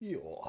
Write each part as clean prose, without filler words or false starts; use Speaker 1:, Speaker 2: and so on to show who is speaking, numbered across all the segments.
Speaker 1: Jo.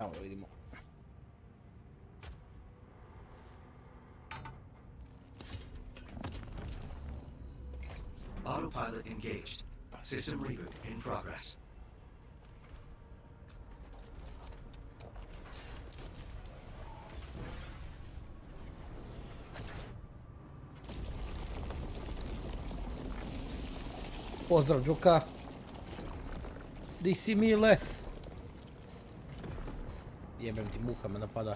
Speaker 1: Tamo da vidimo.
Speaker 2: Autopilot engaged. System reboot in progress.
Speaker 1: Pozdrav Đuka. Di si Mile? Jebem ti, muha me napada.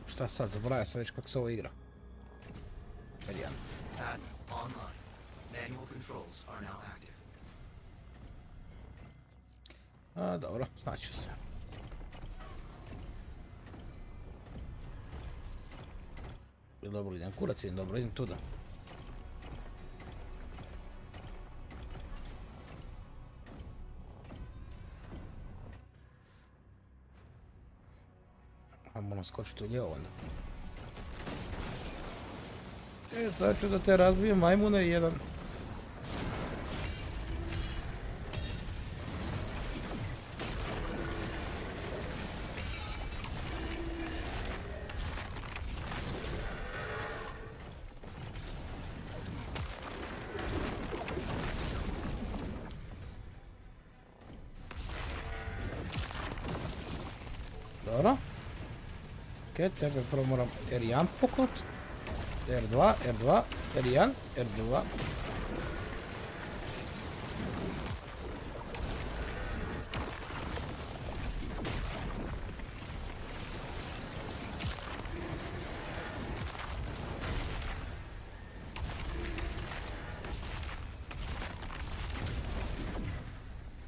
Speaker 1: Šta sad, zaboravio sam već kako se ovo igra. Radeon.
Speaker 2: Add online. Manual controls are now active.
Speaker 1: A, dobro, znači se. Dobro, idem kurac, idem dobro, idem tuda. A moram skočiti u lijevo onda. Sad ću da te razbijem, majmune, jedan. Dobro. Ok, tebe prvo moram R1 pokut. R2, R2, R1, R2.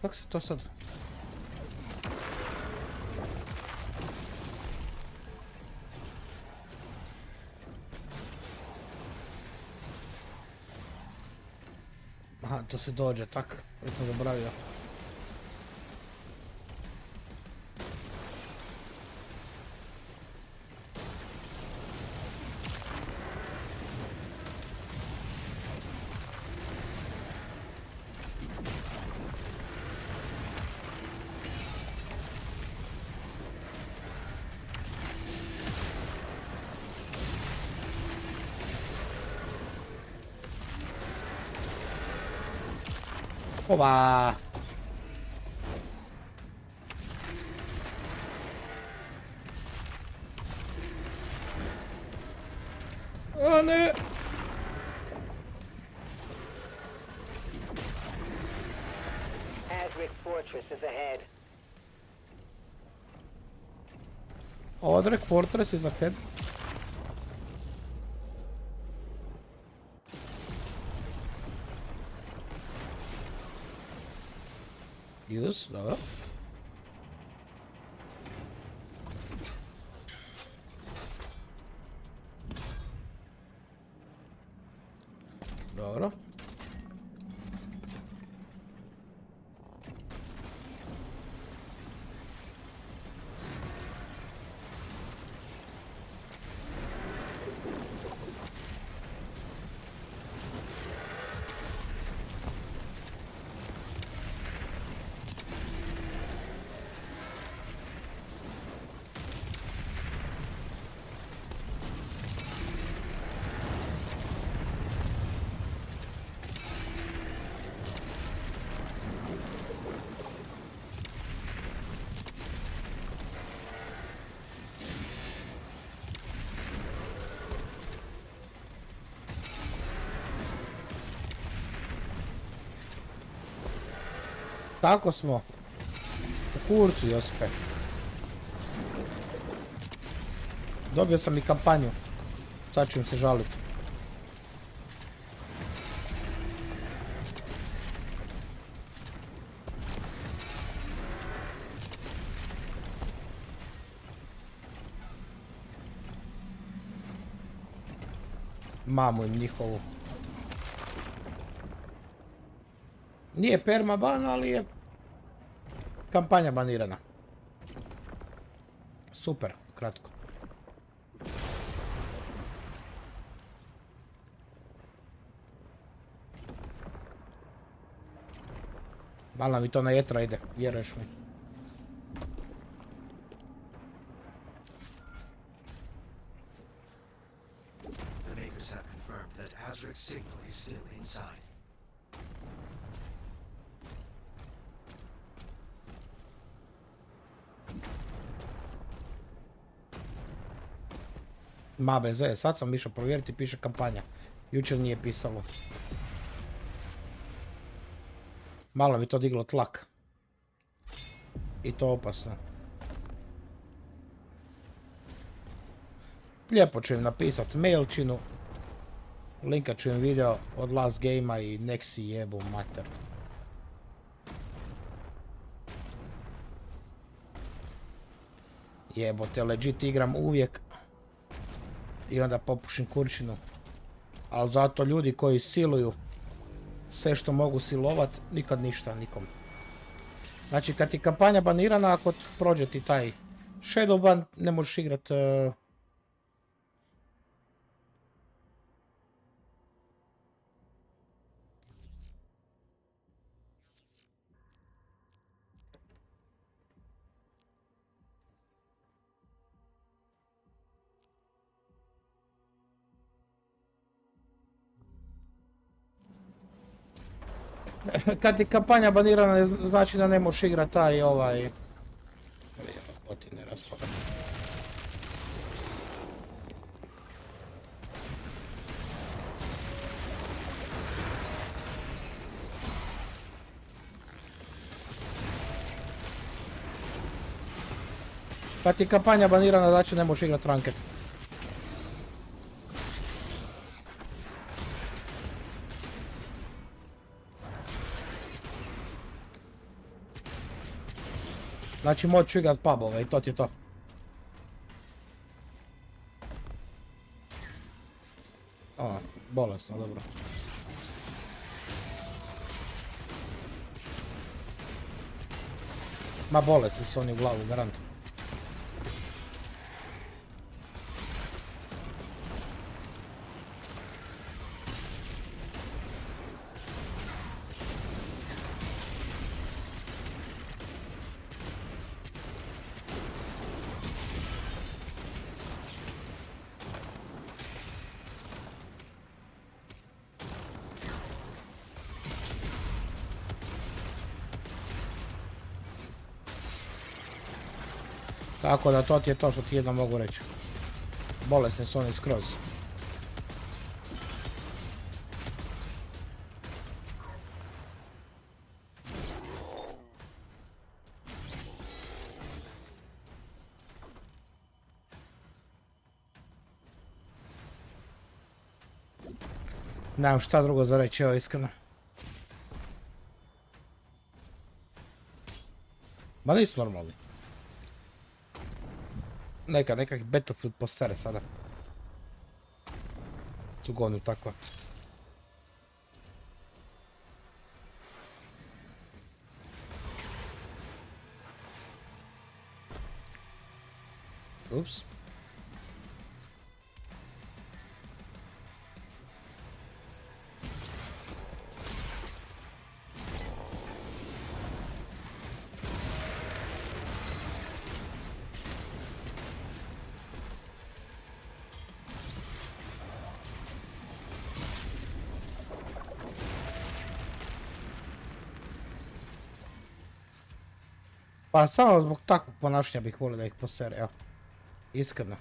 Speaker 1: Kako se to sad? Aha, to se dođe, tak. Već sam zaboravio. Oba! O ne! Odrek Fortress is ahead. Use, dobro. Dobro. Tako smo. U kurcu, Josipe. Dobio sam i kampanju. Sad ću im se žaliti. Mamu im njihovu. Nije perma ban, ali je kampanja banirana. Super, kratko. Malo mi to na jetra ide, vjeruješ mi.
Speaker 2: The makers have confirmed that Azric's signal is still inside.
Speaker 1: Ma bez veze, sad sam išao provjeriti, piše kampanja. Jučer nije pisalo. Malo mi to diglo tlak. I to opasno. Lijepo ću im napisat mailčinu. Linkat ću im video od Last Game-a i Nexi jebu mater. Jebote, legit igram uvijek. I onda popušim kurčinu. Ali zato ljudi koji siluju sve što mogu silovat, nikad ništa nikom. Znači kad ti kampanja banirana, ako prođe ti taj shadow ban, ne možeš igrat... Kad ti kampanja banirana, znači da ne možeš igrat taj ovaj... Oti ne raspada. Kad ti kampanja banirana, znači ne možeš igrat ranked. Znači moću igrat pubove i to ti je to. O, bolesno, dobro. Ma bolesni su oni u glavu, garant. Tako da to ti je to što ti jedno mogu reći. Bolesni su oni skroz. Nemam šta drugo za reći, evo iskreno. Ma nisu normalni. Nekak Battlefield postere sada. Cugovnu takva. Ups. Pa samo zbog takvog ponašanja bih volio da ih posere, evo. Iskreno.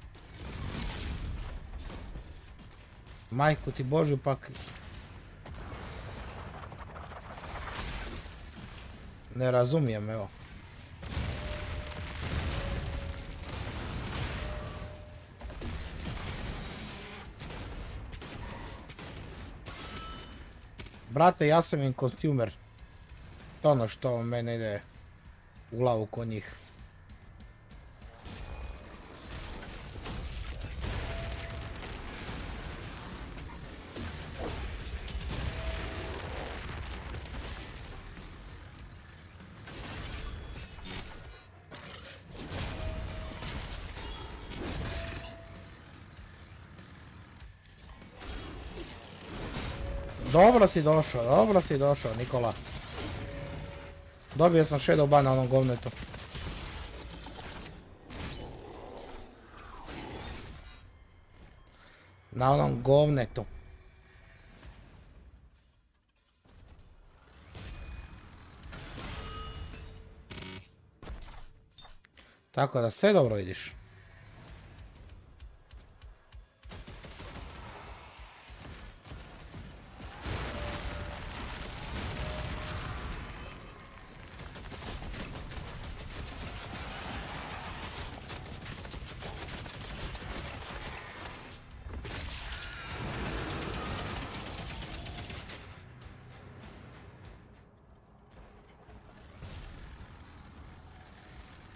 Speaker 1: Majku ti Božju pak... Ne razumijem, evo. Brate, ja sam im konsumer. To ono što mene ide u glavu kod njih. Dobro si došao, Nikola. Dobio sam shadow ban na onom govnetu. Na onom govnetu. Tako da sve dobro vidiš.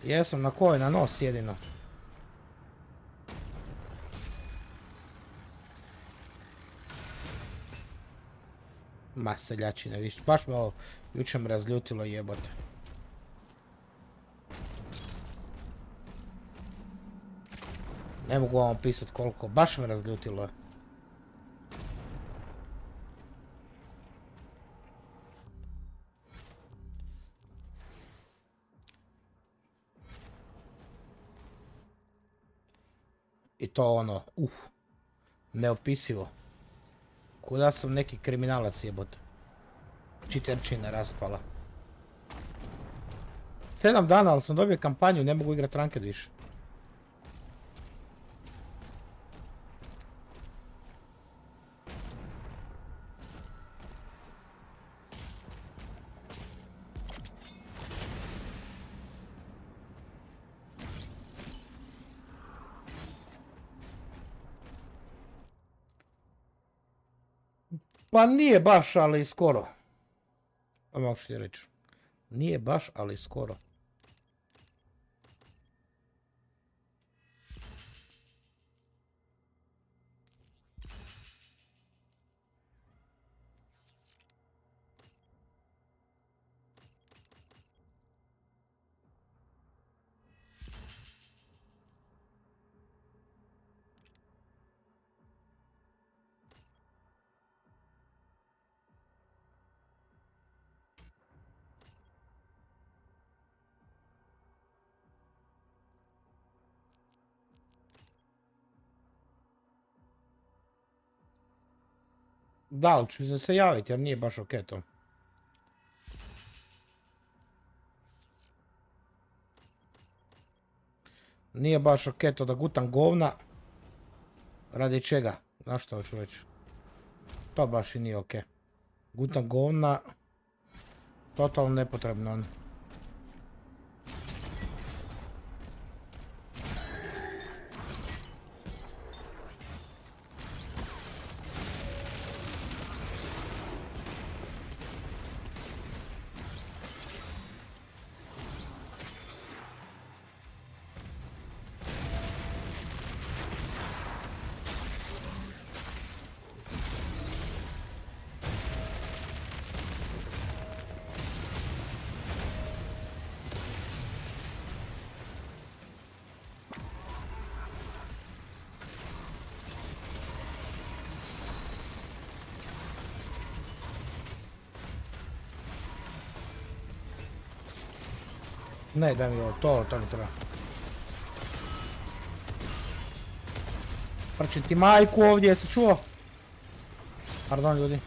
Speaker 1: Jesam, na kojoj? Na nos jedino. Ma seljačine, viš, baš me ovo jučer me razljutilo, jebote. Ne mogu vam pisat koliko, baš me razljutilo. I to ono, neopisivo. Kuda sam neki kriminalac, jebote. Čiterčina raspala. 7 dana, ali sam dobio kampanju, ne mogu igrat ranked više. Pa nije baš, ali skoro. Mogu što ti reći. Nije baš, ali skoro. Da, ali ću se javiti jer nije baš ok to. Nije baš ok to da gutam govna. Radi čega? Znaš što hoću reći? To baš i nije ok. Gutam govna. Totalno nepotrebno. Ne, daj mi ovo, to mi treba. Prčim ti majku ovdje, jesi čuo? Pardon ljudi.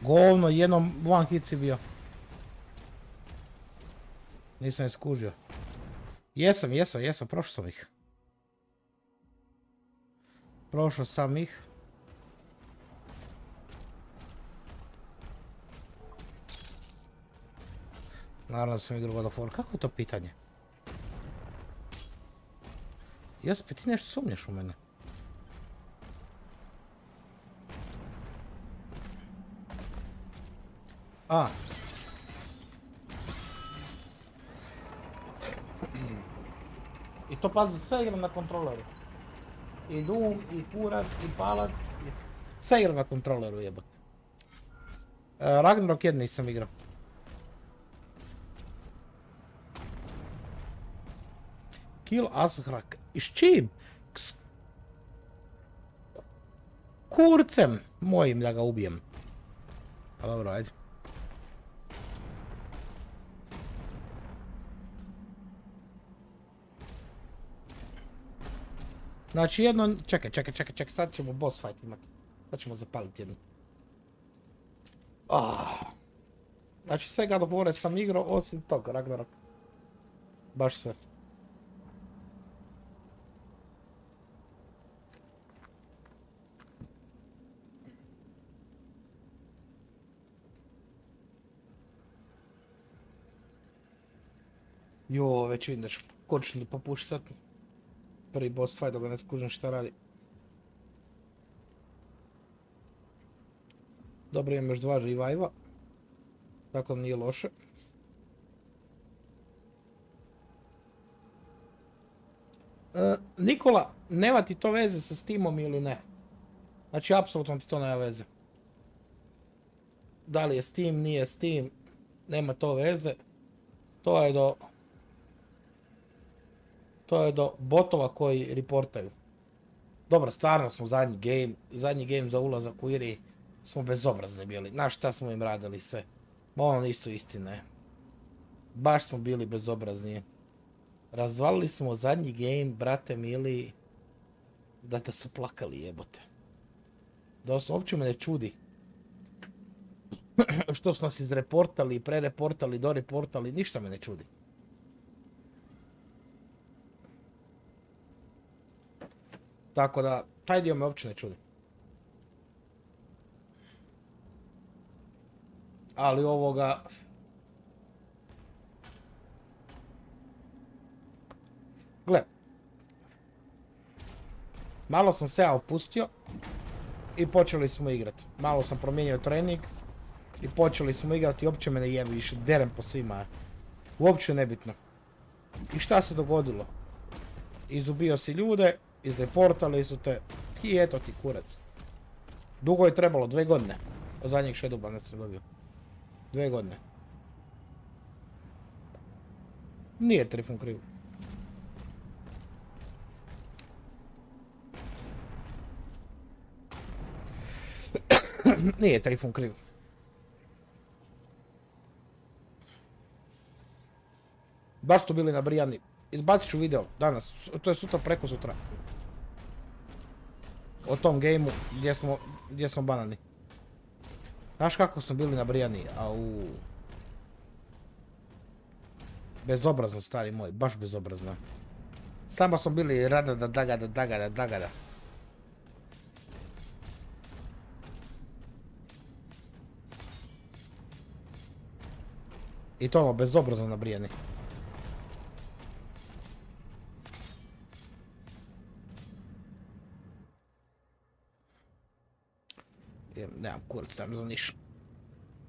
Speaker 1: Govno, jednom one hit si bio. Nisam je skužio. Jesam, prošao sam ih. Prošao sam ih. Naravno da sam igrao God of War. Kako je to pitanje? Jospe, ti nešto sumnjaš u mene? A. I to pazi, sve igram na kontroleru. I Doom, i kurac, i palac, i... Sve igram na kontroleru, jebot. Ragnarok 1 nisam igrao. Kill Ashrak. I s čim? S kurcem mojim da ga ubijem. Pa dobro, ajde. Znači jedno... Čekaj, sad ćemo boss fight imati. Sad ćemo zapaliti jednu. Znači sve God of War sam igrao osim tog Ragnarok. Baš sve. Jo, već vidim da ću kočno popuštat. Prvi boss fight, da ga ne skužim šta radi. Dobro, imam još 2 revive-a. Tako da nije loše. Nikola, nema ti to veze sa Steamom ili ne? Znači, apsolutno ti to nema veze. Da li je Steam, nije Steam, nema to veze. To je do botova koji reportaju. Dobro, stvarno smo zadnji game za ulazak u IRI smo bezobrazni bili. Znaš šta smo im radili sve? Ono nisu istine. Baš smo bili bezobrazni. Razvalili smo zadnji game, brate mili, da su plakali, jebote. Da se uopće me ne čudi. Što su nas izreportali, prereportali, doreportali, ništa me ne čudi. Tako da, taj dio me uopće ne čudi. Ali ovoga... Gle. Malo sam se ja opustio i počeli smo igrati. Malo sam promijenio trening i počeli smo igrati i uopće me ne jebi više. Derem po svima. Uopće nebitno. I šta se dogodilo? Izubio si ljude, izreportali su te i eto ti kurac. Dugo je trebalo, 2 godine. Od zadnjeg Shadowbana sam dobio. 2 godine. Nije Trifun kriv. Nije Trifun kriv. Baš su bili nabrijani. Izbacit ću video danas, to je sutra, preko sutra. O tom gameu gdje smo banani. Znaš kako smo bili nabrijani, au. Bezobrazno, stari moj, baš bezobrazno. Samo smo bili dagada. I to ono, bezobrazno nabrijani. Nemam kurac, tam za niš.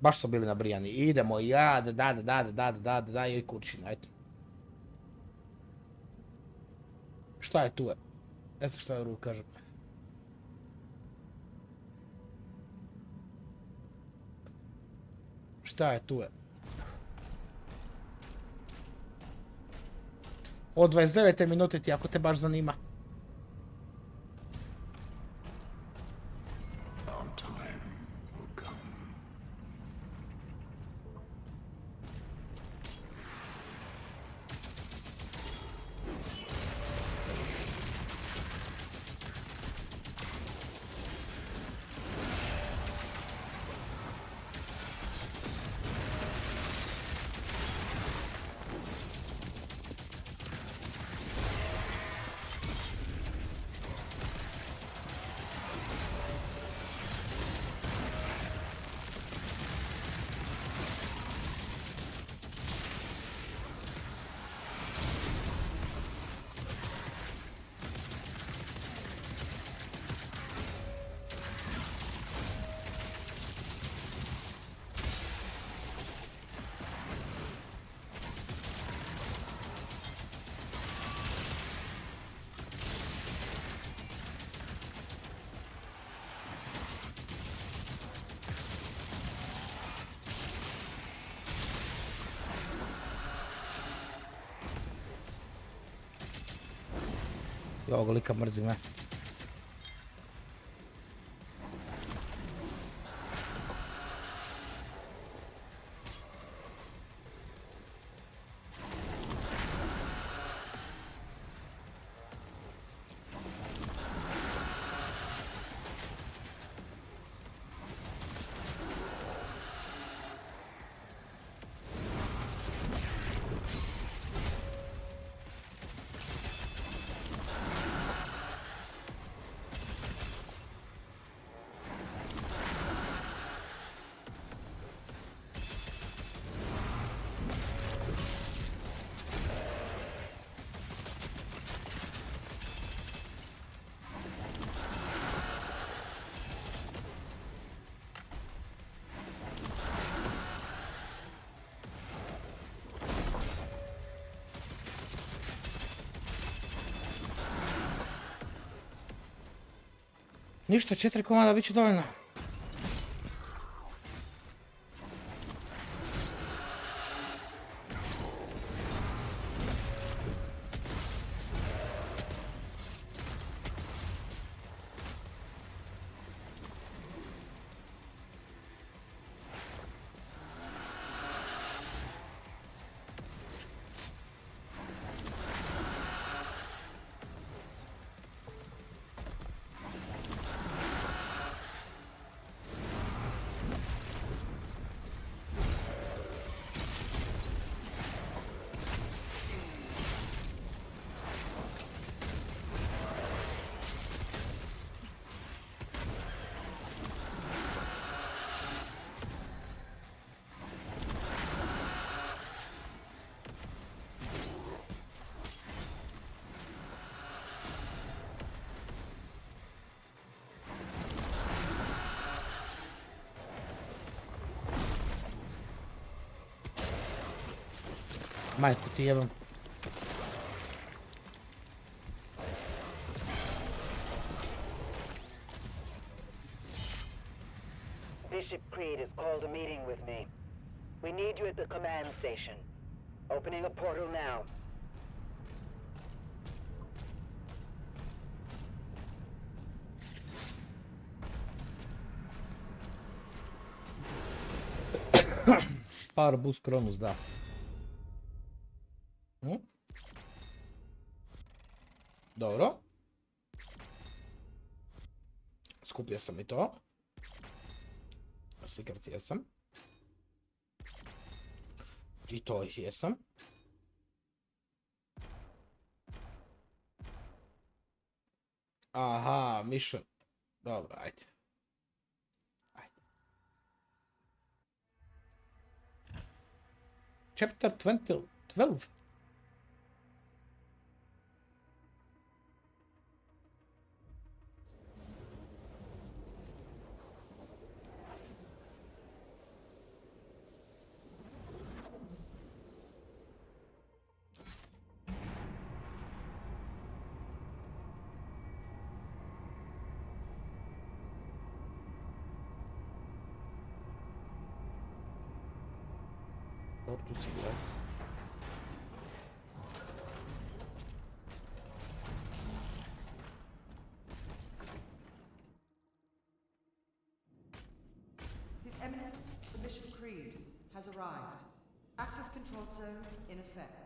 Speaker 1: Baš su bili nabrijani. Idemo, ja, da, i kurčina, eto. Šta je tu je? Ne znam šta je ruka kažem. Šta je tu je? Od 29. minute ti, ako te baš zanima. Ovog lika mrzim, ne. Ništa, 4 komada bit će dovoljno. Majku ti jebam.
Speaker 3: Bishop Creed has called a meeting with me. We need you at the command station. Opening a portal now.
Speaker 1: Power boost Kronus, da. Dobro. Skupio sam i to. Secret jesam. I to ih jesam. Aha, mission. Dobro, ajde. Ajde. Chapter 12. Tu si gleda.
Speaker 4: His Eminence, the Bishop Creed, has arrived. Access control zones in effect.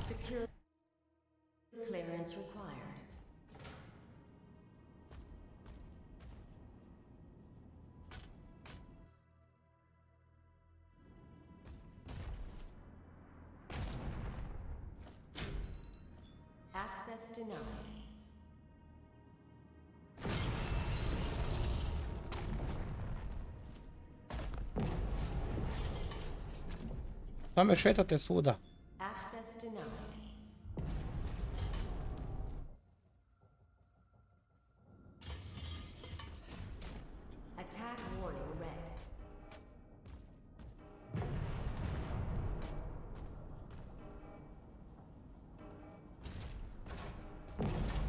Speaker 5: Secure clearance required. Access denied.
Speaker 1: Tome šetate svuda.
Speaker 5: Access denied. Attack warning red.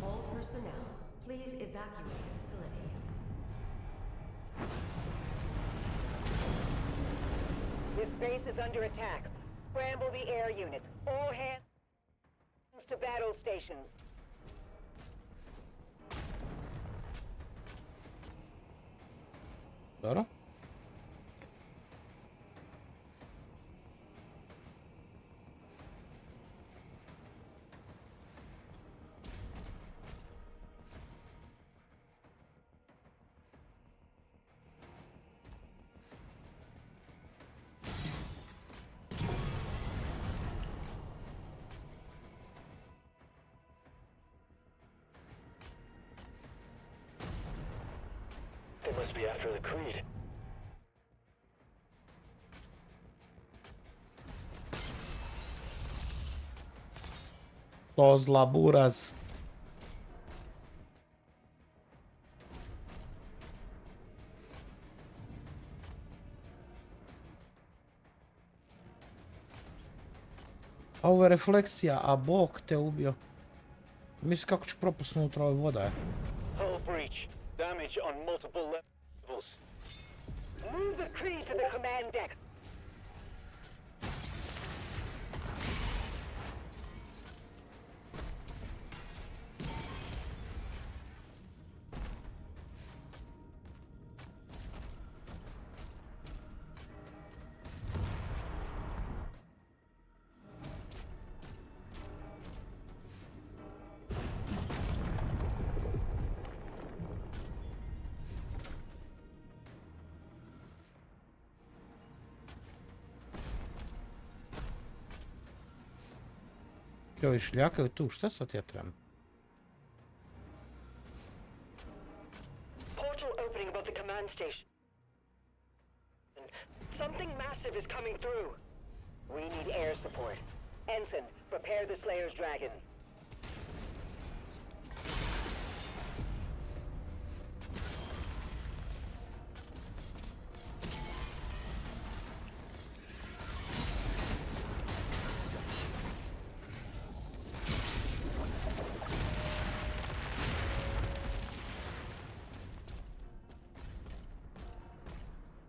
Speaker 5: All personnel, please Evacuate the facility.
Speaker 3: This base is under attack. Scramble the air units. All hands to battle stations.
Speaker 1: Dobro.
Speaker 6: They must be after the Creed.
Speaker 1: Los laburas. A ovo je refleksija, a bog te ubio. Mislim kako ću propust unutra ove voda je.
Speaker 6: Hull breach. Damage on multiple levels.
Speaker 3: Move the Creed to the command deck.
Speaker 1: Ovi šljakaju tu, šta sad ja trebam?
Speaker 3: Portal opening above the command station. Something massive is coming through. We need air support. Ensign, prepare the Slayer's Dragon.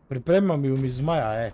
Speaker 1: Pripremam ju mi zmaja, e.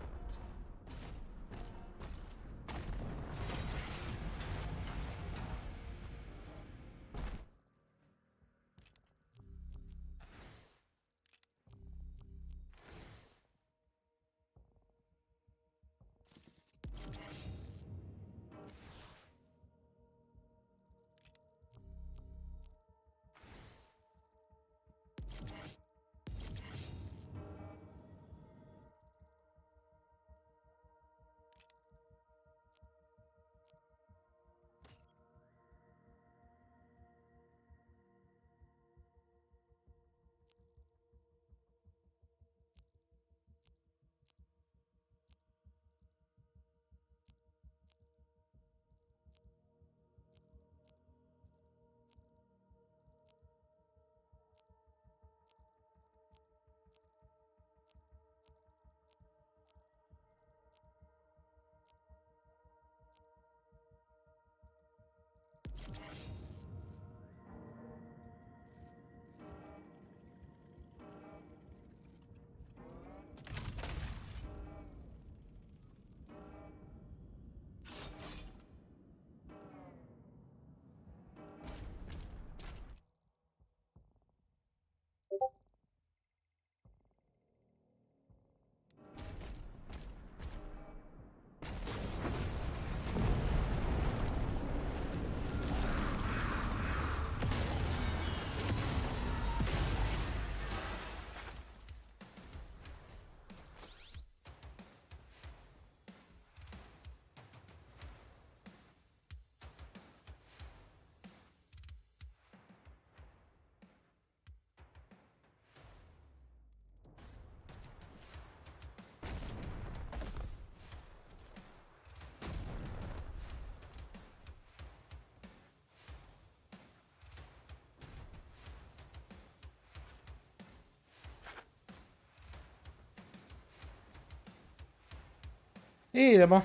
Speaker 1: Idemo.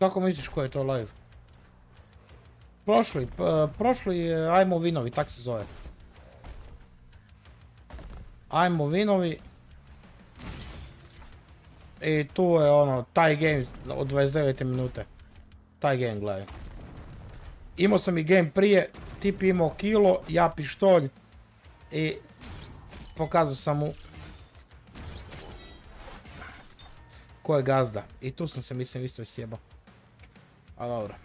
Speaker 1: Kako misliš ko je to live? Prošli ajmo vinovi, tak se zove. Ajmo vinovi. I tu je ono, taj game od 29 minute. Taj game gledaj. Imao sam i game prije, tip imao kilo, ja pištolj. I pokazao sam mu ko je gazda. I tu sam se mislim isto sjebao. A dobro.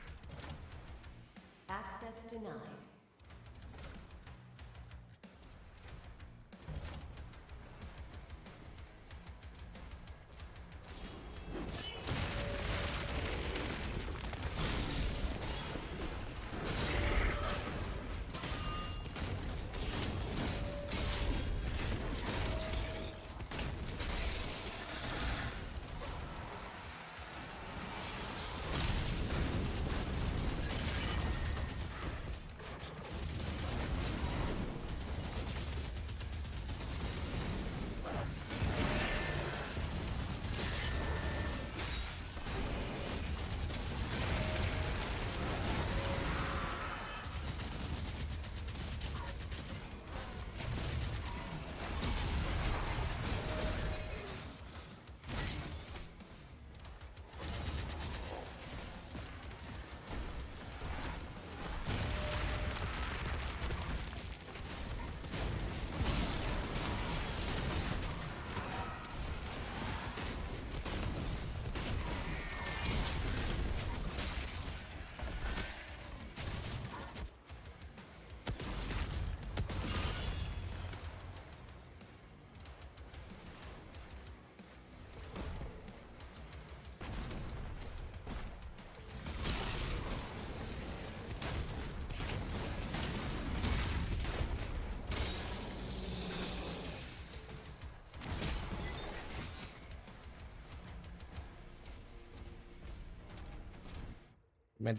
Speaker 5: Access denied.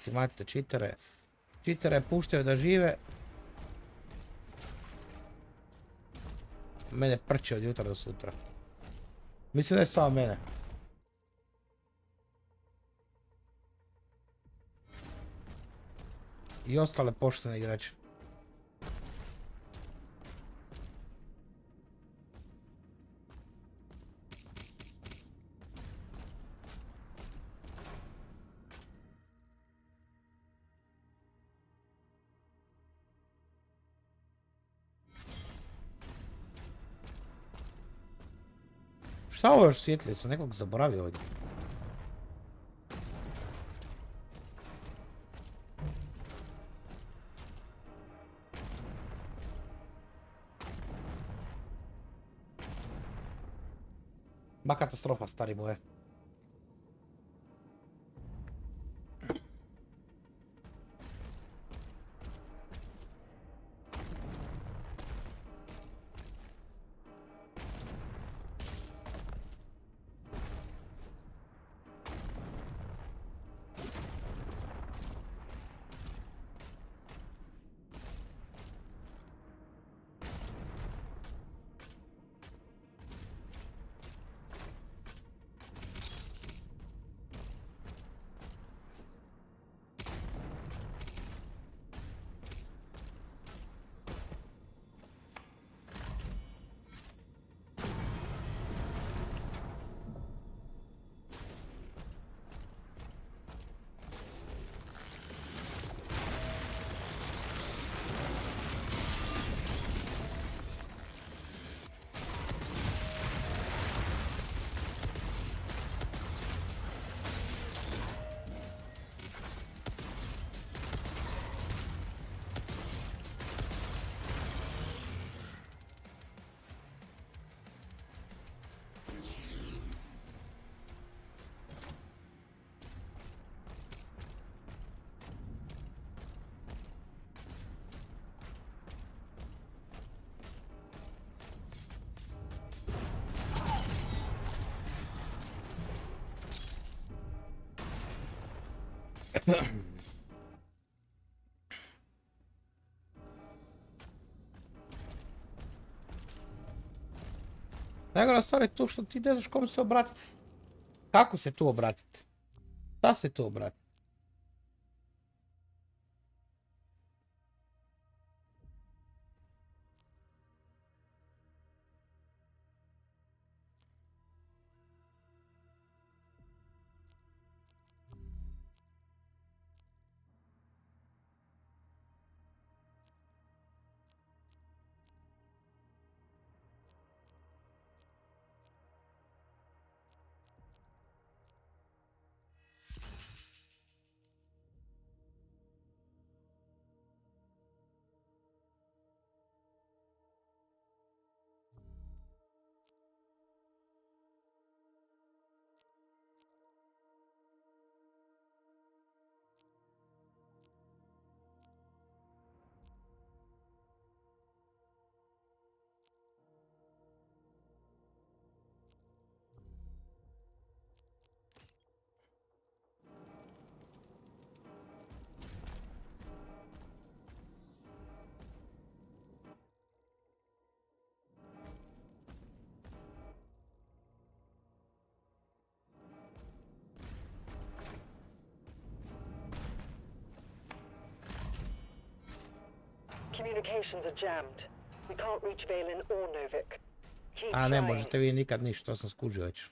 Speaker 1: Imate čitere. Čitere puštaju da žive. Mene prče od jutra do sutra. Mislim da je samo mene. I ostale poštene igrače. Šta ovo još svijetli? Sam nekog zaboravio ovdje. Ba katastrofa, stari moje. Najgora stvar je tu što ti ne znaš kom se obratiti. Kako se tu obratiti? Šta si to, brat?
Speaker 3: Communications are jammed. We can't reach Valen or Novik. Keep
Speaker 1: A ne
Speaker 3: trying.
Speaker 1: možete vi nikad ništa, to sam skužio već.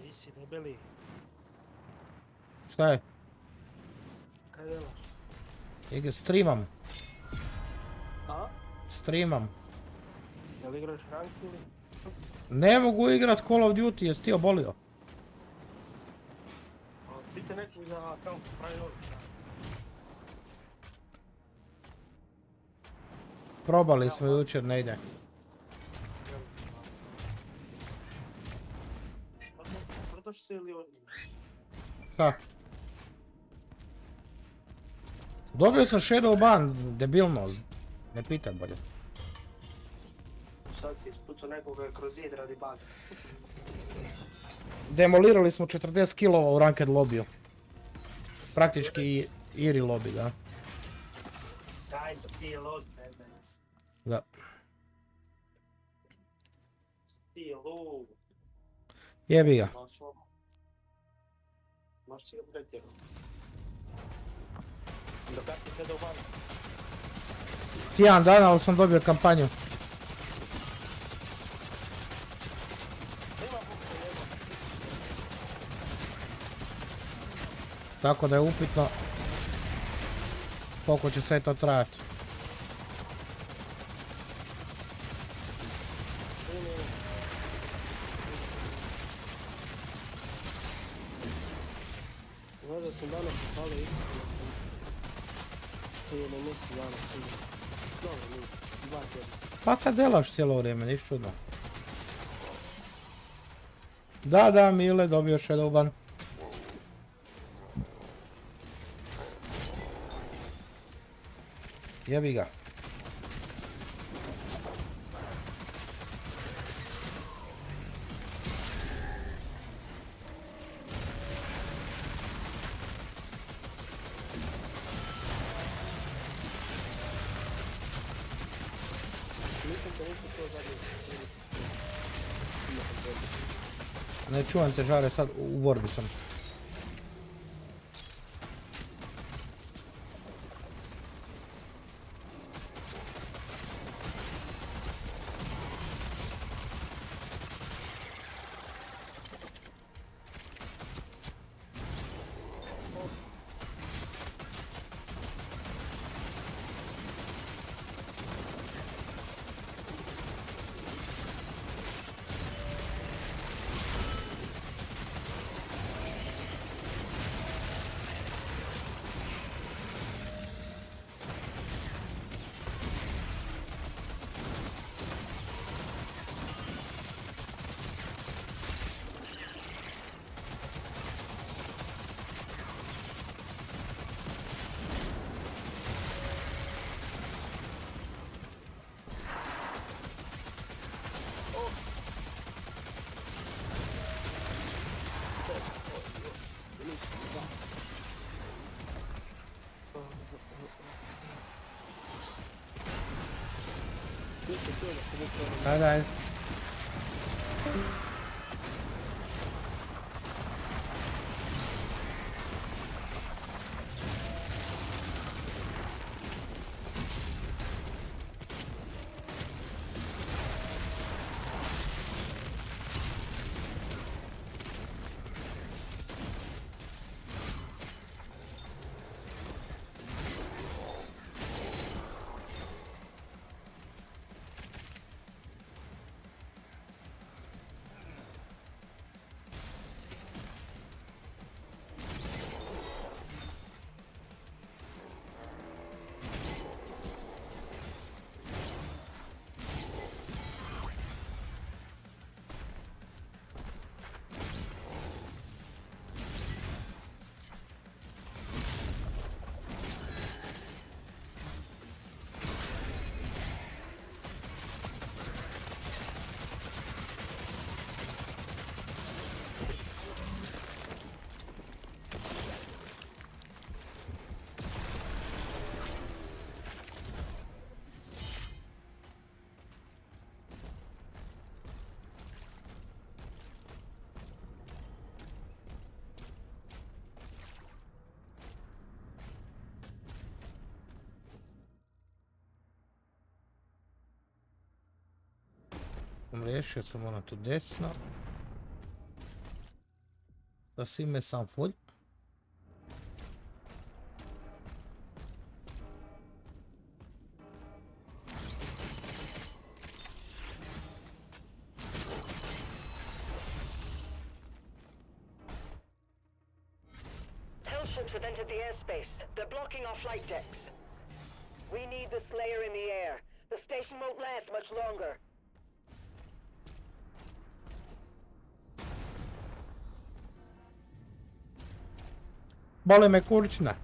Speaker 7: Nisi debeli.
Speaker 1: Šta je?
Speaker 7: Kaj delaš?
Speaker 1: Streamam.
Speaker 7: A?
Speaker 1: Streamam.
Speaker 7: Jel igraš rank ili?
Speaker 1: Ne mogu igrat Call of Duty, jesi ti obolio?
Speaker 7: Pite nekog za account, pravi novi.
Speaker 1: Probali smo jučer, ne ide.
Speaker 7: Protoš se ili ovdje?
Speaker 1: Ha. Dobio sam shadow ban, debilno. Ne pitaj bolje.
Speaker 7: Sad si ispucao nekoga kroz zid radi baga.
Speaker 1: Demolirali smo 40 kilova u ranked lobiju. Praktički iri lobby, da.
Speaker 7: Daj da ti je lud, ne.
Speaker 1: Da.
Speaker 7: Ti je lud.
Speaker 1: Jebi ga.
Speaker 7: Možeš si ga pretjeti. Do kako se do van?
Speaker 1: Tijan dana, ali sam dobio kampanju. Tako da je upitno koliko će sve to trajati.
Speaker 7: Možda sam danas upali isto. Prije ne misli danas sigurno. Dobro, nisam. 2 tjedna.
Speaker 1: Pa kad delaš cijelo vrijeme, niš čudno. Da, Mile, dobio shadow ban. Jebi ga. Ne čuvam te žare, sad u borbi sam. Ajde, ajde. Riješio sam ono tu desno. Da si me sam full.
Speaker 3: Hellships have entered the airspace. They're blocking our flight decks. We need the Slayer in the air. The station won't last much longer.
Speaker 1: Bole me kurčina.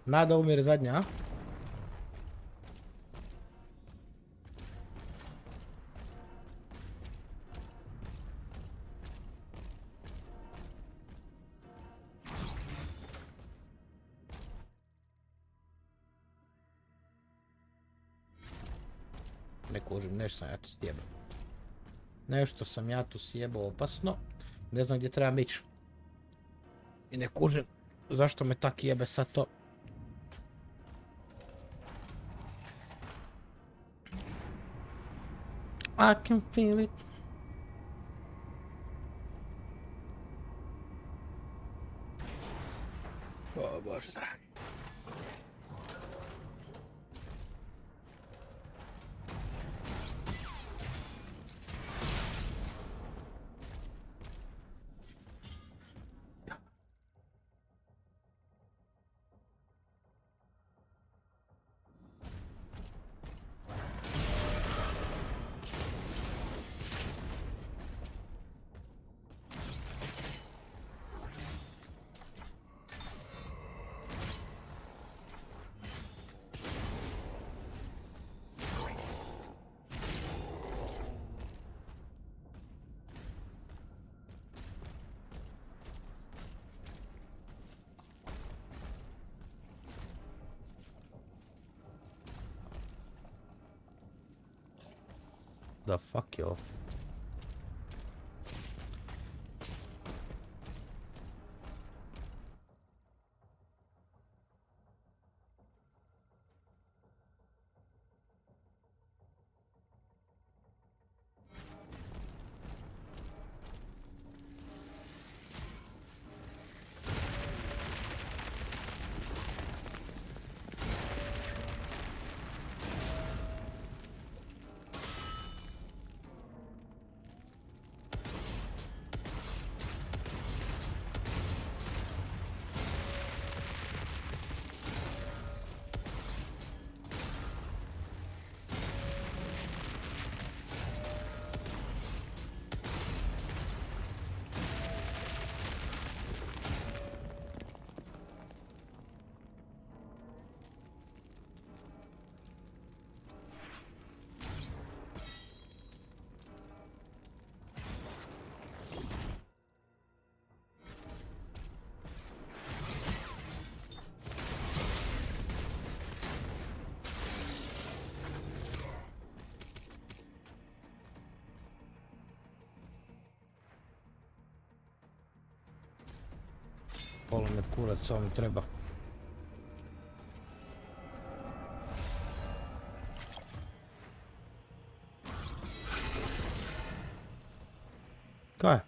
Speaker 1: Nada umire zadnja, a? Ne kužim, nešto sam ja tu sjebao. Nešto sam ja tu sjebao opasno. Ne znam gdje trebam ići. I ne kužim zašto me tak jebe sad to. I can feel it. O Bože dragi. The fuck, yo? boli me kurac, ovo mi treba. Kaj?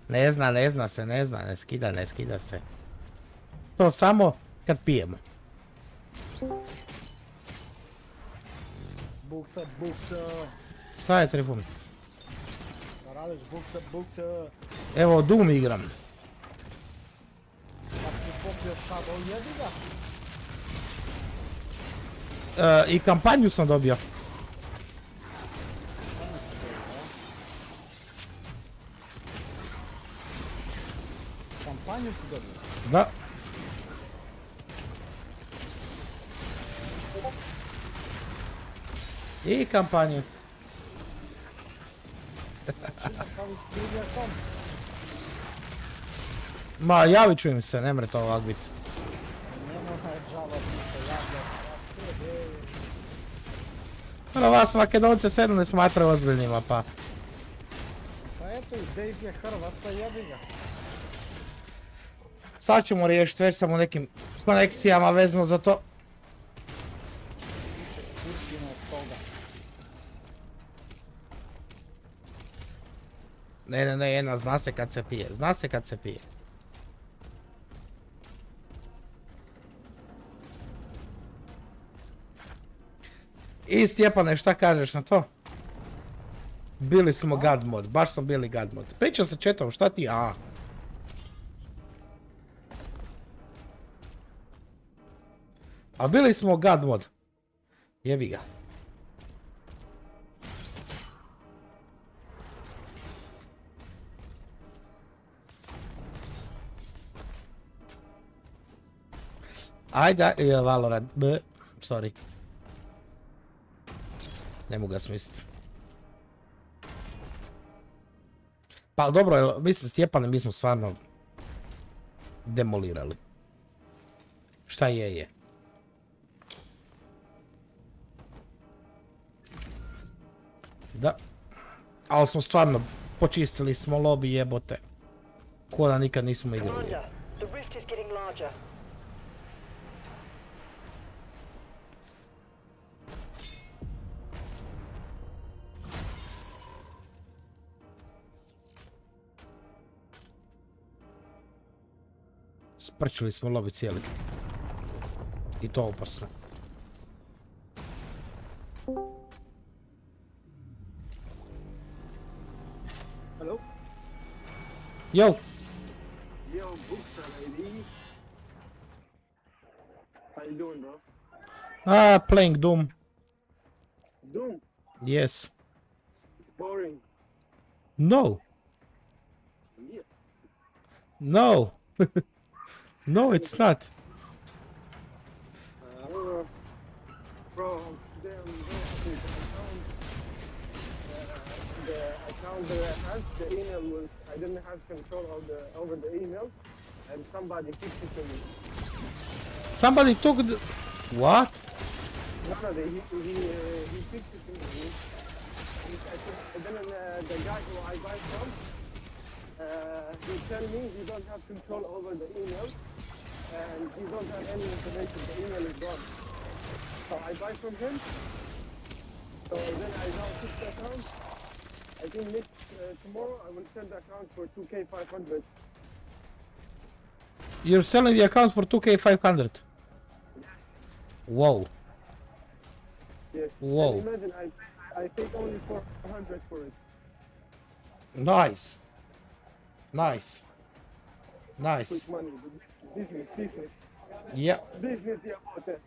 Speaker 1: Ne zna se, ne skida se. To samo kad pijemo.
Speaker 7: Buksa.
Speaker 1: Šta je Trifun?
Speaker 7: Da radiš buksa.
Speaker 1: Evo Doom igram.
Speaker 7: Kako si popio sad, ovo jedi ga?
Speaker 1: I kampanju sam dobio.
Speaker 7: Kampanju si dobio?
Speaker 1: Da. I kampanju.
Speaker 7: Kao iskrivlja kom?
Speaker 1: Ma javit ću im se, ne mre to ovak biti.
Speaker 7: Nema džava se javlja.
Speaker 1: Ono vas Makedonce sve ne smatraju ozbiljnima pa.
Speaker 7: Pa eto i Dave je Hrvatska, jebi ga.
Speaker 1: Sad ćemo riješiti, već sam u nekim konekcijama vezano za to.
Speaker 7: Kurčina od toga.
Speaker 1: Ne, jedna, zna se kad se pije. I Stjepane, šta kažeš na to? Bili smo God mod, baš smo bili God mod. Pričao sa chatom, šta ti? A bili smo God mod. Jebi ga. Ajde, Valorant, sorry. Ne mogu ga smisliti. Pa dobro, mislim Stjepane, mi smo stvarno demolirali. Šta je? Da. Ali smo stvarno počistili smo lobby, jebote. Ko da nikad nismo igrali.
Speaker 3: Commander, the rift is getting larger.
Speaker 1: Sprčili smo lobby cijeli. I to opasno.
Speaker 7: Hello?
Speaker 1: Yo!
Speaker 7: Yo, Buksa, lady. How you doing, bro?
Speaker 1: Playing Doom.
Speaker 7: Doom?
Speaker 1: Yes.
Speaker 7: It's boring.
Speaker 1: No!
Speaker 7: Yes.
Speaker 1: No! No, it's not.
Speaker 7: Bro, damn, the account that I had, the email was, I didn't have control over the email, and somebody fixed it to me.
Speaker 1: Somebody took the... What?
Speaker 7: No, he fixed it to me. And then the guy who I buy from, he tell me he don't have control over the email, and he don't have any information, the email is gone. So I buy from him, so then I now fix the account. I think tomorrow I will sell the account for 2K500.
Speaker 1: You're selling the account for 2K500?
Speaker 7: Yes.
Speaker 1: Whoa.
Speaker 7: Yes.
Speaker 1: Whoa.
Speaker 7: And imagine I paid only 400 for it.
Speaker 1: Nice. Nice. Nice.
Speaker 7: Quick money, business.
Speaker 1: Yeah.
Speaker 7: Business, yeah, about that.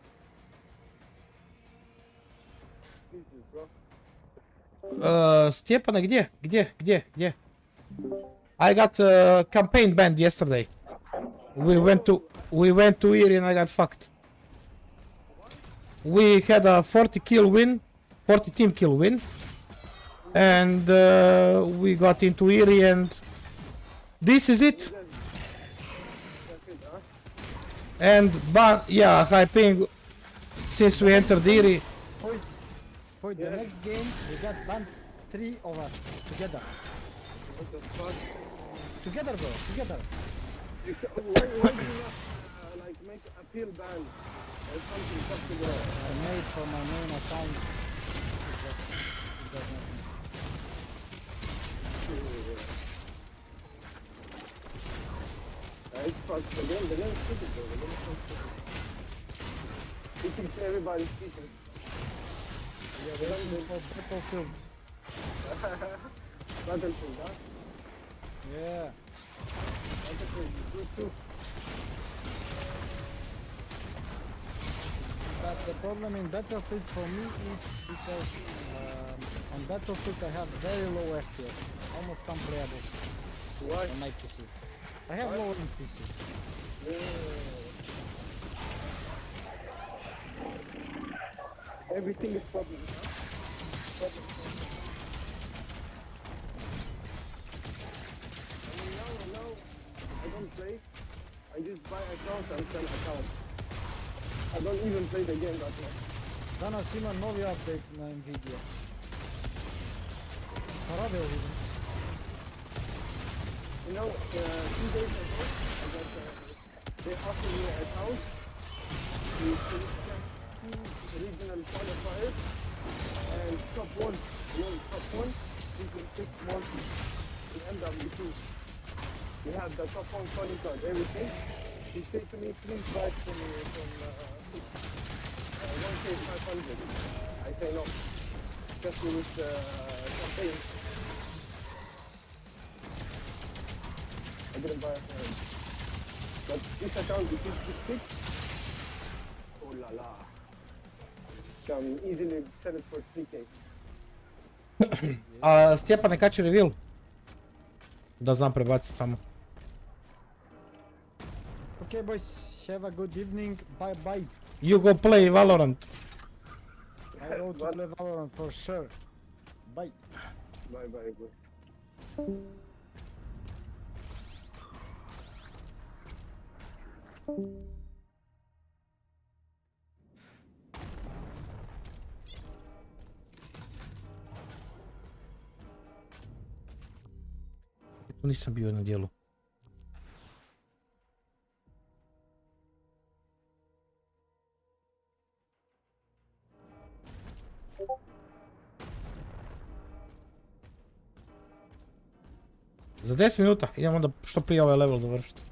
Speaker 7: Business, bro.
Speaker 1: Stjepane, gdje? I got campaign banned yesterday. We went to Erie and I got fucked. We had a 40 team kill win. And we got into Erie and this is it. And yeah, high ping since we entered Erie.
Speaker 8: Spoiled the next game, we got banned 3 of us together.
Speaker 7: What the fuck?
Speaker 8: Together, bro, together.
Speaker 7: Why do you not like make appeal ban or something possible?
Speaker 8: I made for my main account. It does nothing.
Speaker 7: It's fucked. The game is stupid, bro. The game is so stupid. It thinks everybody's speaking.
Speaker 8: Yeah, we're looking for Battlefield.
Speaker 7: Battlefield, huh?
Speaker 8: Yeah.
Speaker 7: Battlefield is good too.
Speaker 8: But the problem in Battlefield for me is because on Battlefield I have very low FPS, almost unplayable
Speaker 7: Why?
Speaker 8: on my PC. I have low end PC.
Speaker 7: Everything is problem. Problem. Now, I don't play. I just buy accounts and sell accounts. I don't even play the game that much.
Speaker 8: Danas ima novi update na Nvidia. Rade vidim.
Speaker 7: You know, 2 days ago, I got, they offered me an account to select 2 regional qualifiers and top 1. You know, top 1, you can pick multi in MW2. We have the top 1 qualified, everything. He said to me, please buy from 1K500. I say no, especially with campaign. I didn't buy it for him. But this account is 56. Oh la la. Can easily sell it for 3K.
Speaker 1: Stjepane, kad će reveal? Da znam prebaciti samo.
Speaker 8: Okay boys, have a good evening, bye bye.
Speaker 1: You go play Valorant.
Speaker 8: I go to play Valorant for sure. Bye.
Speaker 7: Bye bye, boys.
Speaker 1: Tu nisam bio na dijelu. Za 10 minuta idem onda što prije ovaj level završiti.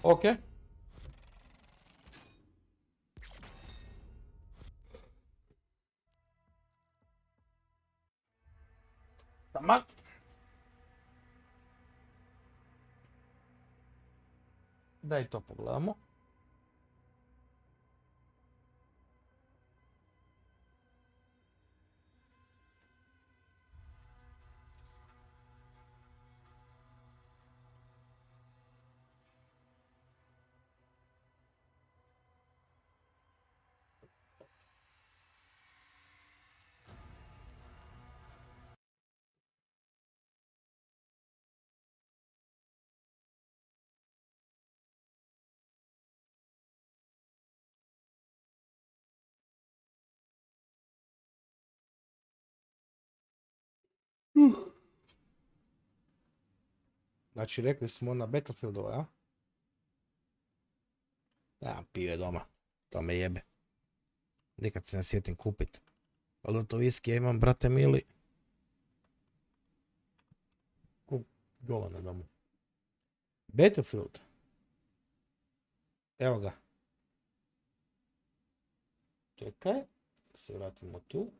Speaker 1: Ok. Taman. Daj to pogledamo. Znači rekli smo na Battlefieldova, a? Ja, pio je doma. To me jebe. Nikad se ne sjetim kupit. Ali to viski ja imam, brate mili. Kup govana domu. Battlefield. Evo ga. Čekaj, se vratimo tu.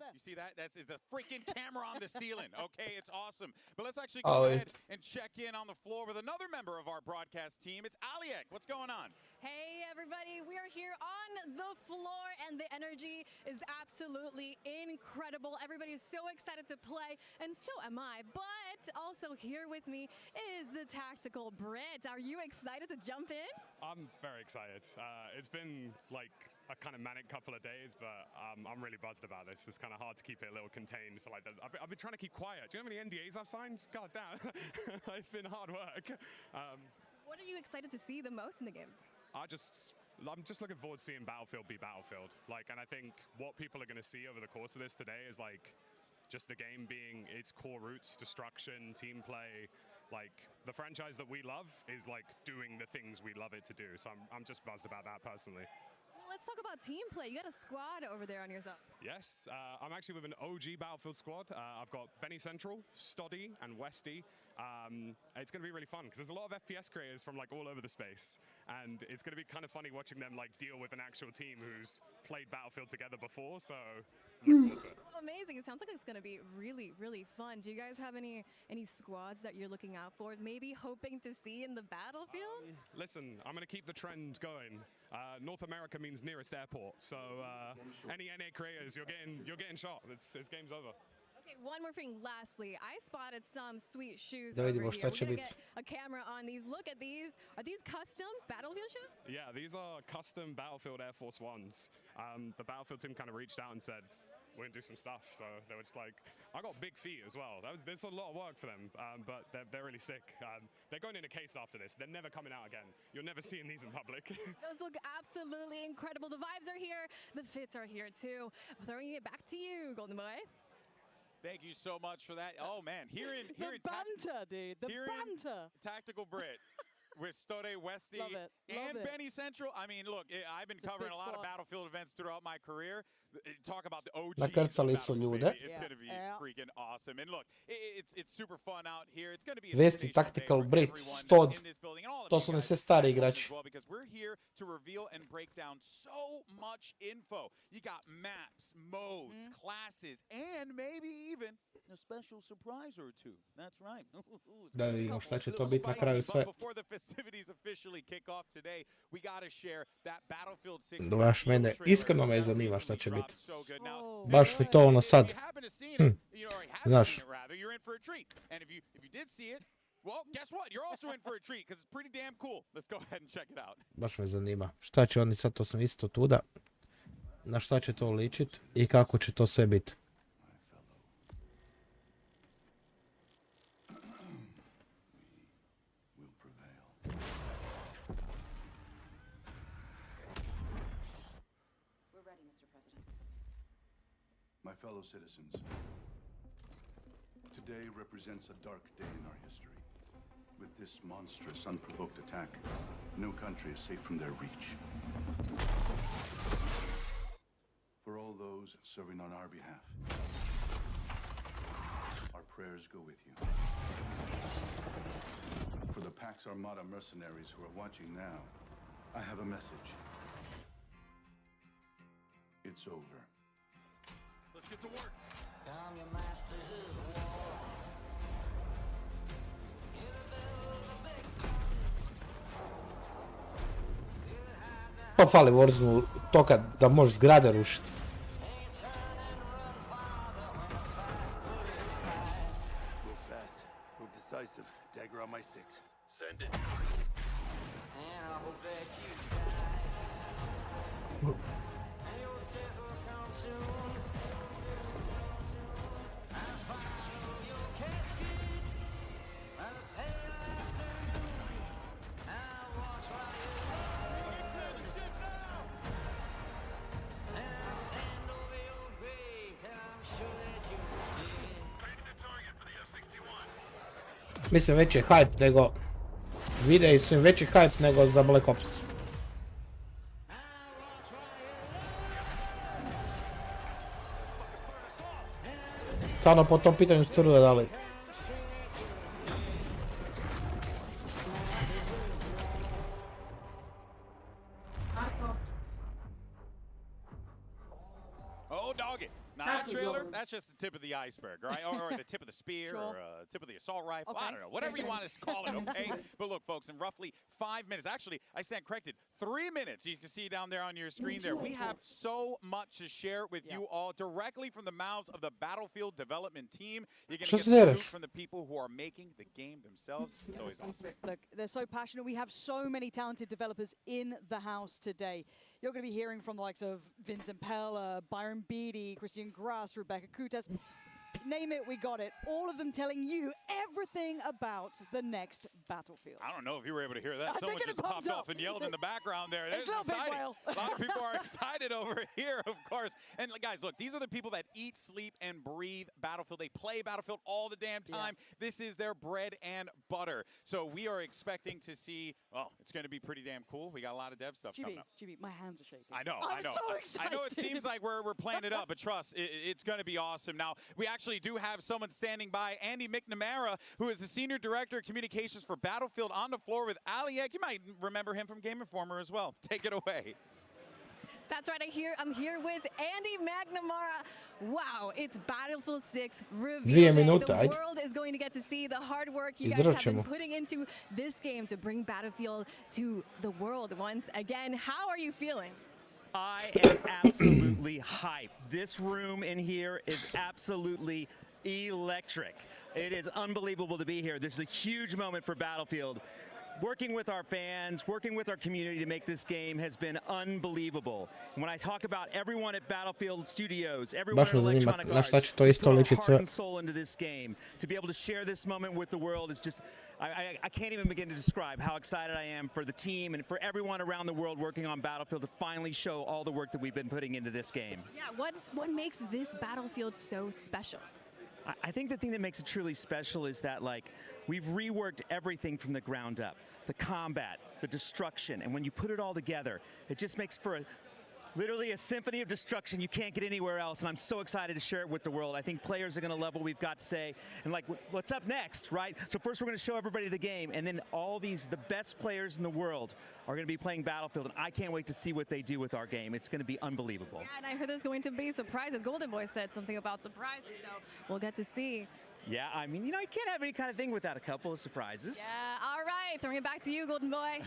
Speaker 9: You see that? That's it's a freaking camera on the ceiling. Okay, it's awesome. But let's actually go ahead and check in on the floor with another member of our broadcast team. It's Aliek. What's going on?
Speaker 10: Hey everybody, we are here on the floor and the energy is absolutely incredible. Everybody is so excited to play and so am I. But also here with me is the tactical Brit. Are you excited to jump in?
Speaker 11: I'm very excited. It's been like a kind of manic couple of days, but I'm really buzzed about this. It's kind of hard to keep it a little contained for like I've been trying to keep quiet. Do you know how many NDAs I've signed? God damn. It's been hard work.
Speaker 10: What are you excited to see the most in the game?
Speaker 11: I'm just looking forward to seeing Battlefield be Battlefield. Like, and I think what people are going to see over the course of this today is like just the game being its core roots, destruction, team play. Like the franchise that we love is like doing the things we love it to do. So I'm just buzzed about that personally.
Speaker 10: Let's talk about team play. You got a squad over there on your side.
Speaker 11: Yes, I'm actually with an OG Battlefield squad. I've got Benny Central, Stoddy, and Westy. It's going to be really fun because there's a lot of FPS creators from like all over the space, and it's going to be kind of funny watching them like deal with an actual team who's played Battlefield together before. So I'm looking forward to it.
Speaker 10: Well, amazing. It sounds like it's going to be really, really fun. Do you guys have any squads that you're looking out for? Maybe hoping to see in the battlefield?
Speaker 11: Listen, I'm going to keep the trend going. North America means nearest airport, so any NA creators, you're getting shot. It's game's over.
Speaker 10: Okay, one more thing. Lastly, I spotted some sweet shoes
Speaker 1: Da
Speaker 10: over
Speaker 1: vidimo
Speaker 10: here.
Speaker 1: šta će
Speaker 10: We're gonna
Speaker 1: biti.
Speaker 10: get a camera on these. Look at these. Are these custom Battlefield shoes?
Speaker 11: Yeah, these are custom Battlefield Air Force Ones. The Battlefield team kind of reached out and said, we're going to do some stuff. So they were just like, I got big feet as well. There's a lot of work for them, but they're really sick. They're going in a case after this. They're never coming out again. You're never seeing these in public.
Speaker 10: Those look absolutely incredible. The vibes are here. The fits are here too. Throwing it back to you, Golden Boy.
Speaker 9: Thank you so much for that. Oh man, here in
Speaker 12: banter, dude. The banter.
Speaker 9: Tactical Brit. With Stode, Westy, and Benny Central. I mean, look, I've been covering a lot of Battlefield events throughout my career. Talk about the OGs.
Speaker 1: Nakrcali su ljude.
Speaker 9: It's going to be freaking awesome. And look, it's super fun out here. It's going to be a
Speaker 1: Vesti, Tactical, Brit, Stod. To su oni sve stari igrači.
Speaker 9: Because we're here to reveal and break down so much info. You got maps, modes, classes, and maybe even a special surprise or two. That's right.
Speaker 1: Da vidimo šta će to biti na kraju sve.
Speaker 9: Festivities officially kick off today. We got to share that Battlefield 6.
Speaker 1: Baš mene, iskreno me zanima šta će biti. Baš mi to ono sad. Znaš.
Speaker 9: You're in for a treat. And if you did see it, well, guess what? You're also in for a treat because it's pretty damn cool. Let's go ahead and check it out.
Speaker 1: Baš me zanima. Šta će oni sad, to sam isto tuda. Na šta će to ličit i kako će to sve biti.
Speaker 13: My fellow citizens, today represents a dark day in our history. With this monstrous, unprovoked attack, no country is safe from their reach. For all those serving on our behalf, our prayers go with you. For the Pax Armada mercenaries who are watching now, I have a message. It's over.
Speaker 9: Let's get to work.
Speaker 14: Come, your masters of war.
Speaker 1: Pa fali Warzone toga da možeš zgrade rušiti.
Speaker 2: Move fast. Move decisive. Dagger on my 6. Send it.
Speaker 14: And I will bet you die. And your death will come soon. I'll follow your casket by the pale afternoon. I'll watch while you clear the ship now. And I'll stand over your grave, 'cause I'm sure that you did.
Speaker 2: Ready to target for the F-61.
Speaker 1: Mislim veći je hype nego... Videi su im veći hype nego za Black Ops. Stvarno po tom pitanju su crve dali.
Speaker 9: Oh, dog it. Now, that trailer, that's just the tip of the iceberg, right? Or the tip of the spear, or tip of the assault rifle.
Speaker 12: Okay.
Speaker 9: I don't know. Whatever you want to call it, okay? But look, folks, in roughly 5 minutes, actually, I stand corrected, 3 minutes, you can see down there on your screen there, we have so much to share with you all directly from the mouths of the Battlefield development team. You're going to get the scoop from the people who are making the game themselves. It's always awesome.
Speaker 12: Look, they're so passionate. We have so many talented developers in the house today. You're going to be hearing from the likes of Vincent Pella, Byron Beatty, Christian Grass, Rebecca Kutes. Name it, we got it. All of them telling you everything about the next Battlefield.
Speaker 9: I don't know if you were able to hear that. Someone just popped off and yelled in the background there. That's exciting. A lot of people are excited over here, of course. And guys, look, these are the people that eat, sleep, and breathe Battlefield. They play Battlefield all the damn time. This is their bread and butter. So we are expecting to see, well, it's going to be pretty damn cool. We got a lot of dev stuff coming up.
Speaker 12: GB, my hands are shaking.
Speaker 9: I know,
Speaker 12: I'm so excited.
Speaker 9: I know it seems like we're playing it up, but trust, it's going to be awesome. Now, we actually do have someone standing by, Andy McNamara, who is the Senior Director of Communications for Battlefield, on the floor with Aliek. You might remember him from Game Informer as well. Take it away.
Speaker 10: That's right, I'm here with Andy McNamara. Wow, it's Battlefield 6 reveal day. The world is going to get to see the hard work you guys have been putting into this game to bring Battlefield to the world once again. How are you feeling?
Speaker 15: I am absolutely hyped. This room in here is absolutely electric. It is unbelievable to be here. This is a huge moment for Battlefield. Working with our fans, working with our community to make this game has been unbelievable. When I talk about everyone at Battlefield Studios, everyone at Electronic Arts, put our heart and soul into this game. To be able to share this moment with the world is just, I can't even begin to describe how excited I am for the team and for everyone around the world working on Battlefield to finally show all the work that we've been putting into this game.
Speaker 10: Yeah, what makes this Battlefield so special?
Speaker 15: I think the thing that makes it truly special is that, like, we've reworked everything from the ground up. The combat, the destruction, and when you put it all together, it just makes for literally a symphony of destruction you can't get anywhere else, and I'm so excited to share it with the world. I think players are going to love what we've got to say, and like, what's up next, right? So first we're going to show everybody the game, and then all the best players in the world are going to be playing Battlefield, and I can't wait to see what they do with our game. It's going to be unbelievable.
Speaker 10: Yeah, and I heard there's going to be surprises. Golden Boy said something about surprises, so we'll get to see.
Speaker 15: Yeah, I mean, you know, you can't have any kind of thing without a couple of surprises.
Speaker 10: Yeah, all right. Throwing it back to you, Golden Boy.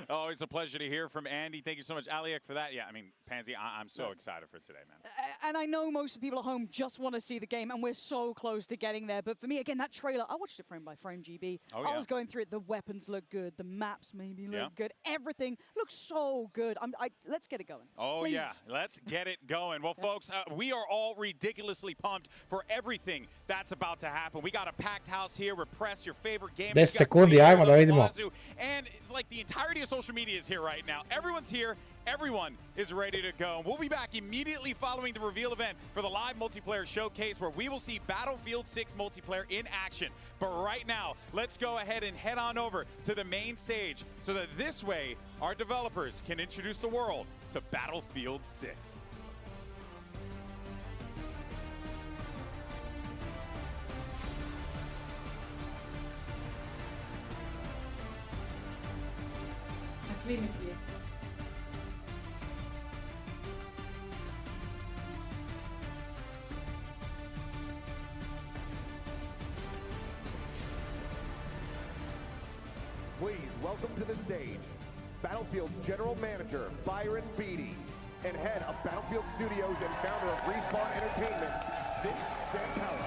Speaker 9: Always a pleasure to hear from Andy. Thank you so much, Aliek, for that. Yeah, I mean, Pansy, I'm so excited for today, man.
Speaker 12: And I know most of the people at home just want to see the game, and we're so close to getting there. But for me, again, that trailer, I watched it frame by frame, GB. I was going through it. The weapons look good. The maps maybe look good. Everything looks so good. Let's get it going.
Speaker 9: Oh,
Speaker 12: please.
Speaker 9: yeah. Let's get it going. Well, folks, we are all ridiculously pumped for everything that's about to happen. We got a packed house here. Repress your favorite game.
Speaker 1: 10 sekundi, ajmo da vidimo.
Speaker 9: And it's like the entirety of social media is here right now. Everyone's here. Everyone is ready to go. We'll be back immediately following the reveal event for the live multiplayer showcase where we will see Battlefield 6 multiplayer in action. But right now, let's go ahead and head on over to the main stage so that this way our developers can introduce the world to Battlefield 6.
Speaker 16: Please welcome to the stage Battlefield's General Manager, Byron Beatty, and Head of Battlefield Studios and founder of Respawn Entertainment, Vincent Pella.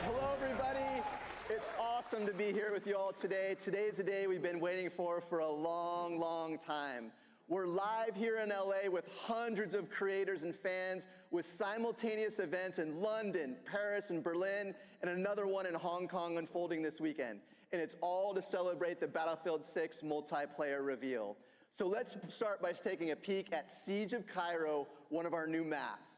Speaker 17: Hello, everybody. It's awesome to be here with you all today. Today's the day we've been waiting for a long, long time. We're live here in LA with hundreds of creators and fans with simultaneous events in London, Paris, and Berlin, and another one in Hong Kong unfolding this weekend. And it's all to celebrate the Battlefield 6 multiplayer reveal. So let's start by taking a peek at Siege of Cairo, one of our new maps.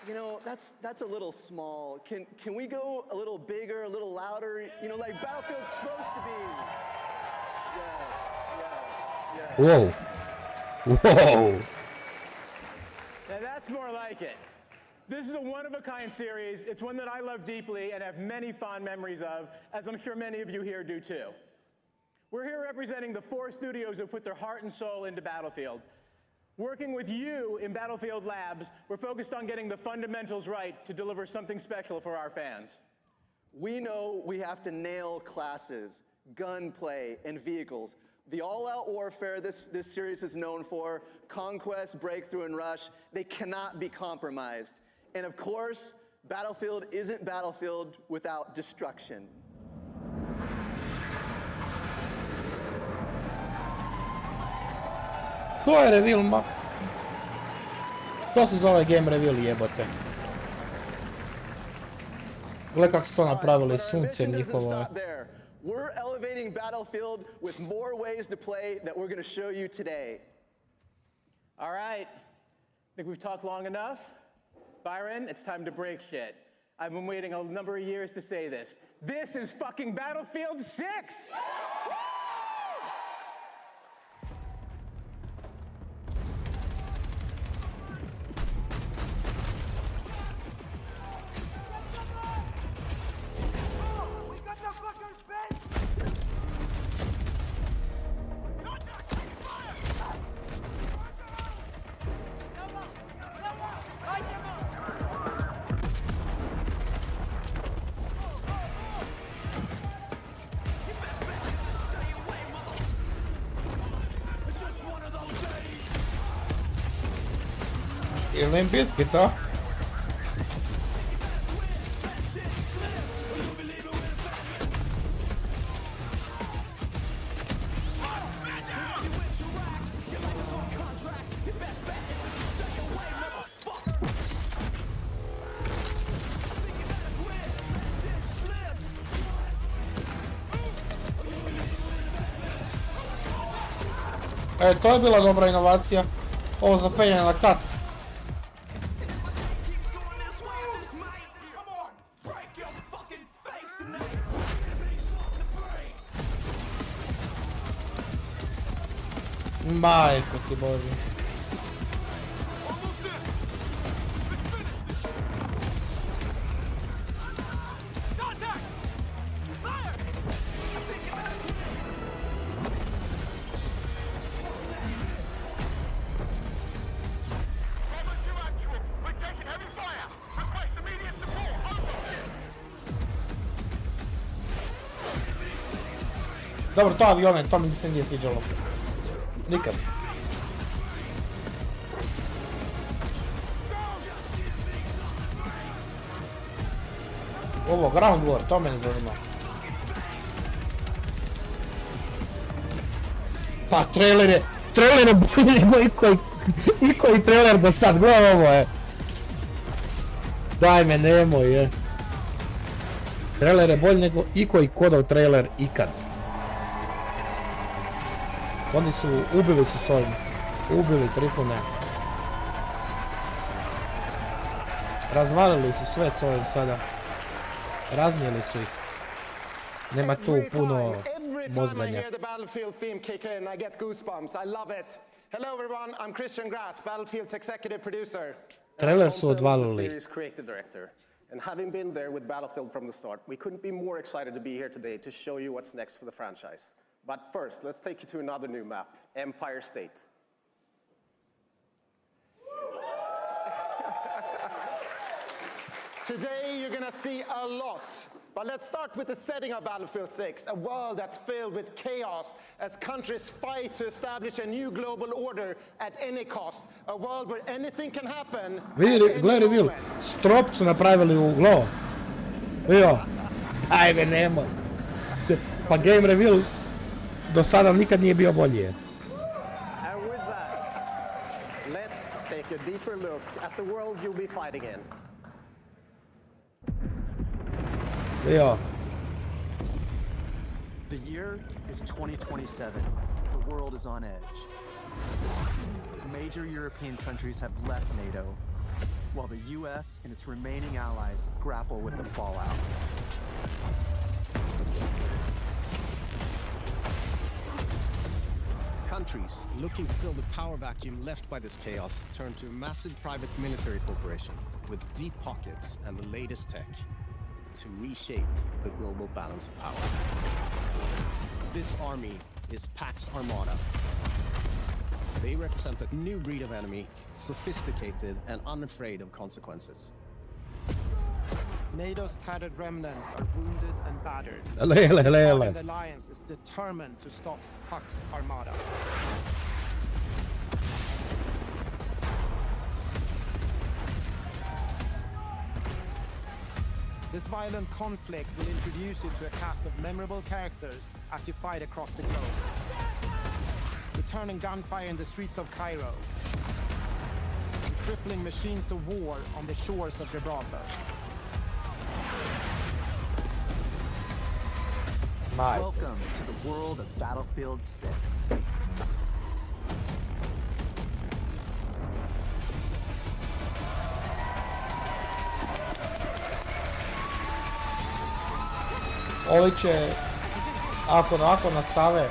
Speaker 17: You know, that's a little small. Can we go a little bigger, a little louder? You know, like Battlefield's supposed to be.
Speaker 1: Whoa. Whoa.
Speaker 6: Now that's more like it. This is a one-of-a-kind series. It's one that I love deeply and have many fond memories of, as I'm sure many of you here do too. We're here representing the 4 studios who put their heart and soul into Battlefield. Working with you in Battlefield Labs, we're focused on getting the fundamentals right to deliver something special for our fans.
Speaker 17: We know we have to nail classes, gunplay, and vehicles. The all-out warfare this series is known for, conquest, breakthrough, and rush, they cannot be compromised. And of course, Battlefield isn't Battlefield without destruction.
Speaker 1: To je reveal, ma... To se zove game reveal, jebote. Gle kako su to napravili, sunce njihovo.
Speaker 17: We're elevating Battlefield with more ways to play that we're going to show you today.
Speaker 6: All right, I think we've talked long enough. Byron, it's time to break shit. I've been waiting a number of years to say this. This is fucking Battlefield 6!
Speaker 1: Limp Bizkit, huh? E, to je bila dobra inovacija. Ovo za penjanje na kat. Majko ti Bože. Dobro, to avione, to mi se nije sviđalo. Nikad. Ovo, ground war, to mene zanima. Pa, trailer je bolji nego ikoji trailer do sad, gledaj ovo je. Daj me, nemoj je. Trailer je bolji nego ikoji kodov trailer ikad. Oni su, ubili su s ovim. Ubili Trifune. Razvalili su sve s ovim sada. Raznijeli su ih. Nema tu puno mozganja. Trailer su odvalili.
Speaker 18: And having been there with Battlefield from the start, we couldn't be more excited to be here today to show you what's next for the franchise. But first, let's take you to another new map, Empire State.
Speaker 19: Today you're gonna see a lot, but let's start with the setting of Battlefield 6, a world that's filled with chaos as countries fight to establish a new global order at any cost, a world where anything can happen.
Speaker 1: Vidi, gledaj reveal, strop su napravili u glovo. Evo, daj me, nemoj. Pa game reveal do sada nikad nije bio bolji.
Speaker 18: And with that, let's take a deeper look at the world you'll be fighting in.
Speaker 1: Evo.
Speaker 20: The year is 2027. The world is on edge. Major European countries have left NATO, while the US and its remaining allies grapple with the fallout.
Speaker 21: Countries looking to fill the power vacuum left by this chaos turn to a massive private military corporation with deep pockets and the latest tech to reshape the global balance of power. This army is Pax Armada. They represent a new breed of enemy, sophisticated and unafraid of consequences.
Speaker 20: NATO's tattered remnants are wounded and battered. The alliance is determined to stop Pax Armada. This violent conflict will introduce you to a cast of memorable characters as you fight across the globe. Returning gunfire in the streets of Cairo. And crippling machines of war on the shores of Gibraltar. Welcome to the world of Battlefield 6.
Speaker 1: Ovi će, ako nastave,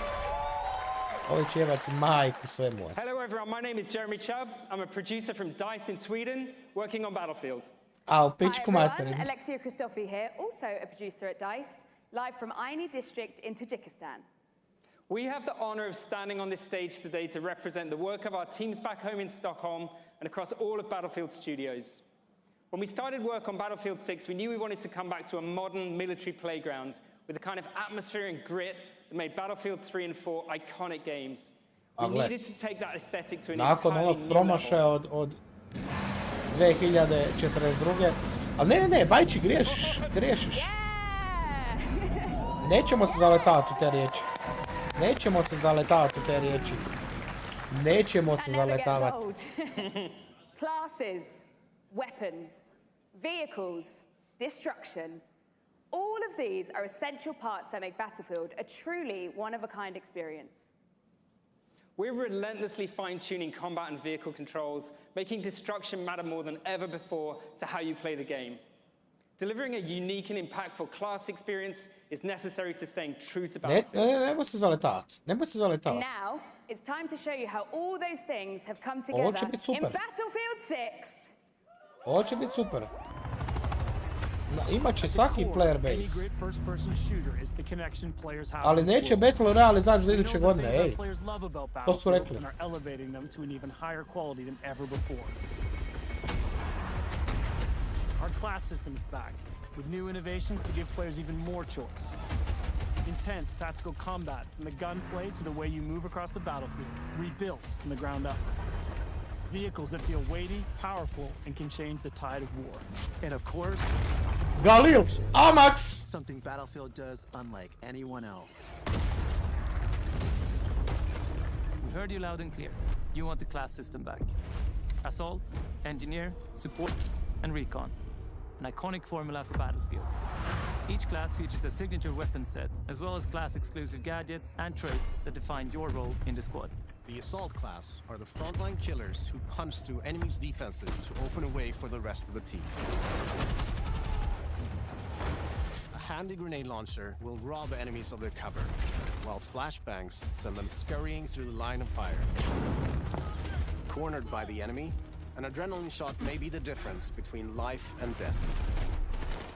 Speaker 1: ovi će jebati majku sve moje.
Speaker 22: Hello everyone, my name is Jeremy Chubb. I'm a producer from DICE in Sweden, working on Battlefield.
Speaker 1: A u pičku materinu.
Speaker 23: Alexia Christofi here, also a producer at DICE, live from Aini district in Tajikistan.
Speaker 22: We have the honor of standing on this stage today to represent the work of our teams back home in Stockholm and across all of Battlefield Studios. When we started work on Battlefield 6, we knew we wanted to come back to a modern military playground with the kind of atmosphere and grit that made Battlefield 3 and 4 iconic games. We needed to take that aesthetic to an
Speaker 1: Nakon
Speaker 22: entirely
Speaker 1: ovog
Speaker 22: new
Speaker 1: promašaja
Speaker 22: level.
Speaker 1: od 2042. Ali ne, Bajči, griješiš. Nećemo se zaletavati u te riječi. Nećemo se zaletavati u te riječi. Nećemo se zaletavati.
Speaker 23: Classes, weapons, vehicles, destruction. All of these are essential parts that make Battlefield a truly one-of-a-kind experience.
Speaker 22: We're relentlessly fine-tuning combat and vehicle controls, making destruction matter more than ever before to how you play the game. Delivering a unique and impactful class experience is necessary to staying true to Battlefield.
Speaker 1: Nemoj se zaletavati.
Speaker 23: Now, it's time to show you how all those things have come together in Battlefield 6.
Speaker 1: Ovo će biti super. Imat će svaki player base. Ali neće Battle Royale izaći do iduće godine, ej. To su rekli.
Speaker 24: Our class system is back, with new innovations to give players even more choice. Intense tactical combat, from the gunplay to the way you move across the battlefield, rebuilt from the ground up. Vehicles that feel weighty, powerful, and can change the tide of war.
Speaker 20: And of course,
Speaker 1: Galil, Amax!
Speaker 20: Something Battlefield does unlike anyone else.
Speaker 24: We heard you loud and clear. You want the class system back. Assault, Engineer, Support, and Recon. An iconic formula for Battlefield. Each class features a signature weapon set, as well as class-exclusive gadgets and traits that define your role in the squad.
Speaker 21: The Assault class are the frontline killers who punch through enemies' defenses to open a way for the rest of the team. A handy grenade launcher will rob enemies of their cover, while flashbangs send them scurrying through the line of fire. Cornered by the enemy, an adrenaline shot may be the difference between life and death.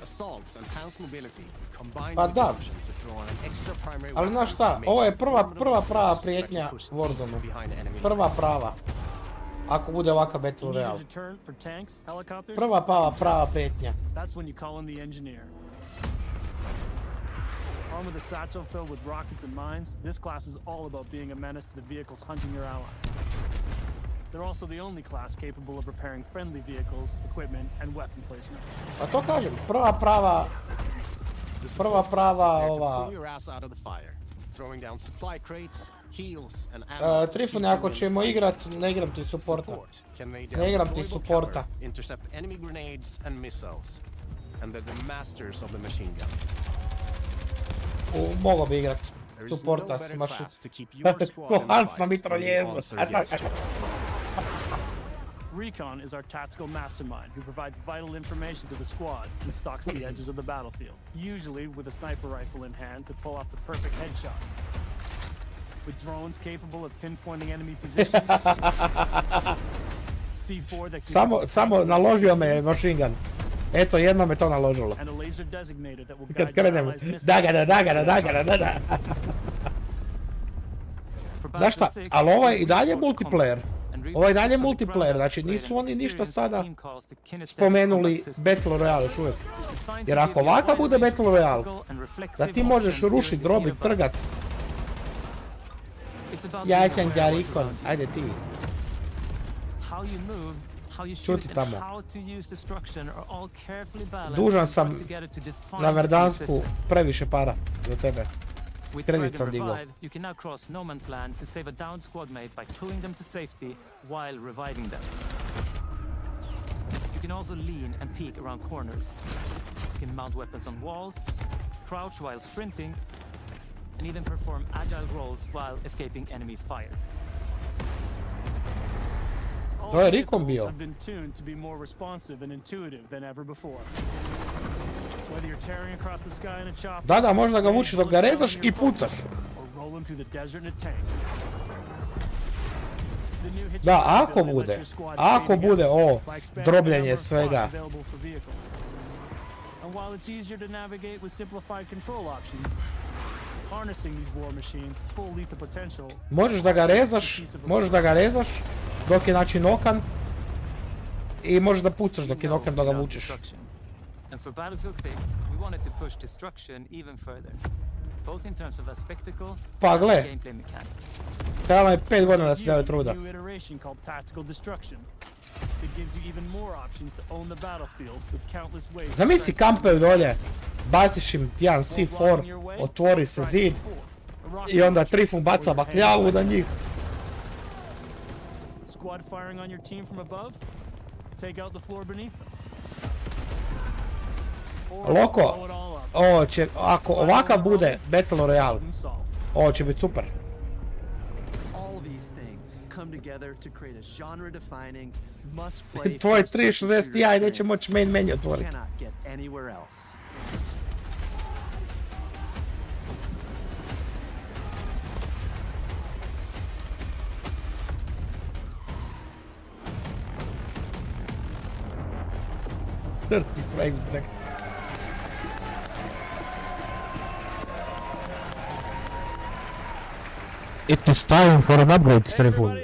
Speaker 21: Assaults enhance mobility, combined with the option to throw on an extra primary
Speaker 1: Ali znaš šta, ovo je prva prava prijetnja Warzone. Prva prava. Ako bude ovakav Battle Royale. Prva prava prijetnja.
Speaker 24: That's when you call in the Engineer. Armed with a satchel filled with rockets and mines, this class is all about being a menace to the vehicles hunting your allies. They're also the only class capable of repairing friendly vehicles, equipment, and weapon placements.
Speaker 1: A to kažem, prva prava ova... Trifune, ako ćemo igrat, ne igram ti supporta. Ne igram ti supporta. Mogo bi igrat supporta, smašu. Ko Hans na mitroljevu.
Speaker 24: Recon is our tactical mastermind who provides vital information to the squad and stalks the edges of the battlefield, usually with a sniper rifle in hand to pull off the perfect headshot. with drones capable of pinpointing enemy positions. C4 that can
Speaker 1: Samo naložio me machine gun. Eto, jedno me to naložilo.
Speaker 24: and a laser designator that will
Speaker 1: Kad
Speaker 24: guide your
Speaker 1: krenem,
Speaker 24: allies' missiles.
Speaker 1: dagada. Znaš šta, ali ovo je i dalje multiplayer. Ovo je i dalje multiplayer, znači nisu oni ništa sada spomenuli Battle Royale još uvijek. Jer ako ovako bude Battle Royale, da ti možeš rušit, drobit, trgat. Jaćan Djarikon, ajde ti. Čuti tamo. Dužan sam na Verdansku previše para za tebe.
Speaker 24: With
Speaker 1: Kredit
Speaker 24: Trident
Speaker 1: sam digao.
Speaker 24: Revive, you can now cross no man's land to save a downed squad mate by pulling them to safety while reviving them. You can also lean and peek around corners. You can mount weapons on walls, crouch while sprinting, and even perform agile rolls while escaping enemy fire.
Speaker 1: To je Rikon bio.
Speaker 24: Have been tuned to be more responsive and intuitive than ever before. Whether you're tearing across the sky in a chopper,
Speaker 1: Da, možda ga vučiš dok ga rezaš i pucaš.
Speaker 24: or rolling through the desert in a tank. The new hitch
Speaker 1: Da,
Speaker 24: ability
Speaker 1: ako
Speaker 24: lets
Speaker 1: bude,
Speaker 24: your squad
Speaker 1: ako
Speaker 24: stay
Speaker 1: bude
Speaker 24: together
Speaker 1: ovo
Speaker 24: by expanding the
Speaker 1: drobljenje
Speaker 24: number of
Speaker 1: svega.
Speaker 24: spots available for vehicles. And while it's easier to navigate with simplified control options, harnessing these war machines' full lethal potential.
Speaker 1: Možeš da ga rezaš dok je znači nokan i možeš da pucaš dok je nokan da ga vučeš.
Speaker 24: And for Battlefield 6, we wanted to push destruction even further, both in terms of a spectacle
Speaker 1: Pa
Speaker 24: and
Speaker 1: gle,
Speaker 24: gameplay mechanic.
Speaker 1: trebalo je 5 godina da si dao truda.
Speaker 24: New iteration called tactical destruction. It gives you even more options to own the battlefield with countless ways. to
Speaker 1: Zamisli
Speaker 24: transform
Speaker 1: kampaju dolje, baciš im jedan C4, otvori se zid i onda Trifun baca bakljavu na njih.
Speaker 24: Squad firing on your team from above, take out the floor beneath them.
Speaker 1: Loko, ovo će, ako ovakav bude Battle Royale, ovo će biti super.
Speaker 20: All these things come together to create a genre-defining, must-play
Speaker 1: Tvoj
Speaker 20: first-person
Speaker 1: 360
Speaker 20: shooter
Speaker 1: Ti neće moći main menu otvoriti.
Speaker 20: cannot get anywhere else.
Speaker 1: Frames tek. It is time for an upgrade, Trifun.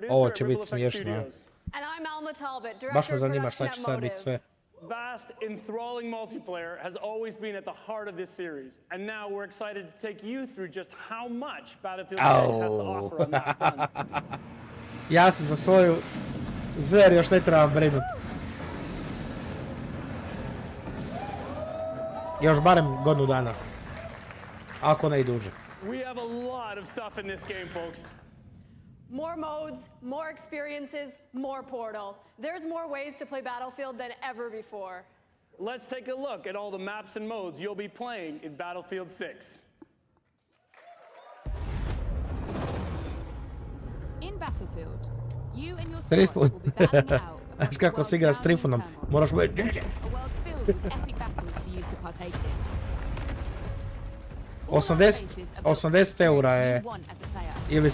Speaker 1: Ovo će biti smiješno.
Speaker 3: And I'm Alma Talbot,
Speaker 1: Baš
Speaker 3: director
Speaker 1: me
Speaker 3: of
Speaker 1: zanima šta
Speaker 3: production
Speaker 1: će
Speaker 3: at
Speaker 1: sad biti
Speaker 3: Motive.
Speaker 1: sve.
Speaker 6: Vast, enthralling multiplayer has always been at the heart of this series, and now we're excited to take you through just how much Battlefield 6 has to offer on that front.
Speaker 1: Ja se za svoju zver još ne trebam brinut. Još barem godinu dana. Ako ne i duže.
Speaker 6: We have a lot of stuff in this game, folks.
Speaker 3: More modes, more experiences, more Portal. There's more ways to play Battlefield than ever before.
Speaker 6: Let's take a look at all the maps and modes you'll be playing in Battlefield 6.
Speaker 4: In Battlefield, you and your squad
Speaker 1: Trifun.
Speaker 4: will be battling it out
Speaker 1: Znaš kako se igra s Trifunom? Moraš mu...
Speaker 4: a world filled with epic battles for you to partake in.
Speaker 1: 80 eura je, ili,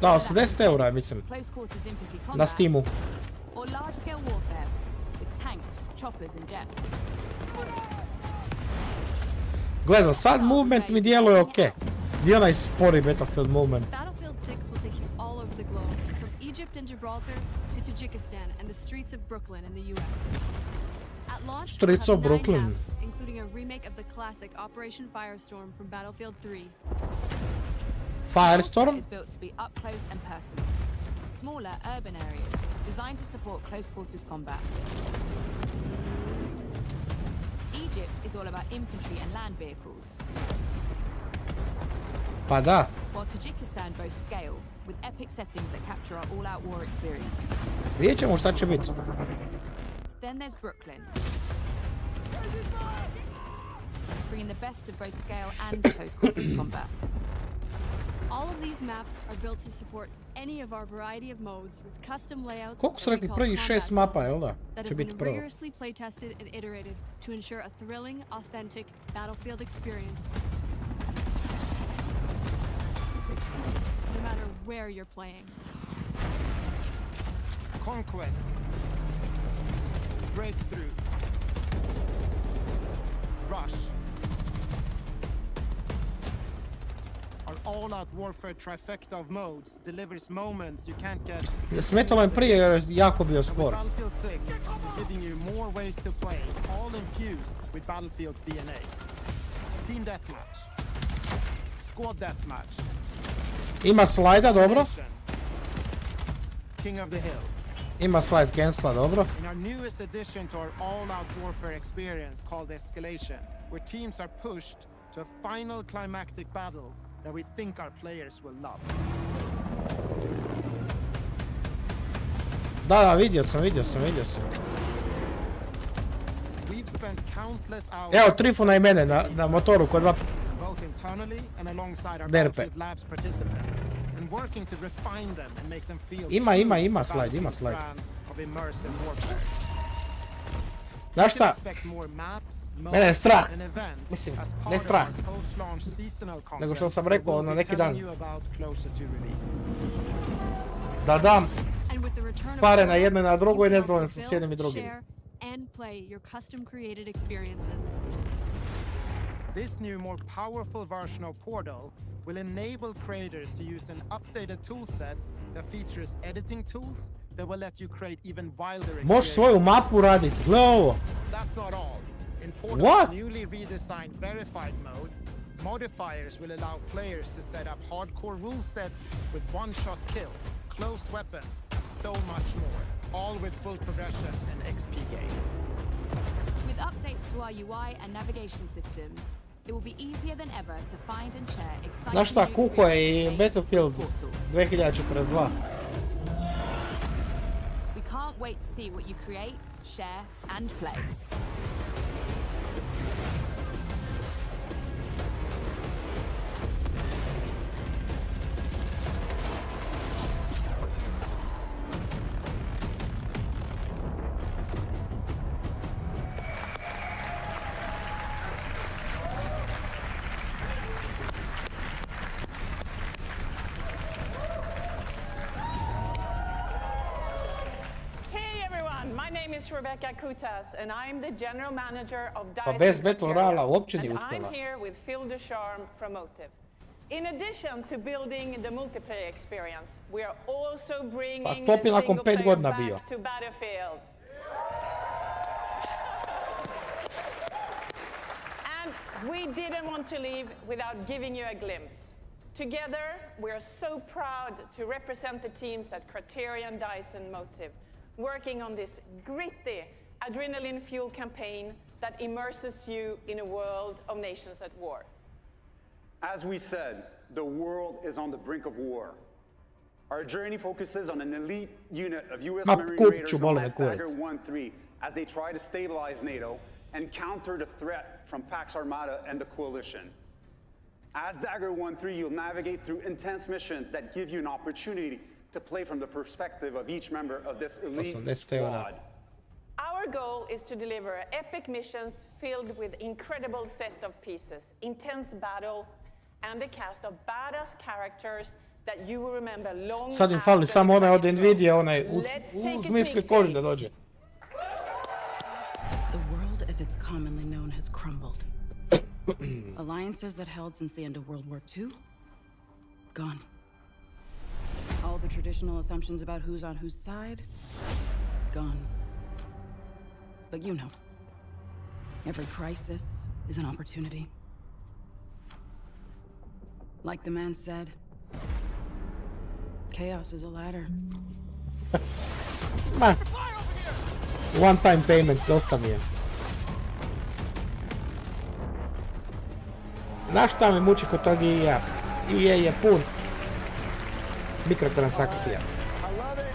Speaker 1: da, 80 eura je, mislim,
Speaker 4: Close quarters infantry
Speaker 1: na
Speaker 4: combat
Speaker 1: Steamu.
Speaker 4: or large scale warfare with tanks, choppers and jets.
Speaker 1: Gle, za sad movement mi djeluje okej. Gdje onaj spori Battlefield movement?
Speaker 10: Battlefield 6 will take you all over the globe, from Egypt and Gibraltar to Tajikistan and the streets of Brooklyn in the US. At launch,
Speaker 1: Streets
Speaker 10: we'll
Speaker 1: of
Speaker 10: have 9
Speaker 1: Brooklyn.
Speaker 10: maps, including a remake of the classic Operation Firestorm from Battlefield 3.
Speaker 1: Firestorm?
Speaker 4: Is built to be up close and personal. Smaller urban areas designed to support close quarters combat. Egypt is all about infantry and land vehicles,
Speaker 1: Pa da.
Speaker 4: while Tajikistan boasts scale with epic settings that capture our all-out war experience.
Speaker 1: Vidjet ćemo šta će biti.
Speaker 4: Then there's Brooklyn, bringing the best of both scale and close quarters combat.
Speaker 10: All of these maps are built to support any of our variety of modes with custom layouts
Speaker 1: Koliko su
Speaker 10: that we
Speaker 1: rekli
Speaker 10: call
Speaker 1: prvih
Speaker 10: combat
Speaker 1: 6 mapa,
Speaker 10: zones
Speaker 1: jel da?
Speaker 10: that
Speaker 1: Će
Speaker 10: have
Speaker 1: biti
Speaker 10: been
Speaker 1: prvo.
Speaker 10: rigorously playtested and iterated to ensure a thrilling, authentic Battlefield experience.
Speaker 4: where you're playing.
Speaker 20: Conquest. Breakthrough. Rush. Our all-out warfare trifecta of modes delivers moments you can't get.
Speaker 1: Smetalo je prije jer je jako bio spor.
Speaker 20: Battlefield 6, giving you more ways to play, all infused with Battlefield's DNA. Team deathmatch. Squad deathmatch.
Speaker 1: Ima slajda, dobro.
Speaker 20: King of the Hill.
Speaker 1: Ima slide cancela, dobro.
Speaker 20: In our newest addition to our all-out warfare experience called Escalation, where teams are pushed to a final climactic battle that we think our players will love.
Speaker 1: Da, vidio sam.
Speaker 20: We've spent countless hours.
Speaker 1: Evo, Trifuna i mene na motoru kod dva.
Speaker 20: Both internally and alongside our
Speaker 1: Derpe.
Speaker 20: Battlefield Labs participants, and working to refine them and make them feel
Speaker 1: Ima slide.
Speaker 20: of immersive warfare.
Speaker 1: Znaš šta? Mene je strah. Mislim, ne strah. Nego što sam rekao na neki dan. Da dam pare na jedno i na drugo i ne znam se s jednim i drugim.
Speaker 4: And play your custom created experiences.
Speaker 20: This new, more powerful version of Portal will enable creators to use an updated toolset that features editing tools that will let you create even wilder experiences.
Speaker 1: Možeš svoju mapu raditi, gle ovo.
Speaker 20: That's not all. In Portal's
Speaker 1: What?
Speaker 20: newly redesigned verified mode, modifiers will allow players to set up hardcore rule sets with one-shot kills, closed weapons, and so much more, all with full progression and XP gain.
Speaker 4: With updates to our UI and navigation systems, it will be easier than ever to find and share exciting
Speaker 1: Znaš šta,
Speaker 4: new
Speaker 1: kuko je i
Speaker 4: experiences
Speaker 1: Battlefield
Speaker 4: on Portal.
Speaker 1: 2042.
Speaker 4: We can't wait to see what you create, share, and play.
Speaker 5: My name is Rebecca Kutas, and I'm the general manager of
Speaker 1: Pa bez
Speaker 5: Dyson
Speaker 1: Battle
Speaker 5: Material,
Speaker 1: Royale uopće nije
Speaker 5: and I'm
Speaker 1: uspjela.
Speaker 5: here with Phil Ducharme from Motive. In addition to building the multiplayer experience, we are also bringing
Speaker 1: Pa to bi
Speaker 5: the
Speaker 1: nakon
Speaker 5: single
Speaker 1: 5
Speaker 5: player
Speaker 1: godina bio.
Speaker 5: back to Battlefield. And we didn't want to leave without giving you a glimpse. Together, we are so proud to represent the teams at Criterion, Dyson, Motive, working on this gritty, adrenaline-fueled campaign that immerses you in a world of nations at war.
Speaker 7: As we said, the world is on the brink of war. Our journey focuses on an elite unit of U.S. Marine Raiders known as Dagger 1-3 as they try to stabilize NATO and counter the threat from Pax Armada and the Coalition. As Dagger 1-3, you'll navigate through intense missions that give you an opportunity to play from the perspective of each member of this elite squad.
Speaker 5: Our goal is to deliver epic missions filled with incredible set of pieces, intense battle, and a cast of badass characters that you will remember long
Speaker 1: Sad im
Speaker 5: after
Speaker 1: fali
Speaker 5: the
Speaker 1: samo onaj od
Speaker 5: credits
Speaker 1: Nvidia,
Speaker 5: roll.
Speaker 1: onaj u zmijskoj koži da dođe.
Speaker 8: The world as it's commonly known has crumbled. Alliances that held since the end of World War II? Gone. All the traditional assumptions about who's on whose side? Gone. But you know, every crisis is an opportunity. Like the man said, chaos is a ladder.
Speaker 1: Ma, one time payment, dosta mi je. Znaš šta me muči kod tog EA? EA je pun mikrotransakcija.
Speaker 17: I love it.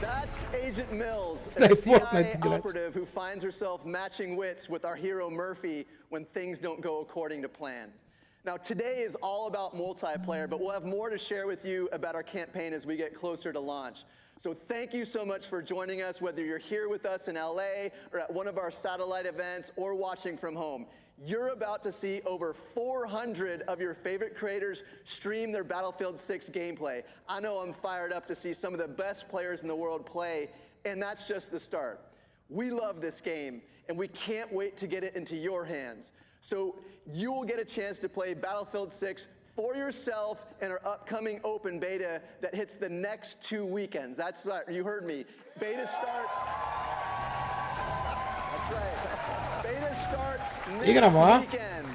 Speaker 17: That's Agent Mills, a
Speaker 1: Hey,
Speaker 17: CIA
Speaker 1: Fortnite
Speaker 17: operative who finds herself matching wits with our hero Murphy when things don't go according to plan. Now, today is all about multiplayer, but we'll have more to share with you about our campaign as we get closer to launch. So thank you so much for joining us, whether you're here with us in LA or at one of our satellite events or watching from home. You're about to see over 400 of your favorite creators stream their Battlefield 6 gameplay. I know I'm fired up to see some of the best players in the world play, and that's just the start. We love this game, and we can't wait to get it into your hands. So you will get a chance to play Battlefield 6 for yourself in our upcoming open beta that hits the next 2 weekends. That's right, you heard me. Beta starts... That's right. Beta starts next weekend.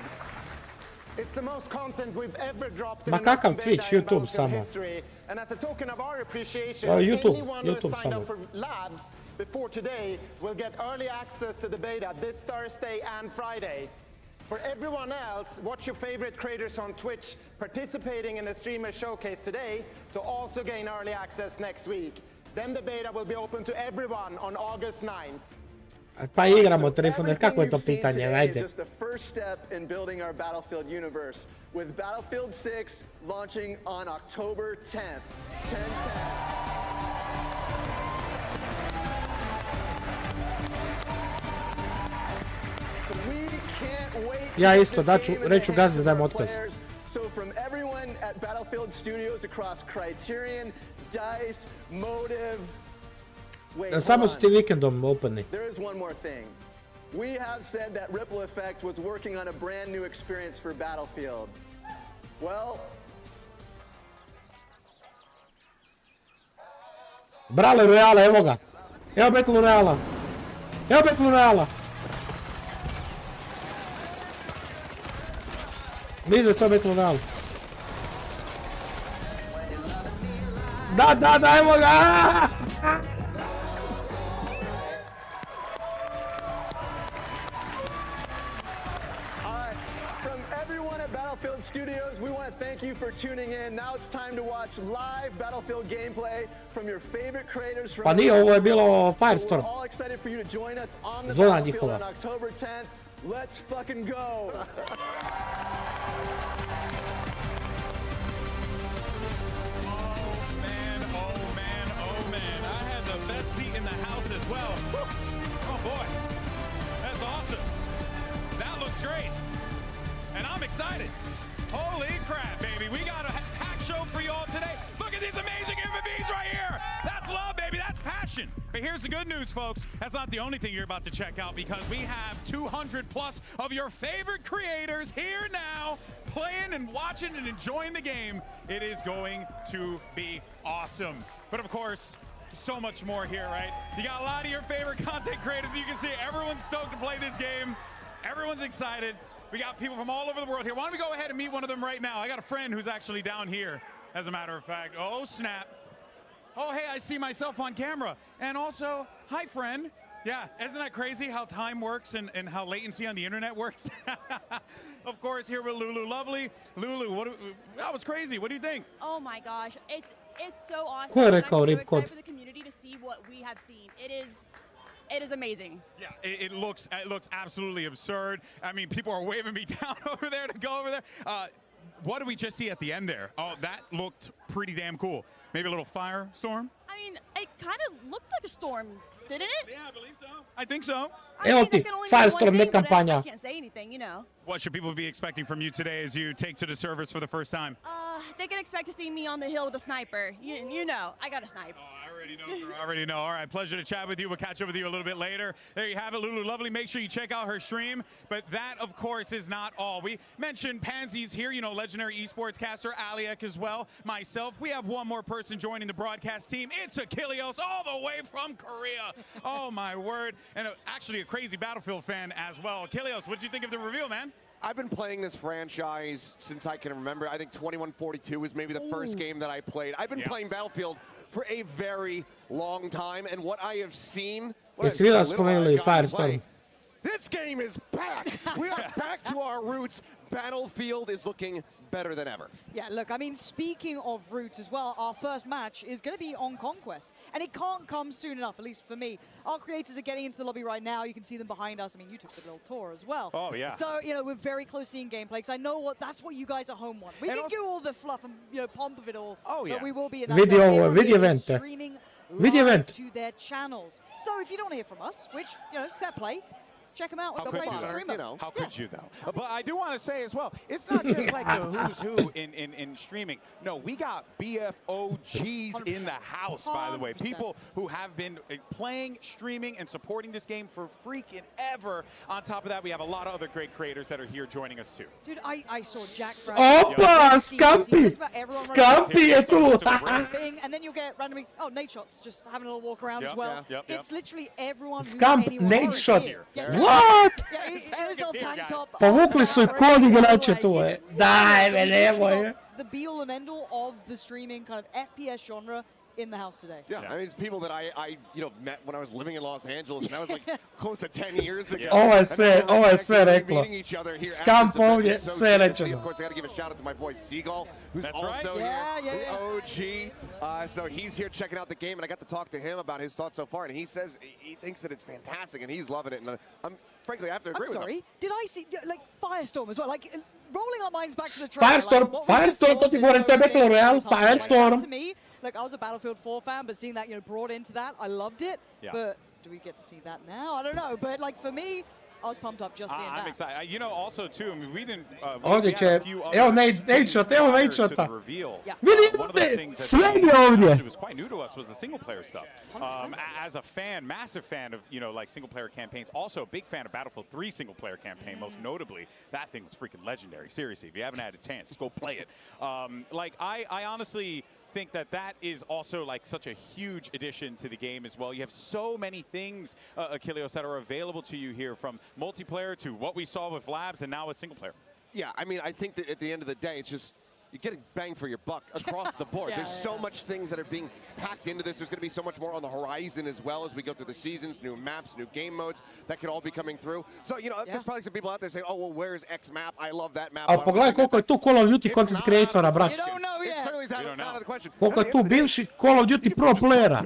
Speaker 19: It's the most content we've ever dropped
Speaker 1: Ma
Speaker 19: in
Speaker 1: kakav Twitch,
Speaker 19: in
Speaker 1: YouTube
Speaker 19: Battlefield
Speaker 1: samo.
Speaker 19: history. And as a token of our appreciation,
Speaker 1: YouTube,
Speaker 19: anyone
Speaker 1: YouTube
Speaker 19: who signed
Speaker 1: samo.
Speaker 19: up for labs before today will get early access to the beta this Thursday and Friday. For everyone else, watch your favorite creators on Twitch participating in the streamer showcase today to also gain early access next week. Then the beta will be open to everyone on August 9th.
Speaker 1: Pa igramo Trifuner, kako je to
Speaker 17: Everything you've seen
Speaker 1: pitanje,
Speaker 17: today is
Speaker 1: ajde.
Speaker 17: just the first step in building our Battlefield universe, with Battlefield 6 launching on October 10th. 10/10. So we can't wait to
Speaker 1: Ja
Speaker 17: get
Speaker 1: isto,
Speaker 17: this game in the
Speaker 1: reću
Speaker 17: hands
Speaker 1: gazdi
Speaker 17: of
Speaker 1: dajem
Speaker 17: our
Speaker 1: otkaz.
Speaker 17: players. So from everyone at Battlefield Studios across Criterion, DICE, Motive, wait,
Speaker 1: Samo
Speaker 17: hold
Speaker 1: su
Speaker 17: on.
Speaker 1: ti vikendom openi.
Speaker 17: There is one more thing. We have said that Ripple Effect was working on a brand new experience for Battlefield. Well,
Speaker 1: Brale Royale, evo ga. Evo Battle Royale. Evo Battle Royale. Bliže to Battle Royale. Da, evo ga.
Speaker 17: from everyone at Battlefield Studios, we want to thank you for tuning in. Now it's time to watch live Battlefield gameplay from your favorite creators from
Speaker 1: Pa nije, ovo je bilo
Speaker 17: We're
Speaker 1: Firestorm.
Speaker 17: all excited for you to join us on the
Speaker 1: Zona
Speaker 17: Battlefield
Speaker 1: njihova.
Speaker 17: on October 10th. Let's fucking go.
Speaker 9: I had the best seat in the house as well. Oh boy, that's awesome. That looks great. And I'm excited. Holy crap, baby. We got a packed show for you all today. Look at these amazing MVPs right here. That's love, baby. That's passion. But here's the good news, folks. That's not the only thing you're about to check out, because we have 200 plus of your favorite creators here now playing and watching and enjoying the game. It is going to be awesome. But of course, so much more here, right? You got a lot of your favorite content creators. You can see everyone's stoked to play this game. Everyone's excited. We got people from all over the world here. Why don't we go ahead and meet one of them right now? I got a friend who's actually down here, as a matter of fact. Oh, snap. Oh, hey, I see myself on camera. And also, hi, friend. Yeah, isn't that crazy how time works and how latency on the internet works? Of course, here with Lulu Lovely. Lulu, that was crazy. What do you think?
Speaker 2: Oh my gosh, it's so awesome.
Speaker 1: Ko je
Speaker 2: And I'm
Speaker 1: rekao
Speaker 2: so
Speaker 1: rip kod?
Speaker 2: excited for the community to see what we have seen. It is amazing.
Speaker 9: Yeah, it looks absolutely absurd. I mean, people are waving me down over there to go over there. What did we just see at the end there? Oh, that looked pretty damn cool. Maybe a little firestorm?
Speaker 2: I mean, it kind of looked like a storm, didn't it?
Speaker 9: Yeah, I believe so. I think so.
Speaker 1: Evo ti, Firestorm, ne
Speaker 2: I
Speaker 1: kampanja.
Speaker 2: can't say anything, you know.
Speaker 9: What should people be expecting from you today as you take to the servers for the first time?
Speaker 2: They can expect to see me on the hill with a sniper. You know, I got a snipe.
Speaker 9: I already know. All right, pleasure to chat with you. We'll catch up with you a little bit later. There you have it, Lulu Lovely. Make sure you check out her stream. But that, of course, is not all. We mentioned Pansy's here, you know, legendary esports caster, Aliek as well, myself. We have one more person joining the broadcast team. It's Achilleos, all the way from Korea. Oh, my word. And actually a crazy Battlefield fan as well. Achilleos, what did you think of the reveal, man?
Speaker 16: I've been playing this franchise since I can remember. I think 2142 was maybe the first game that I played. I've been playing Battlefield for a very long time, and what I have seen...
Speaker 1: Jesi vidio da su spomenuli Firestorm?
Speaker 16: This game is back! We are back to our roots. Battlefield is looking better than ever.
Speaker 12: Yeah, look, I mean, speaking of roots as well, our first match is going to be on Conquest. And it can't come soon enough, at least for me. Our creators are getting into the lobby right now. You can see them behind us. I mean, you took the little tour as well.
Speaker 9: Oh, yeah.
Speaker 12: So, you know, we're very close to seeing gameplay, because I know that's what you guys at home want. We can do all the fluff and, you know, pomp of it all.
Speaker 16: Oh, yeah.
Speaker 12: But we will be in that
Speaker 1: Video event.
Speaker 12: streaming
Speaker 1: Video
Speaker 12: live
Speaker 1: event.
Speaker 12: to their channels. So if you don't hear from us, which, you know, fair play, check them out.
Speaker 9: How
Speaker 12: They're
Speaker 9: could
Speaker 12: great
Speaker 9: you,
Speaker 12: streamer.
Speaker 9: you know? How could you, though? But I do want to say as well, it's not just like the who's who in streaming. No, we got BFOGs in the house, by the way.
Speaker 12: 100%.
Speaker 9: People who have been playing, streaming, and supporting this game for freaking ever. On top of that, we have a lot of other great creators that are here joining us, too.
Speaker 12: Dude, I saw Jack
Speaker 1: Opa, Scampi! Scampi è tu!
Speaker 12: And then you'll get randomly, oh, nade shots, just having a little walk around as well. It's literally everyone who's
Speaker 1: Scamp,
Speaker 12: anyone
Speaker 1: nade shot.
Speaker 12: Yeah,
Speaker 1: What?
Speaker 12: Yeah, it was all tank top.
Speaker 1: Povukli su i kod igrače tu, Daj me, nemoj.
Speaker 12: The be all and end all of the streaming kind of FPS genre in the house today.
Speaker 16: Yeah, I mean, it's people that I met when I was living in Los Angeles, and that was like close to 10 years ago.
Speaker 1: Ovo je sve reklo.
Speaker 16: Meeting each other here.
Speaker 1: Scamp ovdje, sve
Speaker 16: Of
Speaker 1: rečeno.
Speaker 16: course, I got to give a shout out to my boy Seagull, who's
Speaker 9: That's
Speaker 16: also
Speaker 9: right.
Speaker 16: here, the OG. So he's here checking out the game, and I got to talk to him about his thoughts so far, and he says he thinks that it's fantastic, and he's loving it. And frankly, I have to agree with him.
Speaker 12: Did I see, like, Firestorm as well? Like, rolling our minds back to the trailer.
Speaker 1: Firestorm, to ti govorim, to je Battle Royale, Firestorm.
Speaker 12: To me, like, I was a Battlefield 4 fan, but seeing that, brought into that, I loved it.
Speaker 9: Yeah.
Speaker 12: But do we get to see that now? I don't know. But, like, for me, I was pumped up just seeing that.
Speaker 9: I'm excited. You know, also, too, I mean, we didn't...
Speaker 1: Ovdje će, evo nade shota, evo nade shota.
Speaker 9: Vidi
Speaker 1: ovdje, sve je ovdje.
Speaker 9: It was quite new to us was the single player stuff. As a fan, massive fan of, like single player campaigns, also a big fan of Battlefield 3 single player campaign, most notably. That thing was freaking legendary. Seriously, if you haven't had a chance, go play it. I honestly think that is also like such a huge addition to the game as well. You have so many things, Achilleos, that are available to you here, from multiplayer to what we saw with Labs and now with single player.
Speaker 16: Yeah, I mean, I think that at the end of the day, it's just you're getting bang for your buck across the board. There's so much things that are being packed into this. There's going to be so much more on the horizon as well as we go through the seasons, new maps, new game modes that could all be coming through. So, there's probably some people out there saying, oh, well, where's X map? I love that map.
Speaker 1: Ali pogledaj koliko je tu Call of Duty content creatora, brać.
Speaker 16: It certainly is out of the question.
Speaker 1: Koliko je tu bivši Call of Duty pro playera.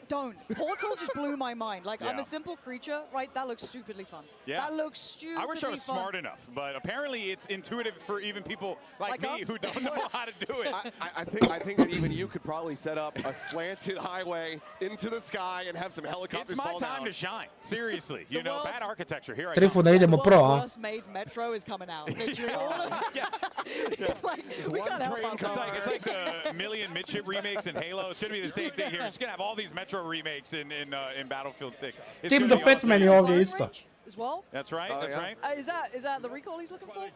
Speaker 12: Don't. Portal just blew my mind. Like, I'm a simple creature, right? That looks stupidly fun.
Speaker 9: Yeah.
Speaker 12: That looks stupidly fun.
Speaker 9: I wish I was smart enough, but apparently it's intuitive for even people like me who don't know how to do it.
Speaker 16: I think that even you could probably set up a slanted highway into the sky and have some helicopters
Speaker 9: It's my
Speaker 16: fall
Speaker 9: time
Speaker 16: down.
Speaker 9: to shine. Seriously, bad architecture. Here I
Speaker 1: Trifu, ne idemo pro, a?
Speaker 12: The worst made Metro is coming out. Literally, all of like, we can't help ourselves.
Speaker 9: It's like the million midship remakes in Halo. It's going to be the same thing here. It's going to have all these Metro remakes in Battlefield 6.
Speaker 1: Tim do Petman je ovdje isto.
Speaker 12: As well?
Speaker 9: That's right. That's right.
Speaker 12: Is that the recall he's looking for?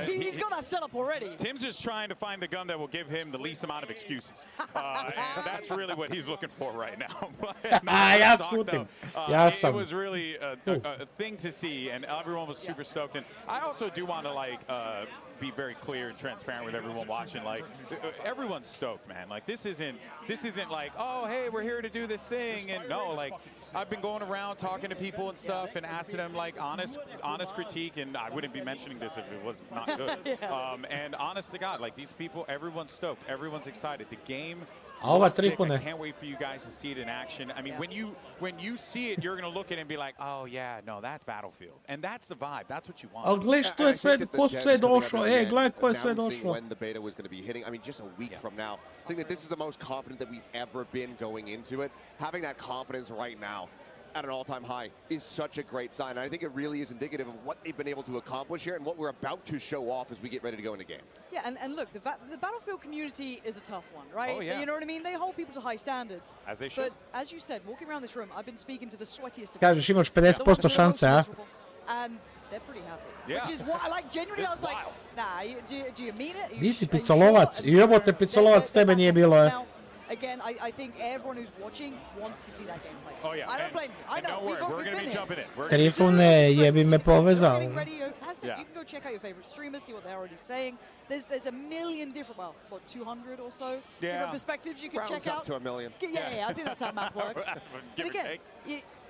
Speaker 12: He's got that set up already.
Speaker 9: Tim's just trying to find the gun that will give him the least amount of excuses. And that's really what he's looking for right now.
Speaker 1: Ja šutim. Ja
Speaker 9: It
Speaker 1: sam.
Speaker 9: was really a thing to see, and everyone was super stoked. And I also do want to be very clear and transparent with everyone watching. Like, everyone's stoked, man. Like, this isn't like, oh, hey, we're here to do this thing. And no, like, I've been going around talking to people and stuff and asking them like honest critique, and I wouldn't be mentioning this if it was not good. And honest to God, like, these people, everyone's stoked, everyone's excited. The game.
Speaker 1: A ova
Speaker 9: Sick. I
Speaker 1: tripune.
Speaker 9: can't wait for you guys to see it in action. I mean, when you see it, you're gonna look at it and be like, oh yeah, no, that's Battlefield, and that's the vibe. That's what you want.
Speaker 1: Ali gledaj što je sve, ko sve došao, gledaj ko je sve došao.
Speaker 16: When the beta was going to be hitting, I mean, just a week from now, saying that this is the most confident that we've ever been going into it. Having that confidence right now at an all-time high is such a great sign. And I think it really is indicative of what they've been able to accomplish here and what we're about to show off as we get ready to go into game.
Speaker 12: Yeah, and look, the Battlefield community is a tough one, right?
Speaker 9: Oh, yeah.
Speaker 12: You know what I mean? They hold people to high standards.
Speaker 9: As they should.
Speaker 12: But as you said, walking around this room, I've been speaking to the sweatiest of
Speaker 1: Kažeš, imaš 50% šanse, a?
Speaker 12: and they're pretty happy.
Speaker 9: Yeah.
Speaker 12: Which is what I like. Genuinely, I was like, nah, do you mean it?
Speaker 1: Di si picolovac? I jebote picolovac tebe nije bilo,
Speaker 12: Now, again, I think everyone who's watching wants to see that gameplay.
Speaker 9: Oh yeah.
Speaker 12: I don't blame you. I know.
Speaker 9: Don't worry, we're going to be jumping in.
Speaker 1: Trifune, jebi me povezao.
Speaker 12: You can go check out your favorite streamers, see what they're already saying. There's a million different, 200 or so different perspectives you can check out.
Speaker 16: Up to a million.
Speaker 12: Yeah, I think that's how math works. But again,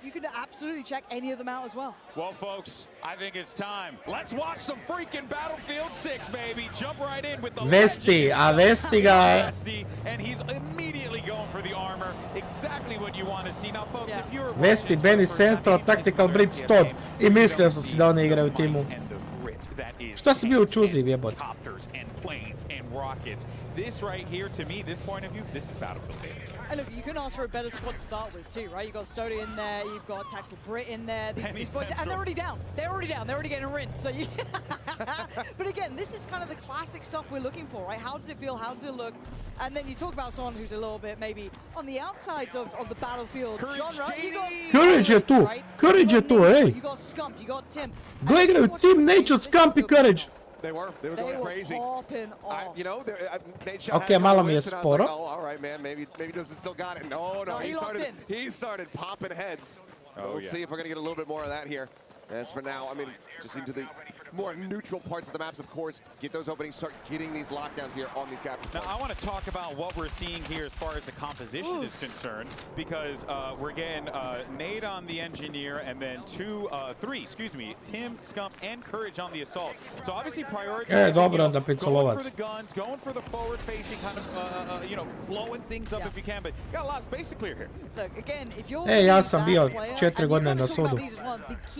Speaker 12: you can absolutely check any of them out as well.
Speaker 9: Well, folks, I think it's time. Let's watch some freaking Battlefield 6, baby. Jump right in with the
Speaker 1: Vesti, a Vesti ga...
Speaker 9: And he's immediately going for the armor. Exactly what you want to see. Now, folks, if you're...
Speaker 1: Vesti, Benny Central, Tactical Blitz, Todd. I mislio sam si da oni igraju u timu.
Speaker 9: that is
Speaker 1: Šta si bio u
Speaker 9: tanks
Speaker 1: čuzi,
Speaker 9: and
Speaker 1: jebote?
Speaker 9: Copters and planes and rockets. This right here, to me, this point of view, this is Battlefield basic.
Speaker 12: And look, you can ask for a better squad to start with too, right? You've got Stody in there, you've got Tactical Brit in there, these boys, and they're already down. They're already down. They're already getting rinsed. So you but again, this is kind of the classic stuff we're looking for, right? How does it feel? How does it look? And then you talk about someone who's a little bit maybe on the outsides of the Battlefield genre. You got
Speaker 1: Courage je tu, Courage je tu, ej.
Speaker 12: You got Scump, you got Tim.
Speaker 1: Gle igraju Team Nate od Scump I Courage.
Speaker 16: They were going crazy. You know, Nate Shot
Speaker 1: Okay,
Speaker 16: had
Speaker 1: malo
Speaker 16: a
Speaker 1: mi je
Speaker 16: miss, and I was like,
Speaker 1: sporo.
Speaker 16: oh, all right, man, maybe doesn't still got it. No, he started popping heads. We'll see if we're going to get a little bit more of that here. As for now, I mean, just into the more neutral parts of the maps, of course, get those openings, start getting these lockdowns here on these capture points.
Speaker 9: Now, I want to talk about what we're seeing here as far as the composition is concerned, because we're getting Nate on the engineer, and then three, Tim, Scump, and Courage on the assault. So obviously prioritizing, going for the guns, going for the forward-facing kind of, blowing things up if you can, but you got a lot of space to clear here.
Speaker 12: Look, again, if you're
Speaker 1: ja sam bio 4 godine na sudu.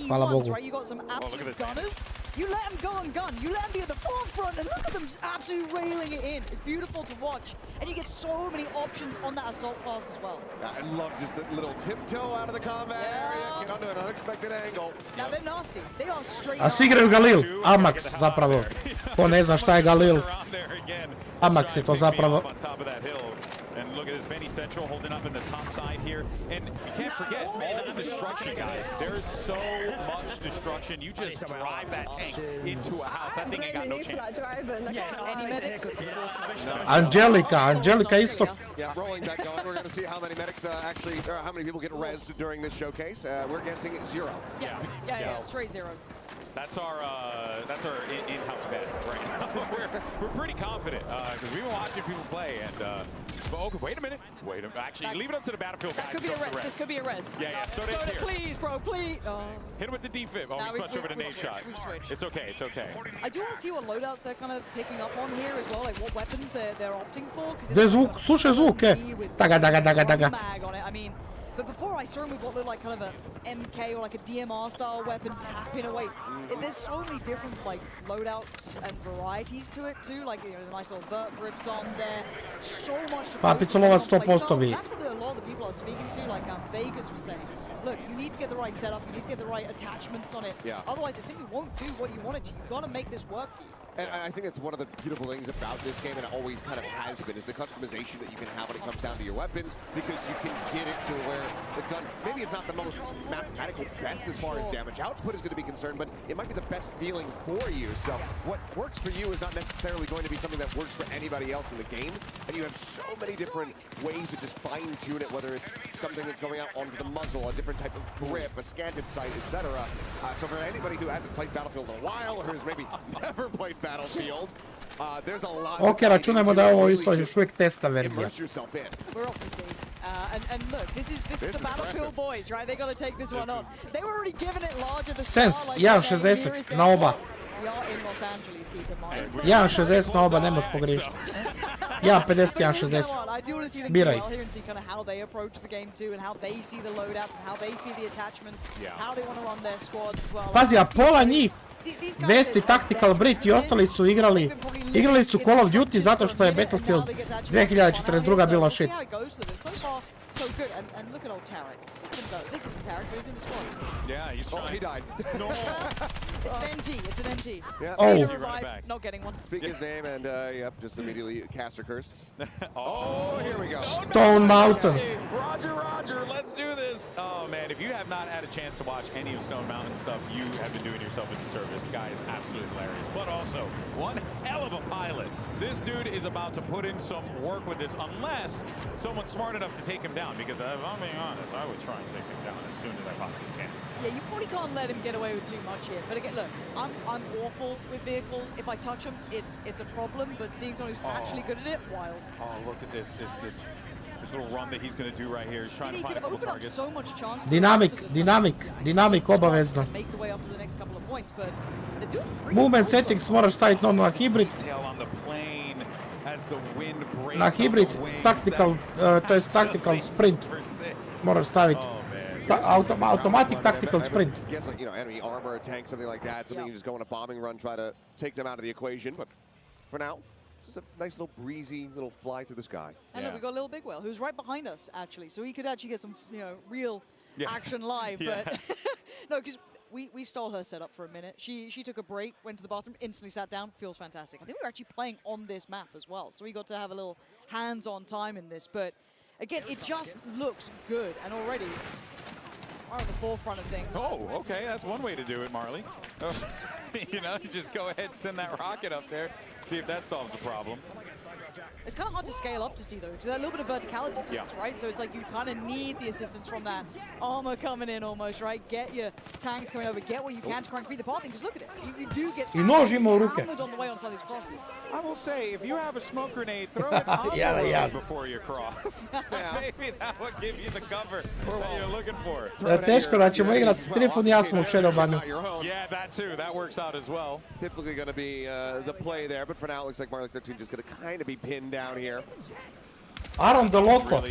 Speaker 1: Hvala Bogu.
Speaker 12: Right? You got some absolute gunners. You let them go and gun. You let them be at the forefront, and look at them just absolutely railing it in. It's beautiful to watch, and you get so many options on that assault class as well.
Speaker 16: I love just that little tiptoe out of the combat area, get onto an unexpected angle.
Speaker 12: Now they're nasty. They are straight.
Speaker 1: A svi igraju Galil, Amax zapravo. Ko ne zna šta je Galil, Amax je to zapravo.
Speaker 9: And look at this, Benny Central holding up in the top side here. And you can't forget all the destruction, guys. There's so much destruction. You just drive that tank into a house. That thing ain't got no chance.
Speaker 12: Any medics?
Speaker 1: Angelica isto.
Speaker 16: Yeah, rolling that going. We're going to see how many medics or how many people get rezzed during this showcase. We're guessing 0.
Speaker 12: Yeah, straight 0.
Speaker 9: That's our in-house bet right now. we're pretty confident because we've been watching people play. And okay, wait a minute. Actually, leave it up to the Battlefield guys.
Speaker 12: Could be a res. This could be a res.
Speaker 9: Yeah. Stoda,
Speaker 12: please, bro, please.
Speaker 9: Hit him with the defib. Oh, we switched over to Nate shot. It's okay. It's okay.
Speaker 12: I do want to see what loadouts they're kind of picking up on here as well, like what weapons they're opting for.
Speaker 1: Gde je zvuk? Slušaj zvuk, Daga.
Speaker 12: Mag on it. I mean. But before I saw him with what looked like kind of a MK or like a DMR style weapon tapping away. There's so many different like loadouts and varieties to it too. Like the nice little vert grips on there. So much to
Speaker 1: Papicolovac 100% bi.
Speaker 12: That's what a lot of the people are speaking to. Like Vegas was saying. Look, you need to get the right setup. You need to get the right attachments on it. Otherwise, it simply won't do what you want it to. You've got to make this work for you.
Speaker 16: And I think it's one of the beautiful things about this game, and it always kind of has been, is the customization that you can have when it comes down to your weapons, because you can get it to where the gun, maybe it's not the most mathematical best as far as damage output is going to be concerned, but it might be the best feeling for you. So what works for you is not necessarily going to be something that works for anybody else in the game, and you have so many different ways to just fine-tune it, whether it's something that's going out onto the muzzle, a different type of grip, a scanted sight, etc. So for anybody who hasn't played Battlefield in a while, or who's maybe never played Battlefield, there's a lot.
Speaker 1: Ok, računajmo da je ovo isto još uvijek testa verzija.
Speaker 12: We're off to see. And look, this is the Battlefield boys, right? They got to take this one on. They were already giving it large at the start.
Speaker 1: Sense, 1.60 na oba.
Speaker 12: We are in Los Angeles, keep in mind.
Speaker 1: 1.60 na oba, ne možeš pogriješiti. 1.50, 1.60.
Speaker 12: I do want to see them
Speaker 1: Biraj.
Speaker 12: well here and see kind of how they approach the game too, and how they see the loadouts, and how they see the attachments, how they want to run their squads as well.
Speaker 1: Pazi, a pola njih, Vesti, Tactical Brit i ostali su igrali su Call of Duty zato što je Battlefield 2042 bila shit.
Speaker 12: So good, and look at old Tarek. This isn't Tarek, but he's in the squad.
Speaker 9: Yeah, he's trying.
Speaker 16: Oh, he died.
Speaker 9: No.
Speaker 12: It's an NT.
Speaker 16: Yeah.
Speaker 1: Oh.
Speaker 12: Not getting one.
Speaker 16: Speak his name and, just immediately caster cursed. Oh, here we go.
Speaker 1: Stone Mountain.
Speaker 9: Roger, let's do this. Oh, man, if you have not had a chance to watch any of Stone Mountain stuff, you have been doing yourself a disservice. Guy is absolutely hilarious, but also one hell of a pilot. This dude is about to put in some work with this, unless someone's smart enough to take him down, because if I'm being honest, I would try and take him down as soon as I possibly can.
Speaker 12: Yeah, you probably can't let him get away with too much here. But again, look, I'm awful with vehicles. If I touch them, it's a problem. But seeing someone who's actually good at it, wild.
Speaker 9: Oh, look at this little run that he's going to do right here. He's trying to find a couple targets.
Speaker 12: So much chance.
Speaker 1: Dinamik obavezno.
Speaker 12: Make the way up to the next couple of points, but they're doing pretty
Speaker 1: Movement settings moraš staviti na hybrid. Na hybrid tactical, to jest tactical sprint moraš staviti. automatic tactical sprint.
Speaker 16: I guess, like, you know, enemy armor, a tank, something like that. Something you just go on a bombing run, try to take them out of the equation. But for now, just a nice little breezy little fly through the sky.
Speaker 12: And look, we got Little Big Whale, who's right behind us, actually. So he could actually get some, you know, real action live. But no, because we stole her setup for a minute. She took a break, went to the bathroom, instantly sat down. Feels fantastic. I think we were actually playing on this map as well. So we got to have a little hands-on time in this. But again, it just looks good. And already, we're at the forefront of things.
Speaker 9: Oh, okay. That's one way to do it, Marley. Oh, you know, just go ahead and send that rocket up there. See if that solves the problem.
Speaker 12: It's kind of hard to scale up to see, though, because there's a little bit of verticality to this, right? So it's like you kind of need the assistance from that armor coming in almost, right? Get your tanks coming over, get what you can to try and create the pathing, because look at it. You do get hammered on the way onto these crosses.
Speaker 9: I will say, if you have a smoke grenade, throw it on the road before you cross. Maybe that will give you the cover that you're looking for.
Speaker 1: Teško da ćemo igrati Trifun i ja smo u Shadowbanu.
Speaker 9: Yeah, that too. That works out as well.
Speaker 16: Typically going to be the play there, but for now it looks like Marley 13 just going to kind of be pinned down here.
Speaker 1: Aaron the Loco.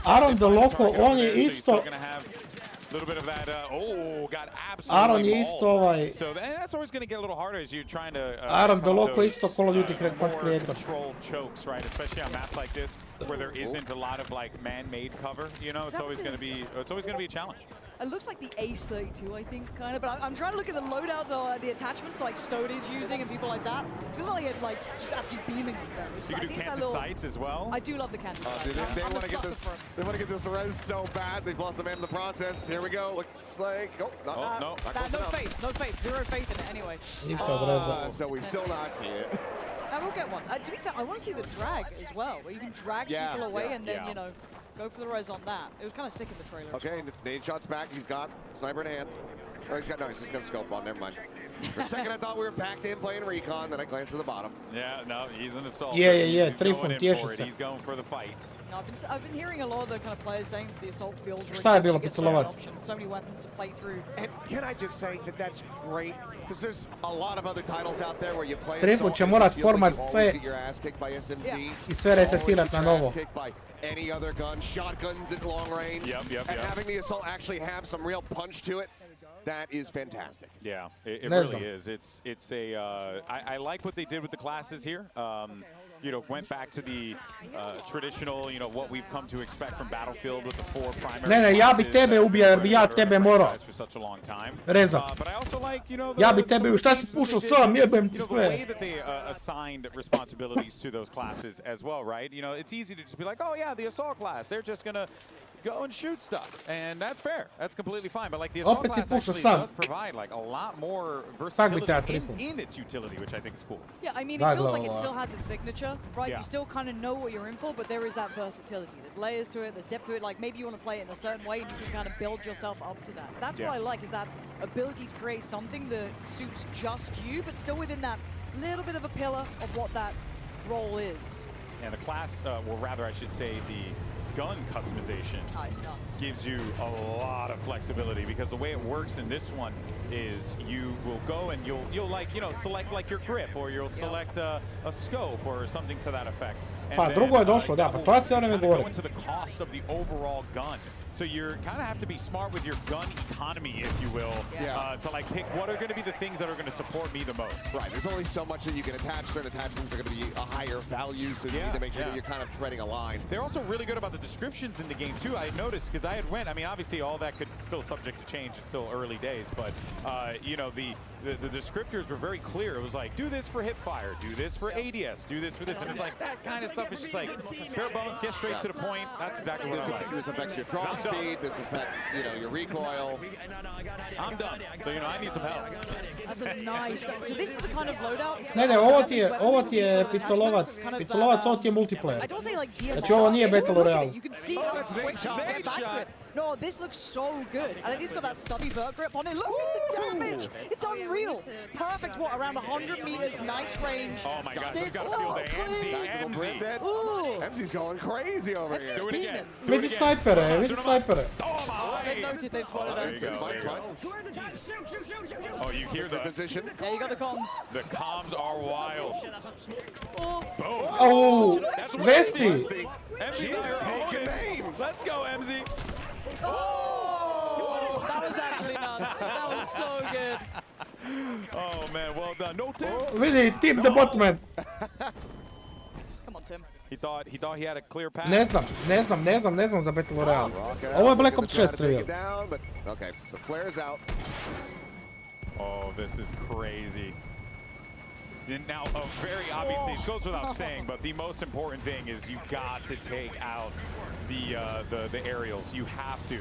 Speaker 1: Aaron the Loco, on je isto...
Speaker 9: little bit of that, got absolutely
Speaker 1: Aaron je isto ovaj...
Speaker 9: So that's always going to get a little harder as you're trying to...
Speaker 1: Aaron the Loco isto Call of Duty content creator.
Speaker 9: Controlled chokes, right? Especially on maps like this, where there isn't a lot of like man-made cover. You know, it's always going to be a challenge.
Speaker 12: It looks like the Ace 32, I think, kind of. But I'm trying to look at the loadouts or the attachments like Stody's using and people like that. It's not like it like just absolutely beaming them.
Speaker 9: You can do canted sights as well.
Speaker 12: I do love the canted sights.
Speaker 16: They want to get this. They want to get this res so bad. They've lost a man in the process. Here we go. Looks like
Speaker 9: no faith.
Speaker 12: No faith. Zero faith in it anyway.
Speaker 16: So we still not see it.
Speaker 12: I will get one. To be fair, I want to see the drag as well, where you can drag people away and then you know. Go for the res on that. It was kind of sick in the trailer.
Speaker 16: Okay, nade shots back. He's got sniper in hand. Or he's got, no, he's just going to scope on. Never mind. For a second, I thought we were backed in playing recon. Then I glanced to the bottom.
Speaker 9: Yeah, no, he's an assault.
Speaker 1: Yeah.
Speaker 9: He's going for the fight.
Speaker 12: No, I've been hearing a lot of the kind of players saying that the assault feels really
Speaker 1: Šta je bilo
Speaker 12: good. So many weapons to play through.
Speaker 16: And can I just say that that's great? Because there's a lot of other titles out there where you play
Speaker 1: Trifun će morat format C I sve resetirat na novo.
Speaker 16: Any other gun, shotguns at long range, and having the assault actually have some real punch to it. That is fantastic.
Speaker 9: Yeah, it really is. It's a. I like what they did with the classes here. You know, went back to the traditional, you know, what we've come to expect from Battlefield with the 4 primary.
Speaker 1: Ne, ja bi tebe ubio jer bi ja tebe morao.
Speaker 9: For such a long time.
Speaker 1: Rezat.
Speaker 9: But I also like, you know,
Speaker 1: ja bi tebe, šta si pušao sam, jebem ti
Speaker 9: the
Speaker 1: sve.
Speaker 9: way that they assigned responsibilities to those classes as well, right? You know, it's easy to just be like, oh yeah, the assault class, they're just gonna go and shoot stuff, and that's fair. That's completely fine. But like the assault class actually does provide like a lot more versatility in its utility, which I think is cool.
Speaker 12: Yeah, I mean, it feels like it still has a signature, right? You still kind of know what you're in for, but there is that versatility. There's layers to it, there's depth to it. Like maybe you want to play it in a certain way, and you can kind of build yourself up to that. That's what I like, is that ability to create something that suits just you, but still within that little bit of a pillar of what that role is.
Speaker 9: And the class, or rather, I should say, the gun customization gives you a lot of flexibility, because the way it works in this one is you will go and you'll like, you know, select like your grip, or you'll select a scope or something to that effect.
Speaker 1: Pa drugo je došlo, da, pa to ja cijelo ne govorim.
Speaker 9: Go into the cost of the overall gun. So you kind of have to be smart with your gun economy, if you will, to like pick what are going to be the things that are going to support me the most.
Speaker 16: Right, there's only so much that you can attach. Certain attachments are going to be a higher value, so you need to make sure that you're kind of treading a line.
Speaker 9: They're also really good about the descriptions in the game too. I noticed, because I had went, I mean, obviously all that could still subject to change. It's still early days, but you know, the descriptors were very clear. It was like, do this for hip fire, do this for ADS, do this for this, and it's like that kind of stuff is just like bare bones, get straight to the point. That's exactly what I like.
Speaker 16: This affects your draw speed. This affects, you know, your recoil.
Speaker 9: I'm done. So, you know, I need some help.
Speaker 12: That's a nice. So this is the kind of loadout.
Speaker 1: Ne, ovo ti je picolovac, ovo ti je multiplayer.
Speaker 12: I don't say like DMR.
Speaker 1: Znači ovo nije Battle Royale.
Speaker 12: You can see how it's quick to get back to it. No, this looks so good. And I think he's got that stubby vert grip on it. Look at the damage. It's unreal. Perfect, what, around 100 meters, nice range.
Speaker 9: Oh my gosh, he's got to feel the MZ.
Speaker 16: MZ's going crazy over here.
Speaker 9: Do it again.
Speaker 1: Vidi snajpere, vidi snajpere.
Speaker 12: They've noted, they've spotted us.
Speaker 9: Oh, you hear the
Speaker 16: position?
Speaker 12: Yeah, you got the comms.
Speaker 9: The comms are wild. Boom.
Speaker 1: Oh, Vesti.
Speaker 9: MZ's taking names. Let's go, MZ.
Speaker 12: god, that was so good.
Speaker 9: Oh man, well done. No Tim.
Speaker 1: Vidi, Tim the Botman.
Speaker 12: Come on, Tim.
Speaker 9: He thought he had a clear path.
Speaker 1: Ne znam za Battle Royale. Ovo je Black Ops 6 trivial.
Speaker 16: Okay, so flares out.
Speaker 9: Oh, this is crazy. And now, very obviously, it goes without saying, but the most important thing is you got to take out the aerials. You have to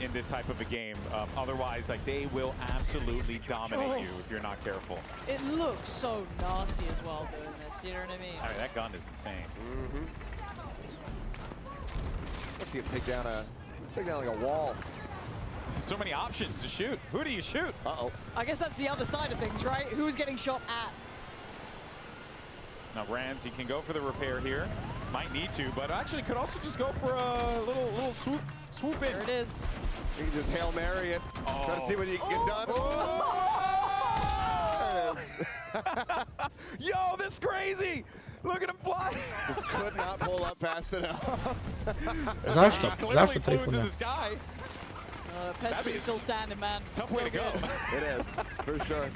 Speaker 9: in this type of a game. Otherwise, like they will absolutely dominate you if you're not careful.
Speaker 12: It looks so nasty as well doing this. You know what I mean?
Speaker 9: I mean, that gun is insane.
Speaker 16: Let's see him take down like a wall.
Speaker 9: So many options to shoot. Who do you shoot?
Speaker 16: Uh-oh.
Speaker 12: I guess that's the other side of things, right? Who's getting shot at?
Speaker 9: Now, Rands, you can go for the repair here. Might need to, but actually could also just go for a little swoop in.
Speaker 12: There it is.
Speaker 16: You can just Hail Mary it. Try to see what you can get done.
Speaker 9: Yo, this is crazy! Look at him fly!
Speaker 16: Just could not pull up fast enough.
Speaker 1: Zašto?
Speaker 9: Clearly
Speaker 1: Zašto
Speaker 9: flew into
Speaker 1: Trifuna?
Speaker 9: the sky.
Speaker 12: Pestri's still standing, man.
Speaker 9: Tough way to go.
Speaker 16: It is, for sure.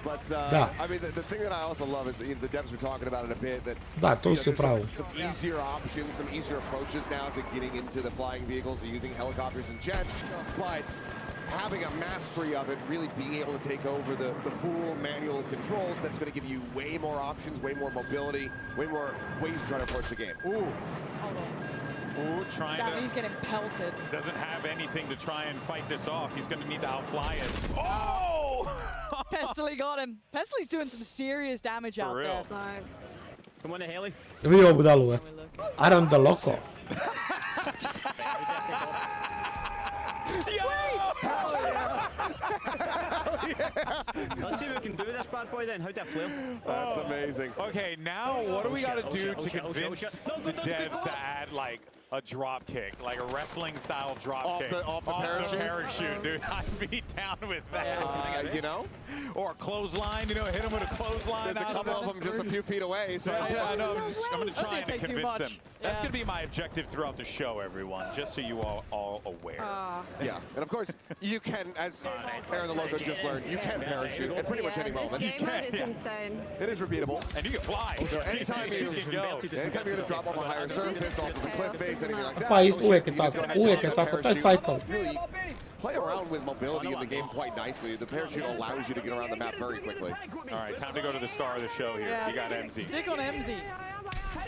Speaker 16: But, I mean, the thing that I also love is the devs were talking about it a bit, that
Speaker 1: Da, tu si u pravu.
Speaker 16: some easier options, some easier approaches now to getting into the flying vehicles, using helicopters and jets, but having a mastery of it, really being able to take over the full manual controls, that's going to give you way more options, way more mobility, way more ways to try to approach the game.
Speaker 9: Ooh. Ooh,
Speaker 12: He's getting pelted.
Speaker 9: Doesn't have anything to try and fight this off. He's going to need to outfly it. Oh!
Speaker 12: Pestily got him. Pestily doing some serious damage out there.
Speaker 11: Come on, Haley.
Speaker 1: Vidi ovu dalu, Aram the Loco.
Speaker 11: Let's see if we can do this bad boy then. How'd that feel?
Speaker 16: That's amazing.
Speaker 9: Okay, now what do we got to do to convince the devs to add like a drop kick, like a wrestling style drop kick
Speaker 16: off the
Speaker 9: parachute, dude? I'd be down with that.
Speaker 16: You know,
Speaker 9: or a clothesline, you know, hit him with a clothesline.
Speaker 16: There's a couple of them just a few feet away. So
Speaker 9: yeah, no, I'm going to try and
Speaker 12: take too
Speaker 9: convince them.
Speaker 12: much.
Speaker 9: That's going to be my objective throughout the show, everyone, just so you all aware.
Speaker 16: Yeah, and of course, you can, as Aaron the Loco just learned, you can parachute at pretty much any moment.
Speaker 13: This game mode is insane.
Speaker 16: It is repeatable.
Speaker 9: And you can fly.
Speaker 16: So anytime you're going to drop off a higher surface, off of a cliff face, anything like that.
Speaker 1: Pa, uvijek je tako, to je cycle.
Speaker 16: Play around with mobility in the game quite nicely. The parachute allows you to get around the map very quickly.
Speaker 9: All right, time to go to the star of the show here.
Speaker 12: Yeah,
Speaker 9: You got MZ.
Speaker 12: Stick on MZ.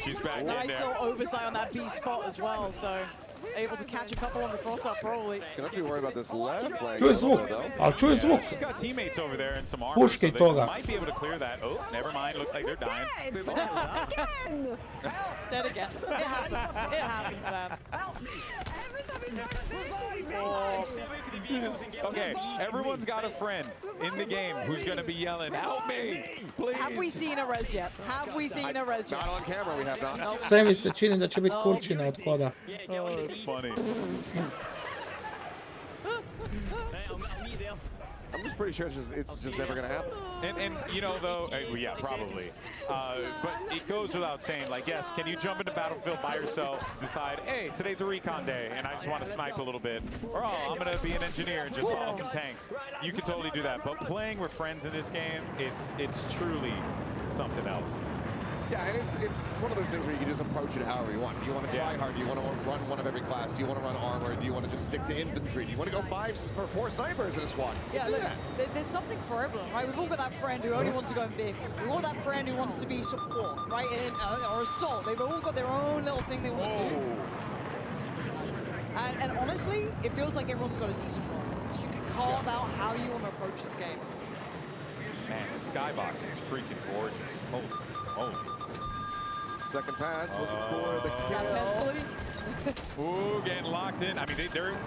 Speaker 9: She's back in
Speaker 12: Nice
Speaker 9: there.
Speaker 12: little oversight on that B spot as well, so able to catch a couple on the cross-up probably.
Speaker 16: Gonna have to be worried about this left flank.
Speaker 1: Čuj zvuk, ali čuj zvuk.
Speaker 9: She's got teammates over there and some armor,
Speaker 1: Puške i
Speaker 9: so
Speaker 1: toga.
Speaker 9: they might be able to clear that. Oh, never mind. Looks like they're dying.
Speaker 12: Again! Dead again. It happens. It happens, man.
Speaker 9: Okay, everyone's got a friend in the game who's going to be yelling, "Help me, please!"
Speaker 12: Have we seen a res yet? Have we seen a res yet?
Speaker 16: Not on camera, we have not.
Speaker 1: Sve mi se čini da će biti kurčina od koda.
Speaker 9: Oh, it's funny.
Speaker 16: I'm just pretty sure it's just never gonna happen.
Speaker 9: And you know though, yeah, probably. But it goes without saying, like, yes, can you jump into Battlefield by yourself, decide, hey, today's a recon day, and I just want to snipe a little bit, or oh, I'm gonna be an engineer and just follow some tanks. You can totally do that. But playing with friends in this game, it's truly something else.
Speaker 16: Yeah, and it's one of those things where you can just approach it however you want. Do you want to try hard? Do you want to run one of every class? Do you want to run armor? Do you want to just stick to infantry? Do you want to go 5 or 4 snipers in a squad?
Speaker 12: Yeah, look, there's something for everyone, right? We've all got that friend who only wants to go in vehicles. We've all got that friend who wants to be support, right? Or assault. They've all got their own little thing they want to do. And honestly, it feels like everyone's got a decent role. You can carve out how you want to approach this game.
Speaker 9: Man, the skybox is freaking gorgeous. Holy.
Speaker 16: Second pass, looking for the kill.
Speaker 9: Ooh, getting locked in. I mean,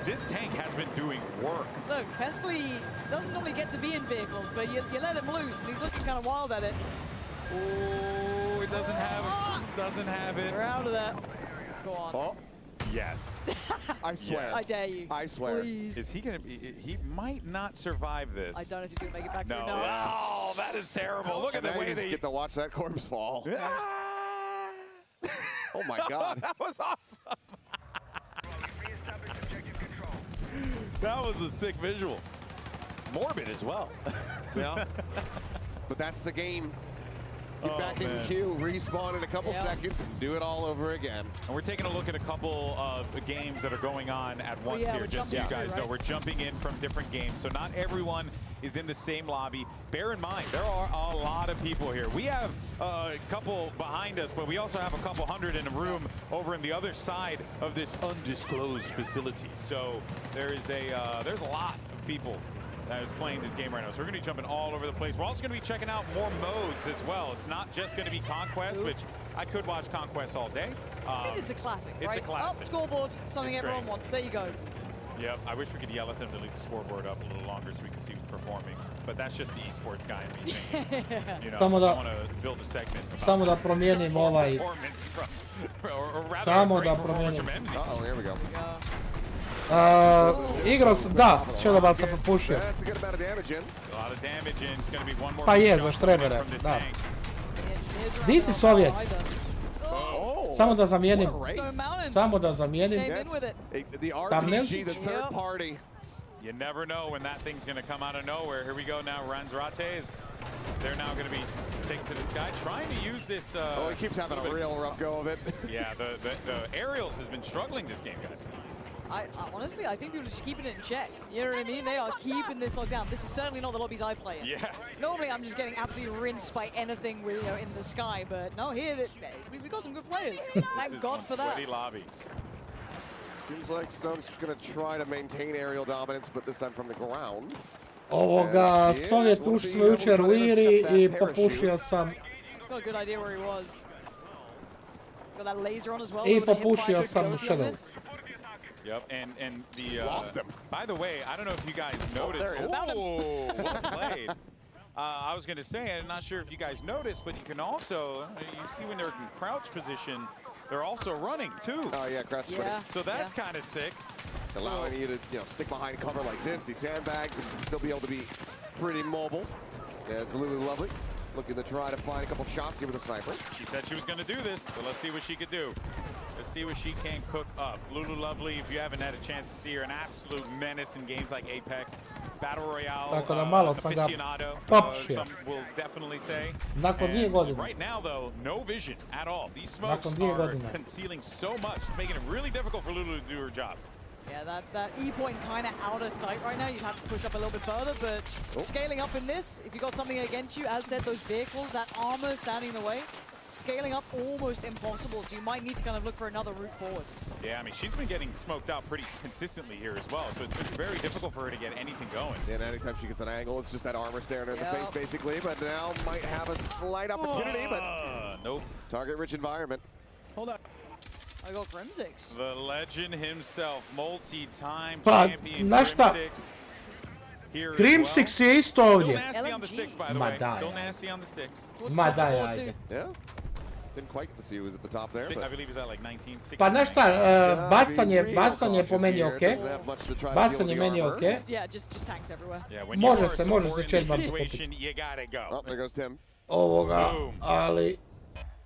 Speaker 9: this tank has been doing work.
Speaker 12: Look, Pestily doesn't normally get to be in vehicles, but you let him loose, and he's looking kind of wild at it.
Speaker 9: Ooh, it doesn't have it. Doesn't have it.
Speaker 12: We're out of that. Go on.
Speaker 16: Oh.
Speaker 9: Yes.
Speaker 16: I swear.
Speaker 12: I dare you.
Speaker 16: I swear.
Speaker 12: Please.
Speaker 9: Is he gonna be? He might not survive this.
Speaker 12: I don't know if he's gonna make it back
Speaker 9: No.
Speaker 12: through. No.
Speaker 9: Oh, that is terrible. Look at the
Speaker 16: now
Speaker 9: way
Speaker 16: you just
Speaker 9: they
Speaker 16: get to watch that corpse fall. Oh my God.
Speaker 9: That was awesome. That was a sick visual. morbid as well.
Speaker 16: Yeah. But that's the game. Get back in queue, respawn in a couple seconds, and do it all over again.
Speaker 9: And we're taking a look at a couple of games that are going on at once here, just so you guys know. We're jumping in from different games, so not everyone is in the same lobby. Bear in mind, there are a lot of people here. We have a couple behind us, but we also have a couple hundred in a room over in the other side of this undisclosed facility. So there's a lot of people that is playing this game right now. So we're going to be jumping all over the place. We're also going to be checking out more modes as well. It's not just going to be Conquest, which I could watch Conquest all day.
Speaker 12: I mean, it's a classic, right?
Speaker 9: It's a classic.
Speaker 12: Up scoreboard, something
Speaker 9: It's
Speaker 12: everyone
Speaker 9: great.
Speaker 12: wants. There you go.
Speaker 9: Yep, I wish we could yell at them to leave the scoreboard up a little longer so we can see who's performing. But that's just the esports guy in me thinking, you know,
Speaker 1: Samo
Speaker 9: I
Speaker 1: da-
Speaker 9: want to build a segment about
Speaker 1: Samo da promijenim ovaj...
Speaker 9: performance from, or rather
Speaker 1: Samo
Speaker 9: great
Speaker 1: da
Speaker 9: performance
Speaker 1: promijenim.
Speaker 9: from MZ.
Speaker 16: Uh-oh, there we go.
Speaker 1: Igrao sam, da, što da sam popušio.
Speaker 16: That's a good amount of damage in.
Speaker 9: A lot of damage in. It's going to be one more
Speaker 1: Pa je,
Speaker 9: shot
Speaker 1: za štrebere,
Speaker 9: from this
Speaker 1: da.
Speaker 9: tank.
Speaker 1: Di si Sovjet?
Speaker 16: Oh,
Speaker 1: Samo da zamijenim.
Speaker 16: what a race.
Speaker 1: Samo da zamijenim.
Speaker 16: The
Speaker 1: Thumbnail?
Speaker 16: RPG, the third party.
Speaker 9: You never know when that thing's going to come out of nowhere. Here we go now. Ranzrates. They're now going to be taken to the sky, trying to use this.
Speaker 16: Oh, he keeps having a real rough go of it.
Speaker 9: Yeah, the aerials has been struggling this game, guys.
Speaker 12: Honestly, I think people are just keeping it in check. You know what I mean? They are keeping this locked down. This is certainly not the lobbies I play in.
Speaker 9: Yeah.
Speaker 12: Normally, I'm just getting absolutely rinsed by anything with, you know, in the sky, but no, here we've got some good players. Thank God for that.
Speaker 9: Lobby.
Speaker 16: Seems like Stone's going to try to maintain aerial dominance, but this time from the ground.
Speaker 1: Ovoga, Sovjet ušli smo jučer u Iri I popušio sam.
Speaker 12: He's got a good idea where he was. Got that laser on as well.
Speaker 1: I popušio sam Shadow.
Speaker 9: Yep, and the
Speaker 16: lost him.
Speaker 9: By the way, I don't know if you guys noticed.
Speaker 16: there he is.
Speaker 9: Oh, well played. I was going to say, I'm not sure if you guys noticed, but you can also, you see when they're in crouch position, they're also running too.
Speaker 16: Oh yeah, crouch.
Speaker 12: Yeah.
Speaker 9: So that's kind of sick.
Speaker 16: Allowing you to, stick behind cover like this, these sandbags, and still be able to be pretty mobile. Yeah, it's Lulu Lovely looking to try to find a couple shots here with a sniper.
Speaker 9: She said she was going to do this, so let's see what she could do. Let's see what she can cook up. Lulu Lovely, if you haven't had a chance to see her, an absolute menace in games like Apex, Battle Royale,
Speaker 1: Tako da malo sam ga
Speaker 9: aficionado,
Speaker 1: popušio.
Speaker 9: some will definitely say.
Speaker 1: Nakon 2 godine.
Speaker 9: Right now, though, no vision at all. These smokes
Speaker 1: Nakon 2
Speaker 9: are
Speaker 1: godine.
Speaker 9: concealing so much, it's making it really difficult for Lulu to do her job.
Speaker 12: Yeah, that E point kind of out of sight right now. You'd have to push up a little bit further, but scaling up in this, if you got something against you, as said, those vehicles, that armor standing in the way, scaling up almost impossible, so you might need to kind of look for another route forward.
Speaker 9: Yeah, I mean, she's been getting smoked out pretty consistently here as well, so it's been very difficult for her to get anything going.
Speaker 16: And anytime she gets an angle, it's just that armor staring her in the face, basically. But now might have a slight opportunity, but
Speaker 9: nope.
Speaker 16: Target-rich environment.
Speaker 22: Hold up.
Speaker 12: I got Grimsix.
Speaker 9: The legend himself, multi-time
Speaker 1: Pa,
Speaker 9: champion
Speaker 1: znaš šta?
Speaker 9: Grimsix. Here as
Speaker 1: Grimsix
Speaker 9: well.
Speaker 1: je isto
Speaker 9: Still
Speaker 1: ovdje.
Speaker 9: nasty on the sticks, by the
Speaker 1: Ma
Speaker 9: way.
Speaker 1: daj,
Speaker 9: Still
Speaker 1: ajde.
Speaker 9: nasty on the sticks.
Speaker 1: Ma daj, ajde.
Speaker 16: Yeah. Didn't quite get to see who was at the top there.
Speaker 9: I
Speaker 16: But
Speaker 9: believe he's at like 19, 16.
Speaker 1: Pa znaš šta, bacanje po meni ok.
Speaker 16: Doesn't have much to try to
Speaker 1: Bacanje
Speaker 16: deal with the
Speaker 1: meni
Speaker 16: armor.
Speaker 1: ok.
Speaker 12: Yeah, just tanks everywhere.
Speaker 9: Yeah, when
Speaker 1: Može
Speaker 9: you're
Speaker 1: se,
Speaker 9: a
Speaker 1: može
Speaker 9: support
Speaker 1: se
Speaker 9: in this
Speaker 1: čet bar
Speaker 9: situation, you gotta go.
Speaker 16: Oh, there goes Tim.
Speaker 1: Ovoga,
Speaker 9: Boom.
Speaker 1: ali...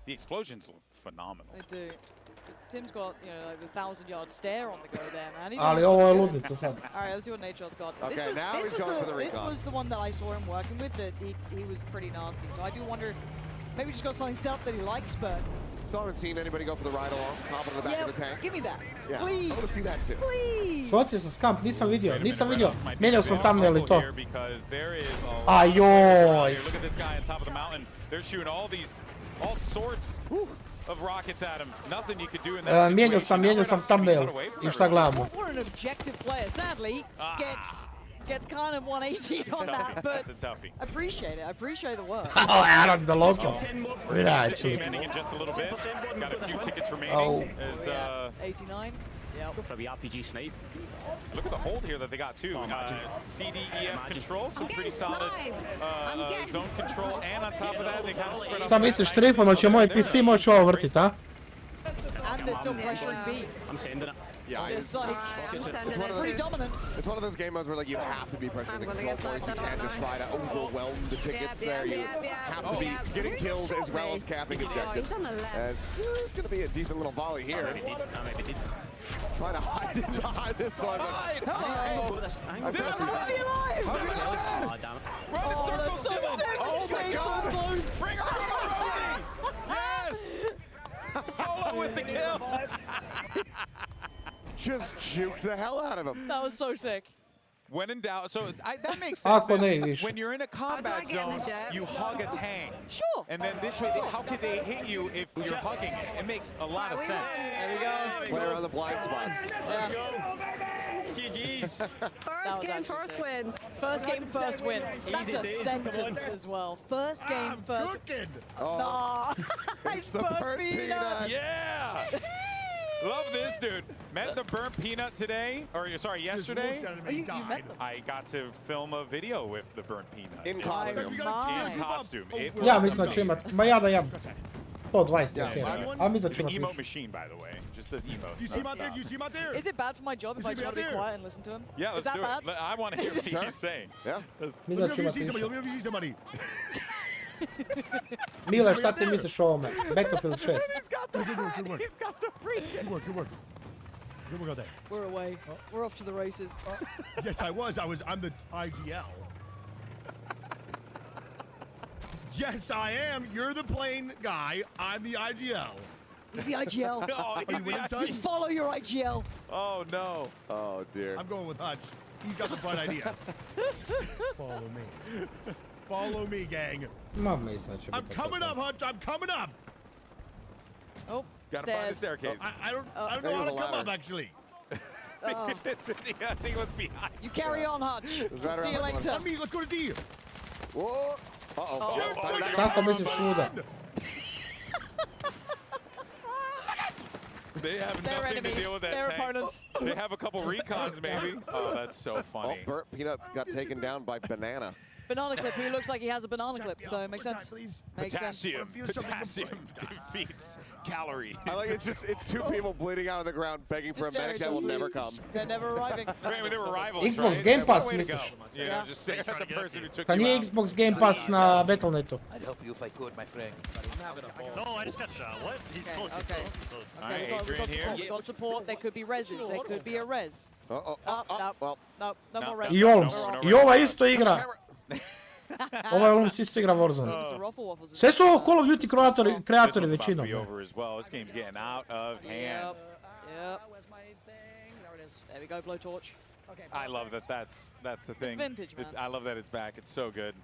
Speaker 9: The explosions look phenomenal.
Speaker 12: They do. Tim's got, you know, like the 1,000-yard stare on the go there, man. He's
Speaker 1: Ali
Speaker 12: doing
Speaker 1: ovo je
Speaker 12: something
Speaker 1: ludnica sad.
Speaker 12: All right, let's see what Nature's got.
Speaker 16: Okay, now he's going for the
Speaker 12: This
Speaker 16: recon.
Speaker 12: was the one that I saw him working with, that he was pretty nasty. So I do wonder if maybe just got something set that he likes, but...
Speaker 16: Still haven't seen anybody go for the ride along, hop on the back of the tank.
Speaker 12: Give me that.
Speaker 16: Yeah,
Speaker 12: Please.
Speaker 16: I want to see that too.
Speaker 12: Please.
Speaker 1: Socio sam Scamp, nisam vidio.
Speaker 9: Might be
Speaker 1: Mijenjao
Speaker 9: a
Speaker 1: sam
Speaker 9: bit
Speaker 1: thumbnail I
Speaker 9: local
Speaker 1: to.
Speaker 9: here because there is a lot
Speaker 1: Ajoj.
Speaker 9: of players here. Look at this guy on top of the mountain. They're shooting all sorts of rockets at him. Nothing you could do in that
Speaker 1: Mijenjao
Speaker 9: situation.
Speaker 1: sam thumbnail. I šta gledamo?
Speaker 12: What an objective player. Sadly, gets kind of 180 on that, but
Speaker 9: That's a toughie.
Speaker 12: I appreciate it. I appreciate the work.
Speaker 1: Oh, Aaron the local. Vidjet ću.
Speaker 9: Expanding in just a little bit. Got a few tickets remaining.
Speaker 1: Oh.
Speaker 9: As,
Speaker 12: 89. Yep.
Speaker 11: Probably RPG snipe.
Speaker 9: Look at the hold here that they got too. CDEF control, some pretty solid zone control, and on top of that, they kind of spread
Speaker 1: Šta
Speaker 9: out.
Speaker 1: misliš, Trifon, će moj PC moći ovo vrtit, a?
Speaker 12: And they're still pressuring B.
Speaker 11: I'm sending it.
Speaker 16: Yeah,
Speaker 12: It's like pretty dominant.
Speaker 16: It's one of those game modes where like you have to be pressuring the control point. You can't just try to overwhelm the tickets there. You have to be getting kills as well as capping objectives. As it's going to be a decent little volley here. trying to hide behind this one.
Speaker 9: Hide!
Speaker 16: Hello!
Speaker 9: Is
Speaker 12: he alive?
Speaker 9: How's he not dead?
Speaker 11: Oh, damn it.
Speaker 9: Run in circles,
Speaker 12: so
Speaker 9: Dylan!
Speaker 12: sick.
Speaker 9: Oh my
Speaker 12: Stay so
Speaker 9: god!
Speaker 12: close.
Speaker 9: Bring her on, Rosie! Yes! Polo with the kill!
Speaker 16: Just juked the hell out of him.
Speaker 12: That was so sick.
Speaker 9: When in doubt, so that makes sense.
Speaker 1: Ako ne više.
Speaker 9: When you're in a combat zone, you hug a tank.
Speaker 12: Sure.
Speaker 9: And then this way, how could they hit you if you're hugging it? It makes a lot of sense.
Speaker 12: There we go.
Speaker 16: Player on the blind spots.
Speaker 11: Let's go. GG's.
Speaker 23: First game, first win.
Speaker 12: First game, first win. That's
Speaker 11: Easy
Speaker 12: a
Speaker 11: days,
Speaker 12: sentence as well. First game, first.
Speaker 16: Oh,
Speaker 12: Nah.
Speaker 16: it's the burnt peanut.
Speaker 9: Yeah! Love this, dude. Met the burnt peanut today, or sorry, yesterday.
Speaker 12: You met them.
Speaker 9: I got to film a video with the burnt peanut.
Speaker 16: In costume.
Speaker 9: In costume. It
Speaker 1: Ja
Speaker 9: was
Speaker 1: mislim da će imat, ma ja da imam 120 okej. Ali mislim da će
Speaker 9: The
Speaker 1: imat
Speaker 9: emote
Speaker 1: više.
Speaker 9: machine, by the way. Just says emotes.
Speaker 13: You see him out there? You see him out there?
Speaker 12: Is it bad for my job if I just want to be quiet and listen to him?
Speaker 9: Yeah,
Speaker 12: Is
Speaker 9: let's
Speaker 12: that
Speaker 9: do
Speaker 12: bad?
Speaker 9: it. I want to hear what he's saying.
Speaker 16: Yeah.
Speaker 1: Mislim da će
Speaker 13: Let
Speaker 1: imat
Speaker 13: me see somebody.
Speaker 1: više.
Speaker 13: Let me see somebody.
Speaker 1: Mile, šta ti misliš o ovome? Battlefield 6.
Speaker 9: He's got the
Speaker 13: Good work, good work.
Speaker 9: He's got the freaking.
Speaker 13: Good work, good work. Good work out there.
Speaker 12: We're away. We're off to the races.
Speaker 13: Yes, I was. I'm the IDL. Yes, I am. You're the plane guy. I'm the IGL.
Speaker 12: He's the IGL.
Speaker 9: Oh, he's the
Speaker 12: You
Speaker 9: IGL.
Speaker 12: follow your IGL.
Speaker 9: Oh no.
Speaker 16: Oh dear.
Speaker 13: I'm going with Hutch. He's got the bright idea. Follow me. Follow me, gang.
Speaker 1: Ma mislim da će
Speaker 13: I'm
Speaker 1: biti
Speaker 13: coming
Speaker 1: tako.
Speaker 13: up, Hutch. I'm coming up.
Speaker 12: Oh,
Speaker 9: Gotta find the
Speaker 12: stairs.
Speaker 9: staircase.
Speaker 13: I don't know
Speaker 16: There's
Speaker 13: how
Speaker 16: a
Speaker 13: to come
Speaker 16: ladder.
Speaker 13: up, actually.
Speaker 12: Oh.
Speaker 9: I think it was behind.
Speaker 12: You carry on, Hutch.
Speaker 16: right
Speaker 12: See you
Speaker 16: around the
Speaker 12: later.
Speaker 13: On me. Let's go to D.
Speaker 16: Whoa. Uh-oh.
Speaker 1: Kako misliš svuda?
Speaker 9: They have
Speaker 12: They're
Speaker 9: nothing
Speaker 12: enemies.
Speaker 9: to deal with that
Speaker 12: They're
Speaker 9: tank.
Speaker 12: opponents.
Speaker 9: They have a couple recons, maybe. Oh, that's so
Speaker 16: Oh,
Speaker 9: funny.
Speaker 16: burnt peanut got taken down by banana.
Speaker 12: Banana clip. Who looks like he has a banana clip, so it makes sense. Makes sense.
Speaker 9: Potassium defeats calories.
Speaker 16: I like it's two people bleeding out on the ground begging for a medic that will never come.
Speaker 12: They're never arriving.
Speaker 9: Right, they were rivals,
Speaker 1: Xbox
Speaker 9: right?
Speaker 1: Game Pass,
Speaker 9: Way to
Speaker 1: misliš?
Speaker 9: go. You know, just say at the person who took
Speaker 1: Kad
Speaker 9: you
Speaker 1: nije
Speaker 9: out.
Speaker 1: Xbox Game Pass na Battle.netu.
Speaker 14: I'd help you if I could, my friend.
Speaker 11: No, I just got shot. What? He's
Speaker 12: Okay,
Speaker 11: close.
Speaker 12: okay.
Speaker 11: He's close.
Speaker 9: All right,
Speaker 12: we've got
Speaker 9: Adrian here.
Speaker 12: support. We've got support. There could be reses. There could be a res.
Speaker 16: Uh-oh.
Speaker 12: No,
Speaker 16: Well,
Speaker 12: no, no more res.
Speaker 1: I Olms. I ova isto igra. Ovaj Olms isto igra Warzone.
Speaker 12: Mr. Ruffle Waffles is
Speaker 1: Sve su ovo Call of Duty kreatori
Speaker 9: This one's about to
Speaker 1: većinom.
Speaker 9: be over as well. This game's getting out of hand.
Speaker 12: Yep. Yep. There we go, blowtorch.
Speaker 9: I love that. That's the thing.
Speaker 12: vintage, man.
Speaker 9: I love that it's back. It's so good.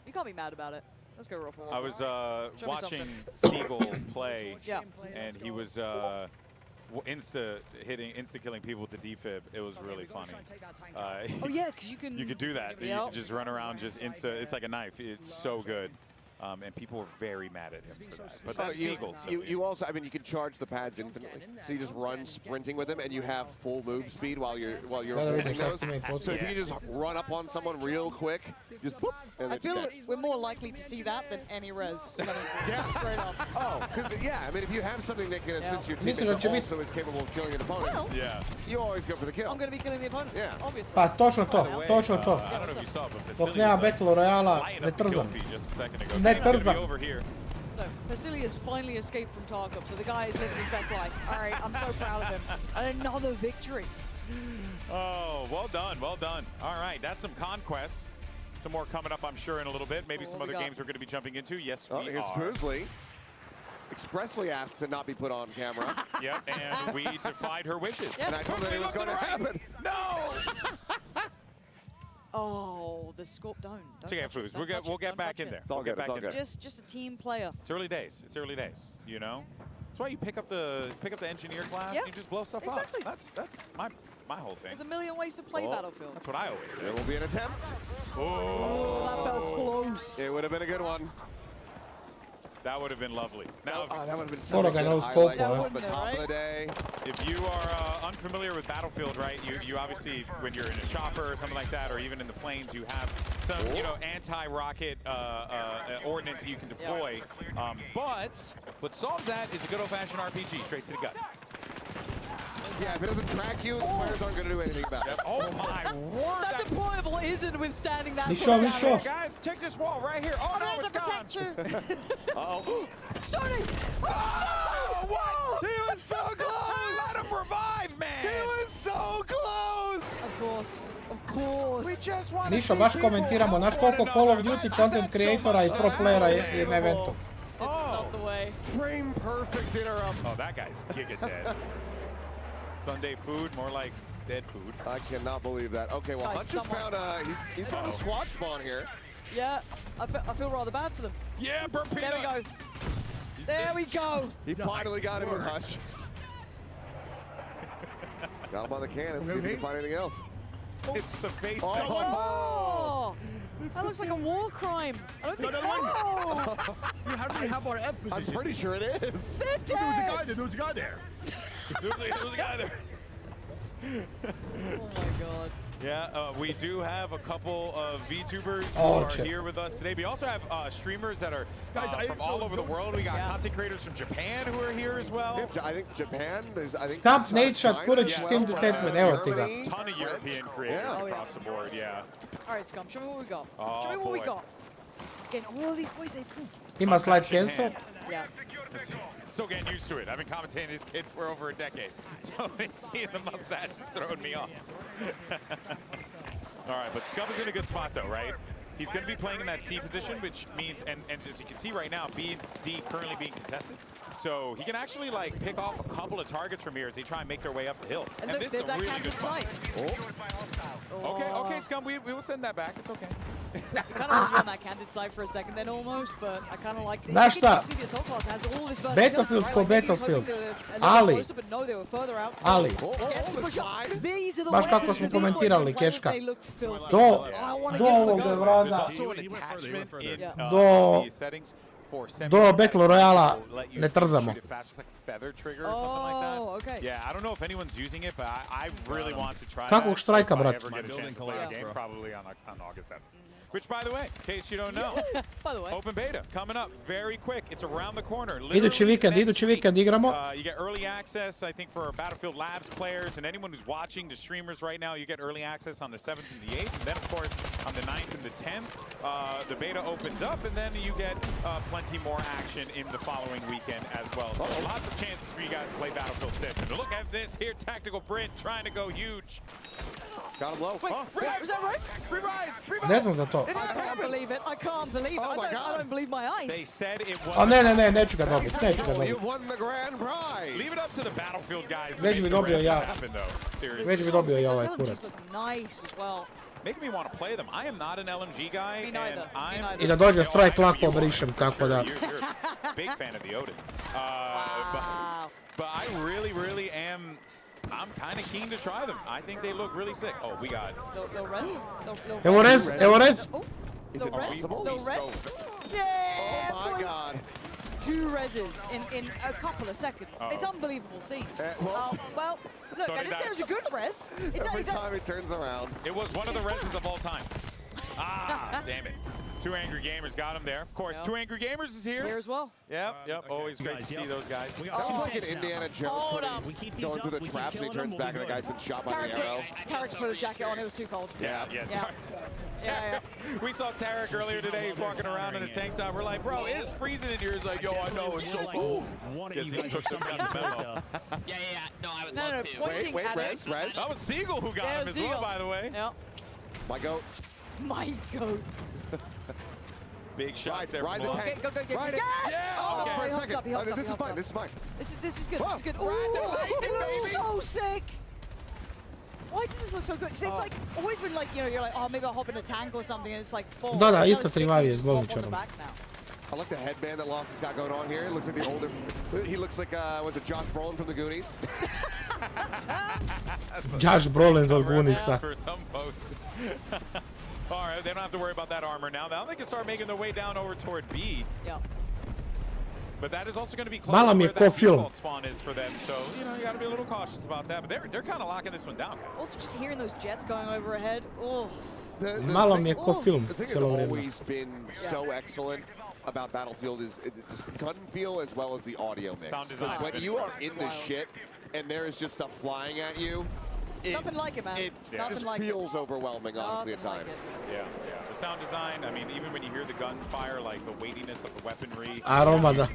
Speaker 12: You can't be mad about it. Let's go Ruffle
Speaker 9: I
Speaker 12: Waffles.
Speaker 9: was
Speaker 12: Show me
Speaker 9: watching
Speaker 12: something.
Speaker 9: Siegel play,
Speaker 12: Yeah.
Speaker 9: and he was insta killing people with the defib. It was really funny.
Speaker 12: Oh yeah, because you can.
Speaker 9: You could do that. You
Speaker 12: Yep.
Speaker 9: could just run around, just insta. It's like a knife. It's so good. And people were very mad at him for that. But that's Siegel. So
Speaker 16: you also, I mean, you can charge the pads infinitely. So you just run sprinting with them, and you have full move speed while you're holding those. So if you can just run up on someone real quick, just boop, and
Speaker 12: I
Speaker 16: it's
Speaker 12: feel
Speaker 16: dead.
Speaker 12: like we're more likely to see that than any res.
Speaker 16: Yeah.
Speaker 12: Straight up.
Speaker 16: Oh, because yeah, I mean, if you have something that can assist your
Speaker 1: Mislim
Speaker 16: teammate
Speaker 1: da će
Speaker 16: but
Speaker 1: biti-
Speaker 16: also is capable of killing an opponent,
Speaker 12: Well,
Speaker 9: yeah,
Speaker 16: you always go for the kill.
Speaker 12: I'm going to be killing the opponent.
Speaker 16: Yeah.
Speaker 12: Obviously.
Speaker 1: Pa točno to,
Speaker 9: By the way,
Speaker 1: točno to.
Speaker 9: I don't know if you saw, but
Speaker 1: Dok
Speaker 9: Vasily
Speaker 1: nema
Speaker 9: was,
Speaker 1: Battle Royala,
Speaker 9: lighting
Speaker 1: ne
Speaker 9: up the kill
Speaker 1: trzam.
Speaker 9: feed just a second ago.
Speaker 1: Ne
Speaker 9: Game's gonna be
Speaker 1: trzam.
Speaker 9: over here.
Speaker 12: No, Vasily has finally escaped from Tarkov, so the guy is living his best life. All right, I'm so proud of him. And another victory.
Speaker 9: Oh, well done, well done. All right, that's some conquests. Some more coming up, I'm sure, in a little bit. Maybe some
Speaker 12: what
Speaker 9: other
Speaker 12: we got?
Speaker 9: games we're going to be jumping into. Yes,
Speaker 16: Oh,
Speaker 9: we
Speaker 16: here's
Speaker 9: are.
Speaker 16: Foosley. Expressly asked to not be put on camera.
Speaker 9: Yep, and we defied her wishes.
Speaker 16: And I told her it was going to happen.
Speaker 9: No!
Speaker 12: Oh, the Scuf. Don't
Speaker 9: It's okay,
Speaker 12: touch it,
Speaker 9: Foos.
Speaker 12: don't touch
Speaker 9: We'll
Speaker 12: it,
Speaker 9: get
Speaker 12: don't
Speaker 9: back
Speaker 12: touch
Speaker 9: in
Speaker 12: it.
Speaker 9: there.
Speaker 16: It's all
Speaker 9: We'll
Speaker 16: good,
Speaker 9: get
Speaker 16: it's all
Speaker 9: back in
Speaker 16: good.
Speaker 9: there.
Speaker 12: Just a team player.
Speaker 9: It's early days. It's early days, you know? That's why you pick up the engineer class
Speaker 12: Yeah,
Speaker 9: and you just blow stuff
Speaker 12: exactly.
Speaker 9: up. That's my whole thing.
Speaker 12: There's a million ways to play
Speaker 16: Oh.
Speaker 12: Battlefield.
Speaker 9: That's what I always say.
Speaker 16: There will be an attempt.
Speaker 12: Oh, that felt close.
Speaker 16: It would have been a good one.
Speaker 9: That would have been lovely. Now,
Speaker 16: that would have been
Speaker 1: Skoro
Speaker 16: such a
Speaker 1: ga
Speaker 16: good
Speaker 1: ne
Speaker 16: highlight
Speaker 1: uskopa,
Speaker 16: off the top of the day.
Speaker 9: if you are unfamiliar with Battlefield, right, you obviously, when you're in a chopper or something like that, or even in the planes, you have some, anti-rocket ordnance that you can deploy. But what solves that is a good old-fashioned RPG, straight to the gut.
Speaker 16: Yeah, if it doesn't track you, the players aren't going to do anything about it.
Speaker 9: Oh my word!
Speaker 12: That deployable isn't withstanding that.
Speaker 1: Ni
Speaker 12: sort of
Speaker 1: šo, ni
Speaker 12: damage.
Speaker 1: šo.
Speaker 9: Guys, check this wall right here. Oh no,
Speaker 12: I'm
Speaker 9: it's
Speaker 12: here to
Speaker 9: gone.
Speaker 12: protect you.
Speaker 16: Uh-oh.
Speaker 12: Starting.
Speaker 9: Oh, what? He was so close. Let him revive
Speaker 12: course. Of course.
Speaker 1: Nišo, baš komentiramo, znaš koliko Call of Duty content creatora I pro playera je na eventu.
Speaker 12: Not the way.
Speaker 16: Frame perfect interrupt.
Speaker 9: Oh, that guy's giga dead. Sunday food, more like dead food.
Speaker 16: I cannot believe that. Okay, well,
Speaker 12: Guys,
Speaker 16: Hunter's found he's found a squad spawn here.
Speaker 12: Yeah, I feel rather bad for them.
Speaker 9: Yeah, burnt peanut.
Speaker 12: There we go. There we go.
Speaker 16: He finally got him with Hutch. Got him on the cannon. See if he can find anything else.
Speaker 9: It's the face.
Speaker 12: Oh! That looks like a war crime. I don't think. Oh!
Speaker 13: How do we have our F position?
Speaker 16: I'm pretty sure it is.
Speaker 12: There
Speaker 13: was a guy there.
Speaker 9: There was a guy there.
Speaker 12: Oh my god.
Speaker 9: Yeah, we do have a couple of VTubers who are here with us today. We also have streamers that are from all over the world. We got content creators from Japan who are here as well.
Speaker 16: I think Japan. I think
Speaker 1: Scuf neće otkurat tim detekmen, evo ti ga.
Speaker 9: Ton of European creators across the board, yeah.
Speaker 12: All right, Scum, show me what we got.
Speaker 9: Oh,
Speaker 12: show me what we
Speaker 9: boy.
Speaker 12: got. Again, all of these boys, they cool.
Speaker 1: Ima slide cancel.
Speaker 12: Yeah.
Speaker 9: Still getting used to it. I've been commentating this kid for over a decade. So seeing the mustache is throwing me off. All right, but Scuf is in a good spot though, right? He's going to be playing in that C position, which means, and as you can see right now, B and D currently being contested. So he can actually like pick off a couple of targets from here as they try and make their way up the hill.
Speaker 12: And
Speaker 9: And
Speaker 12: look,
Speaker 9: this is
Speaker 12: there's
Speaker 9: a
Speaker 12: that
Speaker 9: really good
Speaker 12: candid
Speaker 9: spot.
Speaker 12: sight.
Speaker 9: Okay, Scum, we will send that back. It's okay.
Speaker 12: I kind of want on that candid side for a second then almost, but I kind of like this.
Speaker 1: Znaš šta?
Speaker 12: This whole class has all this
Speaker 1: Battlefield
Speaker 12: versatility,
Speaker 1: ko
Speaker 12: right? Like, maybe he's
Speaker 1: Battlefield.
Speaker 12: hoping they were a little
Speaker 1: Ali.
Speaker 12: closer, but no, they were further out.
Speaker 1: Ali.
Speaker 12: Yes, push up. These are the
Speaker 1: Baš kako
Speaker 12: ways
Speaker 1: smo
Speaker 12: that these boys
Speaker 1: komentirali,
Speaker 12: play,
Speaker 1: Keška.
Speaker 12: they look filthy.
Speaker 1: Do ovoga
Speaker 9: There's
Speaker 1: vrada,
Speaker 9: also an attachment in
Speaker 1: Do-
Speaker 9: the settings for
Speaker 1: do Battle Royala
Speaker 9: let you
Speaker 1: ne trzamo.
Speaker 9: shoot it fast. It's like feather trigger or something like that.
Speaker 12: Oh, okay.
Speaker 9: Yeah, I don't know if anyone's using it, but I really want to try
Speaker 1: Kakvog
Speaker 9: that
Speaker 1: štrajka,
Speaker 9: if I
Speaker 1: brat?
Speaker 9: ever get a chance to play the game, probably on August 7th. Which, by the way, in case you don't know,
Speaker 12: By the way.
Speaker 9: open beta coming up very quick. It's around the corner.
Speaker 1: Idući vikend igramo.
Speaker 9: You get early access, I think, for Battlefield Labs players and anyone who's watching the streamers right now. You get early access on the 7th and the 8th, and then, of course, on the 9th and the 10th, the beta opens up, and then you get plenty more action in the following weekend as well. So lots of chances for you guys to play Battlefield 6. And look at this here, Tactical Brent trying to go huge.
Speaker 16: Got him low.
Speaker 12: Wait, was that right?
Speaker 9: Free rise!
Speaker 1: Ne znam za to.
Speaker 12: I can't believe it. I can't believe it. I don't believe my eyes.
Speaker 9: They said it was.
Speaker 1: A ne, neću ga dobiti, neću ga
Speaker 16: You
Speaker 1: dobiti.
Speaker 16: won the grand prize.
Speaker 9: Leave it up to the Battlefield guys. to
Speaker 1: Već
Speaker 9: make
Speaker 1: bi
Speaker 9: the
Speaker 1: dobio
Speaker 9: rest
Speaker 1: ja.
Speaker 9: happen, though. Seriously.
Speaker 1: Već bi dobio ja ovaj
Speaker 12: Those
Speaker 1: kurac.
Speaker 12: LMGs look nice as well.
Speaker 9: Making me want to play them. I am not an LMG guy.
Speaker 12: Me neither.
Speaker 9: And I'm,
Speaker 12: Me neither.
Speaker 1: I da dođe
Speaker 9: You know,
Speaker 1: strike
Speaker 9: I know
Speaker 1: lako
Speaker 9: you are,
Speaker 1: brišem,
Speaker 9: for
Speaker 1: tako
Speaker 9: sure.
Speaker 1: da.
Speaker 9: You're a big fan of the Odin.
Speaker 12: Wow.
Speaker 9: But I really am. I'm kind of keen to try them. I think they look really sick. Oh, we got.
Speaker 12: They'll res.
Speaker 1: Evo rez, evo rez.
Speaker 16: Is it possible?
Speaker 12: They'll res. Yeah,
Speaker 16: Oh my
Speaker 12: boy.
Speaker 16: God.
Speaker 12: 2 reses in a couple of seconds. It's unbelievable scene. Well, look,
Speaker 9: So
Speaker 12: I
Speaker 9: did
Speaker 12: didn't say it was a good res.
Speaker 16: Every time he turns around.
Speaker 9: It was one of the reses of all time. Ah, damn it. 2 Angry Gamers got him there. Of course, 2 Angry Gamers is here.
Speaker 12: Here as well.
Speaker 9: Yep. Always great to see those guys.
Speaker 16: That seems like an Indiana Jones
Speaker 12: Hold
Speaker 16: when
Speaker 12: up.
Speaker 16: he's going through the traps and he turns back and the guy's been shot by the arrow.
Speaker 12: Tarek's put a jacket on. It was too cold.
Speaker 9: Yeah.
Speaker 12: Yeah.
Speaker 9: We saw Tarek earlier today. He's walking around in a tank top. We're like, bro, it is freezing in here. He's like, yo, I know, it's so cold. Yes, he took some kind of memo.
Speaker 14: Yeah. No, I would
Speaker 12: No,
Speaker 14: love to.
Speaker 12: pointing at
Speaker 16: res.
Speaker 9: That was Siegel who got him as well, by the way.
Speaker 12: Yeah.
Speaker 16: My goat.
Speaker 12: My goat.
Speaker 9: Big shots there.
Speaker 16: Ride the
Speaker 9: from
Speaker 16: tank.
Speaker 12: Go.
Speaker 16: Ride it.
Speaker 12: Oh,
Speaker 16: Okay, for a
Speaker 12: he hopped
Speaker 16: second.
Speaker 12: up, he hopped up,
Speaker 16: This
Speaker 12: he
Speaker 16: is fine.
Speaker 12: hopped
Speaker 16: This is fine.
Speaker 12: This is good.
Speaker 16: Whoa.
Speaker 12: This is good.
Speaker 16: Ride the
Speaker 12: Ooh,
Speaker 16: lightning,
Speaker 12: it
Speaker 16: baby.
Speaker 12: looks so sick. Why does this look so good? Because it's like always been like, you're like, oh, maybe I'll hop in a tank or something, and it's like full.
Speaker 1: Da,
Speaker 12: It's
Speaker 1: isto
Speaker 12: kinda sick
Speaker 1: trivavi
Speaker 12: when you
Speaker 1: je
Speaker 12: just
Speaker 1: s
Speaker 12: hop on the
Speaker 1: Bobićanom.
Speaker 12: back now.
Speaker 16: I like the headband that Lost has got going on here. It looks like the older. He looks like was it Josh Brolin from the Goonies?
Speaker 1: Josh Brolin od Gunisa.
Speaker 9: For some folks. All right, they don't have to worry about that armor now. Now they can start making their way down over toward B.
Speaker 12: Yeah.
Speaker 9: But that is also going to be close
Speaker 1: Malo
Speaker 9: to
Speaker 1: mi je
Speaker 9: where
Speaker 1: ko
Speaker 9: that
Speaker 1: film.
Speaker 9: default spawn is for them. So, you know, you got to be a little cautious about that. But they're kind of locking this one down, guys.
Speaker 12: Also, just hearing those jets going overhead. Oh.
Speaker 1: Malo mi je ko film
Speaker 16: The thing
Speaker 1: cijelo
Speaker 16: that's
Speaker 1: vrijeme.
Speaker 16: always been so excellent about Battlefield is the gun feel as well as the audio mix.
Speaker 9: Sound design.
Speaker 16: When you are in the shit and there is just stuff flying at you,
Speaker 12: Nothing like it, man.
Speaker 16: It
Speaker 12: Nothing
Speaker 16: just
Speaker 12: like
Speaker 16: feels overwhelming, honestly, at
Speaker 12: Nothing like
Speaker 16: times.
Speaker 9: Yeah, yeah. The sound design, I mean, even when you hear the gunfire, like the weightiness of the weaponry.
Speaker 1: Aroma, da.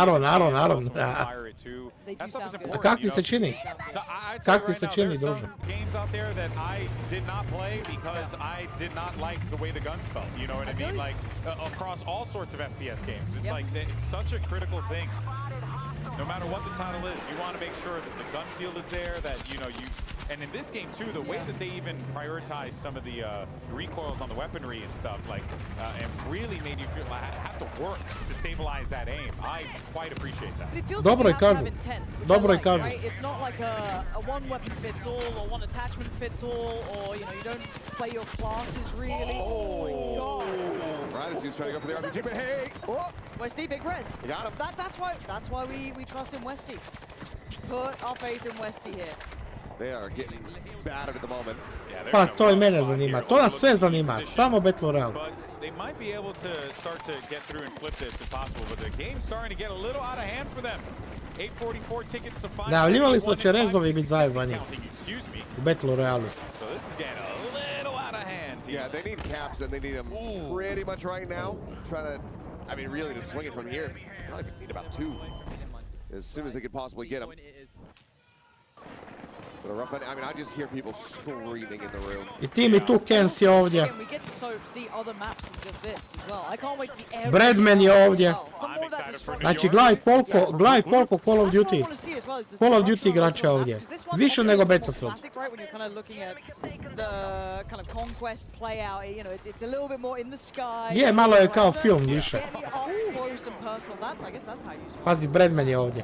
Speaker 1: Aron.
Speaker 9: Fire it too. That stuff is
Speaker 1: A
Speaker 9: important.
Speaker 1: kak ti se čini?
Speaker 9: So I tell
Speaker 1: Kak
Speaker 9: you
Speaker 1: ti
Speaker 9: right
Speaker 1: se
Speaker 9: now,
Speaker 1: čini,
Speaker 9: there's
Speaker 1: druže?
Speaker 9: some games out there that I did not play because I did not like the way the guns felt. You know what I mean? Like across all sorts of FPS games, it's like it's such a critical thing. No matter what the title is, you want to make sure that the gun feel is there, that, you know, and in this game too, the way that they even prioritized some of the recoils on the weaponry and stuff, like, and really made you feel like have to work to stabilize that aim. I quite appreciate that.
Speaker 12: But it feels like you have to have intent, which I like, right? It's not like a one weapon fits all or one attachment fits all, or, you know, you don't play your classes really. Oh my god.
Speaker 16: Ryzen's trying to go for the RPG, but hey!
Speaker 12: Oh, Westy, big res.
Speaker 16: You got him.
Speaker 12: That's why we trust in Westy. Put our faith in Westy here.
Speaker 16: They are getting battered at the moment.
Speaker 1: Pa to i mene zanima, to nas sve zanima, samo Battle Royale.
Speaker 9: But they might be able to start to get through and flip this if possible, but the game's starting to get a little out of hand for them. 844 tickets to 5.
Speaker 1: Najavljivali smo će rezovi biti zajebani u Battle Royale.
Speaker 9: So this is getting a little out of hand.
Speaker 16: Yeah, they need caps and they need them pretty much right now. Trying to, I mean, really to swing it from here. Probably need about 2 as soon as they could possibly get them. But a rough, I mean, I just hear people screaming in the room.
Speaker 1: I ti mi tu Kens je ovdje.
Speaker 12: Again, we get to see other maps than just this as well. I can't wait to see everything.
Speaker 1: Bradman je ovdje.
Speaker 12: Some more of that destruction.
Speaker 1: Znači, gledaj koliko Call of Duty. Call of Duty igrača ovdje. Više nego Battlefield.
Speaker 12: Classic, right? When you're kind of looking at the kind of conquest play out, you know, it's a little bit more in the sky.
Speaker 1: Je, malo je kao film više.
Speaker 12: Getting up close and personal. I guess that's how you use it.
Speaker 1: Pazi, Bradman je ovdje.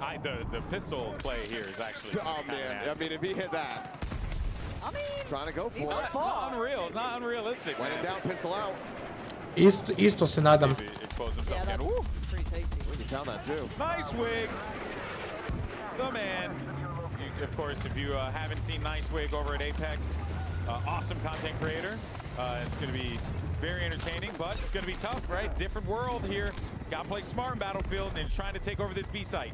Speaker 9: The pistol play here is actually.
Speaker 16: Oh man, I mean, if he hit that.
Speaker 12: I mean,
Speaker 16: trying to go for
Speaker 12: it.
Speaker 9: It's not unreal. It's not unrealistic.
Speaker 16: When in doubt, pistol out.
Speaker 1: Isto se nadam.
Speaker 12: Yeah, that's pretty tasty.
Speaker 16: We can count that too.
Speaker 9: Nice wig. The man. Of course, if you haven't seen Nice Wig over at Apex, awesome content creator. It's going to be very entertaining, but it's going to be tough, right? Different world here. Got to play smart in Battlefield and trying to take over this B site.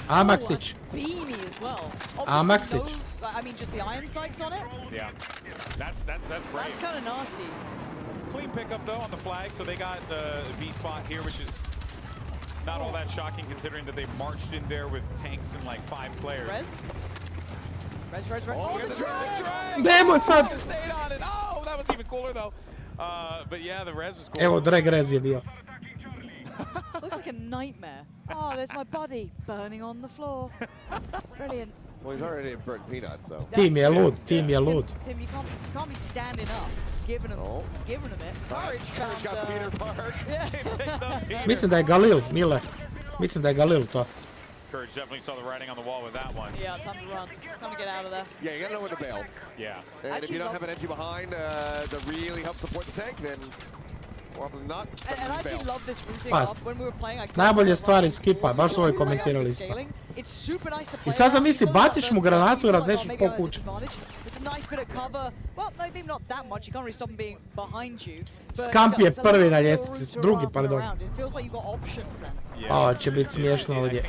Speaker 12: Oh,
Speaker 1: Amaxic.
Speaker 12: beanie as well.
Speaker 1: Amaxic.
Speaker 12: I mean, just the iron sights on it.
Speaker 9: Yeah, that's brave.
Speaker 12: That's kind of nasty.
Speaker 9: Clean pickup though on the flag, so they got the B spot here, which is not all that shocking considering that they marched in there with tanks and like 5 players.
Speaker 12: Res.
Speaker 9: Oh, the drag!
Speaker 1: Nemoj sad!
Speaker 9: Stayed on it. Oh, that was even cooler though. But yeah, the res was cool.
Speaker 1: Evo, drag res je bio.
Speaker 12: Looks like a nightmare. Oh, there's my buddy burning on the floor. Brilliant.
Speaker 16: Well, he's already in burnt peanuts, so.
Speaker 1: Tim je lud, Tim je lud.
Speaker 12: Tim, you can't be standing up, giving him it. Courage
Speaker 16: got Peter Park.
Speaker 1: Mislim da je Galil, Mile. Mislim da je Galil to.
Speaker 9: Courage definitely saw the writing on the wall with that one.
Speaker 12: Yeah, time to run. Time to get out of there.
Speaker 16: Yeah, you gotta know when to bail.
Speaker 9: Yeah.
Speaker 16: And if you don't have an entry behind that really helps support the tank, then more often than not.
Speaker 12: And I actually love this routing
Speaker 1: Pa,
Speaker 12: up when we were playing.
Speaker 1: najbolje stvari skipa, baš su ovi komentirali isto.
Speaker 12: It's super nice to play.
Speaker 1: I sad zamisli, baciš mu granatu i raznešiš po kući.
Speaker 12: It's a nice bit of cover. Well, maybe not that much. You can't really stop him being behind you.
Speaker 1: Scamp je prvi na ljestvici, drugi, pardon.
Speaker 12: It feels like you've got options then.
Speaker 1: O, će biti smiješno ovdje.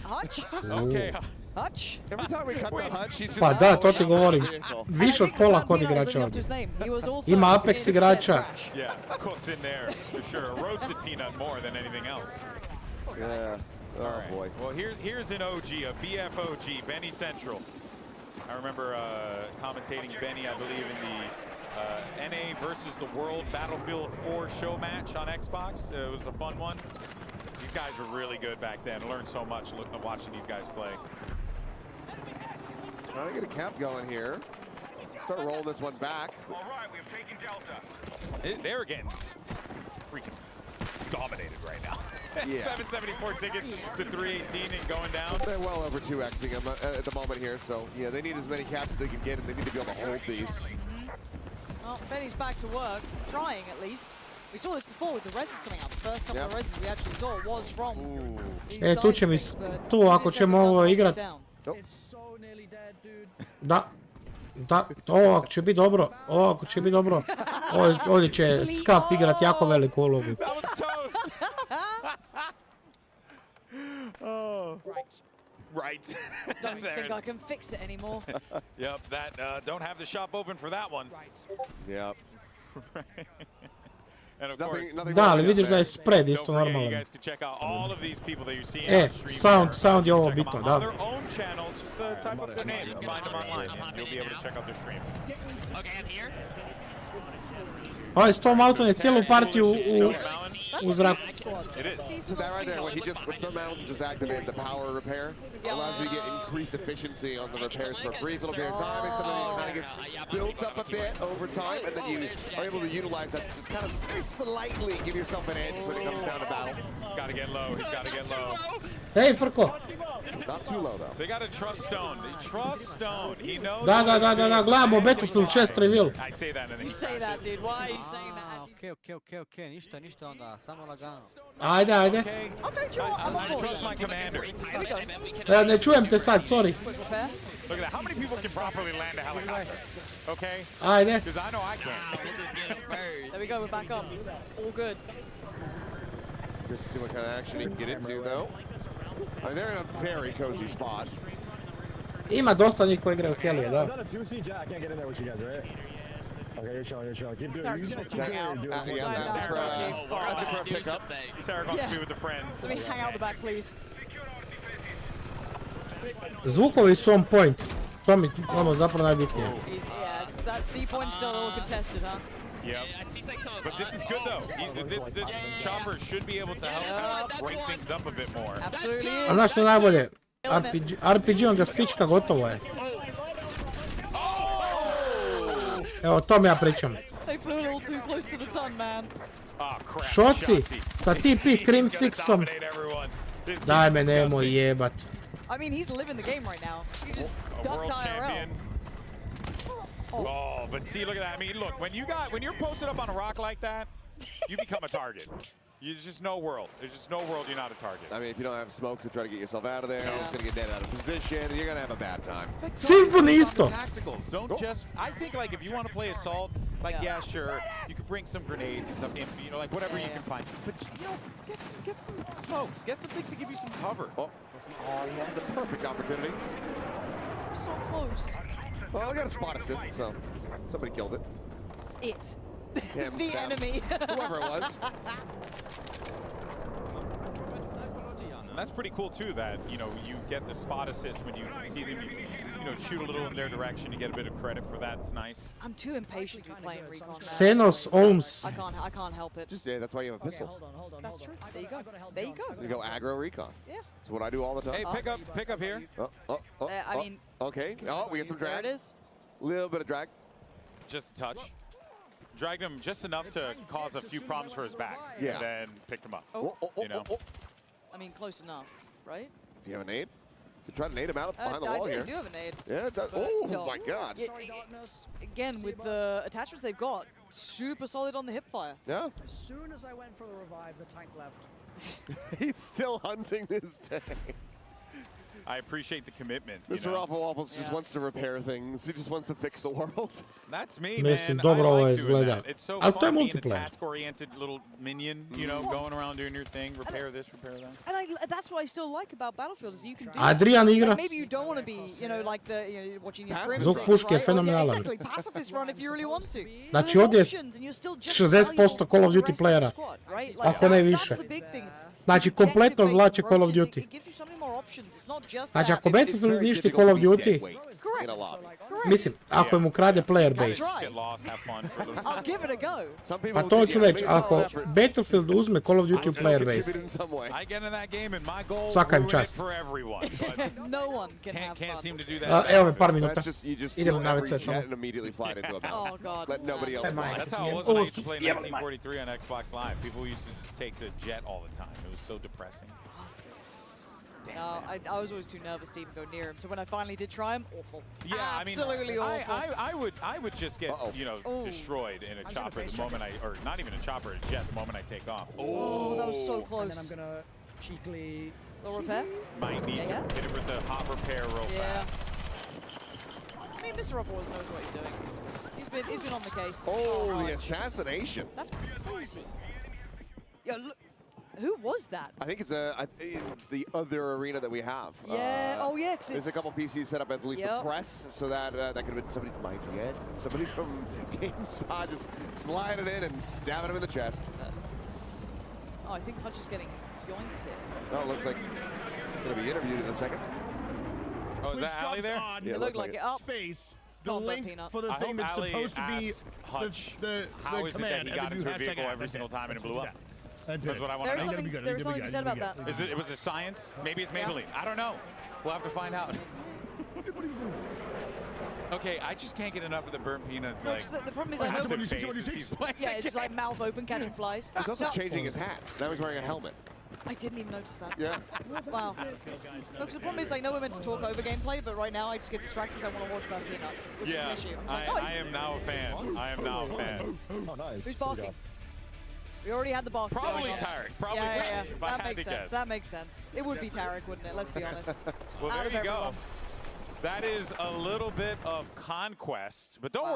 Speaker 12: Hutch?
Speaker 9: Okay.
Speaker 12: Hutch?
Speaker 16: Every time we cut the Hutch, he's just
Speaker 1: Pa da, to ti govorim. Više od pola kod igrača ovdje. Ima Apex igrača.
Speaker 9: Yeah, cooked in there for sure. A roasted peanut more than anything else.
Speaker 16: Yeah. Oh boy.
Speaker 9: Well, here's an OG, a BF OG, Benny Central. I remember commentating Benny, I believe, in the NA versus the World Battlefield 4 show match on Xbox. It was a fun one. These guys were really good back then. Learned so much watching these guys play.
Speaker 16: Trying to get a cap going here. Start rolling this one back.
Speaker 9: All right, we've taken Delta. They're getting freaking dominated right now.
Speaker 16: Yeah.
Speaker 9: 774 tickets to 318 and going down.
Speaker 16: They're well over 2xing them at the moment here, so yeah, they need as many caps as they can get, and they need to be able to hold these.
Speaker 12: Well, Benny's back to work, trying at least. We saw this before with the reses coming out. The first couple of reses we actually saw was from these
Speaker 1: Tu će mi, tu ako ćemo ovo igrat. Da. Da, ovo ako će biti dobro, ovdje će Scuf igrat jako veliku ulogu.
Speaker 9: Right.
Speaker 12: Don't think I can fix it anymore.
Speaker 9: Yep, that don't have the shop open for that one.
Speaker 16: Yep.
Speaker 9: And of course,
Speaker 1: Da, ali vidiš da je spread isto
Speaker 9: you
Speaker 1: normalan.
Speaker 9: guys can check out all of these people that you're seeing on stream.
Speaker 1: Sound je ovo
Speaker 9: Check them
Speaker 1: bitno,
Speaker 9: out
Speaker 1: da.
Speaker 9: on their own channels, just type up their name and find them online, and you'll be able to check out their stream.
Speaker 14: Okay, I'm here.
Speaker 1: Ovaj s tom autom je cijelu partiju u zraku.
Speaker 9: It is.
Speaker 16: So that right there, when Stone Mountain just activated the power repair, allows you to get increased efficiency on the repairs for a brief little period of time, and something that kind of gets built up a bit over time, and then you are able to utilize that to just kind of very slightly give yourself an edge when it comes down to battle.
Speaker 9: He's got to get low. He's got to get low.
Speaker 1: Hej, Frko.
Speaker 16: Not too low though.
Speaker 9: They got to trust Stone. Trust Stone. He knows.
Speaker 1: Da, gledamo Battlefield 6 reveal.
Speaker 9: I say that and
Speaker 12: You say that, dude. Why are you saying that?
Speaker 15: Okay, ništa onda, samo lagano.
Speaker 1: Ajde.
Speaker 12: I'm very sure I'm
Speaker 9: I trust my commander.
Speaker 1: Ne čujem te sad, sorry.
Speaker 9: Look at that. How many people can properly land a helicopter? Okay?
Speaker 1: Ajde.
Speaker 9: Because I know I can't.
Speaker 12: There we go, we're back up. All good.
Speaker 16: Just see what kind of action he can get into though. I mean, they're in a very cozy spot.
Speaker 1: Ima dosta njih koji igraju Helije, da.
Speaker 18: Is that a 2C? Jack, I can't get in there with you guys, right? Okay, you're chilling. Keep doing it. You guys keep doing it.
Speaker 16: That's for a pickup.
Speaker 9: Sarah wants to be with the friends.
Speaker 12: Let me hang out the back, please.
Speaker 1: Zvukovi su on point. To mi ono zapravo najbitnije.
Speaker 12: Yeah, it's that C point still all contested, huh?
Speaker 9: Yep. But this is good though. This chopper should be able to help break things up a bit more.
Speaker 12: Absolutely.
Speaker 1: A znaš što je najbolje? RPG-om ga spička, gotovo je. Evo, o tom ja pričam.
Speaker 12: They flew a little too close to the sun, man.
Speaker 1: Šoci, sa TP Crim 6-om. Daj me, nemoj jebat.
Speaker 12: I mean, he's living the game right now. He just ducked IRL.
Speaker 9: Oh, but see, look at that. I mean, look, when you're posted up on a rock like that, you become a target. There's just no world. There's just no world you're not a target.
Speaker 16: I mean, if you don't have smoke to try to get yourself out of there, you're just gonna get dead out of position, and you're gonna have a bad time.
Speaker 1: Symphony isto.
Speaker 9: Tacticals. Don't just. I think like if you want to play assault, like yeah, sure, you could bring some grenades and some, you know, like whatever you can find. But you know, get some smokes, get some things to give you some cover.
Speaker 16: Oh, he had the perfect opportunity.
Speaker 12: So close.
Speaker 16: Well, I got a spot assist, so somebody killed it.
Speaker 12: It.
Speaker 16: Him,
Speaker 12: the
Speaker 16: them,
Speaker 12: enemy.
Speaker 16: whoever it was.
Speaker 9: And that's pretty cool too. That you know you get the spot assist when you can see them. You know, shoot a little in their direction. You get a bit of credit for that. It's nice.
Speaker 12: I'm too impatient to be playing Recon now.
Speaker 1: Xenos Ohms.
Speaker 12: I can't help it.
Speaker 16: Just that's why you have a pistol.
Speaker 12: Hold on. That's true. There you go. There you go.
Speaker 16: You go aggro recon.
Speaker 12: Yeah.
Speaker 16: That's what I do all the time.
Speaker 9: Hey, pick up here.
Speaker 12: I mean.
Speaker 16: Okay. Oh, we get some drag.
Speaker 12: There it is.
Speaker 16: Little bit of drag.
Speaker 9: Just a touch. Dragged him just enough to cause a few problems for his back.
Speaker 16: Yeah.
Speaker 9: And then picked him up.
Speaker 12: Oh.
Speaker 9: You know.
Speaker 12: I mean, close enough, right?
Speaker 16: Do you have a nade? You could try to nade him out behind the wall here.
Speaker 12: I do have a nade.
Speaker 16: Yeah, it does. Oh my god.
Speaker 12: Again, with the attachments they've got, super solid on the hipfire.
Speaker 16: Yeah.
Speaker 21: As soon as I went for the revive, the tank left.
Speaker 16: He's still hunting this tank.
Speaker 9: I appreciate the commitment.
Speaker 16: Mr. Waffle Waffles just wants to repair things. He just wants to fix the world.
Speaker 9: That's me,
Speaker 1: Mislim,
Speaker 9: man.
Speaker 1: dobro
Speaker 9: I
Speaker 1: ovo
Speaker 9: like doing
Speaker 1: izgleda.
Speaker 9: that. It's so
Speaker 1: Ali to je
Speaker 9: fun being a
Speaker 1: multiplayer.
Speaker 9: task-oriented little minion, you know, going around doing your thing, repair this, repair that.
Speaker 12: And that's what I still like about Battlefield is you can do
Speaker 1: Adrian
Speaker 12: that.
Speaker 1: igra.
Speaker 12: Like maybe you don't want to be, you know, like watching these Grim
Speaker 1: Zvuk
Speaker 12: things,
Speaker 1: puške je
Speaker 12: right?
Speaker 1: fenomenalan.
Speaker 12: Exactly, pacifist run if you really want to.
Speaker 1: Znači
Speaker 12: There's
Speaker 1: ovdje je
Speaker 12: options and you're still just
Speaker 1: 60% Call of Duty playera.
Speaker 12: Right? Like,
Speaker 1: Ako ne
Speaker 12: that's
Speaker 1: više.
Speaker 12: the big thing. It's
Speaker 1: Znači kompletno
Speaker 12: objective-based
Speaker 1: vlače Call of
Speaker 12: approaches.
Speaker 1: Duty.
Speaker 12: It gives you so many more options. It's not just
Speaker 1: Znači
Speaker 12: that.
Speaker 1: ako Battlefield ništi Call of Duty, mislim, ako mu krade player base.
Speaker 12: I'll give it a go.
Speaker 1: Pa to ću reći, ako Battlefield uzme Call of Duty u player base,
Speaker 9: I get in that game and my goal
Speaker 1: svaka im
Speaker 9: ruin it
Speaker 1: čast.
Speaker 9: for everyone. But
Speaker 12: No one can have
Speaker 9: can't
Speaker 12: fun.
Speaker 9: seem to do that.
Speaker 1: Evo me par minuta.
Speaker 16: You just
Speaker 1: Idemo na
Speaker 16: every
Speaker 1: WC samo.
Speaker 16: jet and immediately fly into a
Speaker 12: Oh god.
Speaker 16: Let nobody else fly.
Speaker 9: That's how it was when I used to play 1943 on Xbox Live. People used to just take the jet all the time. It was so depressing.
Speaker 12: Bastards. No, I was always too nervous to even go near him. So when I finally did try him, awful.
Speaker 9: Yeah,
Speaker 12: Absolutely awful.
Speaker 9: I would just get you know destroyed in a chopper the moment or not even a chopper, a jet the moment I take off.
Speaker 12: Oh, that was so close.
Speaker 21: And then I'm gonna cheekily.
Speaker 12: Little repair.
Speaker 9: Might need to hit it with the hot repair real fast.
Speaker 12: I mean, Mr. Waffle knows what he's doing. He's been on the case.
Speaker 16: Oh, the assassination.
Speaker 12: That's crazy. Yo, look. Who was that?
Speaker 16: I think it's the other arena that we have.
Speaker 12: Yeah. Oh yeah.
Speaker 16: There's a couple PCs set up, I believe, for press, so that that could have been somebody from IGN, somebody from GameSpot, just sliding in and stabbing him in the chest.
Speaker 12: Oh, I think Hutch is getting yoinked here.
Speaker 16: Oh, it looks like going to be interviewed in a second.
Speaker 9: Oh, is that Ali there?
Speaker 16: Yeah,
Speaker 12: it looked like it. Oh.
Speaker 13: Space. The link for the thing that's supposed to be
Speaker 9: Hutch,
Speaker 13: the
Speaker 9: how is it that he got into a vehicle every single time and it blew up? That's what I want to know.
Speaker 12: There's something to be said about that.
Speaker 9: Was it science? Maybe it's Maybelline. I don't know. We'll have to find out. Okay, I just can't get enough of the burnt peanuts.
Speaker 12: No,
Speaker 9: Like,
Speaker 12: the problem is I know yeah, it's just like mouth open catching flies.
Speaker 16: He's also changing his hats. Now he's wearing a helmet.
Speaker 12: I didn't even notice that.
Speaker 16: Yeah.
Speaker 12: Wow. Look, the problem is I know we're meant to talk over gameplay, but right now I just get distracted because I want to watch Burnt Peanut, which is an issue.
Speaker 9: I am now a fan. I am now a fan.
Speaker 18: Oh, nice.
Speaker 12: Who's barking? We already had the barking.
Speaker 9: Probably Tarek. Probably Tarek.
Speaker 12: Yeah.
Speaker 9: If I
Speaker 12: That
Speaker 9: had
Speaker 12: makes
Speaker 9: to
Speaker 12: sense.
Speaker 9: guess.
Speaker 12: That makes sense. It would be Tarek, wouldn't it? Let's be honest.
Speaker 9: Well,
Speaker 12: Out of
Speaker 9: there you go.
Speaker 12: everyone.
Speaker 9: That is a little bit of conquest, but don't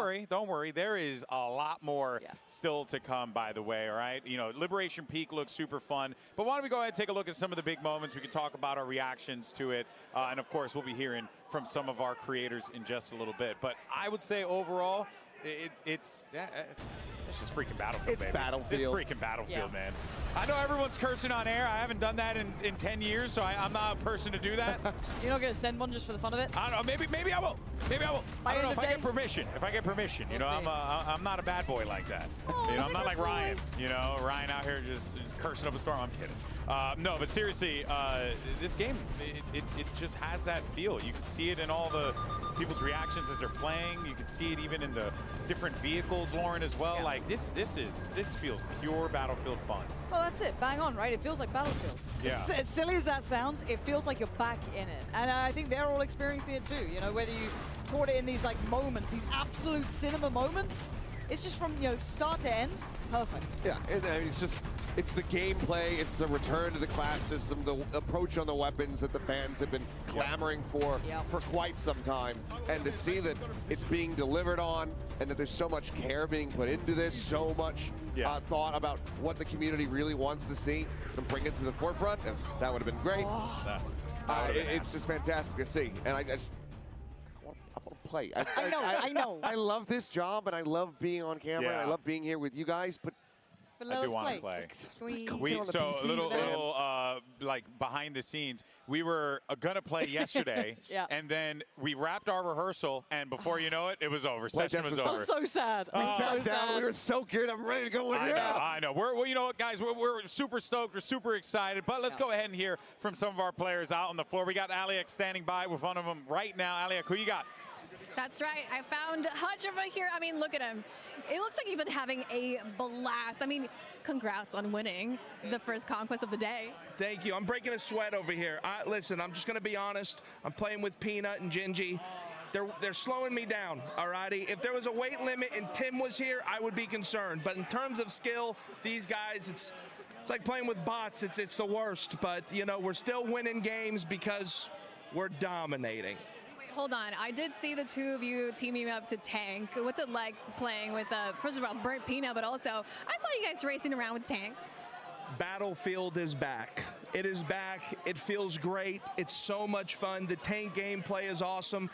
Speaker 9: worry, there is a lot more still to come, by the way, all right? You know, Liberation Peak looks super fun, but why don't we go ahead and take a look at some of the big moments. We can talk about our reactions to it, and of course, we'll be hearing from some of our creators in just a little bit. But I would say overall, it's just freaking Battlefield,
Speaker 16: It's
Speaker 9: baby.
Speaker 16: Battlefield.
Speaker 9: It's freaking Battlefield, man. I know everyone's cursing on air. I haven't done that in 10 years, so I'm not a person to do that.
Speaker 12: You're not going to send one just for the fun of it?
Speaker 9: I don't know. Maybe I will. Maybe I will. I don't know if I get permission. If I get permission, you know, I'm not a bad boy like that. You know, I'm not like Ryan. You know, Ryan out here just cursing up a storm. I'm kidding. No, but seriously, this game it just has that feel. You can see it in all the people's reactions as they're playing. You can see it even in the different vehicles, Lauren, as well. Like this feels pure Battlefield fun.
Speaker 12: Well, that's it. Bang on, right? It feels like Battlefield.
Speaker 9: Yeah.
Speaker 12: As silly as that sounds, it feels like you're back in it. And I think they're all experiencing it too. You know, whether you caught it in these like moments, these absolute cinema moments, it's just from, you know, start to end, perfect.
Speaker 16: Yeah, and I mean, it's the gameplay, it's the return to the class system, the approach on the weapons that the fans have been clamoring for quite some time. And to see that it's being delivered on and that there's so much care being put into this, so much thought about what the community really wants to see and bring it to the forefront, that would have been great. It's just fantastic to see. And I want to play.
Speaker 12: I know.
Speaker 16: I love this job and I love being on camera and I love being here with you guys, but
Speaker 12: let
Speaker 9: I
Speaker 12: us
Speaker 9: do want to
Speaker 12: play.
Speaker 9: play. So a little like behind the scenes, we were gonna play yesterday, and then we wrapped our rehearsal, and before you know it, it was over. Session was over.
Speaker 12: I'm so sad.
Speaker 16: We sat down. We were so good. I'm ready to go.
Speaker 9: I know. Well, you know what, guys? We're super stoked. We're super excited. But let's go ahead and hear from some of our players out on the floor. We got Aliak standing by with one of them right now. Aliak, who you got?
Speaker 10: That's right. I found Hutch over here. I mean, look at him. It looks like he's been having a blast. I mean, congrats on winning the first conquest of the day.
Speaker 3: Thank you. I'm breaking a sweat over here. Listen, I'm just going to be honest. I'm playing with Peanut and Gingy. They're slowing me down, all righty? If there was a weight limit and Tim was here, I would be concerned. But in terms of skill, these guys, it's like playing with bots. It's the worst. But, you know, we're still winning games because we're dominating.
Speaker 10: Hold on, I did see the two of you teaming up to tank. What's it like playing with, first of all, Burnt Peanut, but also, I saw you guys racing around with tanks.
Speaker 3: Battlefield is back. It is back. It feels great. It's so much fun. The tank gameplay is awesome.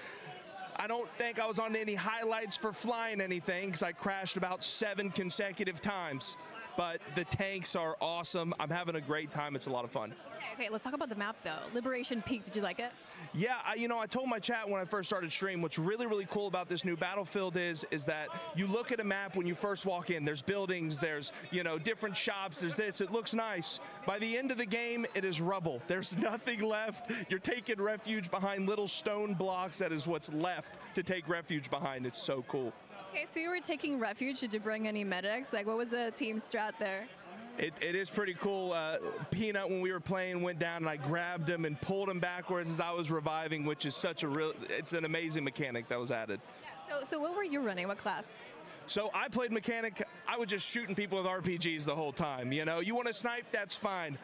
Speaker 3: I don't think I was on any highlights for flying anything because I crashed about 7 consecutive times. But the tanks are awesome. I'm having a great time. It's a lot of fun.
Speaker 10: Okay, let's talk about the map, though. Liberation Peak, did you like it?
Speaker 3: Yeah, you know, I told my chat when I first started stream, what's really, really cool about this new Battlefield is that you look at a map when you first walk in. There's buildings, there's, you know, different shops, there's this. It looks nice. By the end of the game, it is rubble. There's nothing left. You're taking refuge behind little stone blocks. That is what's left to take refuge behind. It's so cool.
Speaker 10: Okay, so you were taking refuge. Did you bring any medics? Like, what was the team strat there?
Speaker 3: It is pretty cool. Peanut, when we were playing, went down and I grabbed him and pulled him backwards as I was reviving, which is it's an amazing mechanic that was added.
Speaker 10: Yeah, so what were you running? What class?
Speaker 3: So I played mechanic. I was just shooting people with RPGs the whole time. You know, you want to snipe, that's fine.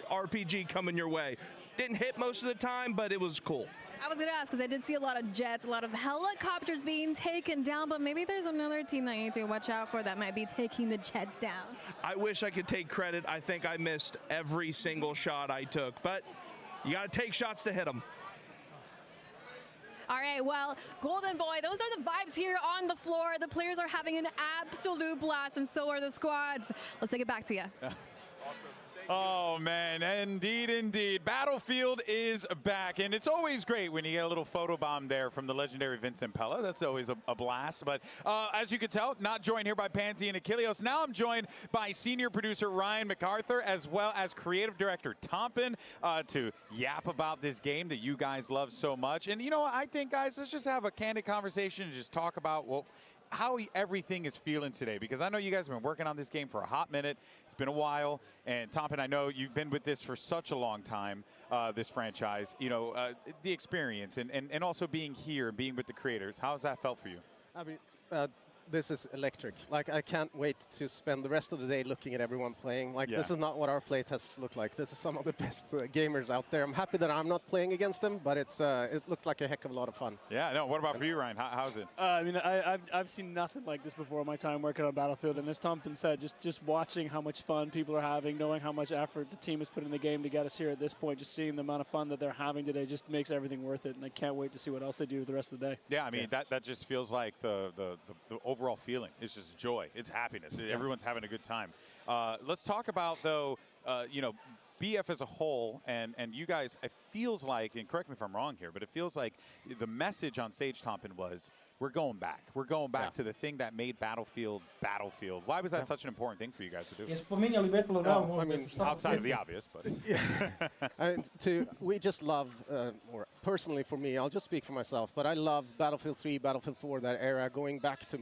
Speaker 3: RPG coming your way. Didn't hit most of the time, but it was cool.
Speaker 10: I was going to ask, because I did see a lot of jets, a lot of helicopters being taken down, but maybe there's another team that you need to watch out for that might be taking the jets down.
Speaker 3: I wish I could take credit. I think I missed every single shot I took, but you got to take shots to hit them.
Speaker 10: All right, well, Golden Boy, those are the vibes here on the floor. The players are having an absolute blast, and so are the squads. Let's take it back to you.
Speaker 9: Oh, man, indeed, indeed. Battlefield is back, and it's always great when you get a little photobomb there from the legendary Vincent Pella. That's always a blast. But as you can tell, not joined here by Pansy and Achilleos. Now I'm joined by senior producer Ryan MacArthur, as well as creative director Tompin, to yap about this game that you guys love so much. And, you know, I think, guys, let's just have a candid conversation and just talk about, well, how everything is feeling today, because I know you guys have been working on this game for a hot minute. It's been a while, and Tompin, I know you've been with this for such a long time, this franchise. You know, the experience and also being here and being with the creators, how's that felt for you?
Speaker 6: I mean, this is electric. Like, I can't wait to spend the rest of the day looking at everyone playing. Like, this is not what our play tests look like. This is some of the best gamers out there. I'm happy that I'm not playing against them, but it's it looked like a heck of a lot of fun.
Speaker 9: Yeah, no, what about for you, Ryan? How's it?
Speaker 14: I mean, I've seen nothing like this before in my time working on Battlefield, and as Tompin said, just watching how much fun people are having, knowing how much effort the team has put in the game to get us here at this point, just seeing the amount of fun that they're having today just makes everything worth it, and I can't wait to see what else they do the rest of the day.
Speaker 9: Yeah, I mean, that just feels like the overall feeling. It's just joy. It's happiness. Everyone's having a good time. Let's talk about, though, you know, BF as a whole, and you guys, it feels like, and correct me if I'm wrong here, but it feels like the message on stage, Tompin, was we're going back. We're going back to the thing that made Battlefield Battlefield. Why was that such an important thing for you guys to do?
Speaker 6: I mean,
Speaker 9: outside of the obvious, but
Speaker 6: we just love, or personally for me, I'll just speak for myself, but I love Battlefield 3, Battlefield 4, that era, going back to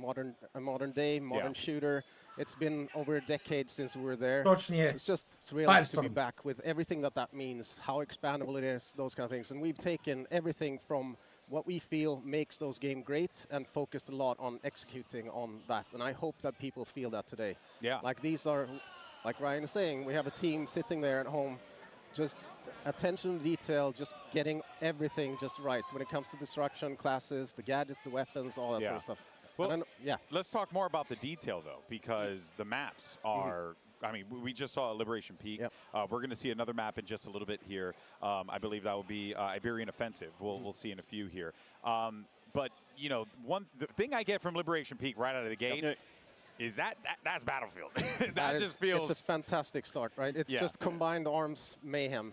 Speaker 6: a modern day, modern shooter. It's been over a decade since we were there. It's just thrilling to be back with everything that means, how expandable it is, those kind of things. And we've taken everything from what we feel makes those games great and focused a lot on executing on that. And I hope that people feel that today.
Speaker 9: Yeah.
Speaker 6: Like, these are, like Ryan is saying, we have a team sitting there at home, just attention to detail, just getting everything just right when it comes to destruction, classes, the gadgets, the weapons, all that sort of stuff.
Speaker 9: Well, let's talk more about the detail, though, because the maps are, I mean, we just saw Liberation Peak. We're going to see another map in just a little bit here. I believe that will be Iberian Offensive. We'll see in a few here. But, you know, the thing I get from Liberation Peak right out of the gate is that's Battlefield. That just feels...
Speaker 6: It's a fantastic start, right? It's just combined arms mayhem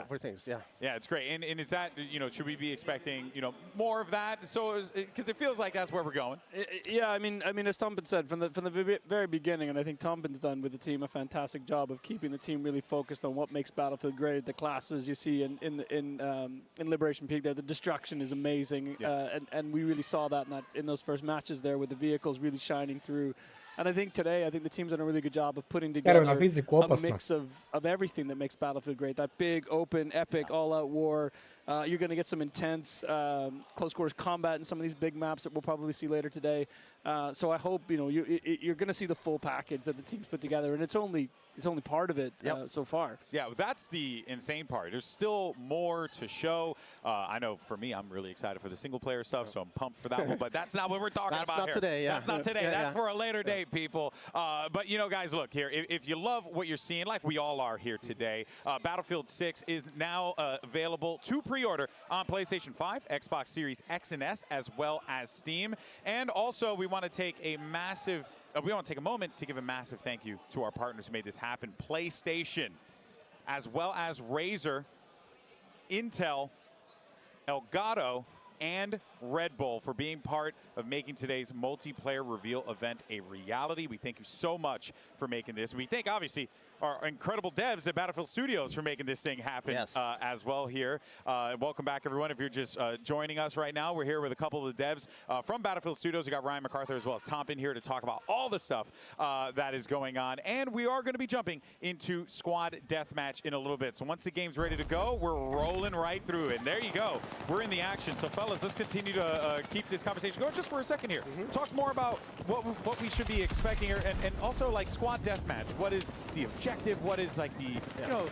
Speaker 6: for things,
Speaker 9: Yeah, it's great. And is that, you know, should we be expecting, you know, more of that? So, because it feels like that's where we're going.
Speaker 14: Yeah, I mean, as Tompin said, from the very beginning, and I think Tompin's done with the team a fantastic job of keeping the team really focused on what makes Battlefield great. The classes you see in Liberation Peak there, the destruction is amazing, and we really saw that in those first matches there with the vehicles really shining through. And I think today, the team's done a really good job of putting together a mix of everything that makes Battlefield great. That big, open, epic, all-out war. You're going to get some intense close quarters combat in some of these big maps that we'll probably see later today. So I hope, you know, you're going to see the full package that the team's put together, and it's only part of it so far.
Speaker 9: Yeah, that's the insane part. There's still more to show. I know for me, I'm really excited for the single-player stuff, so I'm pumped for that one. But that's not what we're talking about here.
Speaker 6: That's not today.
Speaker 9: That's not today. That's for a later date, people. But you know, guys, look here. If you love what you're seeing, like we all are here today, Battlefield 6 is now available to pre-order on PlayStation 5, Xbox Series X and S, as well as Steam. And also, we want to take a moment to give a massive thank you to our partners who made this happen: PlayStation, as well as Razer, Intel, Elgato, and Red Bull for being part of making today's multiplayer reveal event a reality. We thank you so much for making this. We thank, obviously, our incredible devs at Battlefield Studios for making this thing happen as well here. Welcome back, everyone. If you're just joining us right now, we're here with a couple of the devs from Battlefield Studios. We got Ryan MacArthur as well as Tompin here to talk about all the stuff that is going on. And we are going to be jumping into Squad Deathmatch in a little bit. So once the game's ready to go, we're rolling right through it. And there you go. We're in the action. So, fellas, let's continue continue to keep this conversation going just for a second here. Talk more about what we should be expecting here, and also like squad deathmatch. What is the objective? What is like the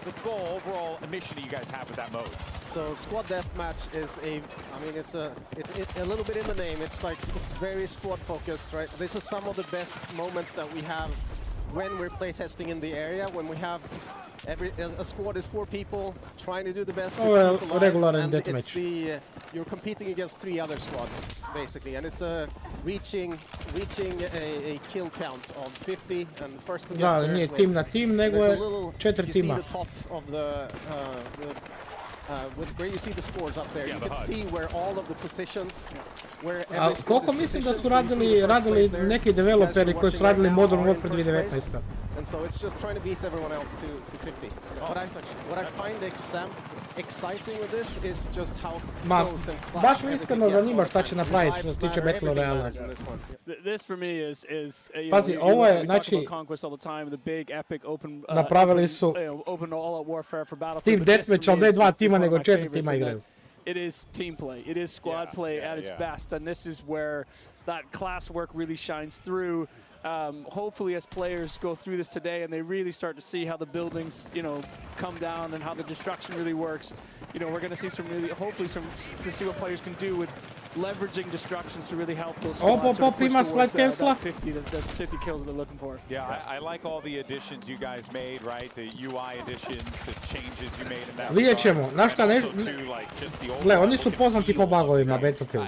Speaker 9: the goal, overall mission that you guys have with that mode?
Speaker 6: So squad deathmatch is it's a little bit in the name. It's very squad focused, right? This is some of the best moments that we have when we're playtesting in the area, when we have a squad is 4 people trying to do the best.
Speaker 1: Regular and deathmatch.
Speaker 6: You're competing against 3 other squads basically, and it's reaching a kill count of 50, and first to get there
Speaker 1: nije tim na tim, nego je 4 tima.
Speaker 6: You see the top of where you see the scores up there, you can see where all of the positions, where every
Speaker 1: koliko mislim da su radili neki developeri koji su radili Modern Warfare 2019.
Speaker 6: And so it's just trying to beat everyone else to 50. What I find exciting with this is just how close and clash
Speaker 1: baš me iskreno zanima šta će napraviti što se tiče Battle Royale.
Speaker 14: This for me is
Speaker 1: Pazi, ovo je, znači, napravili su Team Deathmatch, ali ne 2 tima, nego 4 tima igraju.
Speaker 14: It is team play. It is squad play at its best, and this is where that class work really shines through. Hopefully, as players go through this today and they really start to see how the buildings, come down and how the destruction really works, we're going to see hopefully to see what players can do with leveraging destructions to really help those squads push towards that 50 kills that they're looking for.
Speaker 9: Yeah, I like all the additions you guys made, right? The UI additions, the changes you made in that.
Speaker 1: Vidjet ćemo, znaš šta, gle, oni su poznati po bugovima Battlefield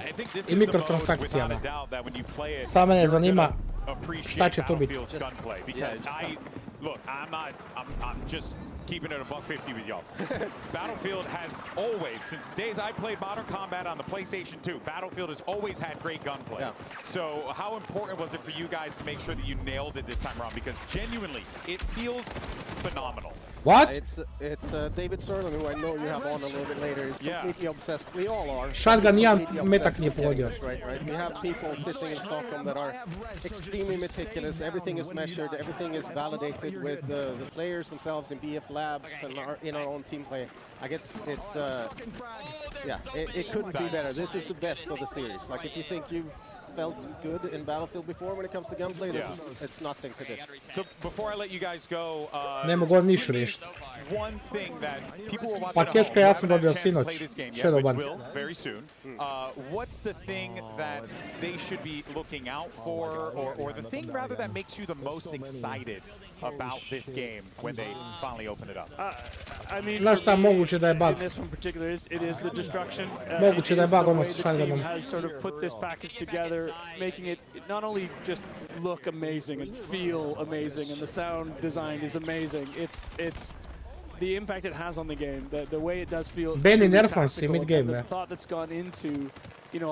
Speaker 1: i mikrotransakcijama. Samo mene zanima šta će tu biti.
Speaker 9: Look, I'm just keeping it a $150 with y'all. Battlefield has always, since the days I played Modern Combat on the PlayStation 2, Battlefield has always had great gunplay. Yeah. So how important was it for you guys to make sure that you nailed it this time around? Because genuinely, it feels phenomenal.
Speaker 1: What?
Speaker 6: It's David Serlin, who I know you have on a little bit later, is completely obsessed. We all are.
Speaker 1: Shotgun nijedan metak nije pogodio.
Speaker 6: Right. We have people sitting in Stockholm that are extremely meticulous. Everything is measured. Everything is validated with the players themselves in BF labs and in our own team play. It couldn't be better. This is the best of the series. Like, if you think you've felt good in Battlefield before when it comes to gunplay, it's nothing to this.
Speaker 9: So before I let you guys go,
Speaker 1: ne mogu ništa riješiti.
Speaker 9: One thing that people will watch
Speaker 1: Pa Keška, ja sam dobio sinoć. Shadowban.
Speaker 9: Very soon. What's the thing that they should be looking out for, or the thing rather that makes you the most excited about this game when they finally open it up?
Speaker 14: I mean,
Speaker 1: znaš šta, moguće da je bug.
Speaker 14: In this one particular, it is the destruction.
Speaker 1: Moguće da je bug ono sa shotgunom.
Speaker 14: Has sort of put this package together, making it not only just look amazing and feel amazing, and the sound design is amazing. It's the impact it has on the game, the way it does feel.
Speaker 1: Benny nerfans in mid game.
Speaker 14: The thought that's gone into,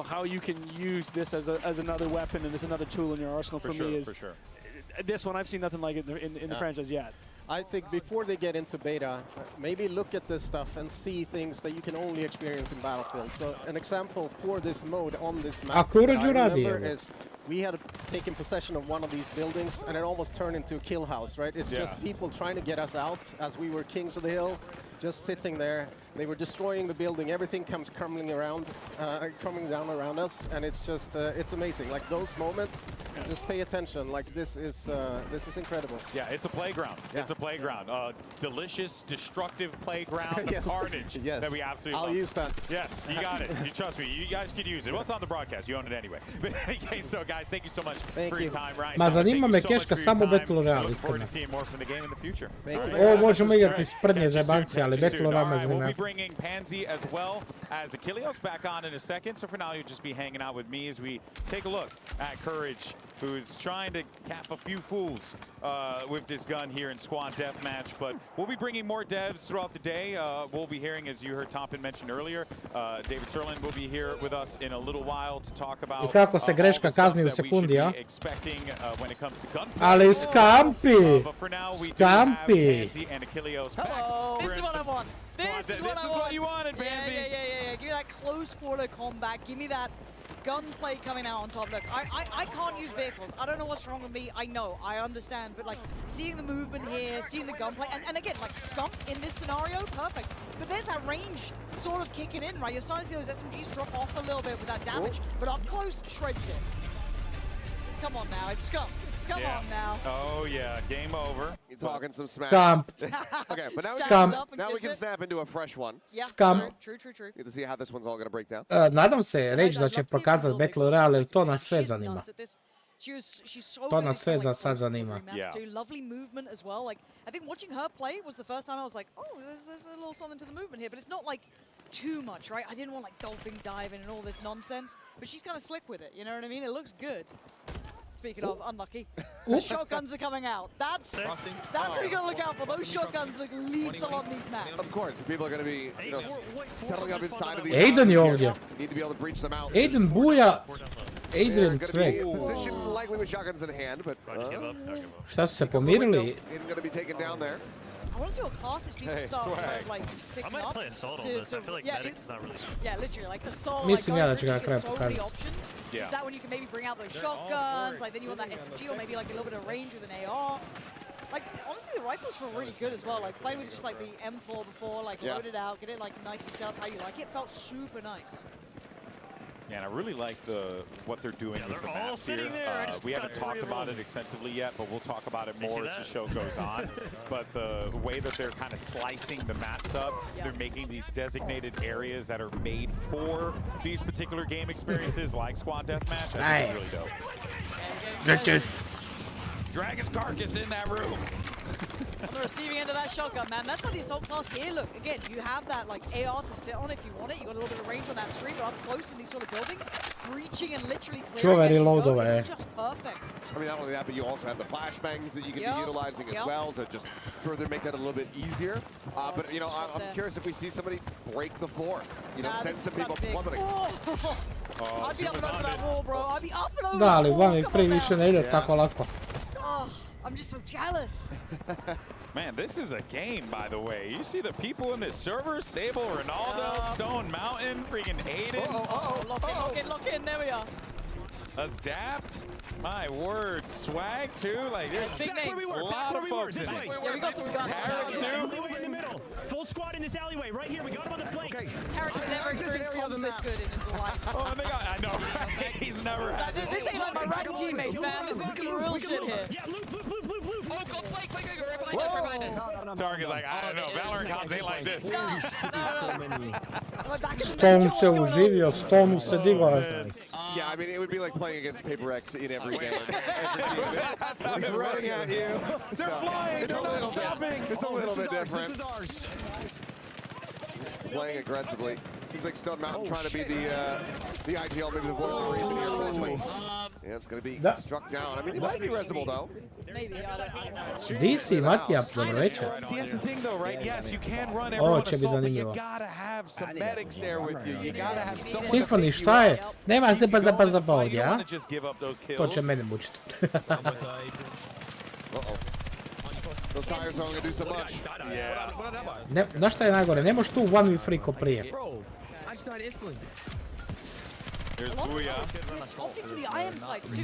Speaker 14: how you can use this as another weapon and as another tool in your arsenal for me is. For sure. This one, I've seen nothing like it in the franchise yet.
Speaker 6: I think before they get into beta, maybe look at this stuff and see things that you can only experience in Battlefield. So an example for this mode on this map that I remember is we had taken possession of one of these buildings and it almost turned into a kill house, right? It's just people trying to get us out as we were kings of the hill, just sitting there. They were destroying the building. Everything comes crumbling down around us, and it's just it's amazing. Like those moments, just pay attention. Like this is incredible.
Speaker 9: Yeah, it's a playground. Yeah. It's a playground. Delicious, destructive playground of carnage that we absolutely love.
Speaker 6: I'll use that.
Speaker 9: Yes, you got it. You trust me. You guys could use it. Well, it's on the broadcast. You own it anyway. But in any case, so guys, thank you so much for your time. Ryan,
Speaker 1: ma zanima me Keška samo Battle Royale.
Speaker 9: Look forward to seeing more from the game in the future.
Speaker 1: Ovo možemo igrati sprednje zajebancije, ali Battle Royale me zanima.
Speaker 9: Bringing Pansy as well as Achilleos back on in a second. So for now, you'll just be hanging out with me as we take a look at Courage, who's trying to cap a few fools with this gun here in Squad Deathmatch. But we'll be bringing more devs throughout the day. We'll be hearing, as you heard Tompin mention earlier, David Serlin will be here with us in a little while to talk about
Speaker 1: I kako se greška kazni u sekundi, a?
Speaker 9: Expecting when it comes to gunplay.
Speaker 1: Ali Scampi!
Speaker 9: But for now, we do have Pansy and Achilleos back.
Speaker 12: Hello! This is what I want. This is what
Speaker 9: you wanted, Pansy.
Speaker 12: Yeah. Give me that close quarter combat. Give me that gunplay coming out on top. Look, I can't use vehicles. I don't know what's wrong with me. I know, I understand, but like seeing the movement here, seeing the gunplay, and again, like Scuf in this scenario, perfect. But there's that range sort of kicking in, right? You're starting to see those SMGs drop off a little bit with that damage, but up close, shreds it. Come on now, it's Scuf. Come on now.
Speaker 9: Oh yeah, game over.
Speaker 16: He's talking some smack.
Speaker 1: Scumped.
Speaker 16: Okay, but now we can snap into a fresh one.
Speaker 12: Yeah,
Speaker 1: Scum.
Speaker 12: True.
Speaker 16: Need to see how this one's all gonna break down.
Speaker 1: Nadam se Rage da će pokazati Battle Royale jer to nas sve zanima.
Speaker 12: She's so
Speaker 1: To nas sve za sad zanima.
Speaker 12: Lovely movement as well. Like I think watching her play was the first time I was like, oh, there's a little something to the movement here, but it's not like too much, right? I didn't want like dolphin diving and all this nonsense, but she's kind of slick with it. You know what I mean? It looks good. Speaking of unlucky, the shotguns are coming out. That's what you gotta look out for. Those shotguns are lethal on these maps.
Speaker 16: Of course, people are gonna be, settling up inside of these.
Speaker 1: Aiden je ovdje.
Speaker 16: Need to be able to breach them out.
Speaker 1: Aiden buja. Adrian sveg.
Speaker 16: Position likely with shotguns in hand, but
Speaker 1: Šta su se pomirili?
Speaker 16: Aiden gonna be taken down there.
Speaker 12: I want to see what classes people start like picking up.
Speaker 4: Play assault on this. I feel like medic's not really.
Speaker 12: Yeah, literally, like assault.
Speaker 1: Mislim ja da će ga
Speaker 12: like,
Speaker 1: kraj
Speaker 12: so many
Speaker 1: pokazati.
Speaker 12: options. Is that when you can maybe bring out those shotguns? Like then you want that SMG or maybe like a little bit of range with an AR. Like honestly, the rifles feel really good as well. Like playing with just like the M4 before, like load it out, get it like nicely set up how you like it. Felt super nice.
Speaker 9: Yeah, and I really like what they're doing with the maps here. We haven't talked about it extensively yet, but we'll talk about it more as the show goes on. But the way that they're kind of slicing the maps up, they're making these designated areas that are made for these particular game experiences, like Squad Deathmatch. I think it's really dope. Drag his carcass in that room.
Speaker 12: On the receiving end of that shotgun, man. That's why the assault class here, look, again, you have that like AR to sit on if you want it. You got a little bit of range on that street, but up close in these sort of buildings, reaching and literally clearing it's just perfect.
Speaker 16: I mean, not only that, but you also have the flashbangs that you can be utilizing as well to just further make that a little bit easier. But I'm curious if we see somebody break the floor. Send some people plummeting.
Speaker 12: I'd be up and over that wall, bro. I'd be up and over
Speaker 1: Da, ali
Speaker 12: that wall.
Speaker 1: vam ih prije više ne ide tako lako.
Speaker 12: Oh, I'm just so jealous.
Speaker 9: Man, this is a game, by the way. You see the people in this server, Stable, Ronaldo, Stone Mountain, freaking Aiden.
Speaker 12: Lock in, there we are.
Speaker 9: Adapt, my word, swag too. Like there's a lot of folks in it.
Speaker 12: Yeah, we got some guns.
Speaker 9: Tarek too.
Speaker 4: In the middle. Full squad in this alleyway right here. We got him on the flank.
Speaker 12: Tarek has never experienced comms this good in his life.
Speaker 9: Oh, I know. He's never had this.
Speaker 12: This ain't like my red teammates, man. This is some real shit here.
Speaker 4: Yeah, loop.
Speaker 7: Oh, go flank, quick, right behind us.
Speaker 9: Tarek is like, I don't know, Valorant comms ain't like this.
Speaker 1: Stone se uživio, Stone se digao.
Speaker 16: Yeah, I mean, it would be like playing against Paper X in every game. He's running at you.
Speaker 9: They're flying, they're not stopping.
Speaker 16: It's a little bit different.
Speaker 4: This is ours.
Speaker 16: Playing aggressively. Seems like Stone Mountain trying to be the IGL, maybe the voice of reason here for this, but yeah, it's going to be struck down. I mean, he might be resable though.
Speaker 12: Maybe, I don't know.
Speaker 1: Disi, Matija, dobro večer.
Speaker 9: See, that's the thing though, right? Yes, you can run everyone
Speaker 1: će biti
Speaker 9: assault, but you
Speaker 1: zanimljivo.
Speaker 9: gotta have some medics there with you. You gotta have someone
Speaker 1: Symphony, šta je? Nema zapa ovdje, a?
Speaker 9: just give up those kills.
Speaker 1: To će mene mučiti.
Speaker 16: Those tires aren't going to do so much.
Speaker 9: Yeah.
Speaker 1: Znaš šta je najgore? Ne možeš tu 1v3 ko prije.
Speaker 9: There's Booyah.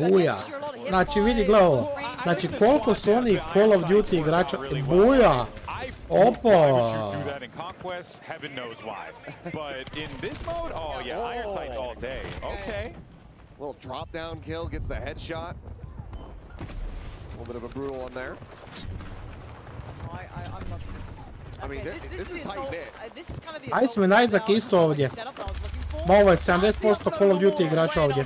Speaker 1: Buja. Znači vidi gle ovo. Znači koliko su oni Call of Duty igrača. Buja. Opa.
Speaker 9: Do that in Conquest, heaven knows why. But in this mode, oh yeah, iron sights all day. Okay.
Speaker 16: Little drop down kill, gets the headshot. A little bit of a brutal one there.
Speaker 12: I'm loving this.
Speaker 16: I mean, this is tight knit.
Speaker 12: This is kind of the
Speaker 1: Ajde smo Najzak isto ovdje. Ma ovo je 70% Call of Duty igrača ovdje.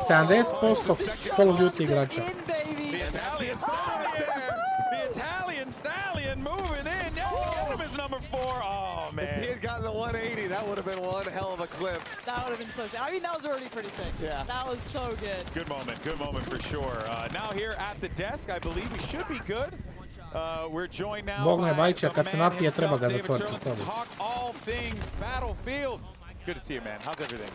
Speaker 1: 70% Call of Duty igrača.
Speaker 9: The Italian stallion moving in. Get him as number 4. Oh man.
Speaker 16: If he had gotten the 180, that would have been one hell of a clip.
Speaker 12: That would have been so sick. I mean, that was already pretty sick.
Speaker 16: Yeah.
Speaker 12: That was so good.
Speaker 9: Good moment for sure. Now here at the desk, I believe we should be good. We're joined now
Speaker 1: Bog me
Speaker 9: by
Speaker 1: Bajića,
Speaker 9: the
Speaker 1: kad se
Speaker 9: man
Speaker 1: napije treba ga
Speaker 9: himself, David
Speaker 1: zatvoriti.
Speaker 9: Sherlin, to talk all things Battlefield. Good to see you, man. How's everything?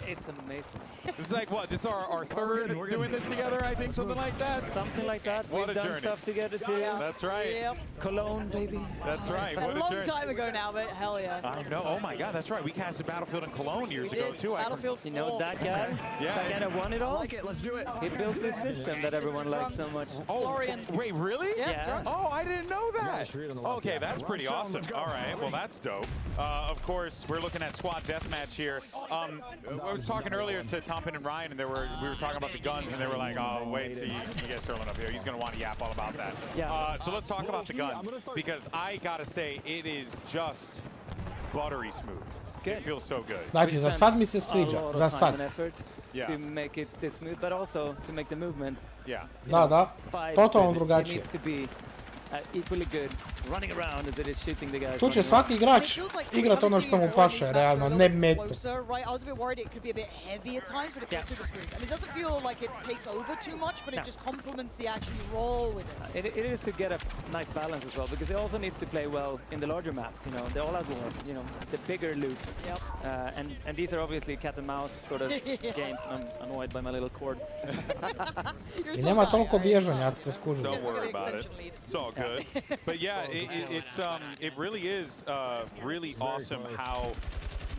Speaker 5: It's amazing.
Speaker 9: This is like what? This is our third doing this together, I think, something like that.
Speaker 5: Something like that.
Speaker 9: What
Speaker 5: We've
Speaker 9: a
Speaker 5: done
Speaker 9: journey.
Speaker 5: stuff together too.
Speaker 9: That's right.
Speaker 12: Yep.
Speaker 5: Cologne, baby.
Speaker 9: That's right.
Speaker 12: A
Speaker 9: What a
Speaker 12: long
Speaker 9: journey.
Speaker 12: time ago now, but hell yeah.
Speaker 9: I know. Oh my God, that's right. We casted Battlefield in Cologne years
Speaker 12: We
Speaker 9: ago
Speaker 12: did.
Speaker 9: too.
Speaker 12: Battlefield 4.
Speaker 5: You know that guy?
Speaker 9: Yeah.
Speaker 5: That guy that won it all?
Speaker 11: I like it. Let's do it.
Speaker 5: He built this system that everyone likes so much.
Speaker 9: Oh,
Speaker 12: Florian.
Speaker 9: wait, really?
Speaker 5: Yeah.
Speaker 9: Oh, I didn't know that.
Speaker 18: Yeah,
Speaker 9: Okay, that's pretty awesome. All right, well, that's dope. Of course, we're looking at squad deathmatch here. I was talking earlier to Tompin and Ryan, and we were talking about the guns, and they were like, "Oh, wait till you get Sterling up here. He's going to want to yap all about that."
Speaker 5: Yeah.
Speaker 9: So let's talk about the guns, because I gotta say, it is just buttery smooth. It feels so good.
Speaker 1: Znači, za sad mi se sviđa, za sad.
Speaker 9: Yeah.
Speaker 5: To make it this smooth, but also to make the movement.
Speaker 9: Yeah.
Speaker 1: Da, totalno
Speaker 5: It
Speaker 1: drugačije.
Speaker 5: needs to be equally good running around as it is shooting the guys.
Speaker 1: Tu će svaki igrač igrat ono što mu paše, realno, ne metu.
Speaker 12: Right, I was a bit worried it could be a bit heavy at times, but it feels super smooth. And it doesn't feel like it takes over too much, but it just complements the action you roll with it.
Speaker 5: It is to get a nice balance as well, because it also needs to play well in the larger maps, you know, the all-out war, you know, the bigger loops.
Speaker 12: Yep.
Speaker 5: And these are obviously cat and mouse sort of games, and I'm annoyed by my little cord.
Speaker 1: I nema toliko bježanja, ja to skužim.
Speaker 9: Don't worry about it. It's all good. But yeah, it really is really awesome how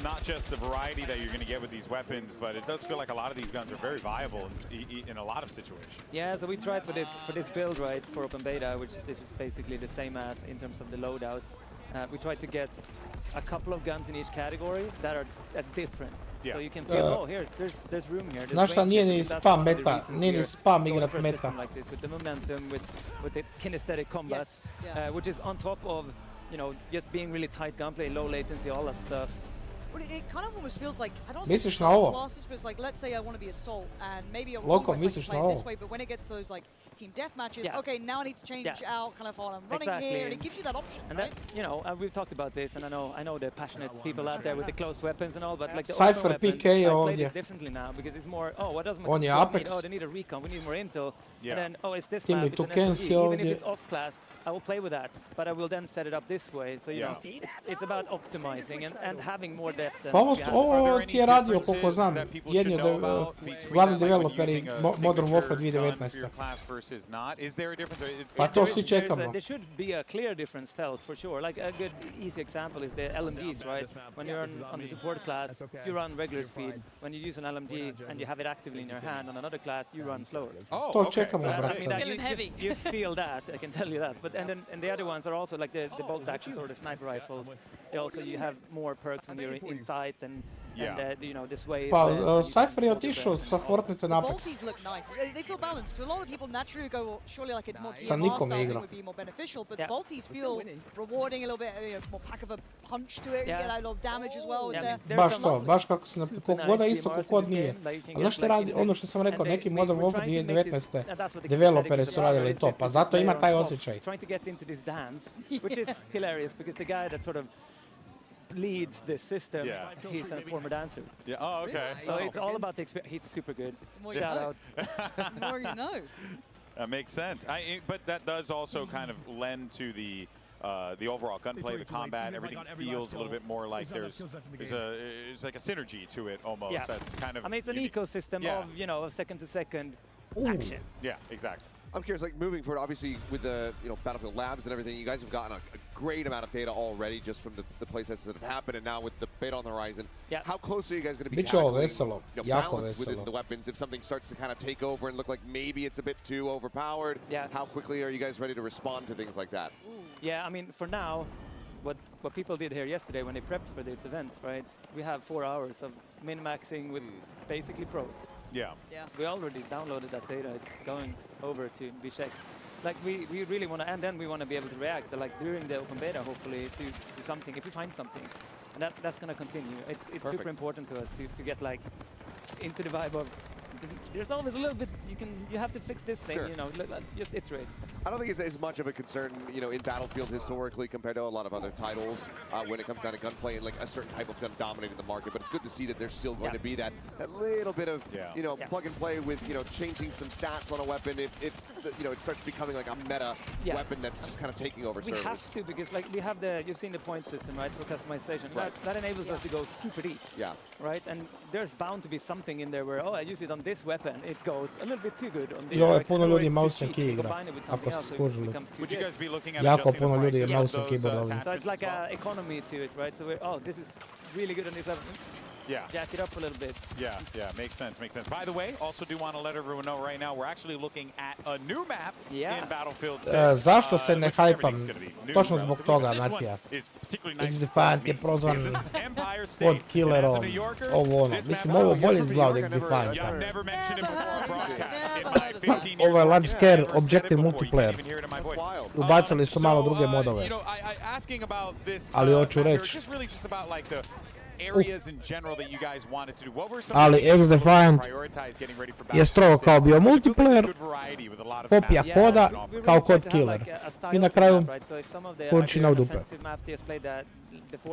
Speaker 9: not just the variety that you're going to get with these weapons, but it does feel like a lot of these guns are very viable in a lot of situations.
Speaker 5: Yeah, so we tried for this build, right, for open beta, which this is basically the same as in terms of the loadouts. We tried to get a couple of guns in each category that are different.
Speaker 9: Yeah.
Speaker 5: So you can feel, oh, there's room here.
Speaker 1: Znaš šta, nije ni spam meta, nije ni spam igrat meta.
Speaker 5: Like this, with the momentum, with the kinesthetic combat,
Speaker 12: Yes, yeah.
Speaker 5: which is on top of, you know, just being really tight gunplay, low latency, all that stuff.
Speaker 12: But it kind of almost feels like, I don't say
Speaker 1: Misliš na ovo?
Speaker 12: classes, but it's like, let's say I want to be Assault, and maybe I will
Speaker 1: Loko,
Speaker 12: almost like
Speaker 1: misliš
Speaker 12: play
Speaker 1: na
Speaker 12: it this
Speaker 1: ovo?
Speaker 12: way, but when it gets to those like team death matches,
Speaker 5: Yeah.
Speaker 12: okay, now I need to change out kind of what I'm running
Speaker 5: Exactly.
Speaker 12: here, and it gives you that option,
Speaker 5: And
Speaker 12: right?
Speaker 5: that, you know, we've talked about this, and I know the passionate people out there with the closed weapons and all, but like the
Speaker 1: Cypher
Speaker 5: open weapons,
Speaker 1: PK
Speaker 5: I play
Speaker 1: ovdje.
Speaker 5: this differently now, because it's more, oh, what does my
Speaker 1: On je
Speaker 5: squad need?
Speaker 1: Apex.
Speaker 5: Oh, they need a recon, we need more intel,
Speaker 9: Yeah.
Speaker 5: and then, oh, it's this
Speaker 1: Ti
Speaker 5: map,
Speaker 1: mi
Speaker 5: it's
Speaker 1: tu
Speaker 5: an
Speaker 1: Kensi
Speaker 5: SOE, even if
Speaker 1: ovdje.
Speaker 5: it's off class, I will play with that, but I will then set it up this way, so you know, it's about optimizing and having more depth. Than
Speaker 1: Pa ovo,
Speaker 5: you have.
Speaker 1: ovo ti je radio, koliko znam, jedni od glavni developeri Modern Warfare 2019. Pa to svi čekamo.
Speaker 5: There should be a clear difference felt for sure. Like a good easy example is the LMGs, right? When you're on the support class, you run regular speed. When you use an LMG and you have it actively in your hand on another class, you run slower.
Speaker 9: Oh,
Speaker 1: To
Speaker 9: okay.
Speaker 1: čekamo,
Speaker 9: So
Speaker 1: brate.
Speaker 5: I mean, you feel that, I can tell you that. But and the other ones are also like the bolt actions or the sniper rifles. They also, you have more perks when you're in sight and you know, this way.
Speaker 1: Pa Cypher je otišao sa Fortnite na Apex.
Speaker 12: Bolties look nice. They feel balanced, because a lot of people naturally go, well, surely like a more
Speaker 1: Sa
Speaker 12: DMR
Speaker 1: nikom
Speaker 12: style
Speaker 1: igra.
Speaker 12: thing would be more beneficial, but the Bolties feel rewarding, a little bit more pack of a punch to it, you get a lot of damage as well.
Speaker 1: Baš to, baš kako se koliko god da isto, koliko god nije. Ali znaš što radi, ono što sam rekao, neki Modern Warfare 2019. Developeri su radili to, pa zato ima taj osjećaj.
Speaker 5: Trying to get into this dance, which is hilarious, because the guy that sort of leads the system, he's a former dancer.
Speaker 9: Yeah. Oh, okay.
Speaker 5: So it's all about the experience. He's super good. Shout out.
Speaker 12: The more you know.
Speaker 9: That makes sense. But that does also kind of lend to the overall gunplay, the combat. Everything feels a little bit more like there's like a synergy to it almost.
Speaker 5: Yeah.
Speaker 9: That's kind of.
Speaker 5: I mean, it's an ecosystem of, you know, second to second action.
Speaker 9: Yeah, exactly.
Speaker 16: I'm curious, like moving forward, obviously with the Battlefield Labs and everything, you guys have gotten a great amount of data already just from the playtests that have happened, and now with the beta on the horizon.
Speaker 5: Yeah.
Speaker 16: How close are you guys going to be
Speaker 1: Biće ovo
Speaker 16: tackling,
Speaker 1: veselo, jako
Speaker 16: balance within
Speaker 1: veselo.
Speaker 16: the weapons if something starts to kind of take over and look like maybe it's a bit too overpowered?
Speaker 5: Yeah.
Speaker 16: How quickly are you guys ready to respond to things like that?
Speaker 5: Yeah, I mean, for now, what people did here yesterday when they prepped for this event, right? We have 4 hours of min-maxing with basically pros.
Speaker 9: Yeah.
Speaker 5: We already downloaded that data. It's going over to be checked. Like we really want to, and then we want to be able to react, like during the open beta, hopefully, to something, if we find something. And that's going to continue. It's super important to us to get like into the vibe of there's always a little bit you have to fix this thing,
Speaker 16: Sure.
Speaker 5: you know, just iterate.
Speaker 16: I don't think it's as much of a concern, you know, in Battlefield historically compared to a lot of other titles when it comes down to gunplay and like a certain type of gun dominating the market. But it's good to see that there's still going to be that little bit of, you know, plug and play with, you know, changing some stats on a weapon if you know, it starts becoming like a meta weapon that's just kind of taking over servers.
Speaker 5: We have to, because like we have you've seen the point system, right, for customization.
Speaker 16: Right.
Speaker 5: That enables us to go super deep.
Speaker 16: Yeah.
Speaker 5: Right, and there's bound to be something in there where, oh, I use it on this weapon, it goes a little bit too good on this.
Speaker 1: I ovo puno ljudi mouseom key igra, ako ste skužili. Jako puno ljudi je mouseom keyboard ovdje.
Speaker 5: So it's like an economy to it, right? So we're, this is really good on this level. Jack it up a little bit.
Speaker 9: Yeah, makes sense, makes sense. By the way, also do want to let everyone know right now, we're actually looking at a new map in Battlefield 6.
Speaker 1: Zašto se ne hajpam? Točno zbog toga, Matija. X-Defiant je prozvan pod killerom, ovo ono. Mislim, ovo bolje izgleda od X-Defianta. Ovo je large scale objective multiplayer. Ubacili su malo druge modove. Ali hoću reći,
Speaker 9: areas in general that you guys wanted to do. What were some
Speaker 1: ali X-Defiant je strogo kao bio multiplayer, kopija koda kao kod killer. I na kraju količina u dupe.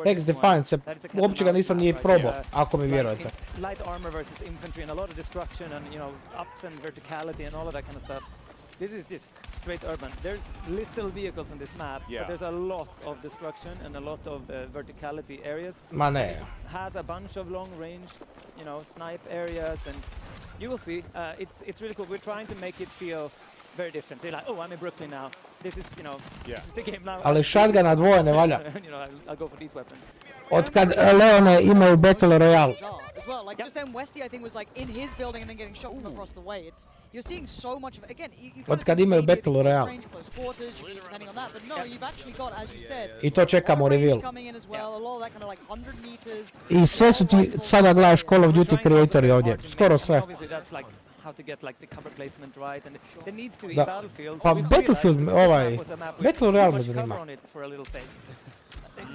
Speaker 1: X-Defiant se, uopće ga nisam nije probao, ako mi vjerujete.
Speaker 5: Light armor versus infantry and a lot of destruction and, you know, ups and verticality and all of that kind of stuff. This is just straight urban. There's little vehicles on this map, but there's a lot of destruction and a lot of verticality areas.
Speaker 1: Ma ne.
Speaker 5: Has a bunch of long range, you know, snipe areas, and you will see. It's really cool. We're trying to make it feel very different. So you're like, oh, I'm in Brooklyn now. This is, you know, this is the game now.
Speaker 1: Ali shotguna dvoje ne valja.
Speaker 5: You know, I'll go for these weapons.
Speaker 1: Od kad Leone imaju Battle Royale.
Speaker 12: As well, like just then Westy I think was like in his building and then getting shot from across the way. You're seeing so much of it. Again,
Speaker 1: Od kad imaju Battle Royale.
Speaker 12: Close quarters, depending on that, but no, you've actually got, as you said,
Speaker 1: I to čekamo reveal.
Speaker 12: coming in as well. A lot of that kind of like 100 meters.
Speaker 1: I sve su ti sada gledaš Call of Duty creatori ovdje, skoro sve.
Speaker 5: Obviously that's like how to get like the cover placement right, and there needs to be
Speaker 1: Da.
Speaker 5: Battlefield.
Speaker 1: Pa Battlefield, Battle Royale me zanima.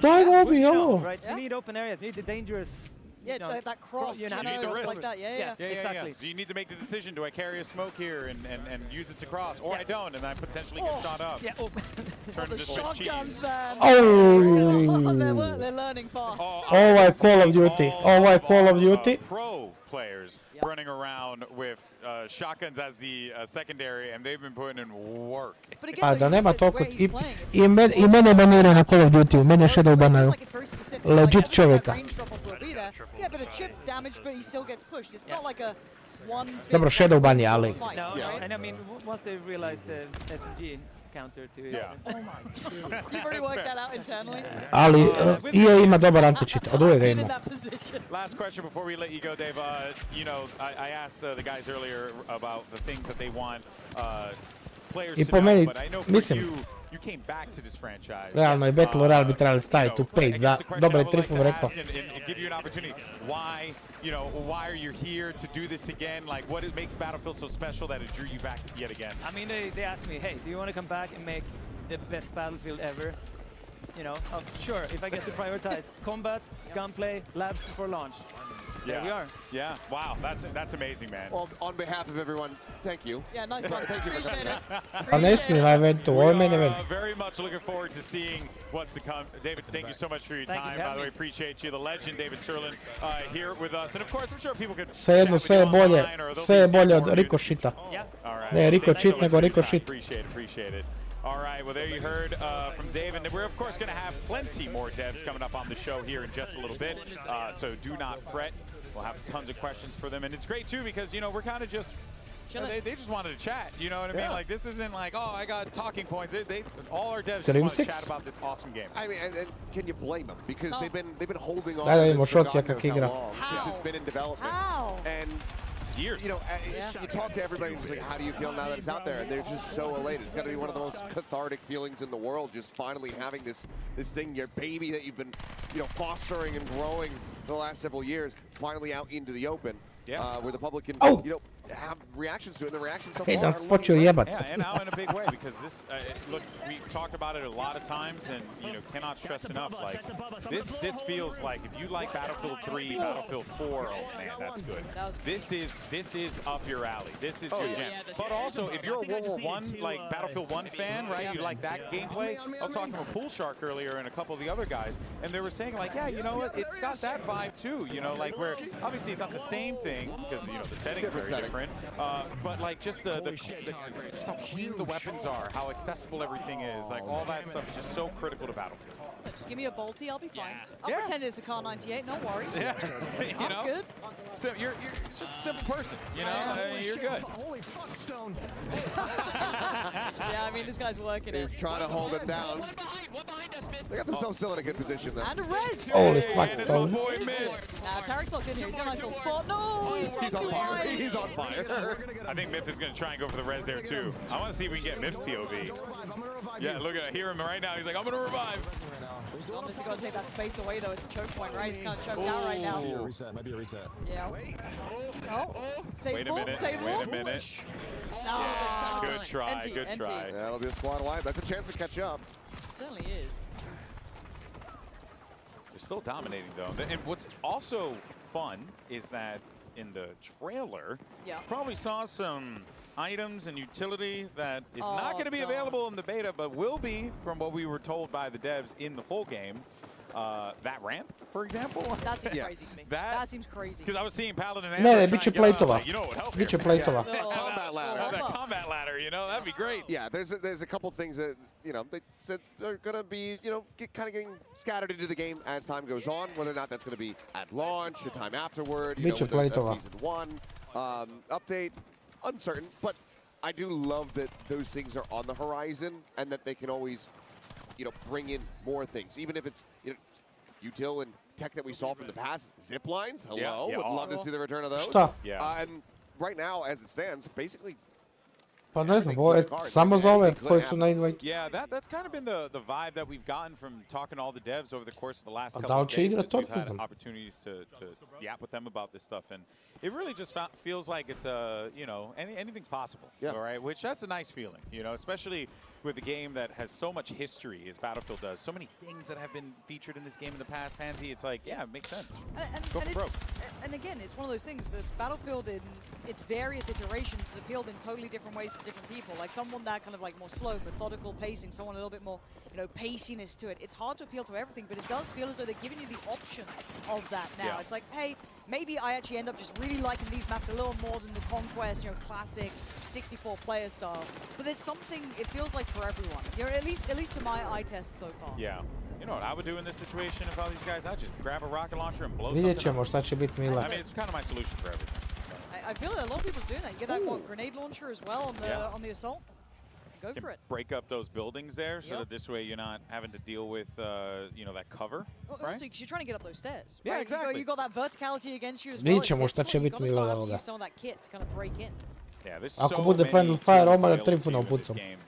Speaker 1: Daj ga obi, ovo.
Speaker 5: Right, you need open areas, you need the dangerous.
Speaker 12: Yeah, that cross, you know, like that. Yeah,
Speaker 9: exactly. So you need to make the decision: do I carry a smoke here and use it to cross, or I don't, and I potentially get shot up?
Speaker 5: Yeah.
Speaker 9: Turn
Speaker 12: the
Speaker 9: this
Speaker 12: shotguns, man.
Speaker 1: Oh.
Speaker 12: They're learning fast.
Speaker 1: Ovo je Call of Duty. Ovo je Call of Duty.
Speaker 9: Pro players running around with shotguns as the secondary, and they've been putting in work.
Speaker 1: A da nema toliko, i mene banira na Call of Duty, mene shadow banaju. Legit čovjeka.
Speaker 12: Yeah, but a chip damage, but he still gets pushed. It's not like a one.
Speaker 1: Dobro, shadow ban je, ali.
Speaker 5: No, and I mean, once they realized the SMG counter to
Speaker 12: Oh my god. You've already worked that out internally.
Speaker 1: Ali EA ima dobar anti-cheat, od uvijek ga ima.
Speaker 9: Last question before we let you go, Dave. You know, I asked the guys earlier about the things that they want players to know, but I know for you came back to this franchise.
Speaker 1: Realno je Battle Royale bi trebali staviti u paid, da, dobro je Trifun rekao.
Speaker 9: And give you an opportunity. Why, you know, why are you here to do this again? Like, what makes Battlefield so special that it drew you back yet again?
Speaker 5: I mean, they asked me, hey, do you want to come back and make the best Battlefield ever? You know, sure, if I get to prioritize combat, gunplay, labs before launch. There we are.
Speaker 9: Yeah, wow, that's amazing, man.
Speaker 16: Well, on behalf of everyone, thank you.
Speaker 12: Yeah, nice one.
Speaker 16: Thank you.
Speaker 12: Appreciate it.
Speaker 1: A ne smije na eventu, ovo je main event.
Speaker 9: Very much looking forward to seeing what's to come. David, thank you so much for your time. By the way, appreciate you. The legend, David Serlin, here with us. And of course, I'm sure people could
Speaker 1: Svejedno, sve je bolje od Rikošita. Ne Rikošit, nego Rikošit.
Speaker 9: Appreciate it. All right, well, there you heard from Dave, and we're, of course, going to have plenty more devs coming up on the show here in just a little bit, so do not fret. We'll have tons of questions for them, and it's great, too, because, you know, we're kind of just, they just wanted to chat, you know what I mean? Like, this isn't like, oh, I got talking points. All our devs just want to chat about this awesome game.
Speaker 16: I mean, and can you blame them? Because they've been holding on
Speaker 1: Da
Speaker 16: to this for
Speaker 1: imamo
Speaker 16: God knows
Speaker 1: kak
Speaker 16: how
Speaker 1: igra.
Speaker 16: long, since it's been in development. And
Speaker 9: years.
Speaker 16: You know, you talk to everybody and say, how do you feel now that it's out there? And they're just so elated. It's got to be one of the most cathartic feelings in the world, just finally having this thing, your baby that you've been, you know, fostering and growing the last several years, finally out into the open. where the public can,
Speaker 1: Oh.
Speaker 16: you know, have reactions to it. And the reactions so
Speaker 1: Hey,
Speaker 16: far
Speaker 1: dan
Speaker 16: are
Speaker 1: počeo
Speaker 16: looking
Speaker 1: jebat.
Speaker 9: Yeah, and now in a big way because this, look, we've talked about it a lot of times, and you know, cannot stress enough. Like this feels like if you like Battlefield 3, Battlefield 4, oh man, that's good. This is up your alley. This is your jam. But also, if you're a World War One like Battlefield 1 fan, right? You like that gameplay. I was talking to Pool Shark earlier and a couple of the other guys, and they were saying like, yeah, you know what? It's got that vibe too. You know, like where obviously it's not the same thing because you know the settings are very different. But like just just how clean the weapons are, how accessible everything is, like all that stuff is just so critical to Battlefield.
Speaker 12: Just give me a bolty, I'll be fine. I'll pretend it's a car 98, no worries.
Speaker 9: Yeah, you know,
Speaker 12: good.
Speaker 9: So you're just a simple person, you know. You're good.
Speaker 13: Holy fuck, Stone!
Speaker 12: Yeah, I mean this guy's working it.
Speaker 16: He's trying to hold it down. They got themselves still in a good position though.
Speaker 12: And a res!
Speaker 1: Holy fuck, Stone.
Speaker 12: Now Tarek's locked in here, he's got a nice little spot. No,
Speaker 16: He's on fire. He's on fire.
Speaker 9: I think Myth is going to try and go for the res there too. I want to see if we can get Myth's POV. Yeah, look at hear him right now. He's like, I'm going to revive.
Speaker 12: Stone has got to take that space away though. It's a choke point, right? He's kind of choked out right now.
Speaker 18: Might be a reset. Might be a reset.
Speaker 12: Yeah. Oh, save
Speaker 9: Wait a minute.
Speaker 12: save
Speaker 9: Wait a minute.
Speaker 12: No.
Speaker 9: Good try.
Speaker 12: NT,
Speaker 9: Good
Speaker 12: NT.
Speaker 9: try.
Speaker 16: Yeah, that'll be a squad wide. That's a chance to catch up.
Speaker 12: Certainly is.
Speaker 9: They're still dominating though. And what's also fun is that in the trailer, probably saw some items and utility that is not going to be available in the beta, but will be, from what we were told by the devs, in the full game. That ramp, for example.
Speaker 12: That seems crazy to me. That seems crazy.
Speaker 9: Because I was seeing Paladin and
Speaker 1: Ne, bit će plejtova.
Speaker 9: you know what help
Speaker 1: Bit će plejtova.
Speaker 16: Combat ladder.
Speaker 9: That combat ladder, you know, that'd be great.
Speaker 16: Yeah, there's a couple things that, you know, they said they're going to be, you know, kind of getting scattered into the game as time goes on. Whether or not that's going to be at launch, or time afterward, you know, with the Season 1 update, uncertain. But I do love that those things are on the horizon and that they can always, you know, bring in more things. Even if it's, you know, util and tech that we saw from the past. Zip lines, hello. Would love to see the return of those.
Speaker 1: Šta?
Speaker 16: And right now, as it stands, basically,
Speaker 1: Pa ne znam, ovo je samo za ove koji su na invite.
Speaker 9: Yeah, that's kind of been the vibe that we've gotten from talking to all the devs over the course of the last
Speaker 1: A
Speaker 9: couple
Speaker 1: da li
Speaker 9: of
Speaker 1: će
Speaker 9: days.
Speaker 1: igrat to?
Speaker 9: We've had opportunities to yap with them about this stuff, and it really just feels like it's you know, anything's possible. All right, which that's a nice feeling, you know, especially with a game that has so much history as Battlefield does. So many things that have been featured in this game in the past, Pansy. It's like, yeah, it makes sense.
Speaker 12: And again, it's one of those things that Battlefield in its various iterations has appealed in totally different ways to different people. Like someone that kind of like more slow, methodical pacing, someone a little bit more, you know, paciness to it. It's hard to appeal to everything, but it does feel as though they're giving you the option of that now. It's like, hey, maybe I actually end up just really liking these maps a little more than the Conquest, you know, classic 64-player style. But there's something, it feels like for everyone. You know, at least to my eye test so far.
Speaker 9: Yeah. You know what I would do in this situation if all these guys, I'd just grab a rocket launcher and blow
Speaker 1: Vidjet
Speaker 9: something
Speaker 1: ćemo
Speaker 9: up.
Speaker 1: šta će biti Mile.
Speaker 9: I mean, it's kind of my solution for everything.
Speaker 12: I feel that a lot of people are doing that. You get that grenade launcher as well on the assault. Go for it.
Speaker 9: Break up those buildings there, so that this way you're not having to deal with, you know, that cover, right?
Speaker 12: Also, because you're trying to get up those stairs.
Speaker 9: Yeah,
Speaker 12: right?
Speaker 9: exactly.
Speaker 12: You got that verticality against you as well.
Speaker 1: Vidjet
Speaker 12: It's
Speaker 1: ćemo šta će
Speaker 12: difficult.
Speaker 1: biti
Speaker 12: You've
Speaker 1: Mile
Speaker 12: gotta
Speaker 1: ovoga.
Speaker 12: use some of that kit to kind of break in.
Speaker 9: Yeah, there's
Speaker 1: Ako
Speaker 9: so
Speaker 1: bude
Speaker 9: many
Speaker 1: Friendly Fire,
Speaker 9: tools
Speaker 1: odmah da
Speaker 9: available to
Speaker 1: tripunom
Speaker 9: you in this
Speaker 1: pucam.
Speaker 9: game,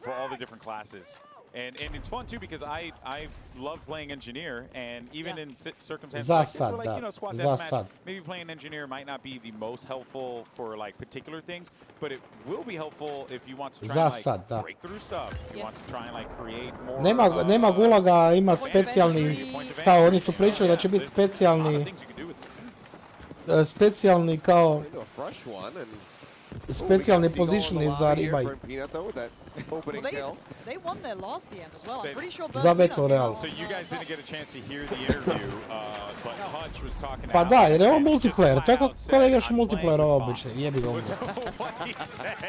Speaker 9: for all the different classes. And it's fun too because I love playing engineer, and even in circumstances like this, where, like, you know, squad deathmatch, maybe playing engineer might not be the most helpful for like particular things, but it will be helpful if you want to try and like break through stuff. You want to try and like create more.
Speaker 1: Nema gulaga, ima specijalni, kao oni su pričali da će biti specijalni kao specijalni positioni za revive.
Speaker 12: They won their last DM as well. I'm pretty sure
Speaker 1: Za Battle Royale.
Speaker 9: So you guys didn't get a chance to hear the interview, but Hutch was talking
Speaker 1: Pa
Speaker 9: about
Speaker 1: da, jer je ovo multiplayer, to je kako kada igraš multiplayer obično, jebi ga.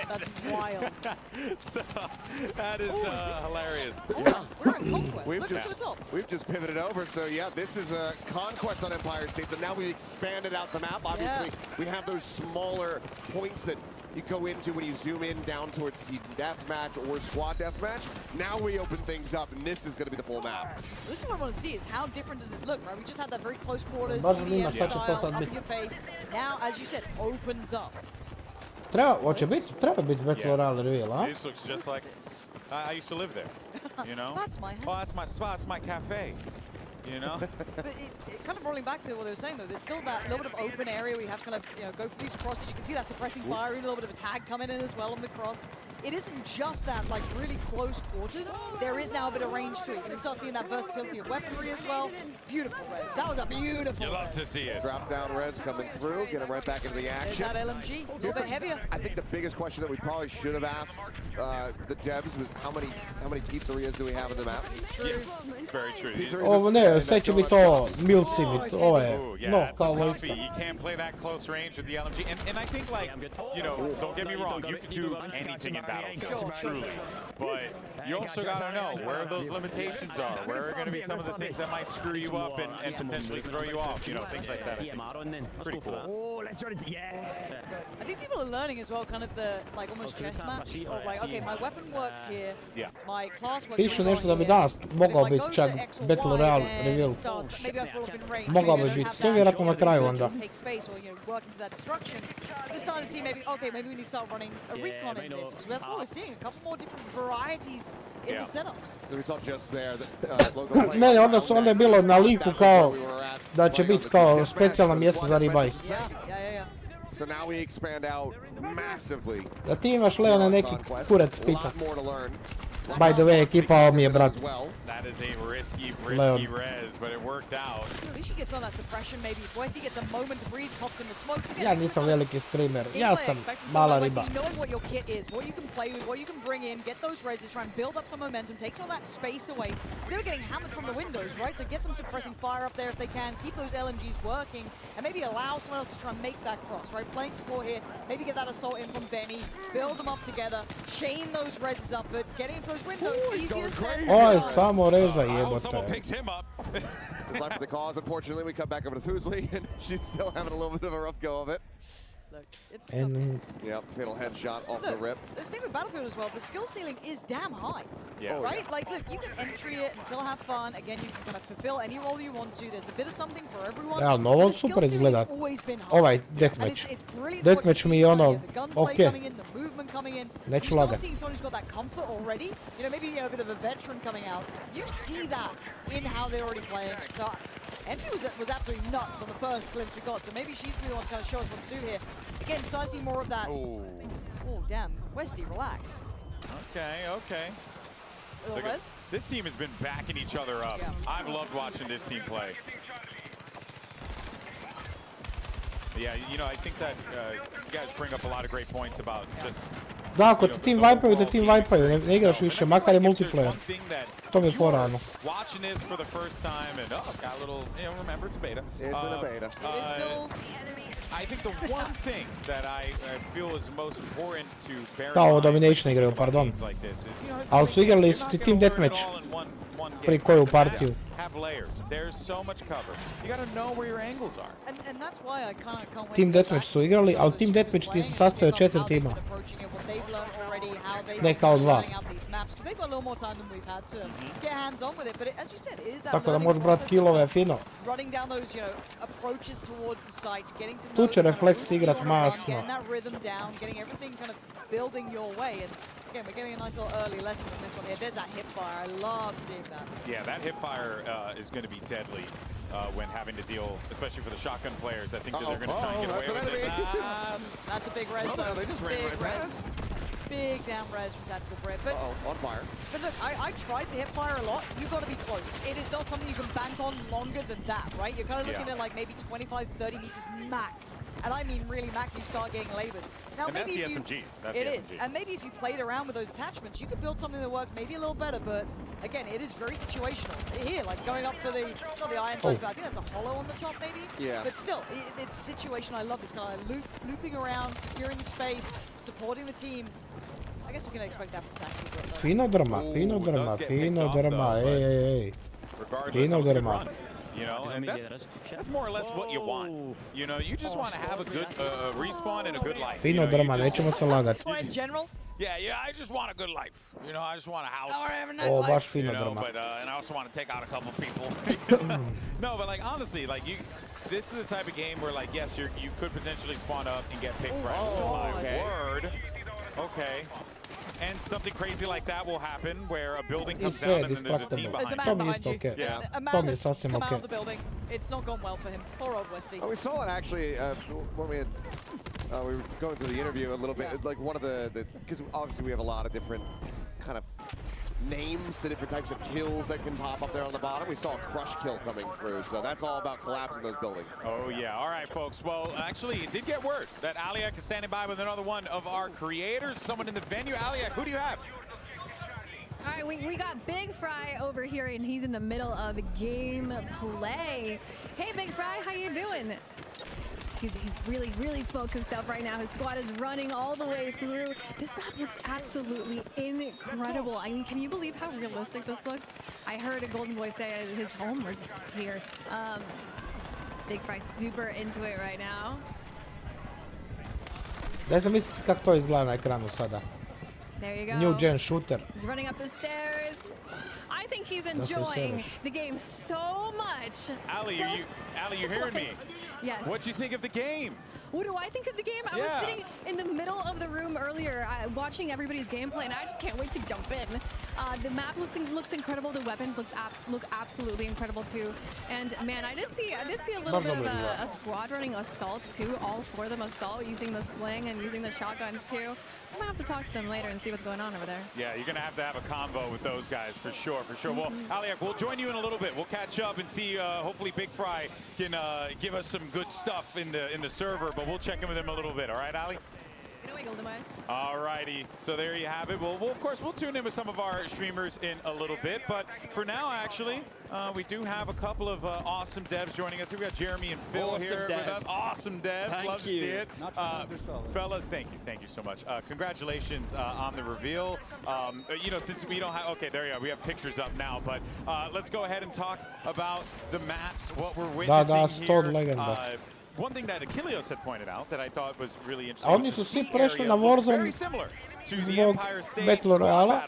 Speaker 12: That's wild.
Speaker 9: So, that is hilarious.
Speaker 12: We're in Conquest. Look at the top.
Speaker 16: We've just pivoted over, so yeah, this is a Conquest on Empire State, so now we've expanded out the map. Obviously, we have those smaller points that you go into when you zoom in down towards Team Deathmatch or Squad Deathmatch. Now we open things up, and this is going to be the full map.
Speaker 12: This is what I want to see, is how different does this look, right? We just had that very close quarters,
Speaker 1: Baš zanima
Speaker 12: TDM
Speaker 1: šta će to
Speaker 12: style,
Speaker 1: sad
Speaker 12: up in
Speaker 1: biti.
Speaker 12: your face. Now, as you said, opens up.
Speaker 1: Hoće biti? Treba biti Battle Royale reveal, a?
Speaker 9: This looks just like I used to live there. You know?
Speaker 12: That's my house.
Speaker 9: Oh, that's my spot. It's my cafe. You know?
Speaker 12: But it kind of rolling back to what they were saying though, there's still that little bit of open area where you have to kind of go for these crosses. You can see that suppressing fire, even a little bit of a tag coming in as well on the cross. It isn't just that like really close quarters. There is now a bit of range to it. You can start seeing that versatility of weaponry as well. Beautiful res. That was a beautiful.
Speaker 9: You love to see it.
Speaker 16: Drop down res coming through, get him right back into the action.
Speaker 12: There's that LMG, a little bit heavier.
Speaker 16: I think the biggest question that we probably should have asked the devs was how many pizzerias do we have in the map?
Speaker 9: True. It's very true.
Speaker 1: Ovo ne, sve će biti to milci, ovo je,
Speaker 9: Yeah,
Speaker 1: no,
Speaker 9: it's a
Speaker 1: kao
Speaker 9: toughie.
Speaker 1: vojska.
Speaker 9: You can't play that close range with the LMG. And I think, like, you know, don't get me wrong, you can do anything in Battlefield, truly. But you also got to know where those limitations are, where are going to be some of the things that might screw you up and potentially throw you off, you know, things like that. I think it's pretty cool.
Speaker 11: Oh, let's run it. Yeah.
Speaker 12: I think people are learning as well kind of the, like, almost chess match of like, okay, my weapon works here, my class works
Speaker 1: Piše
Speaker 12: really
Speaker 1: nešto da
Speaker 12: well
Speaker 1: bi
Speaker 12: here,
Speaker 1: danas
Speaker 12: but
Speaker 1: mogao
Speaker 12: if I
Speaker 1: biti
Speaker 12: go
Speaker 1: čak
Speaker 12: to X or
Speaker 1: Battle
Speaker 12: Y,
Speaker 1: Royale
Speaker 12: then
Speaker 1: reveal.
Speaker 12: it starts- maybe I fall off in range,
Speaker 1: Mogao
Speaker 12: maybe I
Speaker 1: bi
Speaker 12: don't
Speaker 1: biti,
Speaker 12: have
Speaker 1: to je
Speaker 12: that
Speaker 1: vjerojatno na kraju
Speaker 12: ability
Speaker 1: onda.
Speaker 12: to take space or, work into that destruction. So they're starting to see maybe, okay, maybe we need to start running a recon in this, because that's what we're seeing, a couple more different varieties in the setups.
Speaker 16: The result just there. Logo
Speaker 1: Meni onda je bilo na liku kao da će biti kao specijalna mjesta za ribaj.
Speaker 12: Yeah.
Speaker 16: So now we expand out massively.
Speaker 1: Da ti imaš Leone neki kurac pita.
Speaker 16: Lot more to learn.
Speaker 1: By the way, ekipa, ovo mi je brat.
Speaker 9: That is a risky
Speaker 1: Leon.
Speaker 9: res, but it worked out.
Speaker 12: At least he gets on that suppression maybe. If Westy gets a moment to breathe, pops in the smokes again.
Speaker 1: Ja nisam veliki streamer, ja sam mala riba.
Speaker 12: Knowing what your kit is, what you can play with, what you can bring in, get those reses, try and build up some momentum, take some of that space away. They were getting hammered from the windows, right? So get some suppressing fire up there if they can, keep those LMGs working, and maybe allow someone else to try and make that cross, right? Playing support here, maybe get that assault in from Benny, build them up together, chain those reses up, but getting into those windows, easier said than
Speaker 1: Ovo je
Speaker 12: done.
Speaker 1: samo reza
Speaker 9: Someone
Speaker 1: jebote.
Speaker 9: picks him up.
Speaker 16: Is left for the cause. Unfortunately, we come back over to Fusli, and she's still having a little bit of a rough go of it.
Speaker 12: Look, it's
Speaker 1: And
Speaker 16: Yep, fatal headshot off the
Speaker 12: Look,
Speaker 16: rip.
Speaker 12: the thing with Battlefield as well, the skill ceiling is damn high.
Speaker 9: Yeah. Oh,
Speaker 12: right? Like, look, you can entry it and still have fun. Again, you can kind of fulfill any role you want to. There's a bit of something for everyone.
Speaker 1: realno,
Speaker 12: But
Speaker 1: ovo
Speaker 12: the skill
Speaker 1: super
Speaker 12: ceiling's
Speaker 1: izgleda.
Speaker 12: always been high.
Speaker 1: Ovaj
Speaker 12: And
Speaker 1: deathmatch.
Speaker 12: it's brilliant
Speaker 1: Deathmatch mi je ono,
Speaker 12: ok.
Speaker 1: okej.
Speaker 12: Coming in, the movement coming in.
Speaker 1: Neću
Speaker 12: You start
Speaker 1: lagat.
Speaker 12: seeing someone who's got that comfort already. You know, maybe a bit of a veteran coming out. You see that in how they're already playing it. So NT was absolutely nuts on the first glimpse we got. So maybe she's going to want to kind of show us what to do here. Again, starting to see more of that. Oh, damn. Westy, relax.
Speaker 9: Okay. Look at, this team has been backing each other up.
Speaker 12: Yeah.
Speaker 9: I've loved watching this team play. Yeah, you know, I think that you guys bring up a lot of great points about just...
Speaker 1: Da, ako te team wipe-aju, da team wipe-aju, ne igraš više, makar je multiplayer. To mi je fora, ono.
Speaker 9: Watching this for the first time and got a little, you know, remember it's a beta.
Speaker 16: It's in a beta.
Speaker 9: I think the one thing that I feel is most important to bear
Speaker 1: Da,
Speaker 9: in
Speaker 1: ovo
Speaker 9: mind
Speaker 1: domination igraju, pardon.
Speaker 9: like this is, you know,
Speaker 1: Ali su igrali su ti team deathmatch pri koju partiju.
Speaker 9: have layers. There's so much cover. You got to know where your angles are.
Speaker 12: And that's why I can't wait
Speaker 1: Team
Speaker 12: to go
Speaker 1: deathmatch
Speaker 12: back
Speaker 1: su igrali, ali team deathmatch ti se sastoji od 4 tima.
Speaker 12: approaching it, what they've learned already, how they
Speaker 1: Ne kao dva.
Speaker 12: learning out these maps, because they've got a little more time than we've had to get hands on with it. But as you said, it is that
Speaker 1: Tako da
Speaker 12: learning
Speaker 1: možeš brat
Speaker 12: process of
Speaker 1: killove fino.
Speaker 12: running down those, approaches towards the site, getting to know
Speaker 1: Tu će
Speaker 12: the kind of
Speaker 1: Reflex
Speaker 12: routes you
Speaker 1: igrat
Speaker 12: wanna run,
Speaker 1: masno.
Speaker 12: getting that rhythm down, getting everything kind of building your way. And again, we're getting a nice little early lesson in this one here. There's that hip fire. I love seeing that.
Speaker 9: Yeah, that hip fire is going to be deadly when having to deal, especially for the shotgun players. I think that they're going to try and get away with it.
Speaker 12: That's a big res though.
Speaker 16: They just ran
Speaker 12: Big
Speaker 16: right
Speaker 12: res.
Speaker 16: past.
Speaker 12: Big down res from Tactical Bread. But
Speaker 16: On fire.
Speaker 12: But look, I tried the hip fire a lot. You got to be close. It is not something you can bank on longer than that, right? You're kind of looking at like maybe 25, 30 meters max. And I mean really max, you start getting labored. Now
Speaker 9: And
Speaker 12: maybe
Speaker 9: that's
Speaker 12: if
Speaker 9: the
Speaker 12: you...
Speaker 9: SMG. That's
Speaker 12: it
Speaker 9: the
Speaker 12: is.
Speaker 9: SMG.
Speaker 12: And maybe if you played around with those attachments, you could build something that worked maybe a little better. But again, it is very situational. Here, like going up for the, not the iron sight, but I think that's a hollow on the top maybe.
Speaker 16: Yeah.
Speaker 12: But still, it's situational. I love this kind of looping around, securing the space, supporting the team. I guess we can expect that from Tactical Bread. though.
Speaker 1: Fino drma, fino drma, fino drma, ej.
Speaker 9: Regardless,
Speaker 1: Fino
Speaker 9: it was a good
Speaker 1: drma.
Speaker 9: run. You know, and that's more or less what you want. You know, you just want to have a good respawn and a good life.
Speaker 1: Fino
Speaker 9: you know,
Speaker 1: drma, nećemo se lagati.
Speaker 12: Or in general?
Speaker 9: Yeah, I just want a good life. You know, I just want a house.
Speaker 12: Or have a nice
Speaker 1: Ovo
Speaker 12: life.
Speaker 1: baš fino
Speaker 9: You know,
Speaker 1: drma.
Speaker 9: but and I also want to take out a couple people. No, but like honestly, like this is the type of game where like yes, you could potentially spawn up and get picked right.
Speaker 16: Oh,
Speaker 9: My
Speaker 16: okay.
Speaker 9: word. Okay. And something crazy like that will happen where a building
Speaker 1: I
Speaker 9: comes
Speaker 1: sve
Speaker 9: down
Speaker 1: je
Speaker 9: and then there's a team
Speaker 1: distractable.
Speaker 9: behind
Speaker 12: There's a man
Speaker 1: To mi je
Speaker 12: behind
Speaker 1: isto
Speaker 12: you.
Speaker 1: okej.
Speaker 9: Yeah.
Speaker 12: A
Speaker 1: To
Speaker 12: man
Speaker 1: mi je
Speaker 12: has
Speaker 1: sasvim
Speaker 12: come out of
Speaker 1: okej.
Speaker 12: the building. It's not gone well for him. Poor old Westy.
Speaker 16: We saw it actually when we had we were going through the interview a little bit. Like one of the because obviously we have a lot of different kind of names to different types of kills that can pop up there on the bottom. We saw a crush kill coming through, so that's all about collapsing those buildings.
Speaker 9: Oh yeah, all right folks. Well, actually it did get word that Aliak is standing by with another one of our creators, someone in the venue. Aliak, who do you have?
Speaker 10: All right, we got Big Fry over here, and he's in the middle of game play. Hey, Big Fry, how you doing? He's really focused up right now. His squad is running all the way through. This map looks absolutely incredible. I mean, can you believe how realistic this looks? I heard a Golden Boy say his home was here. Big Fry super into it right now.
Speaker 1: Daj se misliti kako to izgleda na ekranu sada.
Speaker 10: There you go.
Speaker 1: New gen shooter.
Speaker 10: He's running up the stairs. I think he's enjoying the game so much.
Speaker 9: Ali, you're hearing me?
Speaker 10: Yes.
Speaker 9: What do you think of the game?
Speaker 10: What do I think of the game? I was sitting in the middle of the room earlier watching everybody's gameplay, and I just can't wait to jump in. The map looks incredible. The weapons look absolutely incredible too. And man, I did see a little bit of a squad running assault too. All four of them assault using the sling and using the shotguns too. I'm gonna have to talk to them later and see what's going on over there.
Speaker 9: Yeah, you're gonna have a convo with those guys for sure. Well, Aliak, we'll join you in a little bit. We'll catch up and see. Hopefully, Big Fry can give us some good stuff in the server. But we'll check in with him a little bit. All right, Ali? All righty. So there you have it. Well, of course, we'll tune in with some of our streamers in a little bit. But for now, actually, we do have a couple of awesome devs joining us. Here we got Jeremy and Phil here with us. Awesome devs. Love to see it. Fellas, thank you so much. Congratulations on the reveal. You know, since we don't have, okay, there you go. We have pictures up now. But let's go ahead and talk about the maps, what we're witnessing here. One thing that Achilleos had pointed out that I thought was really interesting.
Speaker 1: Oni su svi prešli na warzone zbog Battle Royale.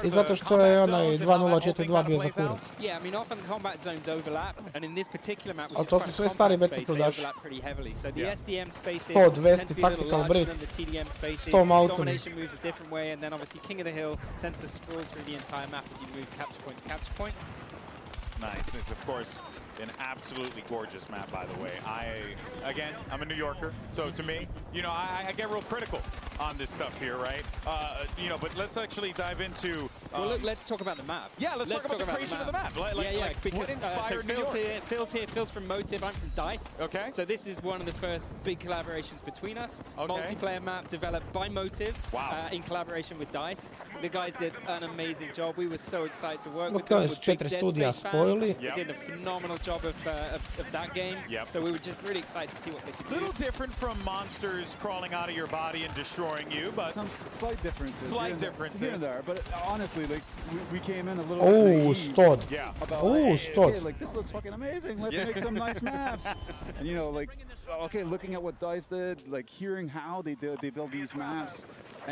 Speaker 1: I zato što je onaj 2042 bio za kurac.
Speaker 8: Yeah, I mean often combat zones overlap, and in this particular map,
Speaker 1: Ali to su sve stari Battlefield daš.
Speaker 8: pretty heavily. So the SDM spaces
Speaker 1: 100,
Speaker 8: tend to
Speaker 1: 200
Speaker 8: be a little
Speaker 1: tactical
Speaker 8: larger
Speaker 1: break.
Speaker 8: than the TDM spaces.
Speaker 1: 100 mountain.
Speaker 8: Domination moves a different way, and then obviously King of the Hill tends to sprawl through the entire map as you move capture point to capture point.
Speaker 9: Nice. This, of course, an absolutely gorgeous map, by the way. I'm a New Yorker, so to me, you know, I get real critical on this stuff here, right? You know, but let's actually dive into.
Speaker 8: Well, look, let's talk about the map.
Speaker 9: Yeah, let's talk about the creation of the map.
Speaker 8: Because
Speaker 9: so
Speaker 8: Phil's here. Phil's from Motive. I'm from Dice.
Speaker 9: Okay.
Speaker 8: So this is one of the first big collaborations between us. Okay. Multiplayer map developed by Motive.
Speaker 9: Wow.
Speaker 8: In collaboration with Dice. The guys did an amazing job. We were so excited to work with
Speaker 1: Okay,
Speaker 8: them.
Speaker 1: oni su 4 studija spojili.
Speaker 8: They did a phenomenal job of that game.
Speaker 9: Yep.
Speaker 8: So we were just really excited to see what they could do.
Speaker 9: Little different from monsters crawling out of your body and destroying you, but
Speaker 19: some slight differences.
Speaker 9: Slight differences
Speaker 19: here and there, but honestly, like we came in a little.
Speaker 1: Oh, Stod.
Speaker 9: Yeah.
Speaker 1: Oh, Stod.
Speaker 19: Okay, like this looks fucking amazing. Let's make some nice maps. And you know, like, okay, looking at what Dice did, like hearing how they build these maps,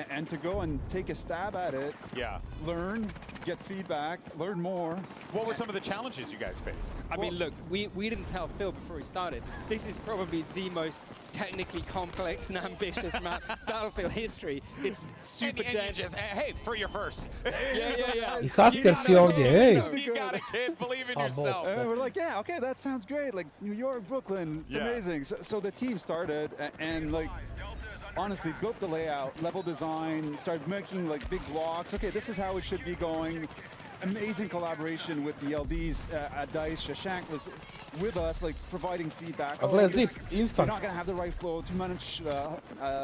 Speaker 19: and to go and take a stab at it.
Speaker 9: Yeah.
Speaker 19: Learn, get feedback, learn more.
Speaker 9: What were some of the challenges you guys faced?
Speaker 8: I mean, look, we didn't tell Phil before we started. This is probably the most technically complex and ambitious map Battlefield history. It's super dense.
Speaker 9: Hey, for your first.
Speaker 8: Yeah.
Speaker 1: I hacker si ovdje, hey.
Speaker 9: You got it, kid. Believe in yourself.
Speaker 19: And we're like, yeah, okay, that sounds great. Like New York, Brooklyn, it's amazing. So the team started and like, honestly, built the layout, level design, started making like big blocks. Okay, this is how it should be going. Amazing collaboration with the LDs at Dice. Shashank was with us, like providing feedback.
Speaker 1: You're
Speaker 19: not going to have the right flow, too much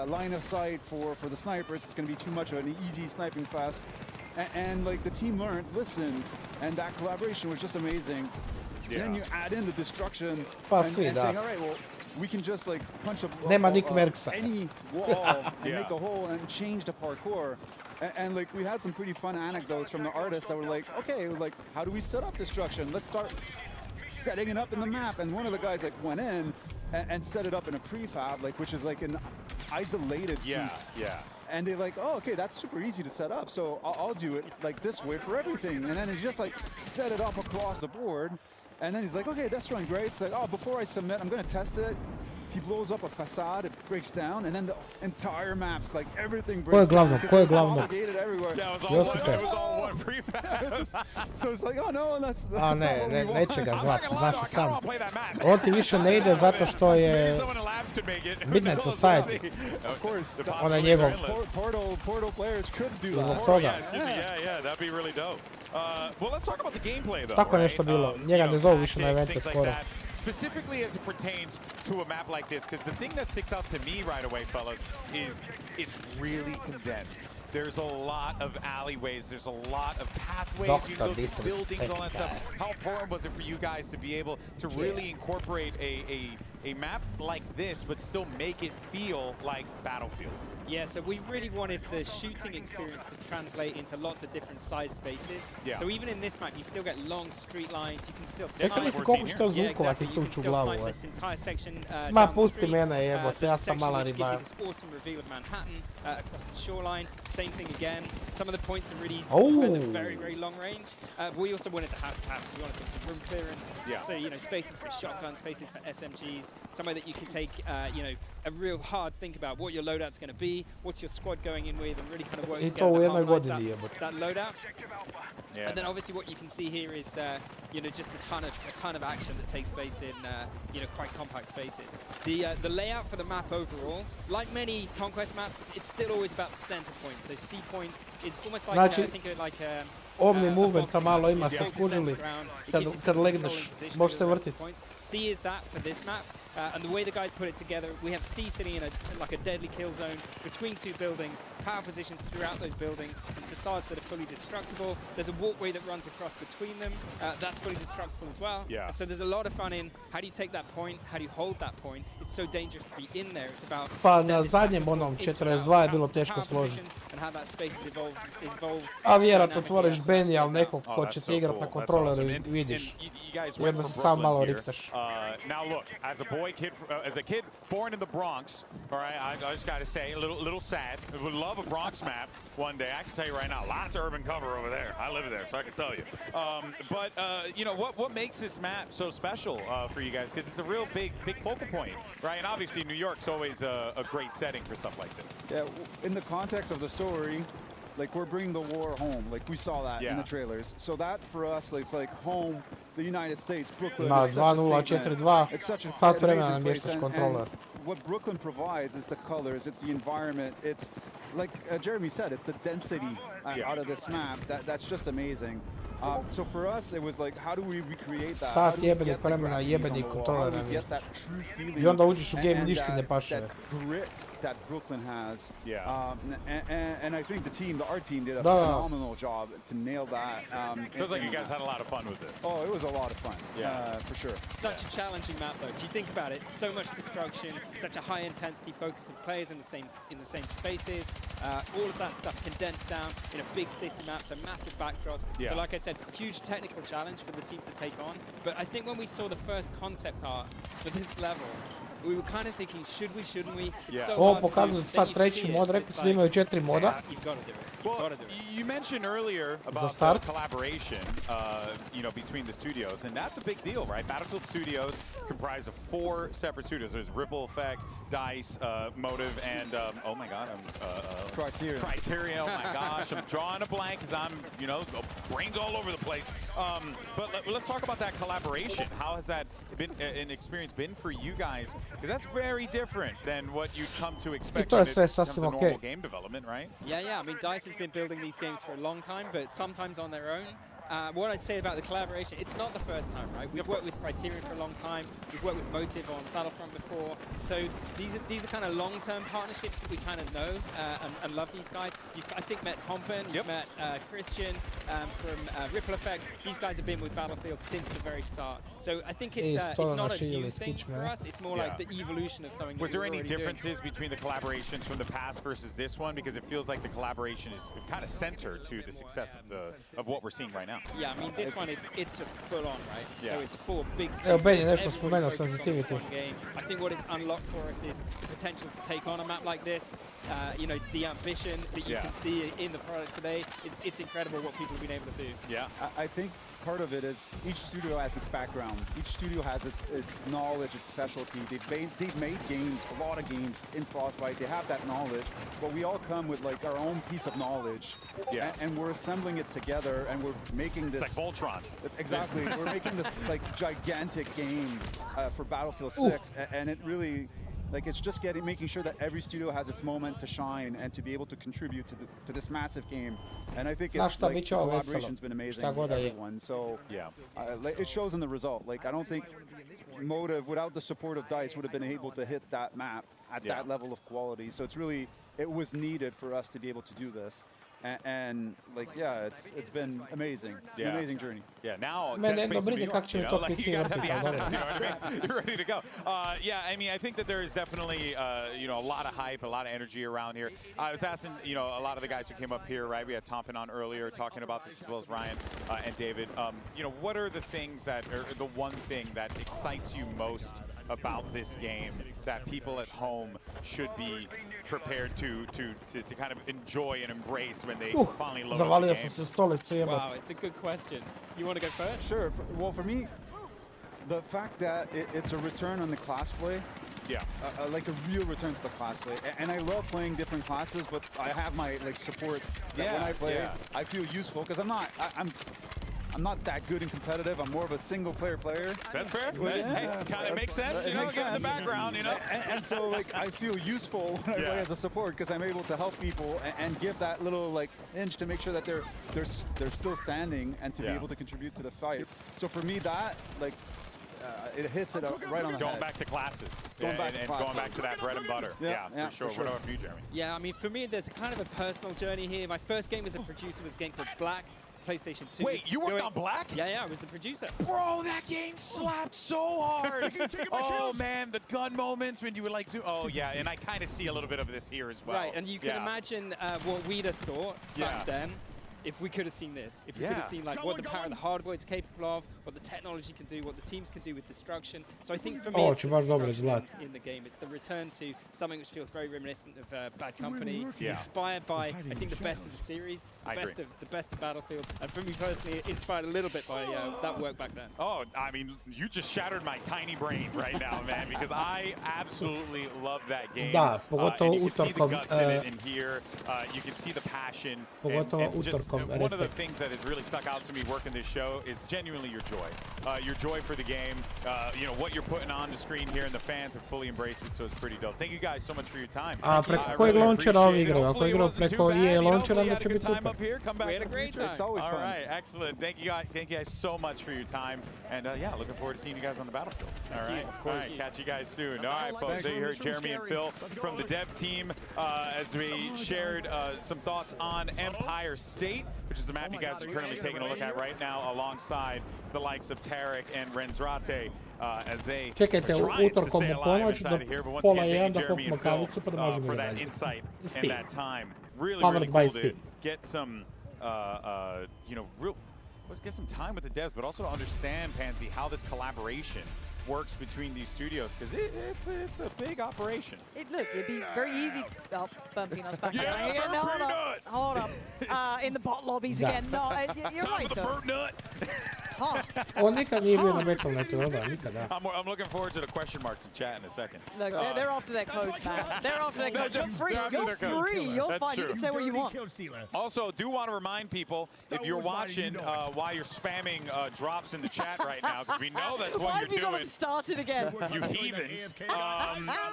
Speaker 19: line of sight for the snipers. It's going to be too much of an easy sniping fest. And like the team learned, listened, and that collaboration was just amazing. Yeah. Then you add in the destruction and saying, all right, well, we can just like punch any wall and make a hole and change the parkour. And like we had some pretty fun anecdotes from the artists that were like, okay, like how do we set up destruction? Let's start setting it up in the map. And one of the guys like went in and set it up in a prefab, like which is like an isolated piece.
Speaker 9: Yeah.
Speaker 19: And they're like, oh, okay, that's super easy to set up. So I'll do it like this way for everything. And then he just like set it up across the board. And then he's like, okay, that's running great. It's like, oh, before I submit, I'm going to test it. he blows up a facade, it breaks down, and then the entire map's like everything
Speaker 1: Ko je
Speaker 19: breaks down.
Speaker 1: glavno? Ko je glavno?
Speaker 19: Propagated everywhere.
Speaker 9: Yeah, it was all one prefab.
Speaker 19: So it's like, oh no, that's
Speaker 1: A
Speaker 19: not
Speaker 1: ne,
Speaker 19: what we want.
Speaker 1: neće ga zvati, znaš i sam. On ti više ne ide zato što je Midnight Society.
Speaker 19: Of course,
Speaker 1: Ona njegov.
Speaker 19: Portal players could do
Speaker 1: Zbog
Speaker 19: that.
Speaker 1: toga.
Speaker 9: Yeah, that'd be really dope. Well, let's talk about the gameplay though.
Speaker 1: Tako je nešto bilo. Njega ne zovu više na evente skoro.
Speaker 9: Specifically as it pertains to a map like this, because the thing that sticks out to me right away, fellas, is it's really condensed. There's a lot of alleyways, there's a lot of pathways, you go through buildings, all that stuff. How important was it for you guys to be able to really incorporate a map like this, but still make it feel like Battlefield?
Speaker 22: Yeah, so we really wanted the shooting experience to translate into lots of different size spaces.
Speaker 9: Yeah.
Speaker 22: So even in this map, you still get long street lines. You can still snipe.
Speaker 1: Jaka mislim koliko će to zvukovati
Speaker 22: You
Speaker 1: tu
Speaker 22: can
Speaker 1: ću
Speaker 22: still
Speaker 1: glavu.
Speaker 22: snipe this entire section.
Speaker 1: Ma pusti mene jebote, ja sam mala
Speaker 22: Gives
Speaker 1: riba.
Speaker 22: you this awesome reveal of Manhattan across the shoreline. Same thing again. Some of the points are really easy to defend at very, very long range. But we also wanted the house to house. We wanted the room clearance.
Speaker 9: Yeah.
Speaker 22: So spaces for shotguns, spaces for SMGs. Somewhere that you can take a real hard think about what your loadout's going to be, what's your squad going in with, and really kind of work together to harmonize that loadout.
Speaker 9: Yeah.
Speaker 22: And then obviously what you can see here is just a ton of action that takes place in quite compact spaces. The layout for the map overall, like many Conquest maps, it's still always about the center point. So C point is almost like I think like
Speaker 1: Omni movementa malo ima, ste skužili. Kad legneš, možeš se vrtiti.
Speaker 22: C is that for this map. And the way the guys put it together, we have C sitting in like a deadly kill zone between two buildings, power positions throughout those buildings, and facades that are fully destructible. There's a walkway that runs across between them. That's fully destructible as well.
Speaker 9: Yeah.
Speaker 22: And so there's a lot of fun in how do you take that point, how do you hold that point. It's so dangerous to be in there. It's about
Speaker 1: Pa na zadnjem onom 42 je bilo teško složiti.
Speaker 22: and how that space is evolved.
Speaker 1: A vjerojatno otvoriš Benny, ali nekog ko će ti igrat na kontroleru i vidiš. Jedno se sam malo riktaš.
Speaker 9: Now look, as a kid born in the Bronx, all right, I just got to say, a little sad. I would love a Bronx map one day. I can tell you right now, lots of urban cover over there. I live there, so I can tell you. But what makes this map so special for you guys? Because it's a real big focal point, right? And obviously, New York's always a great setting for stuff like this.
Speaker 19: Yeah, in the context of the story, like we're bringing the war home, like we saw that in the trailers. So that for us, like, it's like home, the United States, Brooklyn.
Speaker 1: Na
Speaker 19: it's such a
Speaker 1: 2-0-4-2,
Speaker 19: it's such a
Speaker 1: sat vremena
Speaker 19: amazing place,
Speaker 1: namještaš
Speaker 19: and
Speaker 1: kontroler.
Speaker 19: what Brooklyn provides is the colors, it's the environment, it's like Jeremy said, it's the density out of this map. That's just amazing. So for us, it was like, how do we recreate that?
Speaker 1: Sat jebenih vremena, jebenih kontrolera. I onda uđeš u game, ništa ne paše.
Speaker 19: That grit that Brooklyn has.
Speaker 9: Yeah.
Speaker 19: And I think our team did a phenomenal job to nail that.
Speaker 9: Feels like you guys had a lot of fun with this.
Speaker 19: Oh, it was a lot of fun. Yeah, for sure.
Speaker 22: Such a challenging map, though. If you think about it, so much destruction, such a high intensity focus of players in the same spaces. All of that stuff condensed down in a big city map, so massive backdrops.
Speaker 9: Yeah.
Speaker 22: So like I said, huge technical challenge for the team to take on. But I think when we saw the first concept art for this level, we were kind of thinking, should we, shouldn't we?
Speaker 9: Yeah.
Speaker 1: Ovo pokazuju sad treći mod, rekli su da imaju 4 moda.
Speaker 22: You've got to do it.
Speaker 9: Well, you mentioned earlier about the collaboration, between the studios, and that's a big deal, right? Battlefield Studios comprise of 4 separate studios. There's Ripple Effect, DICE, Motive, and oh my God, Criterion. Oh my gosh, I'm drawing a blank because I'm, brains all over the place. But let's talk about that collaboration. How has that been an experience been for you guys? Because that's very different than what you'd come to expect when it comes to normal game development, right?
Speaker 22: Yeah. I mean, DICE has been building these games for a long time, but sometimes on their own. What I'd say about the collaboration, it's not the first time, right? We've worked with Criterion for a long time. We've worked with Motive on Battlefront before. So these are kind of long-term partnerships that we kind of know and love these guys. I think met Tompen, you've met Christian from Ripple Effect. These guys have been with Battlefield since the very start. So I think it's not a new thing for us. It's more like the evolution of something.
Speaker 9: Was there any differences between the collaborations from the past versus this one? Because it feels like the collaboration is kind of centered to the success of what we're seeing right now.
Speaker 22: Yeah, I mean, this one, it's just full on, right?
Speaker 9: Yeah.
Speaker 22: So it's 4 big
Speaker 1: Evo, Benji
Speaker 22: studios,
Speaker 1: nešto spomenuo sensitivity.
Speaker 22: I think what it's unlocked for us is the potential to take on a map like this. The ambition that you can see in the product today, it's incredible what people have been able to do.
Speaker 9: Yeah.
Speaker 19: I think part of it is each studio has its background. Each studio has its knowledge, its specialty. They've made games, a lot of games in Frostbite. They have that knowledge, but we all come with like our own piece of knowledge.
Speaker 9: Yeah.
Speaker 19: And we're assembling it together, and we're making this.
Speaker 9: It's like Voltron.
Speaker 19: Exactly. We're making this like gigantic game for Battlefield 6, and it really. Like, it's just making sure that every studio has its moment to shine and to be able to contribute to this massive game. And I think it's, like, the collaboration's been amazing with everyone. So
Speaker 9: yeah,
Speaker 19: it shows in the result. Like, I don't think Motive, without the support of DICE, would have been able to hit that map at that level of quality. So it's really, it was needed for us to be able to do this. And like, yeah, it's been amazing. An amazing journey.
Speaker 9: Yeah, now
Speaker 1: you guys have the assets, you know what I mean?
Speaker 9: You're ready to go. Yeah, I mean, I think that there is definitely you know, a lot of hype, a lot of energy around here. I was asking, you know, a lot of the guys who came up here, right? We had Tompin on earlier talking about this, as well as Ryan and David. You know, what are the things that, or the one thing that excites you most about this game that people at home should be prepared to kind of enjoy and embrace when they finally load up the game?
Speaker 14: Wow, it's a good question. You want to go first?
Speaker 19: Sure. Well, for me, the fact that it's a return on the class play.
Speaker 9: Yeah.
Speaker 19: Like a real return to the class play. And I love playing different classes, but I have my like support that when I play, I feel useful because I'm not that good and competitive. I'm more of a single-player player.
Speaker 9: That's fair. That kind of makes sense. You know, given the background, you know.
Speaker 19: And so, like, I feel useful when I play as a support because I'm able to help people and give that little like inch to make sure that they're still standing and to be able to contribute to the fight. So for me, that like. It hits it right on the
Speaker 9: Going
Speaker 19: head.
Speaker 9: back to classes.
Speaker 19: Going back
Speaker 9: to that bread and butter. Yeah, for sure. What about you, Jeremy?
Speaker 8: Yeah, I mean, for me, there's kind of a personal journey here. My first game as a producer was a game called Black, PlayStation 2.
Speaker 9: Wait, you worked on Black?
Speaker 8: Yeah, I was the producer.
Speaker 9: Bro, that game slapped so hard. Oh, man, the gun moments when you would like zoom. Oh, yeah, and I kind of see a little bit of this here as well.
Speaker 8: Right, and you can imagine what we'd have thought back then. If we could have seen this, if we could have seen like what the power of the hardware is capable of, what the technology can do, what the teams can do with destruction. So I think for me, it's the destruction in the game. It's the return to something which feels very reminiscent of Bad Company, inspired by I think the best of the series, the best of Battlefield, and for me personally, inspired a little bit by that work back then.
Speaker 9: Oh, I mean, you just shattered my tiny brain right now, man, because I absolutely love that game. And you can see the guts in it in here. You can see the passion. And just one of the things that has really stuck out to me working this show is genuinely your joy for the game. You know, what you're putting on the screen here, and the fans have fully embraced it, so it's pretty dope. Thank you guys so much for your time.
Speaker 1: Preko kojeg launchera ovi igraju? Ako igraju preko EA launchera, onda će biti super.
Speaker 9: We
Speaker 8: had a great time.
Speaker 19: It's always fun.
Speaker 9: All right, excellent. Thank you guys so much for your time. And yeah, looking forward to seeing you guys on the battlefield. All right, all right, catch you guys soon. All right, folks, so you heard Jeremy and Phil from the dev team as we shared some thoughts on Empire State, which is the map you guys are currently taking a look at right now, alongside the likes of Tarek and Renzrate as they are trying to stay alive inside of here. But once again, thank you, Jeremy and Phil, for that insight and that time. Really, really cool to get some, you know, get some time with the devs, but also to understand, Pansy, how this collaboration works between these studios, because it's a big operation.
Speaker 12: Look, it'd be very easy. Oh, bumping us back there. No, hold up. In the bot lobbies again. No, you're right, though.
Speaker 9: Burnt nut.
Speaker 1: On nikad nije bio na Battle.netu, onda, nikada.
Speaker 9: I'm looking forward to the question marks in chat in a second.
Speaker 12: Look, they're after their codes, man. They're after their codes. You're free. You're free. You're fine. You can say what you want.
Speaker 9: Also, do want to remind people, if you're watching while you're spamming drops in the chat right now, because we know that's what
Speaker 12: Why
Speaker 9: you're
Speaker 12: have you
Speaker 9: doing.
Speaker 12: got them started again?
Speaker 9: You heathens.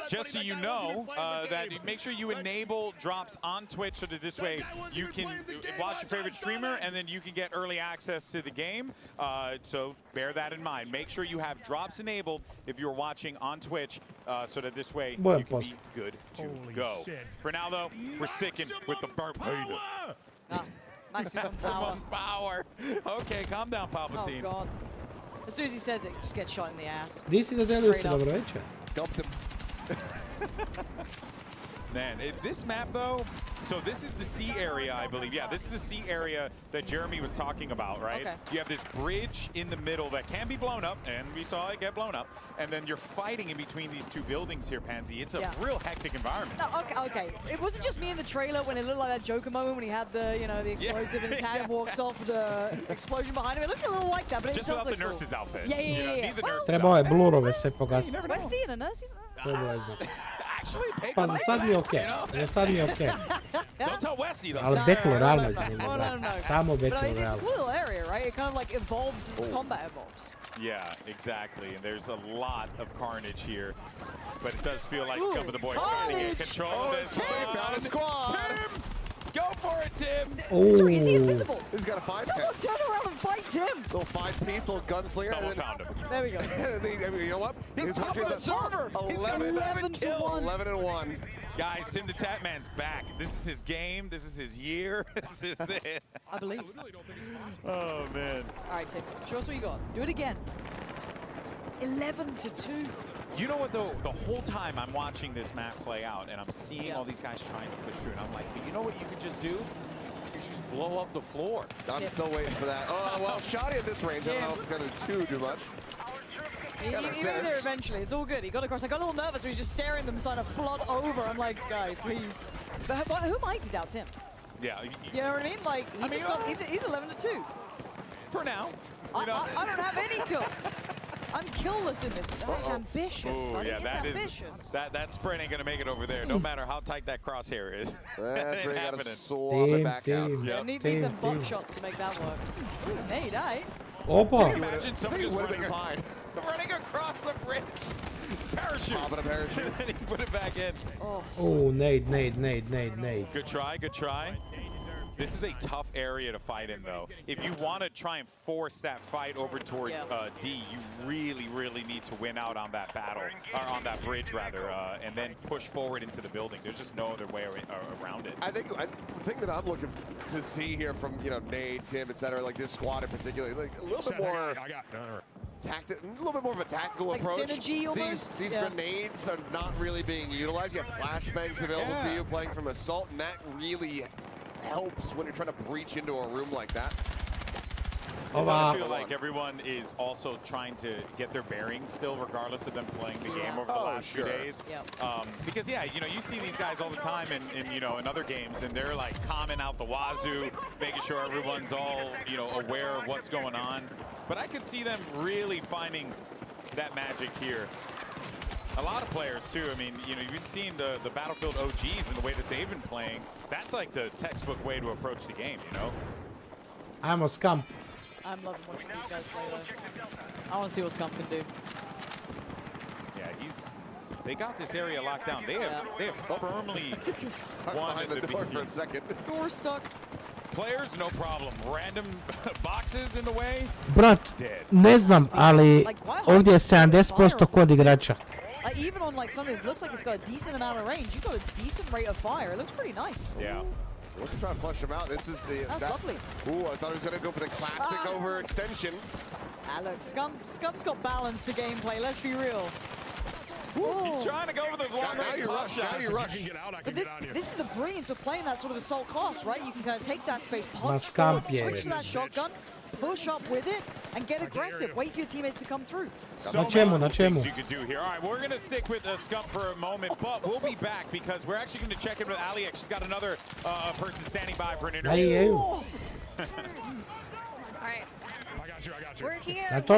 Speaker 9: Just so you know, that make sure you enable drops on Twitch so that this way you can watch your favorite streamer and then you can get early access to the game. So bear that in mind. Make sure you have drops enabled if you're watching on Twitch so that this way you can be good to go. For now, though, we're sticking with the burnt peanut.
Speaker 12: Maximum
Speaker 9: power. Okay, calm down, Palpatine.
Speaker 12: Oh, God. As soon as he says it, just get shot in the ass.
Speaker 1: Di si da deluje, dobro večer.
Speaker 16: Dumped him.
Speaker 9: Man, this map though, so this is the C area, I believe. Yeah, this is the C area that Jeremy was talking about, right?
Speaker 12: Okay.
Speaker 9: You have this bridge in the middle that can be blown up, and we saw it get blown up. And then you're fighting in between these two buildings here, Pansy. It's a real hectic environment.
Speaker 12: No, okay. It wasn't just me in the trailer when it looked like that Joker moment when he had the, the explosive in his hand and walks off with the explosion behind him. It looked a little like that, but
Speaker 9: just without the nurse's outfit.
Speaker 12: Yeah.
Speaker 9: Need the nurse's
Speaker 1: Trebao je blurove se pogasiti.
Speaker 12: Westy in a nurse's
Speaker 1: Pa za sad mi je okej. Za sad mi je okej.
Speaker 9: Don't tell Westy though.
Speaker 1: Ali Battle Royale me zanima, brate. Samo Battle
Speaker 12: But it's
Speaker 1: Royale.
Speaker 12: a cool area, right? It kind of like evolves as the combat evolves.
Speaker 9: Yeah, exactly. And there's a lot of carnage here. But it does feel like Scuf the boy trying to get control of this.
Speaker 16: Got a squad.
Speaker 9: Tim! Go for it, Tim!
Speaker 12: Sorry, is he invisible?
Speaker 16: He's got a 5.
Speaker 12: Someone turn around and fight Tim!
Speaker 16: Little 5-piece, little gunslinger.
Speaker 9: Someone found him.
Speaker 12: There we go.
Speaker 16: You know what?
Speaker 9: He's top of the server!
Speaker 16: 11
Speaker 12: kills.
Speaker 16: 11 and 1.
Speaker 9: Guys, Tim the Tatman's back. This is his game. This is his year. This is it.
Speaker 12: I believe.
Speaker 9: Oh, man.
Speaker 12: All right, Tim. Show us what you got. Do it again. 11-2.
Speaker 9: You know what, though? The whole time I'm watching this map play out, and I'm seeing all these guys trying to push through, and I'm like, you know what you could just do? You could just blow up the floor.
Speaker 16: I'm still waiting for that. Oh, well, Shoddy at this range. I don't know if it's going to do much.
Speaker 12: He'll be there eventually. It's all good. He got across. I got a little nervous when he's just staring them, trying to flood over. I'm like, guy, please. But who am I to doubt Tim?
Speaker 9: Yeah.
Speaker 12: You know what I mean? Like, he's 11-2.
Speaker 9: For now.
Speaker 12: I don't have any kills. I'm killless in this. That's ambitious, buddy.
Speaker 9: Yeah, that
Speaker 12: ambitious.
Speaker 9: that sprint ain't gonna make it over there, no matter how tight that crosshair is.
Speaker 16: That's where you gotta soar
Speaker 1: Team,
Speaker 16: on the back out.
Speaker 12: There need to be some buckshots to make that work. Ooh, nade, eh?
Speaker 1: Opa!
Speaker 9: Can you imagine someone just running across a bridge? Parachute!
Speaker 16: Popping a parachute.
Speaker 9: And he put it back in.
Speaker 1: Oh, nade.
Speaker 9: Good try, good try. This is a tough area to fight in, though. If you want to try and force that fight over toward D, you really need to win out on that battle, or on that bridge, rather, and then push forward into the building. There's just no other way around it.
Speaker 16: I think the thing that I'm looking to see here from, Nade, Tim, etc., like this squad in particular, like a little bit more a little bit more of a tactical
Speaker 12: like
Speaker 16: approach.
Speaker 12: Synergy almost?
Speaker 16: These grenades are not really being utilized. You have flashbangs available to you playing from Assault, and that really helps when you're trying to breach into a room like that.
Speaker 9: I feel like everyone is also trying to get their bearings still, regardless of them playing the game over the last few days. Because you see these guys all the time in other games, and they're like calming out the wazoo, making sure everyone's all aware of what's going on. But I could see them really finding that magic here. A lot of players too. I mean, you've been seeing the Battlefield OGs and the way that they've been playing. That's like the textbook way to approach the game,
Speaker 1: I'm a Scump.
Speaker 12: I'm loving watching these guys play though. I want to see what Scump can do.
Speaker 9: Yeah, they got this area locked down. They have firmly won
Speaker 16: behind the door for a second.
Speaker 12: Door stuck.
Speaker 9: Players, no problem. Random boxes in the way.
Speaker 1: Brat, ne znam, ali ovdje je 70% kod igrača.
Speaker 12: Like even on like something that looks like it's got a decent amount of range, you've got a decent rate of fire. It looks pretty nice.
Speaker 9: Yeah.
Speaker 16: Wants to try to flush him out. This is the.
Speaker 12: That's lovely.
Speaker 16: Ooh, I thought he was going to go for the classic overextension.
Speaker 12: Look, Scump's got balance to gameplay. Let's be real.
Speaker 9: He's trying to go for those long range shots.
Speaker 16: Now you rush.
Speaker 12: But this is the brilliance of playing that sort of assault class, right? You can kind of take that space, punch
Speaker 1: Scump,
Speaker 12: forward, switch to that shotgun, push up with it, and get aggressive. Wait for your teammates to come through.
Speaker 9: So many things you could do here. All right, we're going to stick with Scuf for a moment, but we'll be back because we're actually going to check in with Alex. She's got another person standing by for an interview.
Speaker 10: All right.
Speaker 13: I got you.
Speaker 10: We're here with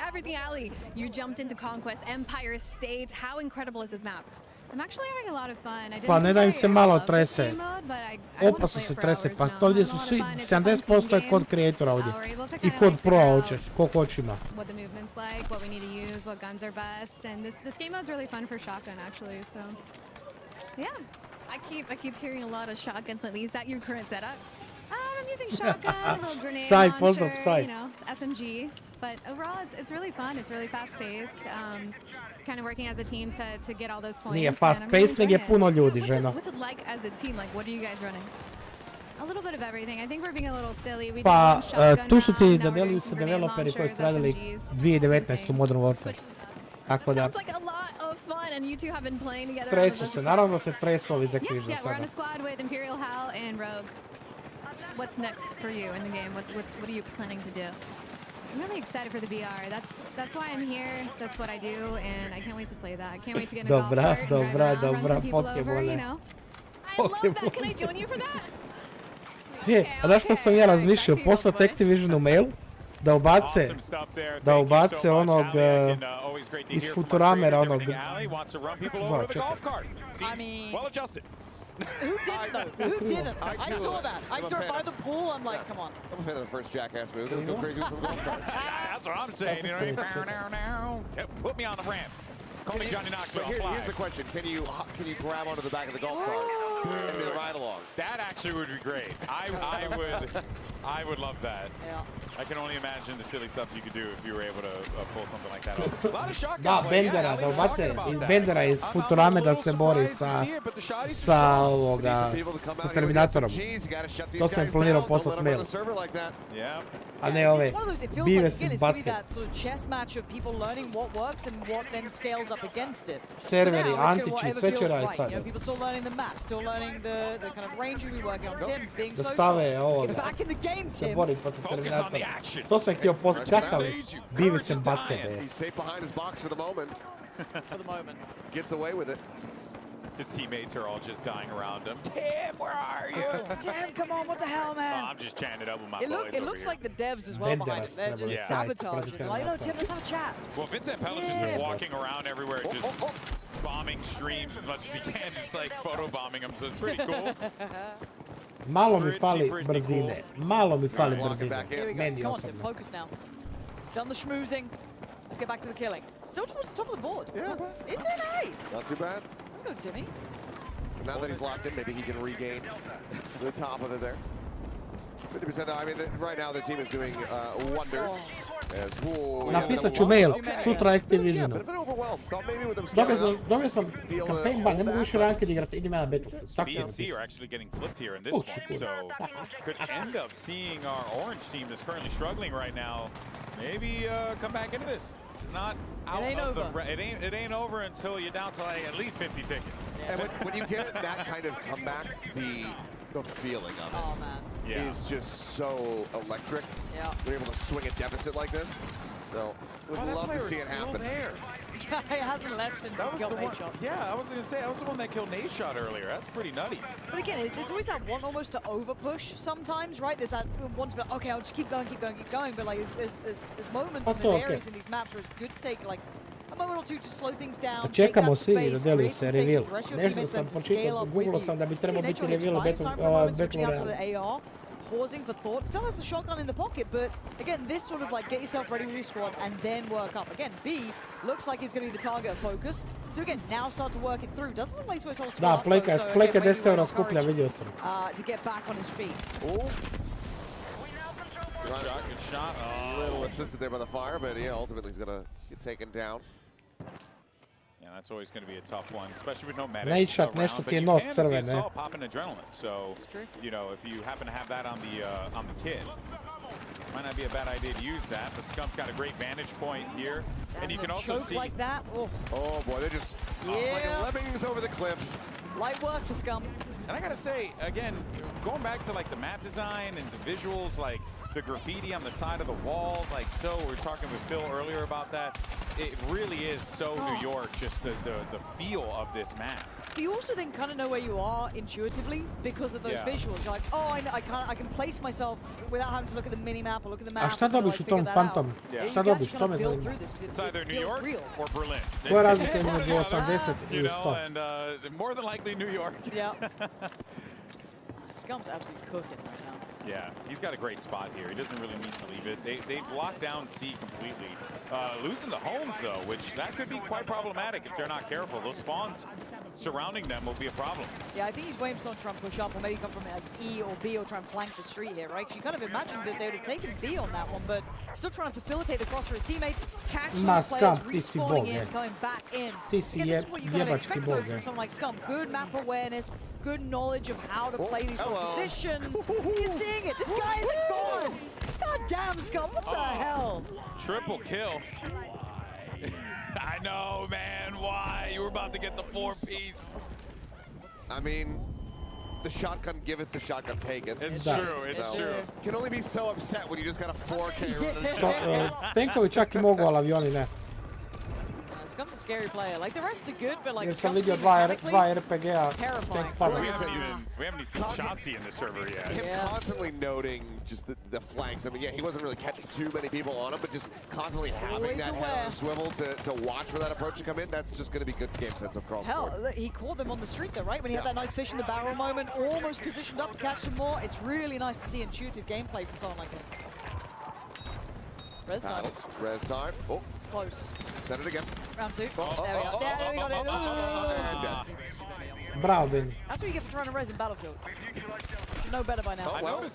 Speaker 10: Everything Ali. You jumped into Conquest, Empire State. How incredible is this map? I'm actually having a lot of fun.
Speaker 1: Pa ne da im se malo trese. Opasno se trese, pa ovdje su svi, 70% je kod kreatora ovdje. I kod proa hoćeš, koliko hoće ima.
Speaker 10: What the movement's like, what we need to use, what guns are best, and this game mode's really fun for shotgun actually. So, yeah, I keep hearing a lot of shotguns lately. Is that your current setup? I'm using shotgun, a little grenade launcher, SMG. But overall, it's really fun. It's really fast-paced. Kind of working as a team to get all those points.
Speaker 1: Nije fast-paced, nego je puno ljudi, žena.
Speaker 10: What's it like as a team? Like, what are you guys running? A little bit of everything. I think we're being a little silly. We
Speaker 1: Pa, tu su ti dodelili se developeri koji su radili 2019 u Modern Warfare. Tako da,
Speaker 10: Sounds like a lot of fun, and you two have been playing together.
Speaker 1: tresu se, naravno da se tresu ovi za Activision
Speaker 10: Yeah, we're on
Speaker 1: sada.
Speaker 10: a squad with Imperial Hal and Rogue. What's next for you in the game? What are you planning to do?
Speaker 2: I'm really excited for the BR. That's why I'm here. That's what I do, and I can't wait to play that. I can't wait to get in a golf cart and drive around, run some people over, you know.
Speaker 10: I love that. Can I join you for that?
Speaker 1: Je, a znaš šta sam ja razmišljao? Poslati Activisionu mail da ubace onog iz Futuramera, onog... Zva, čekaj.
Speaker 12: I mean, who didn't though? Who didn't? I saw that. I saw it by the pool. I'm like, come on.
Speaker 16: I'm a fan of the first Jackass move. Let's go crazy with the golf carts.
Speaker 9: That's what I'm saying. You know what I mean? Put me on the ramp. Call me Johnny Knoxville.
Speaker 16: Here's the question: Can you grab onto the back of the golf cart and do the ride along?
Speaker 9: That actually would be great. I would love that.
Speaker 12: Yeah.
Speaker 9: I can only imagine the silly stuff you could do if you were able to pull something like that off. A lot of shotgun
Speaker 1: Da,
Speaker 9: play.
Speaker 1: Bendera, da ubace iz Bendera iz Futurame da se bori sa ovoga, sa Terminatorom. To sam planirao poslati mail. A ne ove Beavis and Butthead. Serveri, antiči, sve će raditi sad. Da stave ovo, se bori protiv Terminatora. To sam htio poslati, kakav Beavis and Butthead.
Speaker 16: He's safe behind his box for the moment.
Speaker 12: For the moment.
Speaker 16: Gets away with it.
Speaker 9: His teammates are all just dying around him. Tim, where are you?
Speaker 12: Tim, come on, what the hell, man?
Speaker 9: I'm just chatting it up with my boys.
Speaker 12: It looks like the devs as well behind it. They're just sabotaging. Like, no, Tim, let's have a chat.
Speaker 9: Well, Vincent Pella's just been walking around everywhere, just bombing streams as much as he can, just like photobombing them, so it's pretty cool.
Speaker 1: Malo mi fali brzine. Malo mi fali brzine.
Speaker 12: Here we go.
Speaker 1: Meni
Speaker 12: Come on, Tim,
Speaker 1: osobno.
Speaker 12: focus now. Done the schmoozing. Let's get back to the killing. Still towards the top of the board.
Speaker 16: Yeah.
Speaker 12: He's doing great.
Speaker 16: Not too bad.
Speaker 12: Let's go, Timmy.
Speaker 16: Now that he's locked in, maybe he can regain the top of it there. 50% though, I mean, right now the team is doing wonders.
Speaker 1: Napisat ću mail, sutra Activisionu. Dobio sam campaign ban, ne mogu više ranked igrati, idem ja na Battlefield. Tako
Speaker 9: BNC are actually getting flipped here in this one, so could end up seeing our orange team that's currently struggling right now maybe come back into this. It's not out of the it ain't over until you're down to like at least 50 tickets.
Speaker 16: And when you get that kind of comeback, the feeling of it is just so electric.
Speaker 12: Yeah.
Speaker 16: When you're able to swing a deficit like this. So, would love to see it happen.
Speaker 12: He hasn't left since he killed Nate Shot.
Speaker 9: Yeah, I was going to say, I was the one that killed Nate Shot earlier. That's pretty nutty.
Speaker 12: But again, there's always that one almost to over-push sometimes, right? There's that one to be like, okay, I'll just keep going. But like, there's moments and there's areas in these maps where it's good to take like a moment or two to slow things down.
Speaker 1: Čekamo svi da deliju se reveal. Nešto sam počitao, googlao sam da bi trebao biti reveal u Battle Royale.
Speaker 12: Pausing for thought, still has the shotgun in the pocket, but again, this sort of like get yourself ready with your squad and then work up. Again, B looks like he's going to be the target of focus. So again, now start to work it through. Doesn't look like to his whole squad.
Speaker 1: Da, plejka 10 eura skuplja, vidio sam.
Speaker 12: To get back on his feet.
Speaker 16: Good shot. A little assisted there by the fire, but yeah, ultimately he's going to get taken down.
Speaker 9: Yeah, that's always going to be a tough one, especially with no medic.
Speaker 1: Nate Shot, nešto ti je nos crvene.
Speaker 9: Popping adrenaline, so you know if you happen to have that on the kit, might not be a bad idea to use that. But Scum's got a great vantage point here, and you can also see
Speaker 12: like that.
Speaker 16: Oh boy, they're just like lemmings over the cliff.
Speaker 12: Light work for Scum.
Speaker 9: And I gotta say, again, going back to like the map design and the visuals, like the graffiti on the side of the walls, like so, we were talking with Phil earlier about that. It really is so New York, just the feel of this map.
Speaker 12: You also then kind of know where you are intuitively because of those visuals. You're like, oh, I can place myself without having to look at the mini map or look at the map.
Speaker 1: A šta dobiš u tom Phantom? Šta dobiš? To me zanima.
Speaker 9: It's either New York or Berlin.
Speaker 1: Koja je razlika između 80 i 100?
Speaker 9: And more than likely New York.
Speaker 12: Yeah. Scum's absolutely cooking right now.
Speaker 9: Yeah, he's got a great spot here. He doesn't really need to leave it. They've locked down C completely. Losing the homes, though, which that could be quite problematic if they're not careful. Those spawns surrounding them will be a problem.
Speaker 12: Yeah, I think he's waiting for someone to try and push up or maybe come from like E or B or try and flank the street here, right? Because you kind of imagined that they would have taken B on that one, but still trying to facilitate the cross for his teammates, catch those players, respawning in, coming back in. Again, this is what you kind of expect though from someone like Scum. Good map awareness, good knowledge of how to play these positions. You're seeing it. This guy is gone. God damn, Scum. What the hell?
Speaker 9: Triple kill. I know, man. Why? You were about to get the 4-piece.
Speaker 16: I mean, the shotgun giveth, the shotgun taketh.
Speaker 9: It's true, it's true.
Speaker 16: Can only be so upset when you just got a 4K running.
Speaker 1: Tenkovi čak I mogu, ali avioni ne.
Speaker 12: Scuf's a scary player. Like the rest are good, but like
Speaker 1: Jer sam
Speaker 12: Scuf's
Speaker 1: vidio
Speaker 12: mechanically
Speaker 1: dva RPG-a.
Speaker 12: terrifying.
Speaker 1: tek pada.
Speaker 9: We haven't even seen Chauncey in the server yet.
Speaker 16: Him constantly noting just the flanks. I mean, yeah, he wasn't really catching too many people on him, but just constantly having
Speaker 12: Always
Speaker 16: that
Speaker 12: aware.
Speaker 16: head on the swivel to watch for that approach to come in, that's just going to be good game sense across the board.
Speaker 12: Hell, he caught them on the street though, right? When he had that nice fish in the barrel moment, almost positioned up to catch some more. It's really nice to see intuitive gameplay from someone like him. Res time.
Speaker 16: Res time. Oh.
Speaker 12: Close.
Speaker 16: Send it again.
Speaker 12: Round 2. There we go. There we got it.
Speaker 1: Bravo, Benny.
Speaker 12: That's what you get for trying to res in Battlefield. You should know better by now.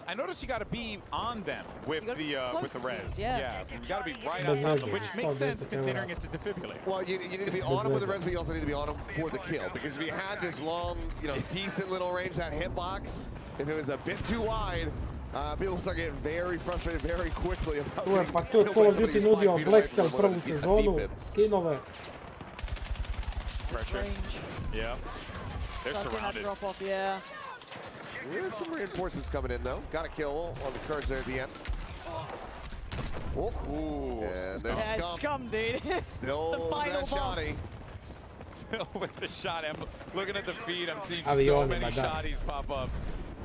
Speaker 9: I noticed you got to be on them with the res.
Speaker 12: Yeah.
Speaker 9: You got to be right outside them, which makes sense considering it's a defibrillator.
Speaker 16: Well, you need to be on him with the res, but you also need to be on him for the kill. Because if you had this long, decent little range, that hitbox, if it was a bit too wide, people start getting very frustrated very quickly about
Speaker 1: Pa to Call of Duty nudio Blacksell prvu sezonu, skinove.
Speaker 9: Pressure. Yeah. They're surrounded.
Speaker 12: Drop off, yeah.
Speaker 16: There's some reinforcements coming in though. Got a kill on the Courage there at the end. Oh, ooh. And there's
Speaker 12: Scum, dude.
Speaker 16: Still
Speaker 12: the final
Speaker 16: that
Speaker 12: boss.
Speaker 16: shotty.
Speaker 9: Still with the shot. I'm looking at the feed. I'm seeing
Speaker 1: Avioni,
Speaker 9: so many
Speaker 1: ma da.
Speaker 9: shotties pop up.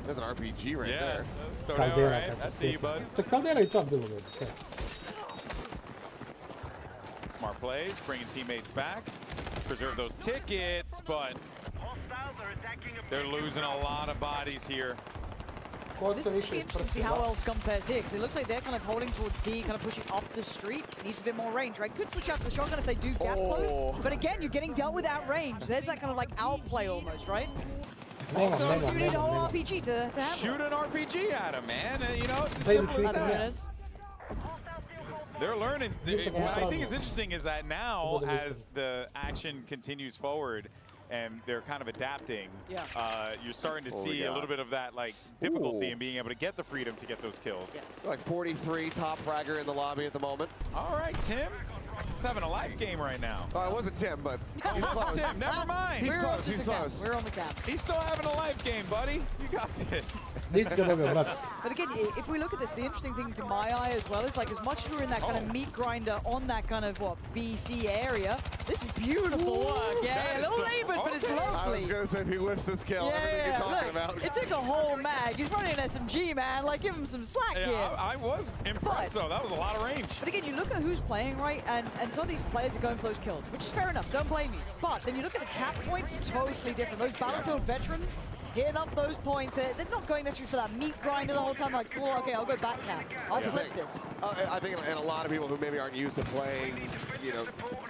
Speaker 16: There's an RPG right there.
Speaker 9: That's
Speaker 1: Kaldera
Speaker 9: right?
Speaker 1: kad
Speaker 9: I
Speaker 1: se
Speaker 9: see you,
Speaker 1: sjetim.
Speaker 9: bud.
Speaker 1: To Kaldera I to bilo dobro.
Speaker 9: Smart plays, bringing teammates back. Preserve those tickets, but they're losing a lot of bodies here.
Speaker 12: This is interesting to see how well Scum fares here, because it looks like they're kind of holding towards B, kind of pushing up the street. Needs a bit more range, right? Could switch out to the shotgun if they do gap close, but again, you're getting dealt with at range. There's that kind of like outplay almost, right? Also, you need a whole RPG to have.
Speaker 9: Shoot an RPG at him, man. It's as simple as that. They're learning. What I think is interesting is that now, as the action continues forward, and they're kind of adapting, you're starting to see a little bit of that difficulty in being able to get the freedom to get those kills.
Speaker 12: Yes.
Speaker 16: Like 43 top fragger in the lobby at the moment.
Speaker 9: All right, Tim. He's having a life game right now.
Speaker 16: Oh, it wasn't Tim, but he's close.
Speaker 9: Tim, never mind.
Speaker 16: He's close, he's close.
Speaker 12: We're on the cap.
Speaker 9: He's still having a life game, buddy. You got this.
Speaker 12: But again, if we look at this, the interesting thing to my eye as well is like as much as we're in that kind of meat grinder on that kind of BC area, this is beautiful work. Yeah, a little labored, but it's lovely.
Speaker 16: I was gonna say if he whiffs this kill, everything you're talking about.
Speaker 12: It took a whole mag. He's running an SMG, man. Like, give him some slack here.
Speaker 9: I was impressed though. That was a lot of range.
Speaker 12: But again, you look at who's playing, right? And some of these players are going for those kills, which is fair enough. Don't blame me. But then you look at the cap points, totally different. Those Battlefield veterans hitting up those points. They're not going necessarily for that meat grinder the whole time. Like, cool, okay, I'll go back cap. I'll flip this.
Speaker 16: I think, and a lot of people who maybe aren't used to playing,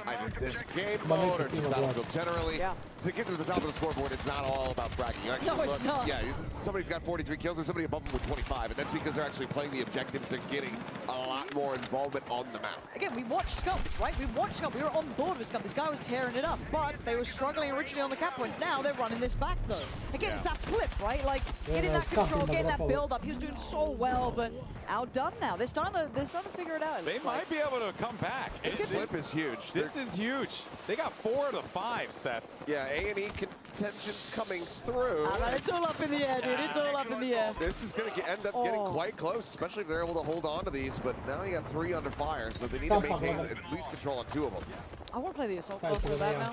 Speaker 16: either this game mode or just Battlefield generally, to get to the top of the scoreboard, it's not all about bragging. You actually
Speaker 12: No, it's not.
Speaker 16: Yeah, somebody's got 43 kills or somebody above them with 25, and that's because they're actually playing the objectives. They're getting a lot more involvement on the map.
Speaker 12: Again, we watched Scuf, right? We watched Scuf. We were on board with Scuf. This guy was tearing it up, but they were struggling originally on the cap points. Now they're running this back, though. Again, it's that flip, right? Like, getting that control, getting that build-up. He was doing so well, but outdone now. They're starting to figure it out.
Speaker 9: They might be able to come back.
Speaker 16: This flip is huge.
Speaker 9: This is huge. They got 4 to 5, Seth.
Speaker 16: Yeah, A&E contention's coming through.
Speaker 12: It's all up in the air, dude. It's all up in the air.
Speaker 16: This is going to end up getting quite close, especially if they're able to hold on to these. But now you got 3 under fire, so they need to maintain at least control on 2 of them.
Speaker 12: I want to play the assault rifle so bad now.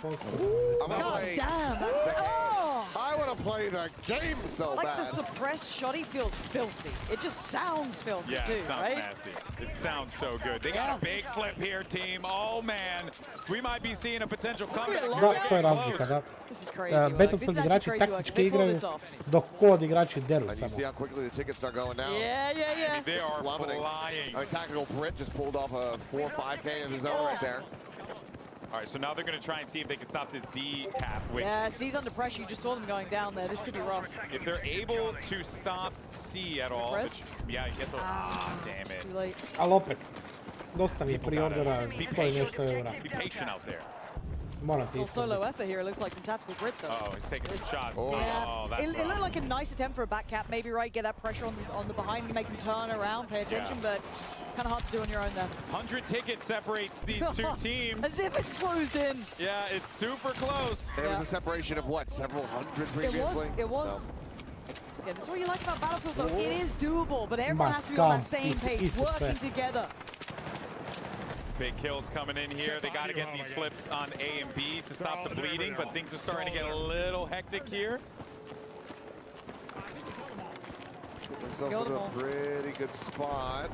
Speaker 16: I want to play the game so bad.
Speaker 12: Like the suppressed shotty feels filthy. It just sounds filthy
Speaker 9: Yeah,
Speaker 12: too,
Speaker 9: it sounds
Speaker 12: right?
Speaker 9: nasty. It sounds so good. They got a big flip here, team. Oh man, we might be seeing a potential comeback.
Speaker 1: Da, to je razlika, da.
Speaker 12: This is crazy.
Speaker 1: Battlefield igrači taktički igraju, dok kod igrači deru
Speaker 16: And you see how quickly the tickets start going now.
Speaker 12: Yeah.
Speaker 9: They are
Speaker 16: plummeting.
Speaker 9: flying.
Speaker 16: I mean, Tactical Brit just pulled off a 4 or 5K of his own right there.
Speaker 9: All right, so now they're going to try and see if they can stop this D cap. Which,
Speaker 12: Yeah, C's under pressure. You just saw them going down there. This could be rough.
Speaker 9: if they're able to stop C at all, which, yeah, you get the. Damn it.
Speaker 12: Too late.
Speaker 1: Ali opet, dosta mi je priordera, stoji nešto eura.
Speaker 9: Be patient out there.
Speaker 12: Well, solo effort here, it looks like from Tactical Grid, though.
Speaker 9: Oh, he's taking some shots.
Speaker 12: Yeah.
Speaker 9: Oh, that's
Speaker 12: It looked like a nice attempt for a back cap, maybe, right? Get that pressure on the behind, make him turn around, pay attention, but kind of hard to do on your own there.
Speaker 9: 100 tickets separates these two teams.
Speaker 12: As if it's closed in.
Speaker 9: Yeah, it's super close.
Speaker 16: There was a separation of what, several hundred previously?
Speaker 12: It was.
Speaker 16: No.
Speaker 12: Yeah, that's what you like about Battlefield, though. It is doable, but everyone has to be on that same page, working together.
Speaker 9: Big kills coming in here. They got to get these flips on A and B to stop the bleeding, but things are starting to get a little hectic here.
Speaker 16: Put themselves into a pretty good spot.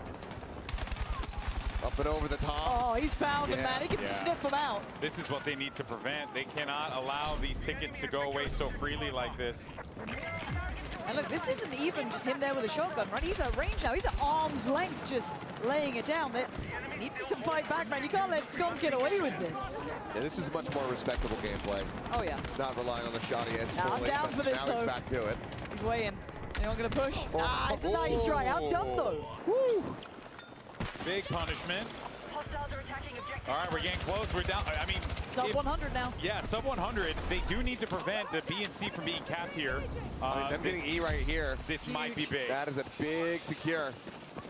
Speaker 16: Up and over the top.
Speaker 12: Oh, he's found him, man. He can sniff him out.
Speaker 9: This is what they need to prevent. They cannot allow these tickets to go away so freely like this.
Speaker 12: And look, this isn't even just him there with a shotgun, right? He's at range now. He's at arm's length just laying it down. They need some fight back, man. You can't let Scuf get away with this.
Speaker 16: Yeah, this is much more respectable gameplay.
Speaker 12: Oh, yeah.
Speaker 16: Not relying on the shot he has
Speaker 12: Now,
Speaker 16: fully,
Speaker 12: I'm down
Speaker 16: but
Speaker 12: for this,
Speaker 16: now
Speaker 12: though.
Speaker 16: he's back to it.
Speaker 12: He's weighing. Anyone going to push?
Speaker 16: Oh.
Speaker 12: It's a nice try. Outdone, though.
Speaker 16: Woo.
Speaker 9: Big punishment. All right, we're getting close. We're down. I mean,
Speaker 12: sub 100 now.
Speaker 9: Yeah, sub 100. They do need to prevent the B and C from being capped here.
Speaker 16: I mean, them getting E right here.
Speaker 9: This might be big.
Speaker 16: That is a big secure.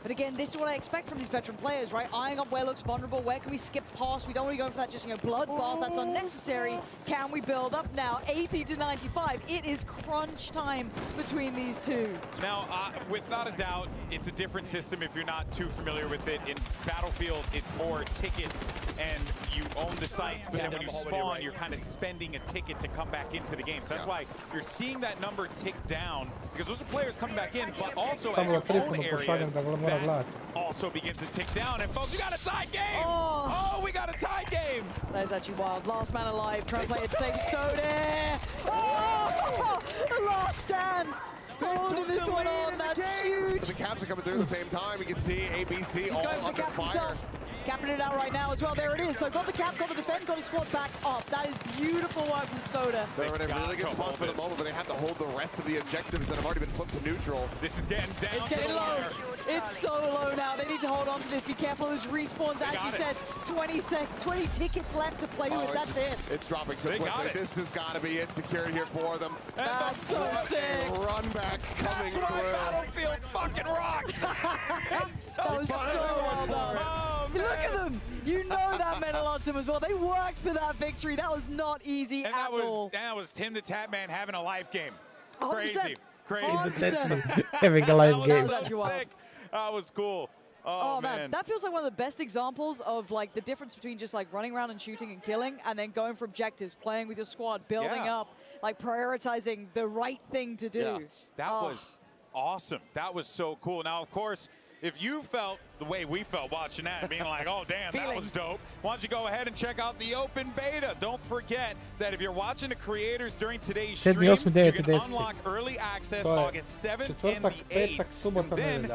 Speaker 12: But again, this is what I expect from these veteran players, right? Eyeing up where looks vulnerable, where can we skip past? We don't want to go for that just, bloodbath. That's unnecessary. Can we build up now? 80 to 95. It is crunch time between these two.
Speaker 9: Now, without a doubt, it's a different system if you're not too familiar with it. In Battlefield, it's more tickets, and you own the sites, but then when you spawn, you're kind of spending a ticket to come back into the game. So that's why you're seeing that number tick down, because those are players coming back in, but also as your own areas, that also begins to tick down. And folks, you got a tied game! Oh, we got a tied game!
Speaker 12: That is actually wild. Last man alive, trying to play it safe. Stone. Oh! The last stand! Holding this one on, that's huge!
Speaker 16: The caps are coming through at the same time. We can see ABC all under fire.
Speaker 12: Capping it out right now as well. There it is. So got the cap, got the defend, got the squad back up. That is beautiful work from Stoda.
Speaker 16: They're in a really good spot for the moment, but they have to hold the rest of the objectives that have already been flipped to neutral.
Speaker 9: This is getting down.
Speaker 12: It's getting low. It's so low now. They need to hold on to this. Be careful. There's respawns. As you said, 20 tickets left to play with. That's it.
Speaker 16: It's dropping so quickly. This has got to be it secured here for them.
Speaker 12: That's so sick.
Speaker 16: Run back coming through.
Speaker 9: Battlefield fucking rocks. It's so
Speaker 12: that was
Speaker 9: fun.
Speaker 12: so well done.
Speaker 9: Oh,
Speaker 12: look at them. You know that meant a lot to them as well. They worked for that victory. That was not easy
Speaker 9: and
Speaker 12: at all.
Speaker 9: That was Tim the Tap Man having a life game.
Speaker 12: 100%.
Speaker 9: Crazy. Crazy.
Speaker 12: 100%.
Speaker 1: Having a live game.
Speaker 12: That was
Speaker 9: sick. That was cool. Oh
Speaker 12: man, that feels like one of the best examples of like the difference between just like running around and shooting and killing, and then going for objectives, playing with your squad, building up, like prioritizing the right thing to do.
Speaker 9: Yeah. That was awesome. That was so cool. Now, of course, if you felt the way we felt watching that, being like, oh, damn, that was dope, why don't you go ahead and check out the open beta. Don't forget that if you're watching the creators during today's stream, you can unlock early access August 7th and the 8th. And then,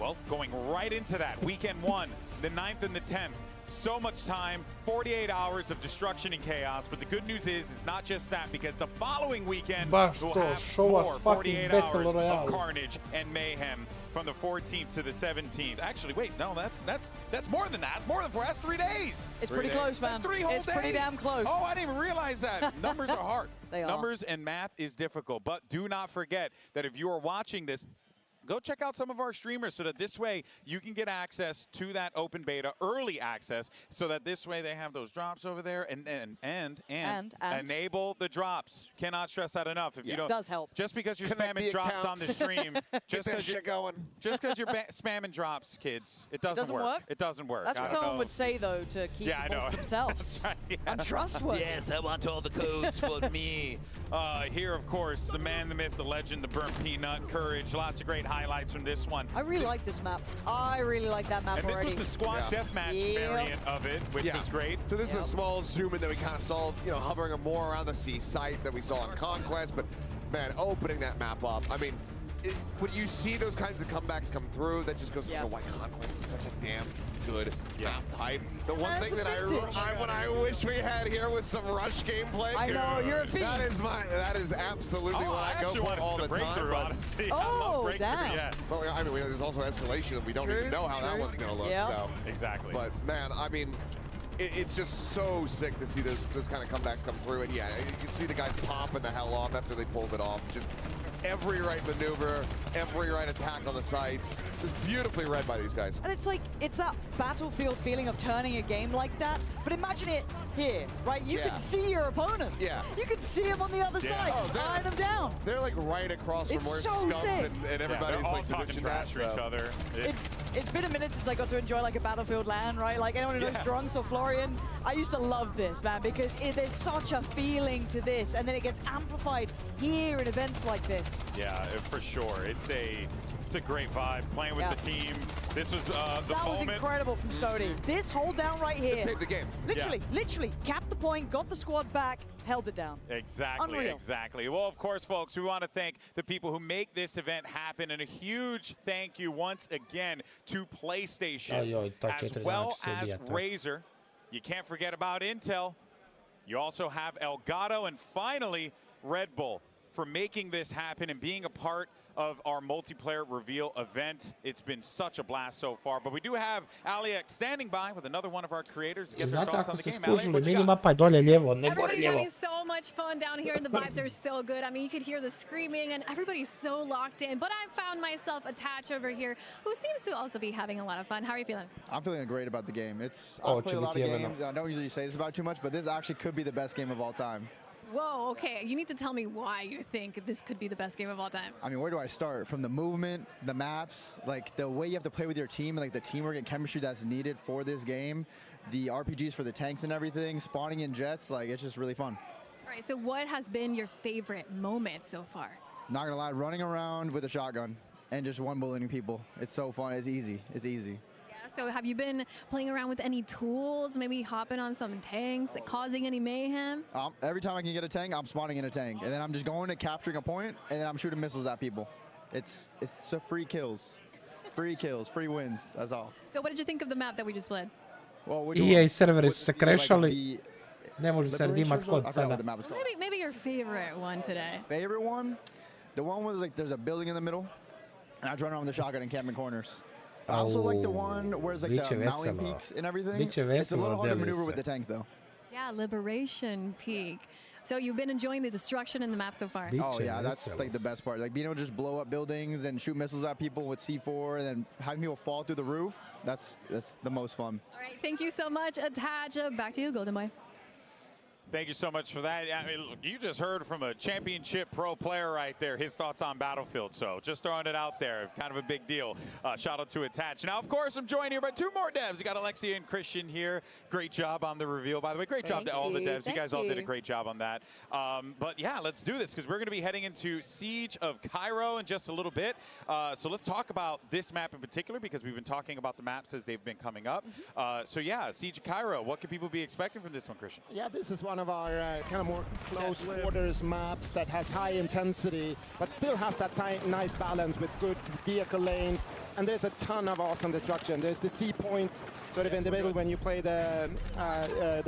Speaker 9: well, going right into that, weekend 1, the 9th and the 10th. So much time, 48 hours of destruction and chaos. But the good news is, it's not just that, because the following weekend we'll have more 48 hours of carnage and mayhem from the 14th to the 17th. Actually, wait, no, that's more than that. It's more than 4. That's 3 days.
Speaker 12: It's pretty close, man.
Speaker 9: That's 3 whole days.
Speaker 12: It's pretty damn close.
Speaker 9: Oh, I didn't even realize that. Numbers are hard.
Speaker 12: They are.
Speaker 9: Numbers and math is difficult. But do not forget that if you are watching this, go check out some of our streamers so that this way you can get access to that open beta, early access, so that this way they have those drops over there and enable the drops. Cannot stress that enough. If you don't,
Speaker 12: it does help.
Speaker 9: Just because you're spamming drops on the stream, just because you're spamming drops, kids, it doesn't work. It doesn't work.
Speaker 12: That's what someone would say though to keep people for themselves. Untrustworthy.
Speaker 17: Yes, I want all the codes for me.
Speaker 9: Here, of course, the man, the myth, the legend, the burnt peanut, courage, lots of great highlights from this one.
Speaker 12: I really like this map. I really like that map already.
Speaker 9: And this was the squad deathmatch variant of it, which was great.
Speaker 16: So this is a small zoom in that we kind of saw, hovering more around the sea site that we saw in Conquest, but man, opening that map up, I mean, when you see those kinds of comebacks come through, that just goes to show why Conquest is such a damn good map type. The one thing that I wish we had here was some rush gameplay.
Speaker 12: I know, you're a fiend.
Speaker 16: That is absolutely what I go for all the time.
Speaker 9: Honestly.
Speaker 12: Oh, damn.
Speaker 9: Yeah.
Speaker 16: But I mean, there's also escalation. We don't even know how that one's going to look. So.
Speaker 9: Exactly.
Speaker 16: But man, I mean, it's just so sick to see those kind of comebacks come through. And yeah, you can see the guys popping the hell off after they pulled it off. Just every right maneuver, every right attack on the sites, just beautifully read by these guys.
Speaker 12: And it's like, it's that Battlefield feeling of turning a game like that, but imagine it here, right? You can see your opponent.
Speaker 16: Yeah.
Speaker 12: You can see them on the other side, eyeing them down.
Speaker 16: They're like right across from where Scuf and everybody's like positioned at.
Speaker 9: For each other.
Speaker 12: It's been a minute since I got to enjoy like a Battlefield LAN, right? Like anyone who knows Drunks or Florian, I used to love this, man, because there's such a feeling to this, and then it gets amplified here in events like this.
Speaker 9: Yeah, for sure. It's a great vibe playing with the team. This was the moment.
Speaker 12: That was incredible from Stody. This hold down right here.
Speaker 16: It saved the game.
Speaker 12: Literally capped the point, got the squad back, held it down.
Speaker 9: Exactly,
Speaker 12: Unreal.
Speaker 9: exactly. Well, of course, folks, we want to thank the people who make this event happen, and a huge thank you once again to PlayStation, as well as Razer. You can't forget about Intel. You also have Elgato, and finally, Red Bull, for making this happen and being a part of our multiplayer reveal event. It's been such a blast so far, but we do have Alex standing by with another one of our creators to get their thoughts on the game. Alex, what you got?
Speaker 10: Everybody's having so much fun down here, and the vibes are so good. I mean, you could hear the screaming, and everybody's so locked in. But I found myself attached over here, who seems to also be having a lot of fun. How are you feeling?
Speaker 15: I'm feeling great about the game. I play a lot of games, and I don't usually say this about too much, but this actually could be the best game of all time.
Speaker 10: Whoa, okay. You need to tell me why you think this could be the best game of all time.
Speaker 15: I mean, where do I start? From the movement, the maps, like the way you have to play with your team, and like the teamwork and chemistry that's needed for this game, the RPGs for the tanks and everything, spawning in jets, like it's just really fun.
Speaker 10: All right, so what has been your favorite moment so far?
Speaker 15: Not gonna lie, running around with a shotgun and just one-bulleting people. It's so fun, it's easy, it's easy.
Speaker 10: So have you been playing around with any tools, maybe hopping on some tanks, causing any mayhem?
Speaker 15: Every time I can get a tank, I'm spawning in a tank. And then I'm just going to capturing a point, and then I'm shooting missiles at people. It's so free kills. Free kills, free wins, that's all.
Speaker 10: So what did you think of the map that we just played?
Speaker 15: Well,
Speaker 1: EA serveri su se krešali, ne može se radimat kod sada.
Speaker 10: Maybe your favorite one today.
Speaker 15: Favorite one? The one was like there's a building in the middle, and I run around with the shotgun and camp in corners. I also like the one where it's like the mountain peaks and everything. It's a little hard to maneuver with the tank though.
Speaker 10: Yeah, Liberation Peak. So you've been enjoying the destruction in the map so far?
Speaker 15: Oh yeah, that's like the best part. Like being able to just blow up buildings and shoot missiles at people with C4 and then having people fall through the roof. That's the most fun.
Speaker 10: All right, thank you so much, Attach. Back to you, Golden Boy.
Speaker 9: Thank you so much for that. I mean, look, you just heard from a championship pro player right there, his thoughts on Battlefield. So just throwing it out there, kind of a big deal. Shout out to Attach. Now, of course, I'm joined here by two more devs. You got Alexia and Christian here. Great job on the reveal, by the way. Great job to all the devs. You guys all did a great job on that. But yeah, let's do this because we're going to be heading into Siege of Cairo in just a little bit. So let's talk about this map in particular because we've been talking about the maps as they've been coming up. So yeah, Siege of Cairo. What can people be expecting from this one, Christian?
Speaker 6: Yeah, this is one of our kind of more close quarters maps that has high intensity, but still has that nice balance with good vehicle lanes. And there's a ton of awesome destruction. There's the C point sort of in the middle when you play the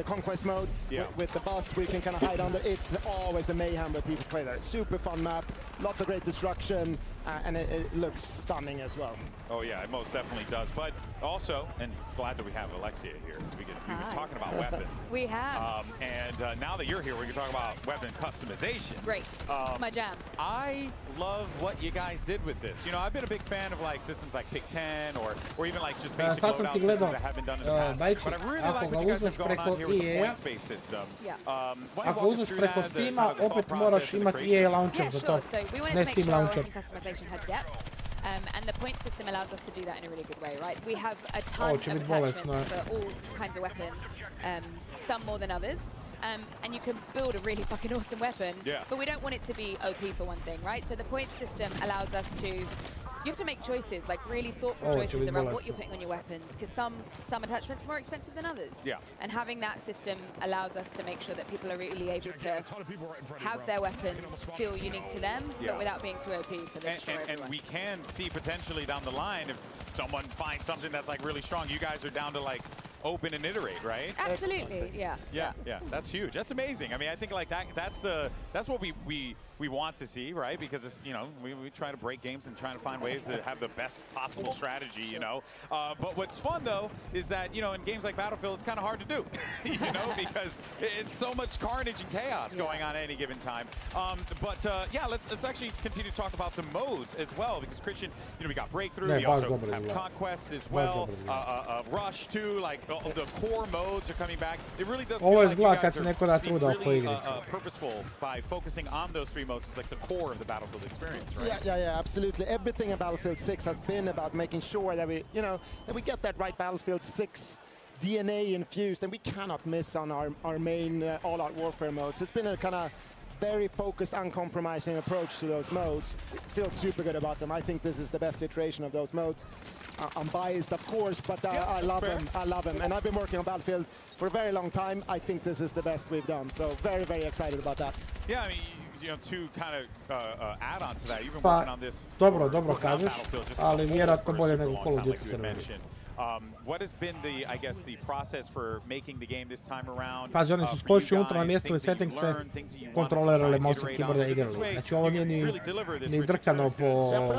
Speaker 6: conquest mode with the bus where you can kind of hide under. It's always a mayhem when people play there. Super fun map, lots of great destruction, and it looks stunning as well.
Speaker 9: Oh yeah, it most definitely does. But also, and glad that we have Alexia here because we've been talking about weapons.
Speaker 20: We have.
Speaker 9: And now that you're here, we can talk about weapon customization.
Speaker 20: Great. My jam.
Speaker 9: I love what you guys did with this. You know, I've been a big fan of like systems like Pick 10 or even like just basic loadout systems that haven't done in the past. But I really like what you guys have going on here with the points-based system.
Speaker 20: Yeah.
Speaker 1: Ako uzmeš preko Steama, opet moraš imati EA launcher za to,
Speaker 20: So we wanted
Speaker 1: ne
Speaker 20: to make
Speaker 1: Steam
Speaker 20: sure our
Speaker 1: launcher.
Speaker 20: weapon customization had depth. And the point system allows us to do that in a really good way, right? We have a ton of attachments for all kinds of weapons, some more than others. And you can build a really fucking awesome weapon, but we don't want it to be OP for one thing, right? So the point system allows us to, you have to make choices, like really thoughtful choices around what you're putting on your weapons, because some attachments are more expensive than others.
Speaker 9: Yeah.
Speaker 20: And having that system allows us to make sure that people are really able to have their weapons feel unique to them, but without being too OP, so they destroy everyone.
Speaker 9: And we can see potentially down the line if someone finds something that's like really strong, you guys are down to like open and iterate, right?
Speaker 20: Absolutely, yeah.
Speaker 9: Yeah, that's huge. That's amazing. I mean, I think like that's what we we want to see, right? Because it's, you know, we try to break games and try to find ways to have the best possible strategy, you know. But what's fun though is that, you know, in games like Battlefield, it's kind of hard to do, you know, because it's so much carnage and chaos going on at any given time. Yeah, let's actually continue to talk about the modes as well, because Christian, you know, we got Breakthrough, we also have Conquest as well, Rush too, like the core modes are coming back. It really does feel like you guys are being really purposeful by focusing on those 3 modes. It's like the core of the Battlefield experience, right?
Speaker 6: Yeah, absolutely. Everything in Battlefield 6 has been about making sure that we, you know, that we get that right Battlefield 6 DNA infused, and we cannot miss on our main all-out warfare modes. It's been a kind of very focused, uncompromising approach to those modes. Feel super good about them. I think this is the best iteration of those modes. I'm biased, of course, but I love them. I love them. And I've been working on Battlefield for a very long time. I think this is the best we've done. So very, very excited about that.
Speaker 9: Yeah, I mean, you know, to kind of add on to that, you've been working on this.
Speaker 1: Dobro kažeš, ali vjerojatno bolje nego Call of Duty serveri.
Speaker 9: What has been the, I guess, the process for making the game this time around?
Speaker 1: Pazi, oni su skočili unutra na mjesto settingse, kontrolerali mouse keyboarda i igrali. Znači ovo nije ni drkano po... Ovo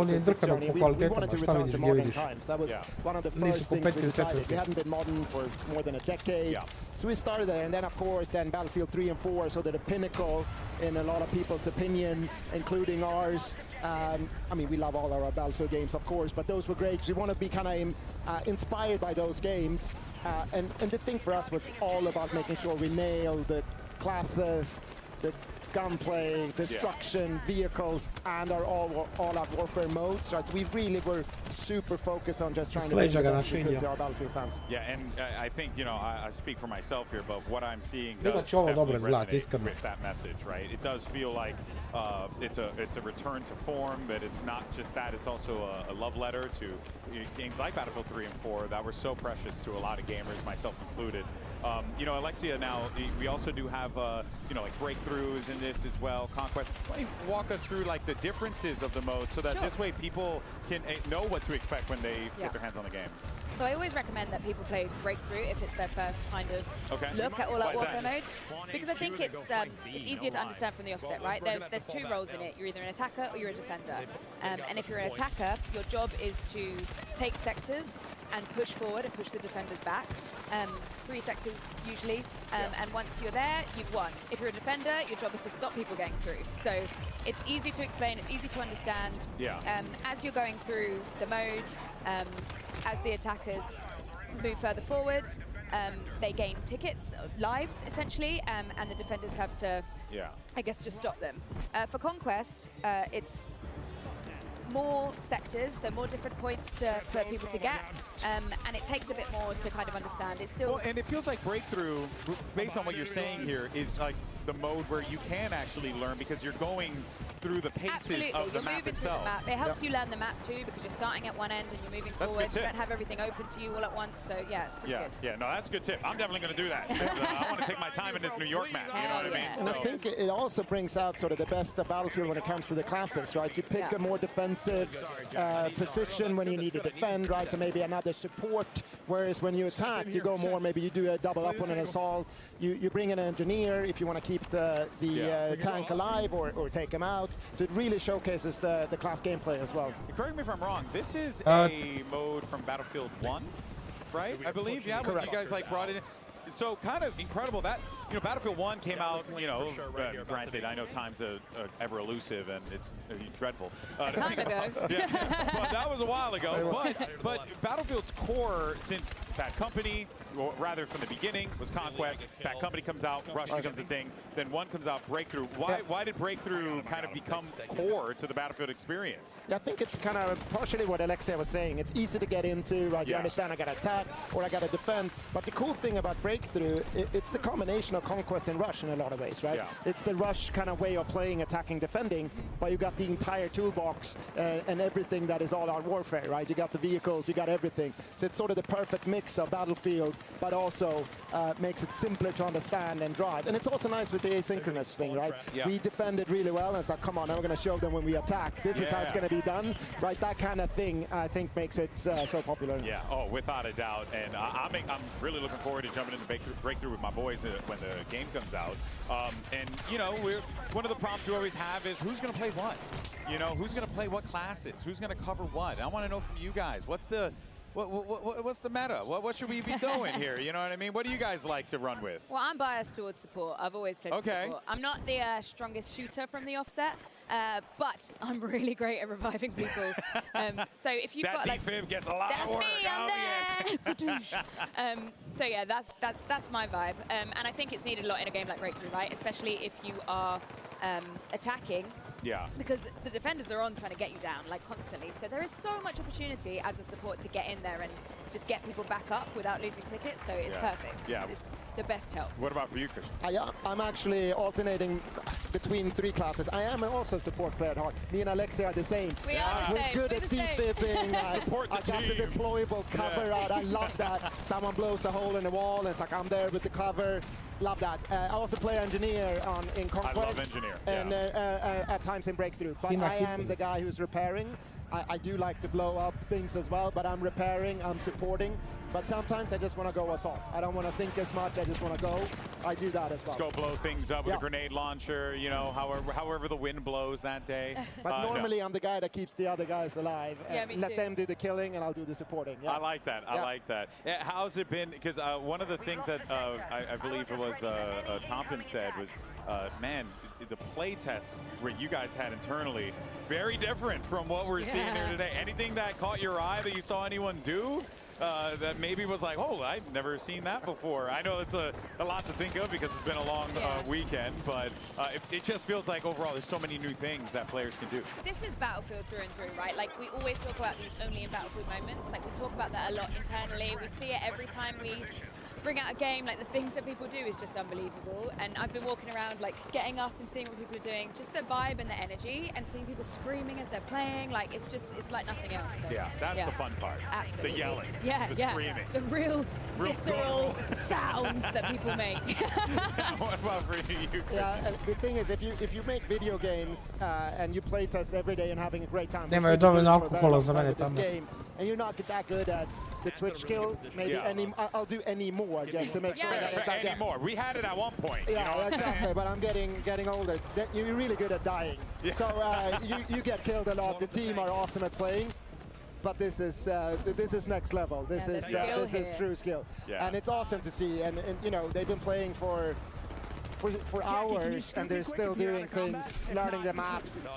Speaker 1: nije drkano po kvalitetom, šta vidiš, gdje vidiš. Nisu kompetitivni settingsi.
Speaker 6: So we started there, and then of course, then Battlefield 3 and 4, so they're the pinnacle in a lot of people's opinion, including ours. I mean, we love all our Battlefield games, of course, but those were great. We want to be kind of inspired by those games, and the thing for us was all about making sure we nail the classes, the gunplay, destruction, vehicles, and our all-out warfare modes. Right? So we really were super focused on just trying to bring the best we could to our Battlefield fans.
Speaker 9: Yeah, and I think, you know, I speak for myself here, but what I'm seeing does definitely resonate with that message, right? It does feel like it's a return to form, but it's not just that. It's also a love letter to games like Battlefield 3 and 4 that were so precious to a lot of gamers, myself included. You know, Alexia, now we also do have, you know, like breakthroughs in this as well, Conquest. Why don't you walk us through like the differences of the modes so that this way people can know what to expect when they get their hands on the game?
Speaker 20: So I always recommend that people play Breakthrough if it's their first kind of look at all-out warfare modes, because I think it's easier to understand from the offset, right? There's 2 roles in it. You're either an attacker or you're a defender. And if you're an attacker, your job is to take sectors and push forward and push the defenders back. 3 sectors usually, and once you're there, you've won. If you're a defender, your job is to stop people getting through. So it's easy to explain, it's easy to understand. As you're going through the mode, as the attackers move further forward, they gain tickets, lives essentially, and the defenders have to, I guess, just stop them. For Conquest, it's more sectors, so more different points for people to get, and it takes a bit more to kind of understand. It's still...
Speaker 9: Well, and it feels like Breakthrough, based on what you're saying here, is like the mode where you can actually learn because you're going through the paces of the map itself.
Speaker 20: The map. It helps you learn the map too, because you're starting at one end and you're moving forward. You don't have everything open to you all at once, so yeah, it's pretty good.
Speaker 9: Yeah, no, that's a good tip. I'm definitely going to do that. I want to take my time in this New York map, you know what I mean?
Speaker 6: And I think it also brings out sort of the best of Battlefield when it comes to the classes, right? You pick a more defensive position when you need to defend, right? So maybe another support, whereas when you attack, you go more, maybe you do a double up on an assault. You bring an engineer if you want to keep the tank alive or take him out. So it really showcases the class gameplay as well.
Speaker 9: Correct me if I'm wrong, this is a mode from Battlefield 1, right? I believe, yeah, when you guys like brought it in. So kind of incredible that, you know, Battlefield 1 came out, you know, granted, I know time's ever elusive and it's dreadful.
Speaker 20: Time ago.
Speaker 9: Yeah, but that was a while ago. But Battlefield's core, since Bad Company, or rather from the beginning, was Conquest. Bad Company comes out, Rush becomes a thing. Then 1 comes out, Breakthrough. Why did Breakthrough kind of become core to the Battlefield experience?
Speaker 6: Yeah, I think it's kind of partially what Alexia was saying. It's easy to get into, right? You understand I got to attack or I got to defend. But the cool thing about Breakthrough, it's the combination of Conquest and Rush in a lot of ways, right? It's the Rush kind of way of playing, attacking, defending, but you got the entire toolbox and everything that is all-out warfare, right? You got the vehicles, you got everything. So it's sort of the perfect mix of Battlefield, but also makes it simpler to understand and drive. And it's also nice with the asynchronous thing, right? We defended really well, and it's like, come on, now we're going to show them when we attack. This is how it's going to be done, right? That kind of thing, I think, makes it so popular.
Speaker 9: Yeah, oh, without a doubt. And I'm really looking forward to jumping into the breakthrough with my boys when the game comes out. And you know, one of the problems we always have is who's going to play what. You know, who's going to play what classes? Who's going to cover what? I want to know from you guys. What's the meta? What should we be doing here? You know what I mean? What do you guys like to run with?
Speaker 20: Well, I'm biased towards support. I've always played support. I'm not the strongest shooter from the offset, but I'm really great at reviving people. So if you've got like
Speaker 9: defib gets a lot
Speaker 20: that's
Speaker 9: of work.
Speaker 20: me, I'm there. So yeah, that's my vibe, and I think it's needed a lot in a game like Breakthrough, right? Especially if you are attacking.
Speaker 9: Yeah.
Speaker 20: Because the defenders are on trying to get you down, like, constantly. So there is so much opportunity as a support to get in there and just get people back up without losing tickets. So it's perfect.
Speaker 9: Yeah.
Speaker 20: It's the best help.
Speaker 9: What about for you, Christian?
Speaker 3: I'm actually alternating between 3 classes. I am also a support player at heart. Me and Alexia are the same.
Speaker 20: We are the same.
Speaker 3: We're good at defibbing. I got the deployable cover out. I love that. Someone blows a hole in the wall and it's like, I'm there with the cover. Love that. I also play engineer in Conquest.
Speaker 9: I love engineer.
Speaker 3: And at times in Breakthrough. But I am the guy who's repairing. I do like to blow up things as well, but I'm repairing, I'm supporting. But sometimes I just want to go assault. I don't want to think as much, I just want to go. I do that as well.
Speaker 9: Just go blow things up with a grenade launcher, you know, however the wind blows that day.
Speaker 3: But normally I'm the guy that keeps the other guys alive. And let them do the killing and I'll do the supporting. Yeah.
Speaker 9: I like that. I like that. How's it been? Because one of the things that I believe it was Tompin said was, man, the play tests where you guys had internally, very different from what we're seeing here today. Anything that caught your eye that you saw anyone do? That maybe was like, oh, I've never seen that before. I know it's a lot to think of because it's been a long weekend, but it just feels like overall there's so many new things that players can do.
Speaker 20: This is Battlefield through and through, right? Like, we always talk about these only in Battlefield moments. Like, we talk about that a lot internally. We see it every time we bring out a game. Like, the things that people do is just unbelievable. And I've been walking around, like, getting up and seeing what people are doing. Just the vibe and the energy, and seeing people screaming as they're playing. Like, it's like nothing else. So,
Speaker 9: yeah, that's the fun part.
Speaker 20: Absolutely.
Speaker 9: The yelling.
Speaker 20: Yeah,
Speaker 9: the screaming.
Speaker 20: The real visceral sounds that people make.
Speaker 9: What about for you?
Speaker 3: Yeah, the thing is, if you make video games and you play test every day and having a great time,
Speaker 1: Nemaju dovoljno alkohola za mene tamo.
Speaker 3: And you're not that good at the Twitch skill, maybe I'll do any more just to make sure that it's like
Speaker 9: any more. We had it at one point.
Speaker 3: Yeah,
Speaker 9: you know?
Speaker 3: exactly. But I'm getting older. You're really good at dying.
Speaker 9: Yeah.
Speaker 3: So you get killed a lot. The team are awesome at playing. But this is next level. This is true skill.
Speaker 9: Yeah.
Speaker 3: And it's awesome to see. And you know, they've been playing for hours and they're still doing things, learning the maps,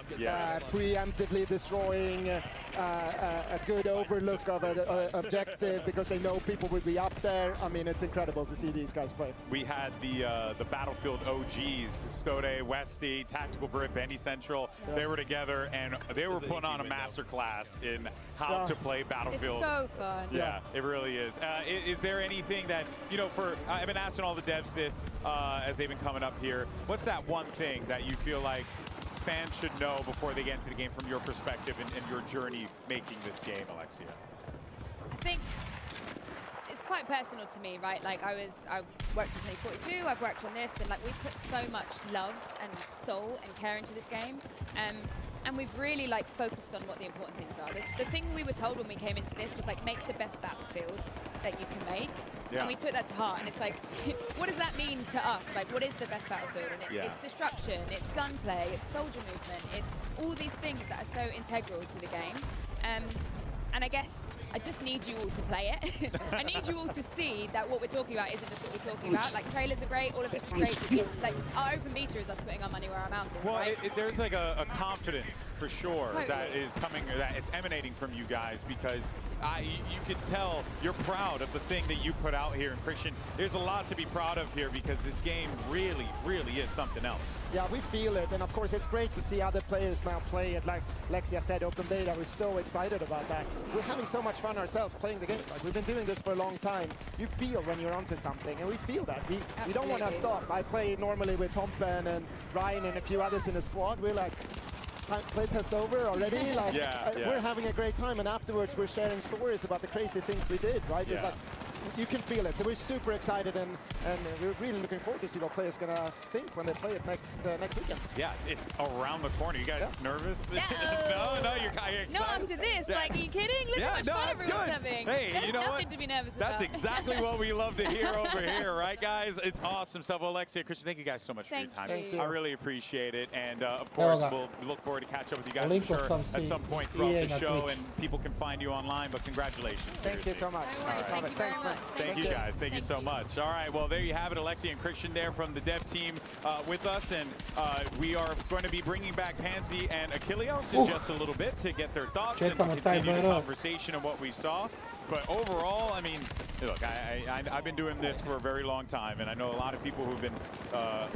Speaker 3: preemptively destroying a good overlook of an objective because they know people will be up there. I mean, it's incredible to see these guys play.
Speaker 9: We had the Battlefield OGs, Stode, Westy, Tactical Brit, Benny Central. Yeah. They were together and they were putting on a masterclass in how to play Battlefield.
Speaker 20: It's so fun.
Speaker 9: Yeah, it really is. Is there anything that, you know, I've been asking all the devs this as they've been coming up here. What's that one thing that you feel like fans should know before they get into the game from your perspective and your journey making this game, Alexia?
Speaker 20: I think it's quite personal to me, right? Like, I worked on 2042, I've worked on this, and like, we put so much love and soul and care into this game. And we've really like focused on what the important things are. The thing we were told when we came into this was like, make the best Battlefield that you can make. Yeah. And we took that to heart, and it's like, what does that mean to us? Like, what is the best Battlefield? And it's destruction, it's gunplay, it's soldier movement, it's all these things that are so integral to the game. And I guess I just need you all to play it. I need you all to see that what we're talking about isn't just what we're talking about. Like, trailers are great, all of this is great. Like, our open beta is us putting our money where our mouth is,
Speaker 9: well,
Speaker 20: right?
Speaker 9: There's like a confidence, for sure, that is coming, that it's emanating from you guys, because you can tell you're proud of the thing that you put out here. And Christian, there's a lot to be proud of here, because this game really, really is something else.
Speaker 3: Yeah, we feel it, and of course it's great to see other players now play it. Like Lexia said, open beta, we're so excited about that. We're having so much fun ourselves playing the game. Like, we've been doing this for a long time. You feel when you're onto something, and we feel that. We don't want to stop. I play normally with Tompen and Ryan and a few others in the squad. We're like, playtest over already? Like, we're having a great time, and afterwards we're sharing stories about the crazy things we did, right? It's like you can feel it. So we're super excited, and we're really looking forward to see what players gonna think when they play it next weekend.
Speaker 9: Yeah, it's around the corner. You guys nervous?
Speaker 20: No.
Speaker 9: no, you're excited.
Speaker 20: No, after this, like, are you kidding? Look how much fun everyone's having.
Speaker 9: Hey,
Speaker 20: There's
Speaker 9: you know
Speaker 20: nothing
Speaker 9: what?
Speaker 20: to be nervous
Speaker 9: That's
Speaker 20: about.
Speaker 9: exactly what we love to hear over here, right, guys? It's awesome stuff. Alexia, Christian, thank you guys so much for your time.
Speaker 20: Thank you.
Speaker 9: I really appreciate it, and of course, we'll look forward to catch up with you guys, I'm sure, at some point throughout the show, and people can find you online. But congratulations.
Speaker 3: Thank you so much.
Speaker 9: All right.
Speaker 3: Thanks, man.
Speaker 9: Thank you guys. Thank you so much. All right. Well, there you have it. Alexia and Christian there from the dev team with us. And we are going to be bringing back Pansy and Achilleos in just a little bit to get their thoughts and to continue the conversation of what we saw. But overall, I mean, look, I've been doing this for a very long time, and I know a lot of people who've been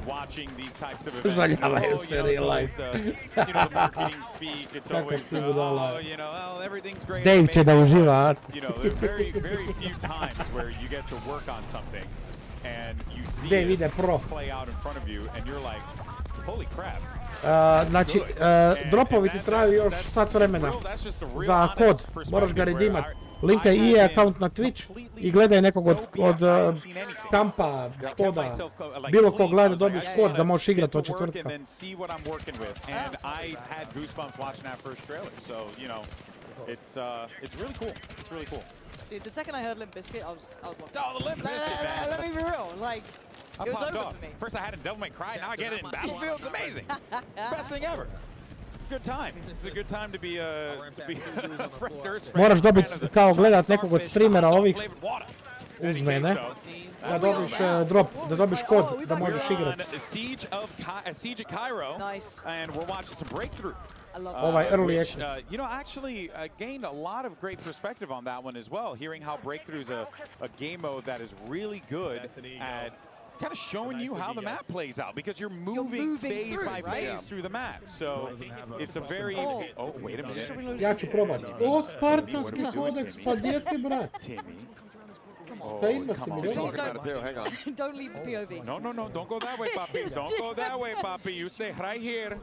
Speaker 9: watching these types of events. The marketing speak. It's always, everything's great.
Speaker 1: Dave će da uživa.
Speaker 9: There are very, very few times where you get to work on something and you see it play out in front of you, and you're like, holy crap.
Speaker 1: Znači, dropovi ti traju još sat vremena za kod, moraš ga redimat. Linkaj EA account na Twitch i gledaj nekog od Stampa, Toda, bilo ko gleda dobiješ kod da možeš igrati od četvrtka.
Speaker 9: It's really cool. It's really cool.
Speaker 12: Dude, the second I heard Limp Bizkit, I was like,
Speaker 9: oh, the Limp Bizkit, man.
Speaker 12: Let me be real. Like, it was over for me.
Speaker 9: First I had it in Devil May Cry, now I get it in Battlefield. It's amazing. Best thing ever. Good time. It's a good time to be a Frank Durst.
Speaker 1: Moraš dobiti kao gledat nekog od streamera ovih uz mene. Da dobiš drop, da dobiš kod da možeš igrati.
Speaker 9: Siege of Cairo.
Speaker 12: Nice.
Speaker 9: And we're watching some breakthrough.
Speaker 12: I love
Speaker 1: early
Speaker 9: which,
Speaker 1: access.
Speaker 9: Actually gained a lot of great perspective on that one as well. Hearing how Breakthrough is a game mode that is really good at kind of showing you how the map plays out, because you're moving phase by phase through the map. So it's a very... Oh, wait a minute.
Speaker 1: Ja ću probati. O, Spartanski kodeks, pa gdje si, brat? Šta ima si mi?
Speaker 12: Don't leave the POV.
Speaker 9: No, don't go that way, Papi. Don't go that way, Papi. You stay right here.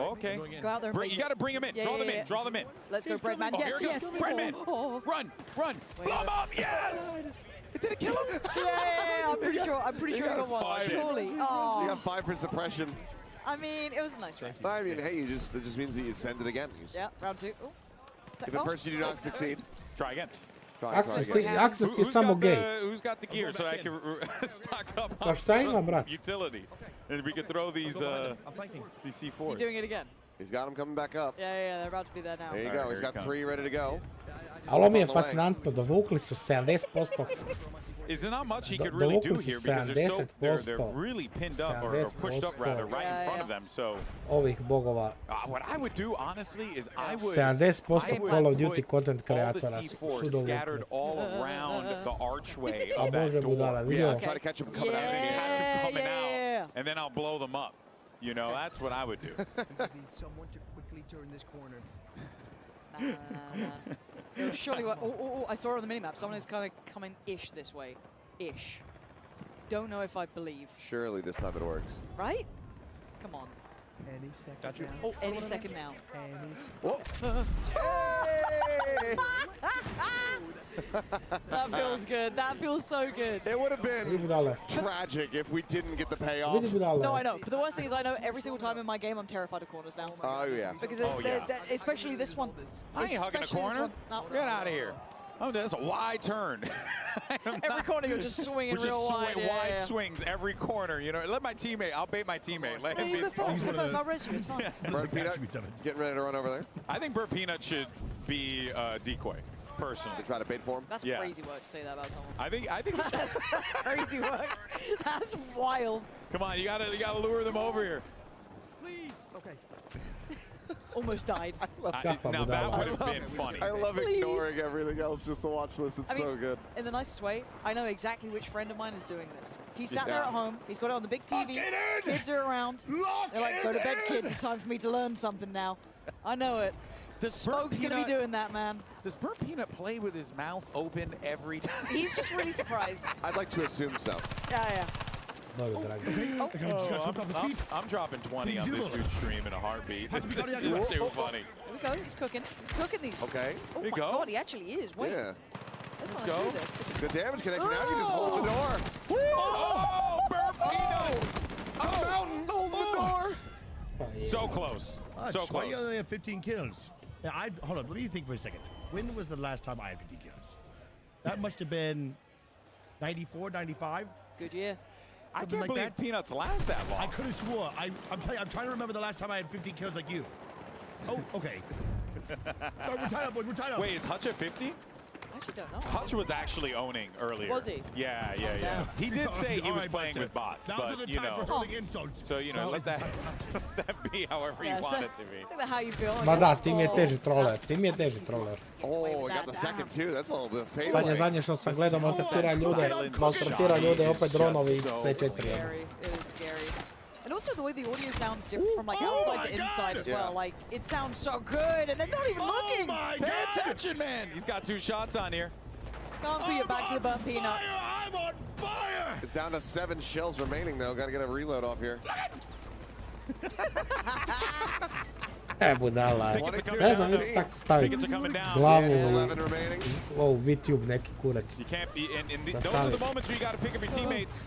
Speaker 9: Okay.
Speaker 12: Go out there and
Speaker 9: you got to bring them in. Draw them in. Draw them in.
Speaker 12: Let's go, Breadman. Yes.
Speaker 9: Breadman. Run. Blow him up. Yes. Did it kill him?
Speaker 12: Yeah. I'm pretty sure he got one. Surely. Oh.
Speaker 16: You got 5 for suppression.
Speaker 12: I mean, it was a nice try.
Speaker 16: I mean, hey, it just means that you send it again.
Speaker 12: Yeah. Round 2.
Speaker 16: If at first you do not succeed,
Speaker 9: try again.
Speaker 1: Access ti je samo gay.
Speaker 9: Who's got the gear so I can stock up
Speaker 1: Pa šta ima, brat?
Speaker 9: utility? And we can throw these C4.
Speaker 12: Is he doing it again?
Speaker 16: He's got them coming back up.
Speaker 12: Yeah, they're about to be there now.
Speaker 16: There you go. He's got 3 ready to go.
Speaker 1: Ali ovo mi je fascinantno, dovukli su 70%.
Speaker 9: Is there not much he could really do here, because they're really pinned up or pushed up rather right in front of them. So
Speaker 1: ovih bogova.
Speaker 9: What I would do honestly is I would
Speaker 1: 70% Call of Duty content kreatora
Speaker 9: su scattered all around the archway of that
Speaker 1: budala,
Speaker 9: door.
Speaker 1: vidio?
Speaker 16: Try to catch him coming out.
Speaker 9: Catch him coming out, and then I'll blow them up. You know, that's what I would do.
Speaker 7: Just need someone to quickly turn this corner.
Speaker 12: It was surely what. I saw it on the minimap. Someone is kind of coming-ish this way. Ish. Don't know if I believe.
Speaker 16: Surely this time it works.
Speaker 12: Right? Come on.
Speaker 7: Any second
Speaker 12: Got you.
Speaker 7: now.
Speaker 12: Any second now. That feels good. That feels so good.
Speaker 16: It would have been tragic if we didn't get the payoff.
Speaker 12: No, I know. But the worst thing is I know every single time in my game I'm terrified of corners now.
Speaker 16: Oh, yeah.
Speaker 12: Because especially this one.
Speaker 9: I ain't hugging a corner.
Speaker 12: No.
Speaker 9: Get out of here. Oh, that's a wide turn.
Speaker 12: Every corner you're just swinging real wide.
Speaker 9: Wide swings every corner. You know, let my teammate. I'll bait my teammate. Let him
Speaker 12: you go first. I'll res you. It's fine.
Speaker 16: Bird Peanut, getting ready to run over there.
Speaker 9: I think Bird Peanut should be decoy. Personally,
Speaker 16: to try to bait for him.
Speaker 12: That's crazy work to say that about someone.
Speaker 9: I think
Speaker 12: that's crazy work. That's wild.
Speaker 9: Come on, you gotta lure them over here.
Speaker 7: Please. Okay.
Speaker 12: Almost died.
Speaker 9: Now that would have been funny.
Speaker 16: I love ignoring everything else just to watch this. It's so good.
Speaker 12: In the nicest way, I know exactly which friend of mine is doing this. He's sat there at home. He's got it on the big TV. Kids are around. They're like, go to bed, kids. It's time for me to learn something now. I know it. Spoke's going to be doing that, man.
Speaker 9: Does Bird Peanut play with his mouth open every time?
Speaker 12: He's just really surprised.
Speaker 16: I'd like to assume so.
Speaker 12: Yeah.
Speaker 9: I'm dropping 20 on this dude's stream in a heartbeat. This is too funny.
Speaker 12: Here we go. He's cooking. He's cooking these.
Speaker 16: Okay.
Speaker 12: Oh my God, he actually is. Wait.
Speaker 16: Yeah.
Speaker 3: Let's go. Good damage connection. Now you just hold the door.
Speaker 9: Oh, burp peanut.
Speaker 3: A mountain, hold the door.
Speaker 9: So close. So
Speaker 13: Why do you
Speaker 9: close.
Speaker 13: only have 15 kills? Yeah, hold on, let me think for a second. When was the last time I had 15 kills? That must have been 94, 95?
Speaker 12: Good year.
Speaker 9: I
Speaker 13: Something
Speaker 9: can't
Speaker 13: like
Speaker 9: believe
Speaker 13: that.
Speaker 9: Peanuts last that long.
Speaker 13: I could have swore. I'm trying to remember the last time I had 15 kills like you. Oh, okay. Sorry, we're tied up, boys. We're tied up.
Speaker 9: Wait, is Hutch at 50?
Speaker 12: I actually don't know.
Speaker 9: Hutch was actually owning earlier.
Speaker 12: Was he?
Speaker 9: Yeah.
Speaker 12: damn.
Speaker 9: He did say he
Speaker 13: All
Speaker 9: was
Speaker 13: right,
Speaker 9: playing
Speaker 13: Buster.
Speaker 9: with bots,
Speaker 13: That was
Speaker 9: but
Speaker 13: the
Speaker 9: you
Speaker 13: time
Speaker 9: know.
Speaker 13: for hurling insults.
Speaker 9: So, you know, let that be however you want it to be.
Speaker 12: Think about how you feel.
Speaker 1: Ma da, ti mi je teži troller, ti mi je teži troller.
Speaker 3: Oh, I got the second too. That's a little bit fatal.
Speaker 1: Zadnje što sam gledao, maltretira ljude, opet dronovi i C4.
Speaker 12: Scary. It is scary. And also the way the audio sounds different from like outside to inside as well. Like it sounds so good, and they're not even looking.
Speaker 9: Pay attention, man. He's got 2 shots on here.
Speaker 12: Can't put you back to the burnt peanut.
Speaker 13: I'm on fire!
Speaker 3: It's down to 7 shells remaining though. Got to get a reload off here.
Speaker 1: Budala. Ne znam, mislim tako staviti glavu u VTube neki kurac.
Speaker 9: You can't be, and those are the moments where you got to pick up your teammates.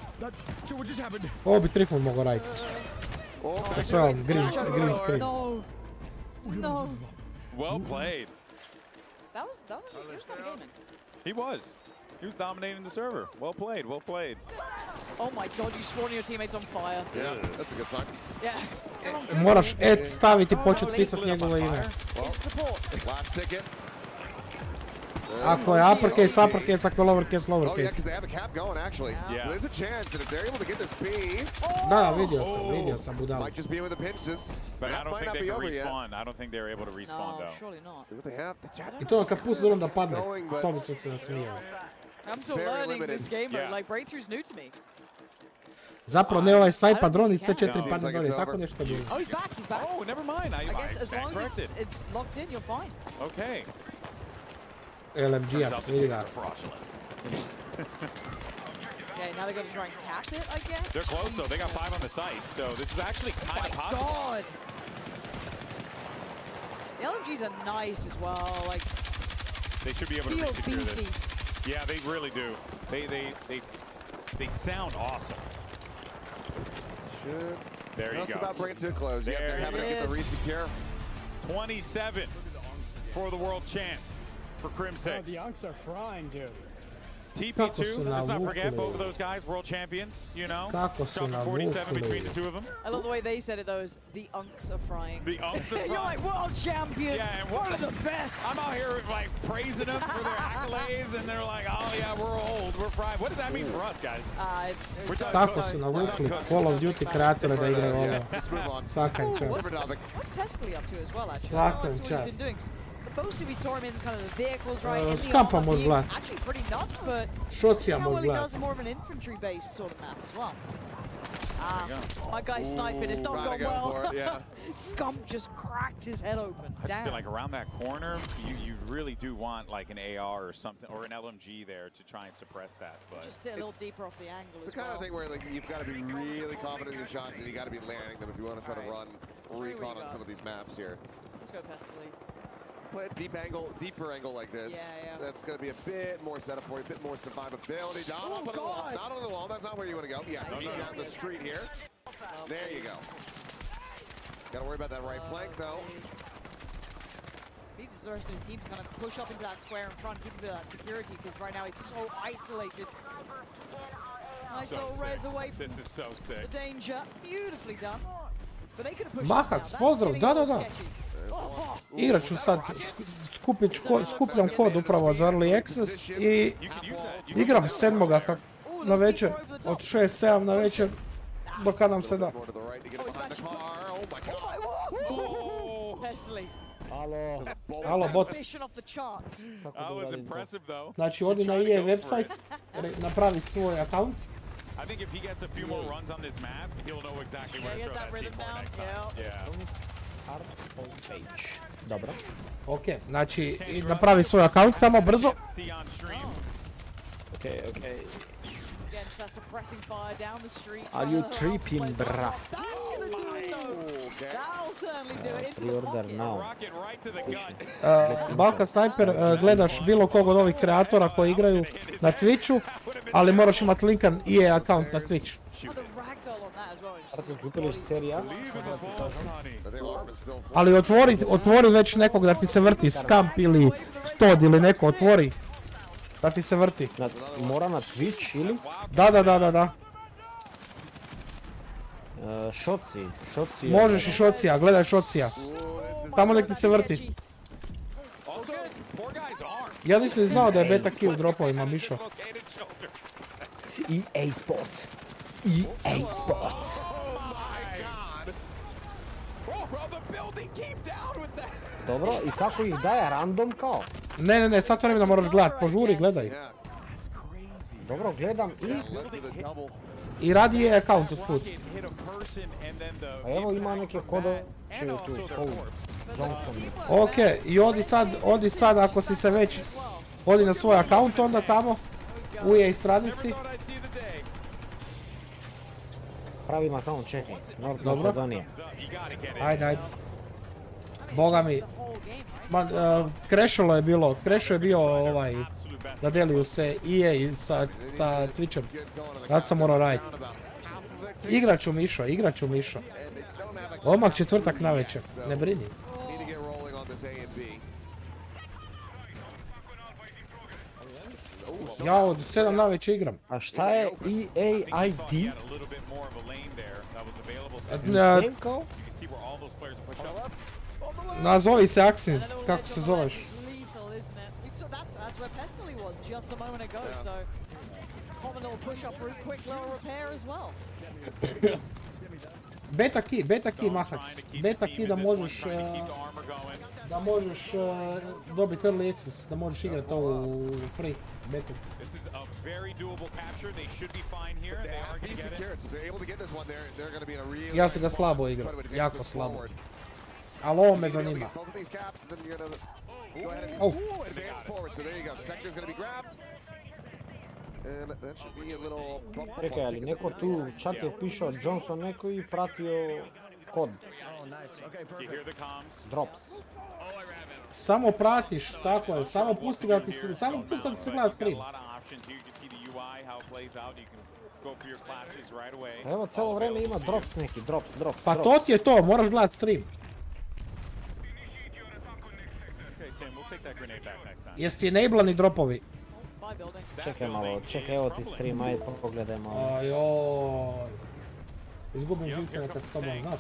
Speaker 13: What just happened?
Speaker 1: Ovo bi Trifun mogao raditi. Sve on, green screen.
Speaker 12: No. No.
Speaker 9: Well played.
Speaker 12: That was kind of gaming.
Speaker 9: He was. He was dominating the server. Well played, well played.
Speaker 12: Oh my god, you spawned your teammates on fire.
Speaker 3: Yeah, that's a good sign.
Speaker 12: Yeah.
Speaker 1: Moraš staviti i početi pisati njegove ime.
Speaker 3: Last ticket.
Speaker 1: Ako je uppercase, uppercase, ako je lowercase,
Speaker 3: Oh yeah,
Speaker 1: lowercase.
Speaker 3: because they have a cap going actually.
Speaker 9: Yeah.
Speaker 3: So there's a chance that if they're able to get this B,
Speaker 1: Da, vidio sam budala.
Speaker 3: might just be with the pinches.
Speaker 9: But I
Speaker 3: That
Speaker 9: don't
Speaker 3: might
Speaker 9: think
Speaker 3: not
Speaker 9: they
Speaker 3: be
Speaker 9: can
Speaker 3: over yet.
Speaker 9: respawn. I don't think they're able to respawn
Speaker 12: No,
Speaker 9: though.
Speaker 12: surely not.
Speaker 3: What they have? The chat.
Speaker 1: I to kad pusti drone da padne, to bi se nasmijao.
Speaker 12: I'm still
Speaker 3: Very
Speaker 12: learning
Speaker 3: limited.
Speaker 12: this game mode.
Speaker 9: Yeah.
Speaker 12: Like breakthrough's new to me.
Speaker 1: Zapravo ne ovaj snajpa dron i C4
Speaker 3: No.
Speaker 1: padne
Speaker 3: Seems like
Speaker 1: dolje,
Speaker 3: it's
Speaker 1: tako
Speaker 3: over.
Speaker 1: nešto bilo.
Speaker 12: Oh, he's back. He's back.
Speaker 9: Oh, never mind.
Speaker 12: I guess as long as
Speaker 9: corrected.
Speaker 12: it's locked in, you're fine.
Speaker 9: Okay.
Speaker 1: LMG-a, vidi ga.
Speaker 12: Okay, now they got to try and cap it, I guess.
Speaker 9: They're close though. They got 5 on the site, so this is actually kind of possible.
Speaker 12: God. The LMGs are nice as well. Like
Speaker 9: They should be able to
Speaker 12: feels
Speaker 9: resecure
Speaker 12: beefy.
Speaker 9: this. Yeah, they really do. They sound awesome.
Speaker 3: Should.
Speaker 9: There you
Speaker 3: Just
Speaker 9: go.
Speaker 3: about bring it to a close. Yep,
Speaker 9: There
Speaker 3: just having to
Speaker 9: it
Speaker 3: get the
Speaker 9: is.
Speaker 3: resecure.
Speaker 9: 27 for the world champ for Crim 6.
Speaker 11: The Unks are frying, dude.
Speaker 9: TP2, let's not forget both of those guys, world champions, you know.
Speaker 1: Kako su
Speaker 9: Dropping 47 between the two of them.
Speaker 12: I love the way they said it though, is the Unks are frying.
Speaker 9: The Unks are frying.
Speaker 12: You're like, world champion,
Speaker 9: Yeah, and
Speaker 12: one of the best.
Speaker 9: I'm out here like praising them for their accolades, and they're like, oh yeah, we're old, we're fried. What does that mean for us, guys? We're done
Speaker 1: Tako
Speaker 9: cooked.
Speaker 1: su navukli Call of Duty kreatore da igraju ovo. Svaka im čast.
Speaker 12: What's Pestily up to as well, actually?
Speaker 1: Svaka
Speaker 12: I
Speaker 1: im
Speaker 12: don't know what he's
Speaker 1: čast.
Speaker 12: been doing. Mostly we saw him in kind of the vehicles, right? In the
Speaker 1: Scampa
Speaker 12: armor,
Speaker 1: može
Speaker 12: being
Speaker 1: gledat.
Speaker 12: actually pretty nuts, but
Speaker 1: Šocija
Speaker 12: see how
Speaker 1: može
Speaker 12: well he
Speaker 1: gledat.
Speaker 12: does more of an infantry-based sort of map as well. My guy's sniping. It's not
Speaker 3: Trying to
Speaker 12: gone
Speaker 3: go
Speaker 12: well.
Speaker 3: for it, yeah.
Speaker 12: Scump just cracked his head open.
Speaker 9: I just feel
Speaker 12: Damn.
Speaker 9: like around that corner, you really do want like an AR or something, or an LMG there to try and suppress that. But
Speaker 12: Just sit a little deeper off the angle
Speaker 3: It's
Speaker 12: as
Speaker 3: the kind
Speaker 12: well.
Speaker 3: of thing where like you've got to be really confident in your shots and you got to be landing them if you want to try to run recon on some of these maps here.
Speaker 12: Let's go Pestily.
Speaker 3: Play a deeper angle like this.
Speaker 12: Yeah.
Speaker 3: That's going to be a bit more setup for you, a bit more survivability. Not up on the wall. Not on the wall. That's not where you want to go. Yeah, keep down the street here. There you go. Got to worry about that right flank though.
Speaker 12: Needs the rest of his team to kind of push up into that square in front, keep a bit of that security, because right now he's so isolated. Nice little res away from
Speaker 9: This is so
Speaker 12: the
Speaker 9: sick.
Speaker 12: danger. Beautifully done. But they could have pushed
Speaker 1: Mahac,
Speaker 12: up now. That's
Speaker 1: pozdrav,
Speaker 12: getting
Speaker 1: da,
Speaker 12: a
Speaker 1: da,
Speaker 12: little
Speaker 1: da.
Speaker 12: sketchy.
Speaker 1: Igrat ću sad, skupljam kod upravo za Early Access i igram 7. na večer, od 6-7 na večer, do kad nam se da.
Speaker 12: Pestily.
Speaker 1: Halo, bot.
Speaker 12: Mission off the charts.
Speaker 9: That was impressive though.
Speaker 1: Znači, odi na EA website, napravi svoj account.
Speaker 9: I think if he gets a few more runs on this map, he'll know exactly where to throw that C4 next time. Yeah.
Speaker 1: Dobro. Ok, znači, i napravi svoj account tamo brzo.
Speaker 14: Okay.
Speaker 12: Again, just that suppressing fire down the street.
Speaker 14: Are you tripping, bruh?
Speaker 12: That's gonna do it though. Dualsense.
Speaker 4: Pre-order now.
Speaker 1: Balkan Sniper, gledaš bilo kog od ovih kreatora koji igraju na Twitchu, ali moraš imati linkan EA account na Twitch.
Speaker 4: Kupiliš serija?
Speaker 1: Ali otvori već nekog da ti se vrti, Scamp ili Stod ili neko otvori. Da ti se vrti.
Speaker 4: Mora na Twitch ili?
Speaker 1: Da.
Speaker 4: Šoci.
Speaker 1: Možeš i šocija, gledaj šocija. Samo nek ti se vrti. Ja nisam znao da je beta key u dropovima, Mišo.
Speaker 4: EA Sports. Dobro, i kako ih daje, random kao?
Speaker 1: Ne, sad vremena moraš gledat, požuri, gledaj.
Speaker 4: Dobro, gledam
Speaker 1: i radi je account usput.
Speaker 4: A evo ima neke kodove tu, Johnson.
Speaker 1: Ok, i odi sad ako si se već, odi na svoj account onda tamo, u EA stranici.
Speaker 4: Pravim account, čekaj, North Macedonia.
Speaker 1: Ajde. Boga mi, crashalo je bilo, crashao je bio da deliju se EA sa Twitchem. Sad sam morao raditi. Igrat ću Mišo. Odmah četvrtak navečer, ne brini. Ja od 7 navečer igram.
Speaker 4: A šta je EA ID?
Speaker 1: Nazovi se Axins, kako se zoveš? Beta key mahac. Beta key da možeš dobiti early access, da možeš igrati ovu free betu. Ja se ga slabo igram, jako slabo. Ali ovo me zanima.
Speaker 4: Čekaj, ali neko tu čat je pišao Johnson neko i pratio kod. Drops.
Speaker 1: Samo pratiš, tako je, samo pusti da ti se gleda stream.
Speaker 4: Evo, cijelo vrijeme ima drops neki, drops.
Speaker 1: Pa to ti je to, moraš gledat stream. Jesu ti enablani dropovi?
Speaker 4: Čekaj malo, evo ti stream, ajde pogledaj malo.
Speaker 1: Ajoj. Izgubim živce neka s tobom, znaš?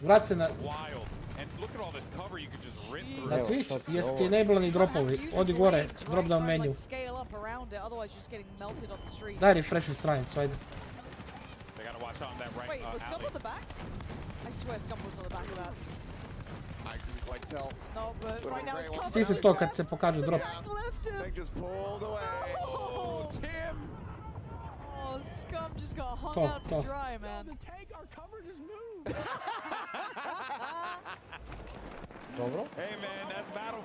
Speaker 1: Vrat se na... Na Twitch, jesu ti enablani dropovi, odi gore, drop down menu. Daj refresh stranicu, ajde.
Speaker 12: Wait, was Scuf on the back? I swear Scuf was on the back of that.
Speaker 16: I couldn't quite tell.
Speaker 12: No, but right now it's covered.
Speaker 1: Stisni to kad se pokaže drops.
Speaker 16: They just pulled away. Oh, Tim!
Speaker 12: Oh, Scuf just got hung out to dry, man. The tank, our cover just moved.
Speaker 4: Dobro.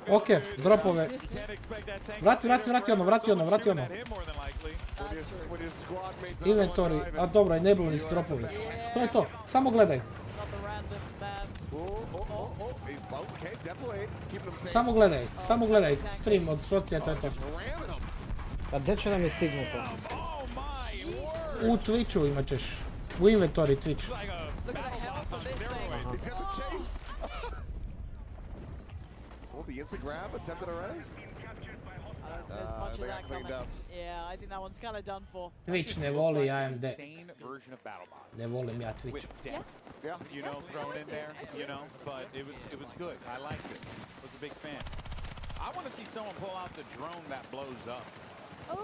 Speaker 1: Ok, dropove. Vrati ono. Inventory, a dobro, enablani su dropovi. To je to, samo gledaj. Samo gledaj, stream od šocija, to je to.
Speaker 4: A gdje će nam je stignuto?
Speaker 1: U Twitchu imat ćeš, u inventory Twitch.
Speaker 16: The instant grab, attempted a res?
Speaker 12: There's much of that coming. Yeah, I think that one's kind of done for.
Speaker 1: Twitch ne voli AMD. Ne volim ja Twitch.
Speaker 9: Yeah, you know, thrown in there, you know, but it was good. I liked it. I was a big fan. I want to see someone pull out the drone that blows up.
Speaker 12: Oh,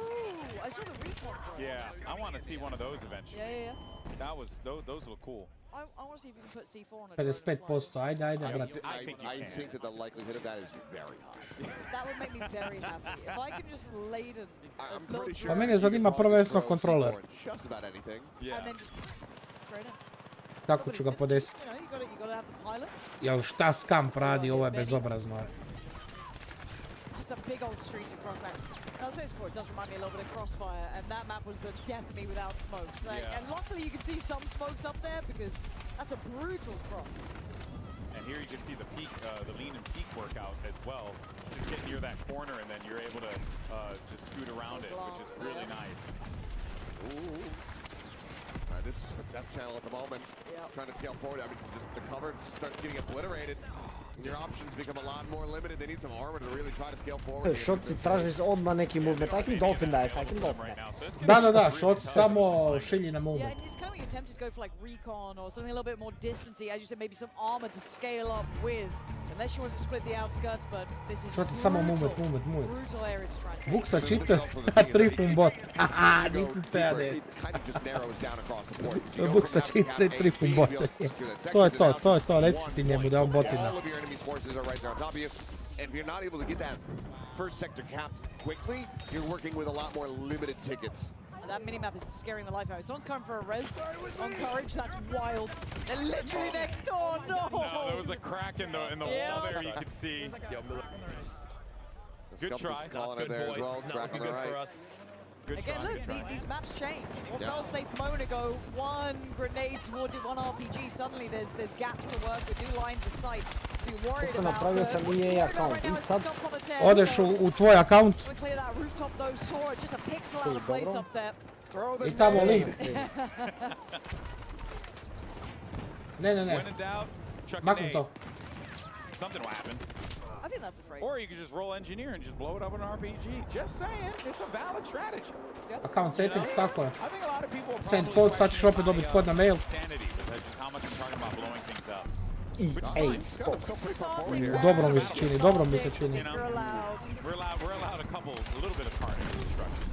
Speaker 12: I saw the recon drone.
Speaker 9: Yeah, I want to see one of those eventually.
Speaker 12: Yeah.
Speaker 9: That was those look cool.
Speaker 12: I want to see if you can put C4 on it.
Speaker 1: 55%, ajde, brat.
Speaker 16: I think that the likelihood of that is very high.
Speaker 12: That would make me very happy. If I can just laden
Speaker 16: I'm pretty sure.
Speaker 1: Pa mene zanima prvenstveno kontroler.
Speaker 16: Just about anything.
Speaker 12: And then just straight in.
Speaker 1: Kako ću ga podesiti?
Speaker 12: You gotta have the pilot.
Speaker 1: Jel šta Scamp radi, ovo je bezobrazno.
Speaker 12: That's a big old street to cross that. And I'll say this before, it does remind me a little bit of Crossfire, and that map was the death of me without smokes. Like, and luckily you can see some smokes up there because That's a brutal cross.
Speaker 9: And here you can see the peak, the lean and peak workout as well. Just get near that corner and then you're able to just scoot around it, which is really nice.
Speaker 16: Ooh. This is just a death channel at the moment. Trying to scale forward. I mean, just the cover starts getting obliterated. Your options become a lot more limited. They need some armor to really try to scale forward.
Speaker 4: Šoci traži odmah neki movement. I can dolphin dive, I can dolphin
Speaker 1: Da,
Speaker 4: dive.
Speaker 1: šoci samo šilji na movement.
Speaker 12: Yeah, and it's kind of like attempted to go for like recon or something a little bit more distancy. As you said, maybe some armor to scale up with. Unless you want to split the outskirts, but this is
Speaker 1: Šoci samo movement.
Speaker 12: brutal area to try and take.
Speaker 1: Vuksa čita, tripun bot. Haha, niti te ja ne. Vuksa čita, tripun bot. To je to, reci ti njemu da je on botina.
Speaker 16: And if you're not able to get that first sector capped quickly, you're working with a lot more limited tickets.
Speaker 12: That minimap is scaring the life out of it. Someone's coming for a res on courage. That's wild. They're literally next door. No!
Speaker 9: There was a crack in the wall there. You can see. Good try.
Speaker 16: Calling it there as well. Crack on the right.
Speaker 12: Again, look, these maps change. What felt safe a moment ago, one grenade towards it, one RPG. Suddenly there's gaps to work with, new lines of sight. Be worried about.
Speaker 4: Napravio sam EA account i sad
Speaker 1: odeš u tvoj account
Speaker 12: clear that rooftop though, saw just a pixel out of place up there.
Speaker 1: i tamo link. Ne. Makni to.
Speaker 9: Something will happen.
Speaker 12: I think that's a phrase.
Speaker 9: Or you could just roll engineer and just blow it up in an RPG. Just saying, it's a valid strategy.
Speaker 1: Account settings, tako je.
Speaker 9: I think a lot of people
Speaker 1: Send code, sad ćeš opet dobiti kod na mail.
Speaker 9: Sanity, that's just how much I'm talking about blowing things up.
Speaker 4: EA Sports.
Speaker 1: Dobro mi se čini, dobro mi se čini.
Speaker 9: We're allowed a little bit of carnage in destruction.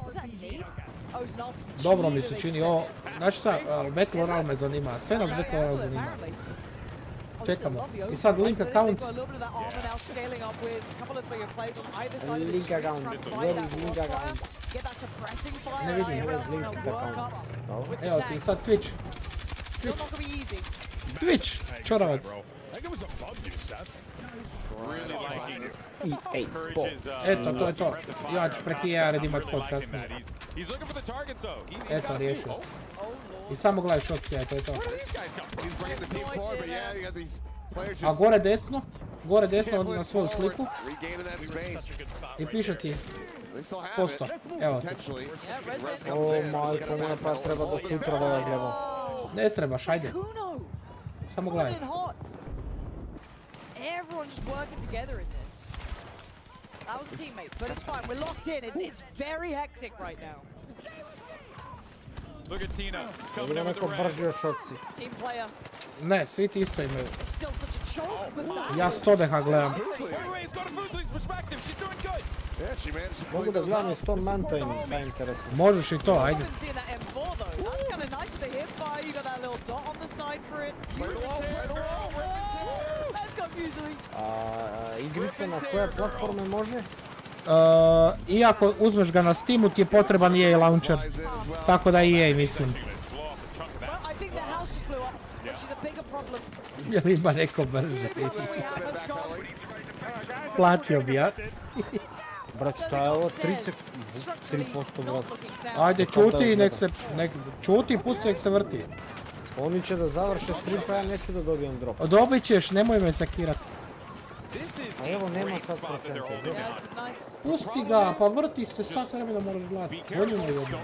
Speaker 12: Was that neat? Oh, it's an RPG.
Speaker 1: Dobro mi se čini ovo. Znači šta, Battle Royale me zanima, sve nas Battle Royale zanima. Čekamo. I sad link account.
Speaker 4: Link account. Where is link account?
Speaker 1: Ne vidim, where is link account. Evo ti sad Twitch. Twitch, čoravac.
Speaker 4: EA Sports.
Speaker 1: Eto, to je to. Ja ću preki EA redimat kod kasnije. Eto, riješio se. I samo gledaš opcija, to je to. A gore desno na svoju sliku i piše ti posto. Evo ti.
Speaker 4: O majko moja, pa treba do sutra da ja gledam.
Speaker 1: Ne trebaš, ajde. Samo gledaj.
Speaker 12: Everyone's just working together in this. That was a teammate, but it's fine. We're locked in. It's very hectic right now.
Speaker 9: Look at Tina coming
Speaker 4: Ima
Speaker 9: in with
Speaker 4: neko
Speaker 9: the
Speaker 4: bržio
Speaker 9: res.
Speaker 4: šoci.
Speaker 12: Team player.
Speaker 1: Ne, svi ti isto imaju.
Speaker 12: It's still such a choke, but that.
Speaker 1: Ja 100 deha gledam.
Speaker 4: Mogu da gledam i 100 manta im, da interesuje.
Speaker 1: Možeš i to, ajde.
Speaker 12: Seeing that M4 though, that's kind of nice with the hip fire. You got that little dot on the side for it. That's confusing.
Speaker 4: Igrice na koje platforme može?
Speaker 1: Iako uzmeš ga na Steamu ti je potreban EA launcher. Tako da EA mislim.
Speaker 12: Well, I think the house just blew up, which is a bigger problem.
Speaker 1: Jel ima neko brže? Platio bi ja.
Speaker 4: Brat, šta je ovo? 3% brat.
Speaker 1: Ajde, čuti i čuti i pusti nek se vrti.
Speaker 4: Oni će da završe stream pa ja neću da dobijem drop.
Speaker 1: Dobit ćeš, nemoj me sakirat.
Speaker 4: A evo nema sad procenta.
Speaker 1: Pusti ga, pa vrti se, sad vremena moraš gledati. Volju ne jedno.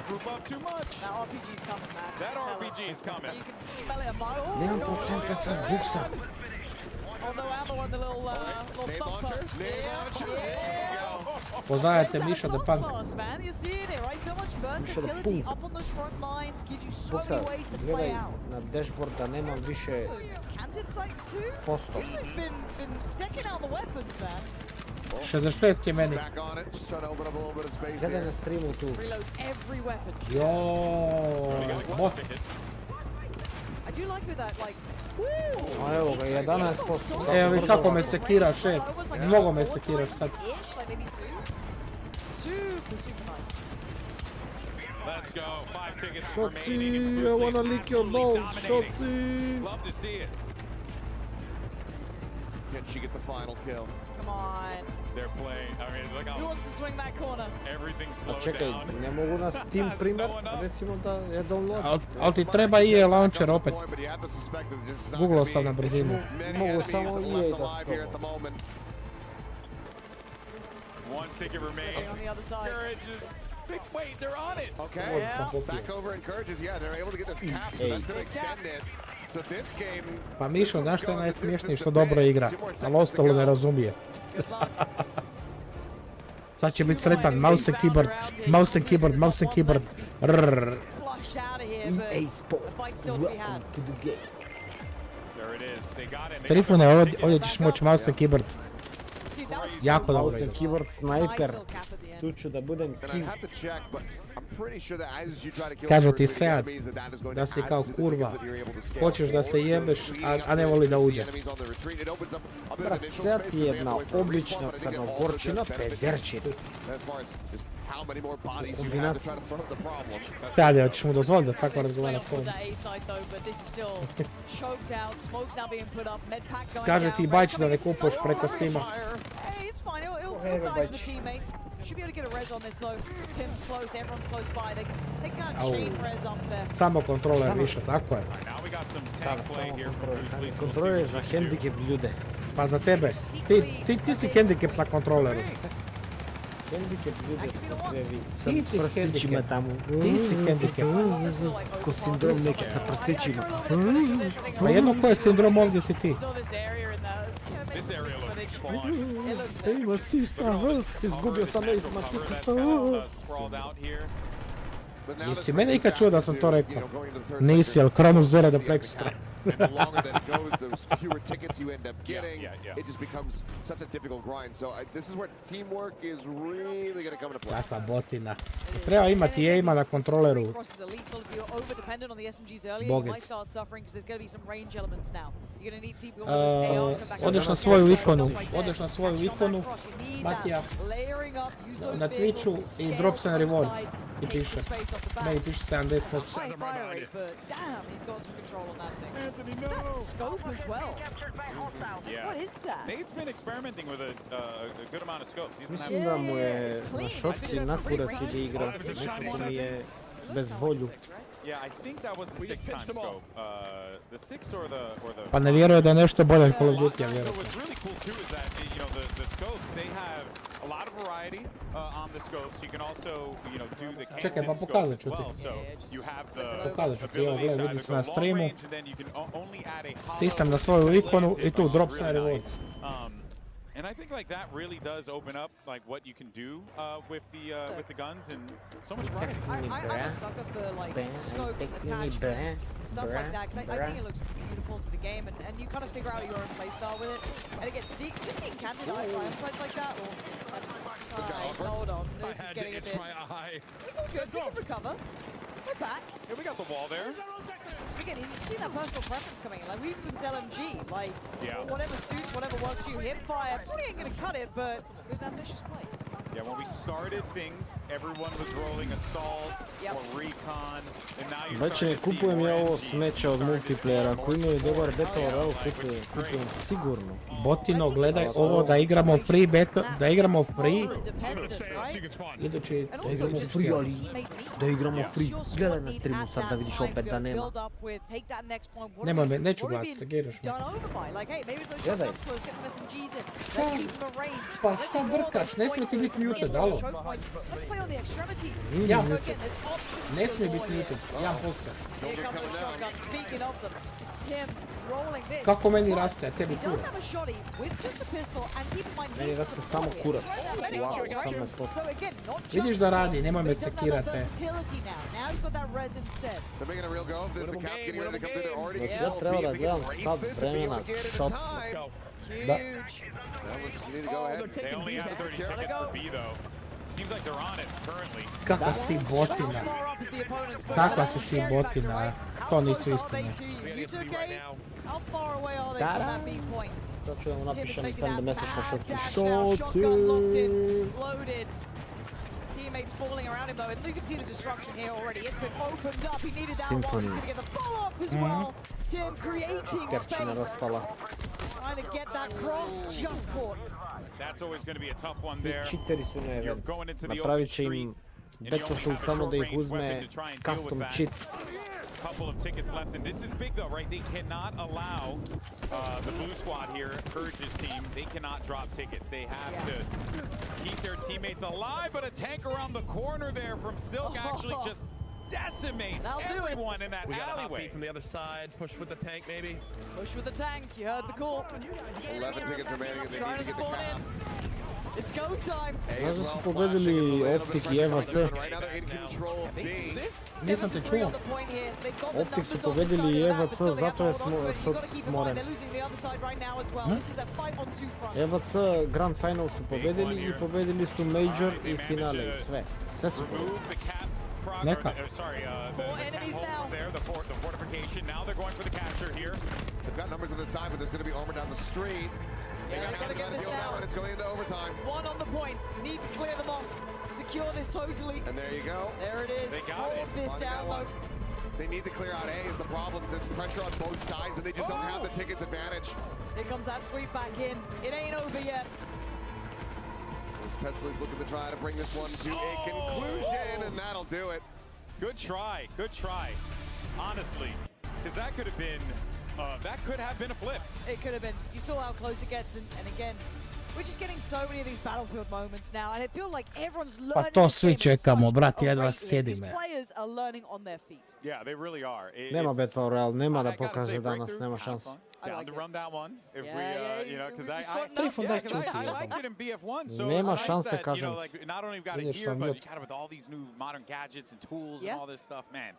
Speaker 1: Nemam procenta sad, buksa. Poznajete Miša the Punk.
Speaker 4: Miša the Punk. Buksa, gledaj na dashboard da nemam više posto.
Speaker 1: 66 je meni.
Speaker 4: Gledaj na streamu tu.
Speaker 1: Joooo, bot.
Speaker 4: A evo ga, 11%.
Speaker 1: Evo mi kako me sekiraš, mnogo me sekiraš sad.
Speaker 4: Šoci, I wanna lick your balls, šoci.
Speaker 16: Can she get the final kill?
Speaker 12: Come on.
Speaker 9: They're playing. I mean, look how
Speaker 12: Who wants to swing that corner?
Speaker 9: everything's
Speaker 4: A
Speaker 9: slowed
Speaker 4: čekaj,
Speaker 9: down.
Speaker 4: ne mogu na Steam primer, recimo da je download.
Speaker 1: Ali ti treba EA launcher opet. Googlao sam na brzinu.
Speaker 4: Mogu samo EA da
Speaker 9: One ticket remains.
Speaker 12: On the other side.
Speaker 9: Courage is wait, they're on it.
Speaker 16: Okay, yeah. Back over encourages. Yeah, they're able to get this cap, so that's going to extend it. So this game.
Speaker 1: Pa Mišo, znaš što je najsmiješnije, što dobro igra, ali ostalo ne razumije. Sad će biti sretan, mouse and keyboard, mouse and keyboard, mouse and keyboard. Rrrr.
Speaker 4: EA Sports, welcome to the game.
Speaker 9: There it is. They got it.
Speaker 1: Trifune, ovdje ćeš moći mouse and keyboard. Jako dobro
Speaker 4: Mouse
Speaker 1: igra.
Speaker 4: and keyboard sniper. Tu ću da budem king.
Speaker 1: Kaže ti Sead da si kao kurva, hoćeš da se jebeš, a ne voli da uđe.
Speaker 4: Brat, Sead je jedna oblična crnogorčina, pederčina. Kombinacija.
Speaker 1: Sead, hoćeš mu dozvoliti da tako razgovara s tobom. Kaže ti Bajč da ne kupuješ preko Steama.
Speaker 12: Should be able to get a res on this though. Tim's close, everyone's close by. They can't chain res up there.
Speaker 1: Samo kontroler više, tako je.
Speaker 4: Kontroler za hendikep ljude.
Speaker 1: Pa za tebe, ti si hendikep na kontroleru.
Speaker 4: Hendikep ljude ste sve vi.
Speaker 1: Ti si hendikep. Ti si hendikep.
Speaker 4: Ko sindrom neki sa prstićima.
Speaker 1: Pa jedno ko je sindrom ovdje si ti.
Speaker 9: This area looks spawned.
Speaker 4: Ej, masista, izgubio sam ace masista.
Speaker 9: Sprawled out here.
Speaker 1: Nisi mene ikad čuo da sam to rekao. Nisi, ali Kronos zera da prekstra.
Speaker 16: And the longer that it goes, those fewer tickets you end up getting. It just becomes such a difficult grind. So this is where teamwork is really going to come into play.
Speaker 1: Takva botina. Treba imati aima na kontroleru. Bogec. Odeš na svoju ikonu, Matija, na Twitchu i drops and rewards. I piše. Meni piše 70%.
Speaker 9: Anthony, no!
Speaker 12: That's Scuf as well.
Speaker 9: Yeah.
Speaker 12: What is that?
Speaker 9: Nate's been experimenting with a good amount of scopes. He's been
Speaker 4: Mislim da mu je na šoci na kurac ide igra, nekako mi je bez volju.
Speaker 9: Yeah, I think that was the 6 time scope. The 6 or the
Speaker 1: Pa ne vjeruje da je nešto bolje od Call of Duty, ja vjerujem.
Speaker 9: What's really cool too is that the scopes, they have a lot of variety on the scopes. You can also, do the canted scope as well. So you have the ability to either go long range and then you can only add a hollow.
Speaker 1: Stisam na svoju ikonu i tu drops and rewards.
Speaker 9: And I think like that really does open up like what you can do with the guns and so much variety.
Speaker 12: I'm a sucker for like scopes, attachments, stuff like that, because I think it looks beautiful to the game, and you kind of figure out your own playstyle with it. And again, just seeing canted eye fights like that, hold on, this is getting a bit. It's all good, we can recover. We're back.
Speaker 9: Yeah, we got the wall there.
Speaker 12: Again, you've seen that personal preference coming in. Like, we with this LMG, like, whatever suits, whatever works for you. Hip fire, probably ain't gonna cut it, but it was an ambitious play.
Speaker 9: Yeah, when we started things, everyone was rolling assault or recon, and now you're
Speaker 4: Znači ne kupujem ja ovo smeće od multiplayera, ako imaju dobar battle royale kupujem sigurno.
Speaker 1: Botino, gledaj ovo da igramo free da igramo free. Idući
Speaker 4: da igramo free, ali da igramo free. Gledaj na streamu sad da vidiš opet da nema.
Speaker 1: Nemoj me, neću gledat, se giraš me.
Speaker 4: Gledaj.
Speaker 1: Pa šta brkaš, ne smije ti biti muted, alo? Ja muted. Ne smije biti muted, ja postam. Kako meni raste, a tebi kurac?
Speaker 4: Meni raste samo kurac. Wow, 18%.
Speaker 1: Vidiš da radi, nemoj me sekirati.
Speaker 4: Ja treba da gledam sad vremena shots.
Speaker 1: Da.
Speaker 9: They only have 30 tickets for B though. Seems like they're on it currently.
Speaker 1: Kakva si ti botina? Kakva si ti botina? To nisu istine.
Speaker 4: Tada! To ću da mu napišem i send the message na šoci.
Speaker 12: Teammates falling around him though, and you can see the destruction here already. It's been opened up. He needed that one. He's going to get the follow-up as well. Tim creating space. trying to get that cross, just caught.
Speaker 9: That's always going to be a tough one there.
Speaker 4: Cheateri su na
Speaker 9: You're going into the open
Speaker 4: napravit će
Speaker 9: street,
Speaker 4: im
Speaker 9: and you only
Speaker 4: Battlefield
Speaker 9: have a
Speaker 4: samo da ih
Speaker 9: short-range
Speaker 4: uzme
Speaker 9: weapon to try and deal with
Speaker 4: custom
Speaker 9: that.
Speaker 4: cheats.
Speaker 9: Couple of tickets left, and this is big though, right? They cannot allow the blue squad here, Courage's team, they cannot drop tickets. They have to keep their teammates alive, but a tank around the corner there from Silk actually just decimates everyone in that alleyway.
Speaker 5: From the other side, push with the tank maybe.
Speaker 12: Push with the tank, you heard the call.
Speaker 16: 11 tickets remaining and they need to get the cap.
Speaker 12: It's go time.
Speaker 4: Možda su pobedili Optic i EVC.
Speaker 1: Nisam te čuo.
Speaker 4: Optic su pobedili i EVC zato je šut smoren. EVC Grand Final su pobedili i pobedili su Major i finale i sve. Sve su pobedili.
Speaker 1: Neka.
Speaker 12: Four enemies now.
Speaker 9: The fortification. Now they're going for the capture here.
Speaker 16: They've got numbers on the side, but there's going to be armor down the street.
Speaker 12: Yeah, they gotta get this down.
Speaker 16: And it's going into overtime.
Speaker 12: One on the point. Need to clear them off. Secure this totally.
Speaker 16: And there you go.
Speaker 12: There it is.
Speaker 9: They got
Speaker 12: Hold this down low.
Speaker 16: They need to clear out A is the problem. There's pressure on both sides and they just don't have the tickets advantage.
Speaker 12: Here comes that sweep back in. It ain't over yet.
Speaker 16: Pesley's looking to try to bring this one to a conclusion, and that'll do it.
Speaker 9: Good try, honestly, because that could have been a flip.
Speaker 12: It could have been. You saw how close it gets, and again, we're just getting so many of these Battlefield moments now, and it feels like everyone's learning.
Speaker 1: Pa to svi čekamo, brat, jedva sjedim.
Speaker 12: These players are learning on their feet.
Speaker 9: Yeah, they really are.
Speaker 4: Nema Battle Royale, nema da pokaže danas, nema šanse.
Speaker 9: Down to run that one. If we, you know, because I liked it in BF1. So
Speaker 4: nema
Speaker 9: it's nice
Speaker 4: šanse,
Speaker 9: that, you know,
Speaker 4: kažem.
Speaker 9: like not only we've got it here, but you got it with all these new modern gadgets and tools and all this stuff. Man,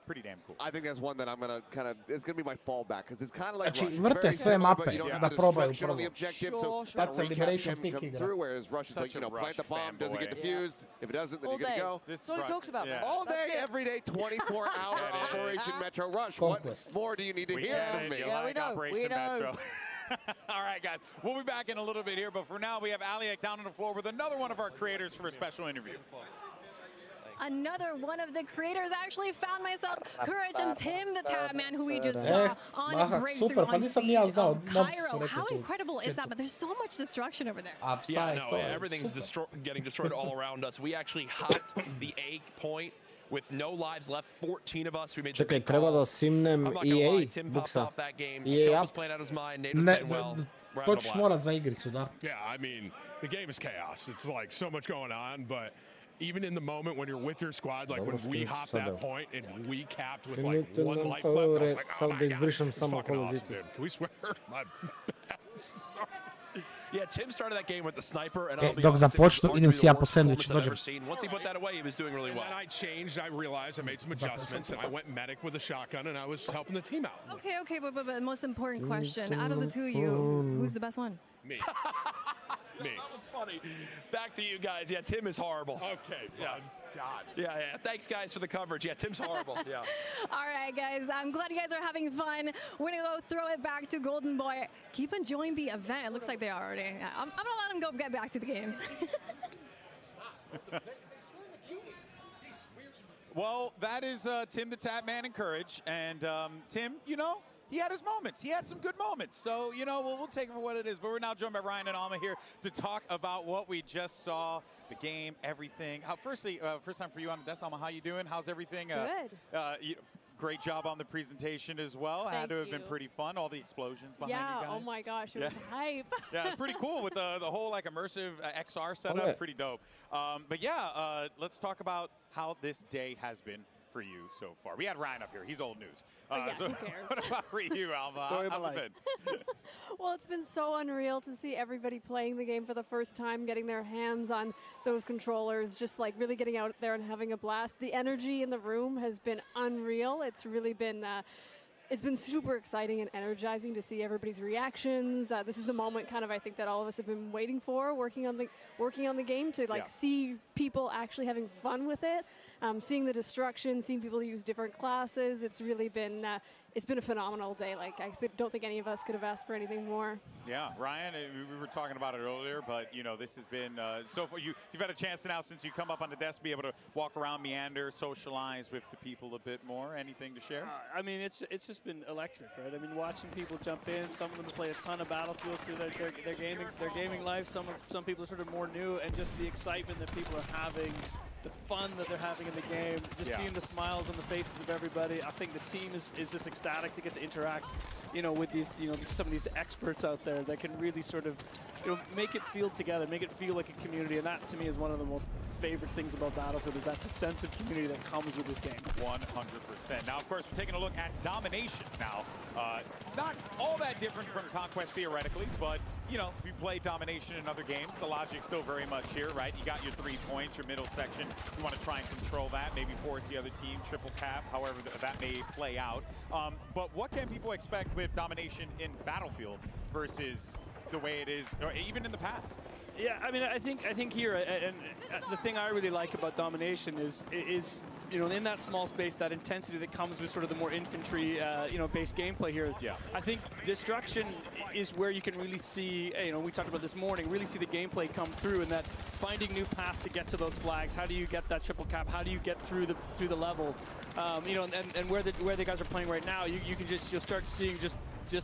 Speaker 9: pretty damn cool.
Speaker 16: I think that's one that I'm gonna kind of. It's gonna be my fallback because it's kind of like
Speaker 1: Znači,
Speaker 16: Rush.
Speaker 1: vrte sve mape da probaju
Speaker 16: On the objective, so
Speaker 1: Tad se Liberation Peak igra.
Speaker 16: through, whereas Rush is like, you know, plant the bomb, does it get defused? If it doesn't, then you're good to go.
Speaker 12: That's what it talks about.
Speaker 16: All day, every day, 24-hour Operation Metro Rush.
Speaker 1: Conquest.
Speaker 16: What more do you need to hear from me?
Speaker 12: Yeah, we know. We know.
Speaker 9: All right, guys, we'll be back in a little bit here, but for now, we have Aliak down on the floor with another one of our creators for a special interview.
Speaker 10: Another one of the creators actually found myself, Courage and Tim the Tabman, who we just saw on a breakthrough on Siege of Cairo. How incredible is that? But there's so much destruction over there.
Speaker 5: Yeah, no, everything's getting destroyed all around us. We actually hopped the A point with no lives left. 14 of us. We made the
Speaker 4: Čekaj,
Speaker 5: big
Speaker 4: treba da
Speaker 5: call.
Speaker 4: simnem
Speaker 5: I'm not gonna
Speaker 4: EA,
Speaker 5: lie, Tim popped
Speaker 4: buksa.
Speaker 5: off that game.
Speaker 4: EA
Speaker 5: Still
Speaker 4: up.
Speaker 5: was playing out his mind. Nate was
Speaker 1: Ne,
Speaker 5: playing well. We're
Speaker 1: to
Speaker 5: having a
Speaker 1: ćeš
Speaker 5: blast.
Speaker 1: morat za igricu, da.
Speaker 21: Yeah, I mean, the game is chaos. It's like so much going on, but even in the moment when you're with your squad, like when we hopped that point and we capped with like one life left, I was like, oh my God, it's fucking awesome, dude. Can we swear? My bad.
Speaker 5: Yeah, Tim started that game with the sniper, and
Speaker 1: Dok započnu, idem si ja po sandvič, dođem.
Speaker 5: Once he put that away, he was doing really well.
Speaker 21: And then I changed. I realized I made some adjustments, and I went medic with a shotgun, and I was helping the team out.
Speaker 10: Okay, but most important question, out of the two of you, who's the best one?
Speaker 21: Me.
Speaker 5: Me. That was funny. Back to you guys. Yeah, Tim is horrible.
Speaker 21: Okay,
Speaker 5: yeah.
Speaker 21: God.
Speaker 5: Yeah. Thanks, guys, for the coverage. Yeah, Tim's horrible. Yeah.
Speaker 10: All right, guys. I'm glad you guys are having fun. We're going to go throw it back to Golden Boy. Keep enjoying the event. It looks like they are already. I'm going to let them go get back to the games.
Speaker 9: Well, that is Tim the Tapman and Courage. And Tim, you know, he had his moments. He had some good moments. So, you know, we'll take it for what it is. But we're now joined by Ryan and Alma here to talk about what we just saw, the game, everything. Firstly, first time for you, Alma. How you doing? How's everything?
Speaker 23: Good.
Speaker 9: Great job on the presentation as well. Had to have been pretty fun. All the explosions behind you guys.
Speaker 23: Oh my gosh, it was hype.
Speaker 9: Yeah, it's pretty cool with the whole like immersive XR setup. Pretty dope. But yeah, let's talk about how this day has been for you so far. We had Ryan up here. He's old news. So
Speaker 23: who cares?
Speaker 9: What about for you, Alma? How's it been?
Speaker 23: Well, it's been so unreal to see everybody playing the game for the first time, getting their hands on those controllers, just like really getting out there and having a blast. The energy in the room has been unreal. It's really been it's been super exciting and energizing to see everybody's reactions. This is the moment, kind of, I think that all of us have been waiting for, working on the game to like see people actually having fun with it. seeing the destruction, seeing people use different classes. It's really been a phenomenal day. Like don't think any of us could have asked for anything more.
Speaker 9: Yeah, Ryan, we were talking about it earlier, but you know, this has been so far. You've had a chance now since you come up on the desk, be able to walk around, meander, socialize with the people a bit more. Anything to share?
Speaker 14: I mean, it's just been electric, right? I mean, watching people jump in. Some of them play a ton of Battlefield through their gaming life. Some people are sort of more new, and just the excitement that people are having. The fun that they're having in the game, just seeing the smiles on the faces of everybody. I think the team is just ecstatic to get to interact, you know, with these, you know, some of these experts out there that can really sort of, you know, make it feel together, make it feel like a community. And that, to me, is one of the most favorite things about Battlefield, is that the sense of community that comes with this game.
Speaker 9: 100%. Now, of course, we're taking a look at domination now. Not all that different from Conquest theoretically, but, you know, if you play domination in other games, the logic's still very much here, right? You got your 3 points, your middle section. You want to try and control that, maybe force the other team, triple cap, however that may play out. But what can people expect with domination in Battlefield versus the way it is, or even in the past?
Speaker 14: Yeah, I mean, I think here, and the thing I really like about domination is you know, in that small space, that intensity that comes with sort of the more infantry, you know, based gameplay here. Yeah. I think destruction is where you can really see, you know, we talked about this morning, really see the gameplay come through, and that finding new paths to get to those flags. How do you get that triple cap? How do you get through the level? You know, and where the guys are playing right now, you'll start seeing just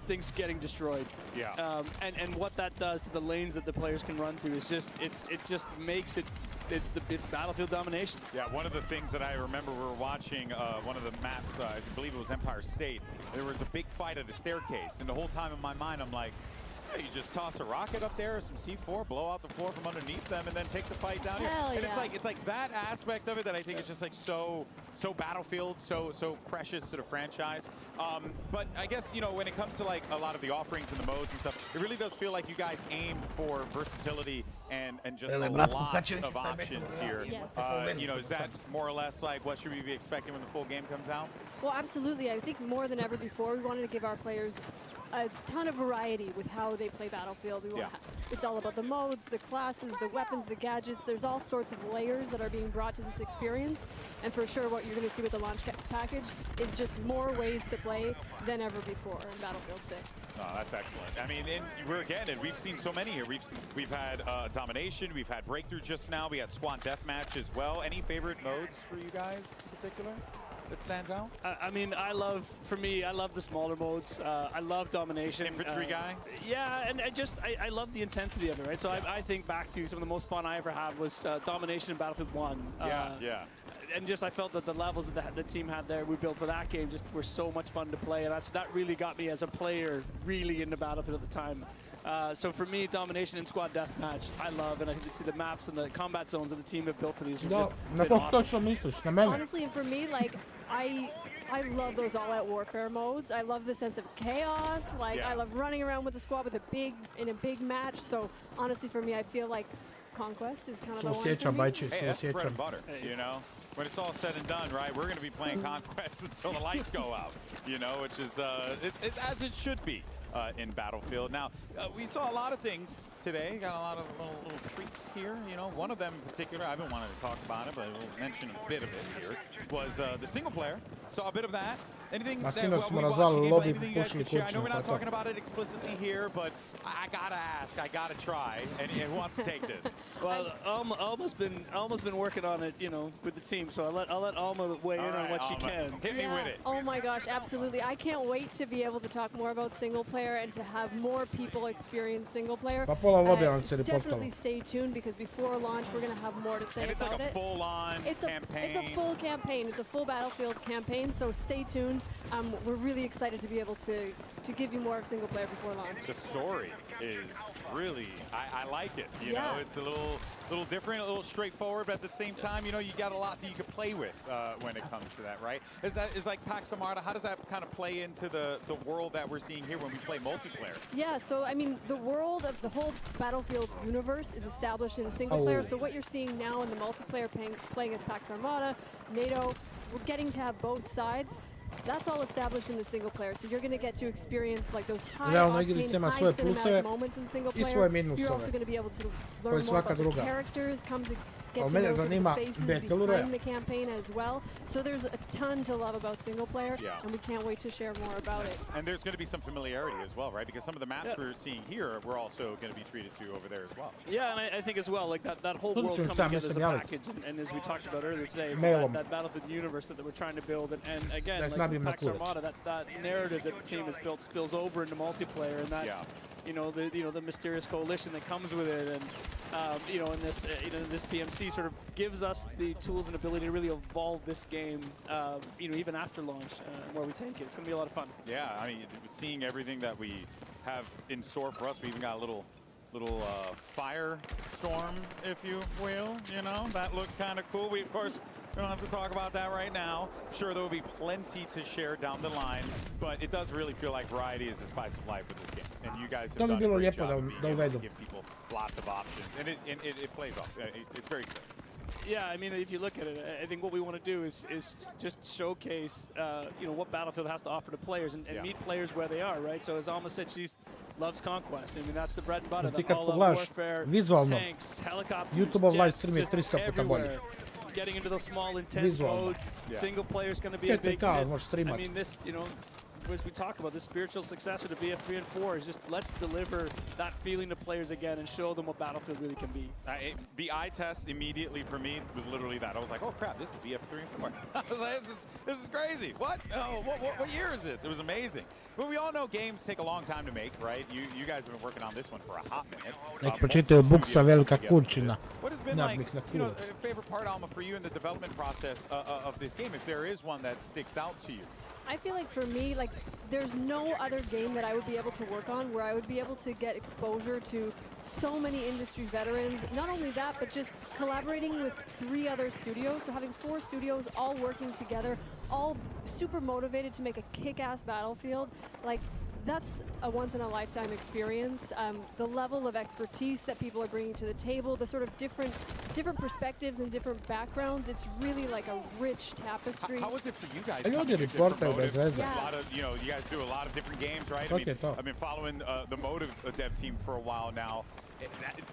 Speaker 14: things getting destroyed.
Speaker 9: Yeah.
Speaker 14: And what that does to the lanes that the players can run through is it just makes it. It's Battlefield domination.
Speaker 9: Yeah, one of the things that I remember, we were watching one of the maps, I believe it was Empire State. There was a big fight at a staircase, and the whole time in my mind, I'm like, hey, you just toss a rocket up there, some C4, blow out the floor from underneath them, and then take the fight down here. And it's like that aspect of it that I think is just like so Battlefield, so precious to the franchise. But I guess, you know, when it comes to like a lot of the offerings and the modes and stuff, it really does feel like you guys aim for versatility and just lots of options here.
Speaker 23: Yes.
Speaker 9: You know, is that more or less like what should we be expecting when the full game comes out?
Speaker 23: Well, absolutely. I think more than ever before, we wanted to give our players a ton of variety with how they play Battlefield. It's all about the modes, the classes, the weapons, the gadgets. There's all sorts of layers that are being brought to this experience. And for sure, what you're going to see with the launch package is just more ways to play than ever before in Battlefield 6.
Speaker 9: Oh, that's excellent. I mean, we've seen so many here. We've had domination, we've had breakthrough just now, we had squad deathmatch as well. Any favorite modes for you guys in particular that stands out?
Speaker 14: I mean, I love the smaller modes. I love domination.
Speaker 9: Infantry guy?
Speaker 14: Yeah, and I love the intensity of it, right? So I think back to some of the most fun I ever had was domination in Battlefield 1.
Speaker 9: Yeah.
Speaker 14: And just I felt that the levels that the team had there, we built for that game, just were so much fun to play. And that really got me as a player really into Battlefield at the time. So for me, domination and squad deathmatch, I love, and I think the maps and the combat zones that the team have built for these.
Speaker 23: Honestly, and for me, like I love those all-out warfare modes. I love the sense of chaos. Like I love running around with the squad in a big match. So honestly, for me, I feel like Conquest is kind of the one for me.
Speaker 9: Hey, that's bread and butter, you know? When it's all said and done, right, we're going to be playing Conquest until the lights go out, you know, which is, it's as it should be in Battlefield. Now, we saw a lot of things today, got a lot of little treats here, you know. One of them in particular, I haven't wanted to talk about it, but we'll mention a bit of it here, was the single player. Saw a bit of that. Anything that anything you guys could share? I know we're not talking about it explicitly here, but I gotta ask, I gotta try. And who wants to take this?
Speaker 14: Well, Alma's been working on it, you know, with the team. So I'll let Alma weigh in on what she can.
Speaker 9: Hit me with it.
Speaker 23: Oh my gosh, absolutely! I can't wait to be able to talk more about single player and to have more people experience single player. Definitely stay tuned because before launch we're gonna have more to say
Speaker 9: about it.
Speaker 23: And
Speaker 9: it's like a full-on campaign.
Speaker 23: It's a full campaign. It's a full Battlefield campaign. So stay tuned. We're really excited to be able to give you more of single player before launch.
Speaker 9: The story is really, I like it. You know, it's a little different, a little straightforward, but at the same time, you know, you got a lot that you can play with when it comes to that, right? Is like Pax Armada, how does that kind of play into the world that we're seeing here when we play multiplayer?
Speaker 23: Yeah, so I mean, the world of the whole Battlefield universe is established in single player. So what you're seeing now in the multiplayer playing as Pax Armada, NATO, we're getting to have both sides. That's all established in the single player, so you're going to get to experience like those high octane, high cinematic moments in single player. You're also going to be able to learn more about the characters, come get to know some of the faces behind the campaign as well. So there's a ton to love about single player, and we can't wait to share more about it.
Speaker 9: And there's going to be some familiarity as well, right? Because some of the maps we're seeing here, we're also going to be treated to over there as well.
Speaker 14: Yeah, and I think as well, like that whole world coming together as a package, and as we talked about earlier today, so that Battlefield universe that we're trying to build, and again, like Pax Armada, that narrative that the team has built spills over into multiplayer, and that you know the mysterious coalition that comes with it, and you know, in this this PMC sort of gives us the tools and ability to really evolve this game, you know, even after launch, where we take it. It's going to be a lot of fun.
Speaker 9: Yeah, I mean, seeing everything that we have in store for us, we even got a little firestorm, if you will. You know, that looks kind of cool. We, of course, don't have to talk about that right now. I'm sure there will be plenty to share down the line, but it does really feel like variety is the spice of life with this game. And you guys have done a great job of being able to give people lots of options. And it plays off. It's very good.
Speaker 14: Yeah, I mean, if you look at it, I think what we want to do is just showcase, you know, what Battlefield has to offer to players and meet players where they are, right? So as Alma said, she loves conquest. I mean, that's the bread and butter. The all warfare, tanks, helicopters,
Speaker 1: YouTube live
Speaker 14: jets,
Speaker 1: stream je 300 puta bolje.
Speaker 14: Getting into those small, intense modes, single player is going to be a big hit. I mean, this, you know, as we talk about, the spiritual successor to BF3 and 4 is just let's deliver that feeling to players again and show them what Battlefield really can be.
Speaker 9: The eye test immediately for me was literally that. I was like, oh crap, this is BF3 and 4. I was like, this is crazy. What? Oh, what year is this? It was amazing. But we all know games take a long time to make, right? You guys have been working on this one for a hot minute.
Speaker 1: Nek pročitaju buksa velika kurčina.
Speaker 9: What has been like, you know, a favorite part, Alma, for you in the development process of this game, if there is one that sticks out to you?
Speaker 23: I feel like for me, like there's no other game that I would be able to work on where I would be able to get exposure to so many industry veterans. Not only that, but just collaborating with 3 other studios. So having 4 studios all working together, all super motivated to make a kick-ass Battlefield. Like, that's a once-in-a-lifetime experience. The level of expertise that people are bringing to the table, the sort of different perspectives and different backgrounds, it's really like a rich tapestry.
Speaker 9: How was it for you guys?
Speaker 1: A
Speaker 9: lot of, you know, you guys do a lot of different games, right? I mean, I've been following the Motive dev team for a while now.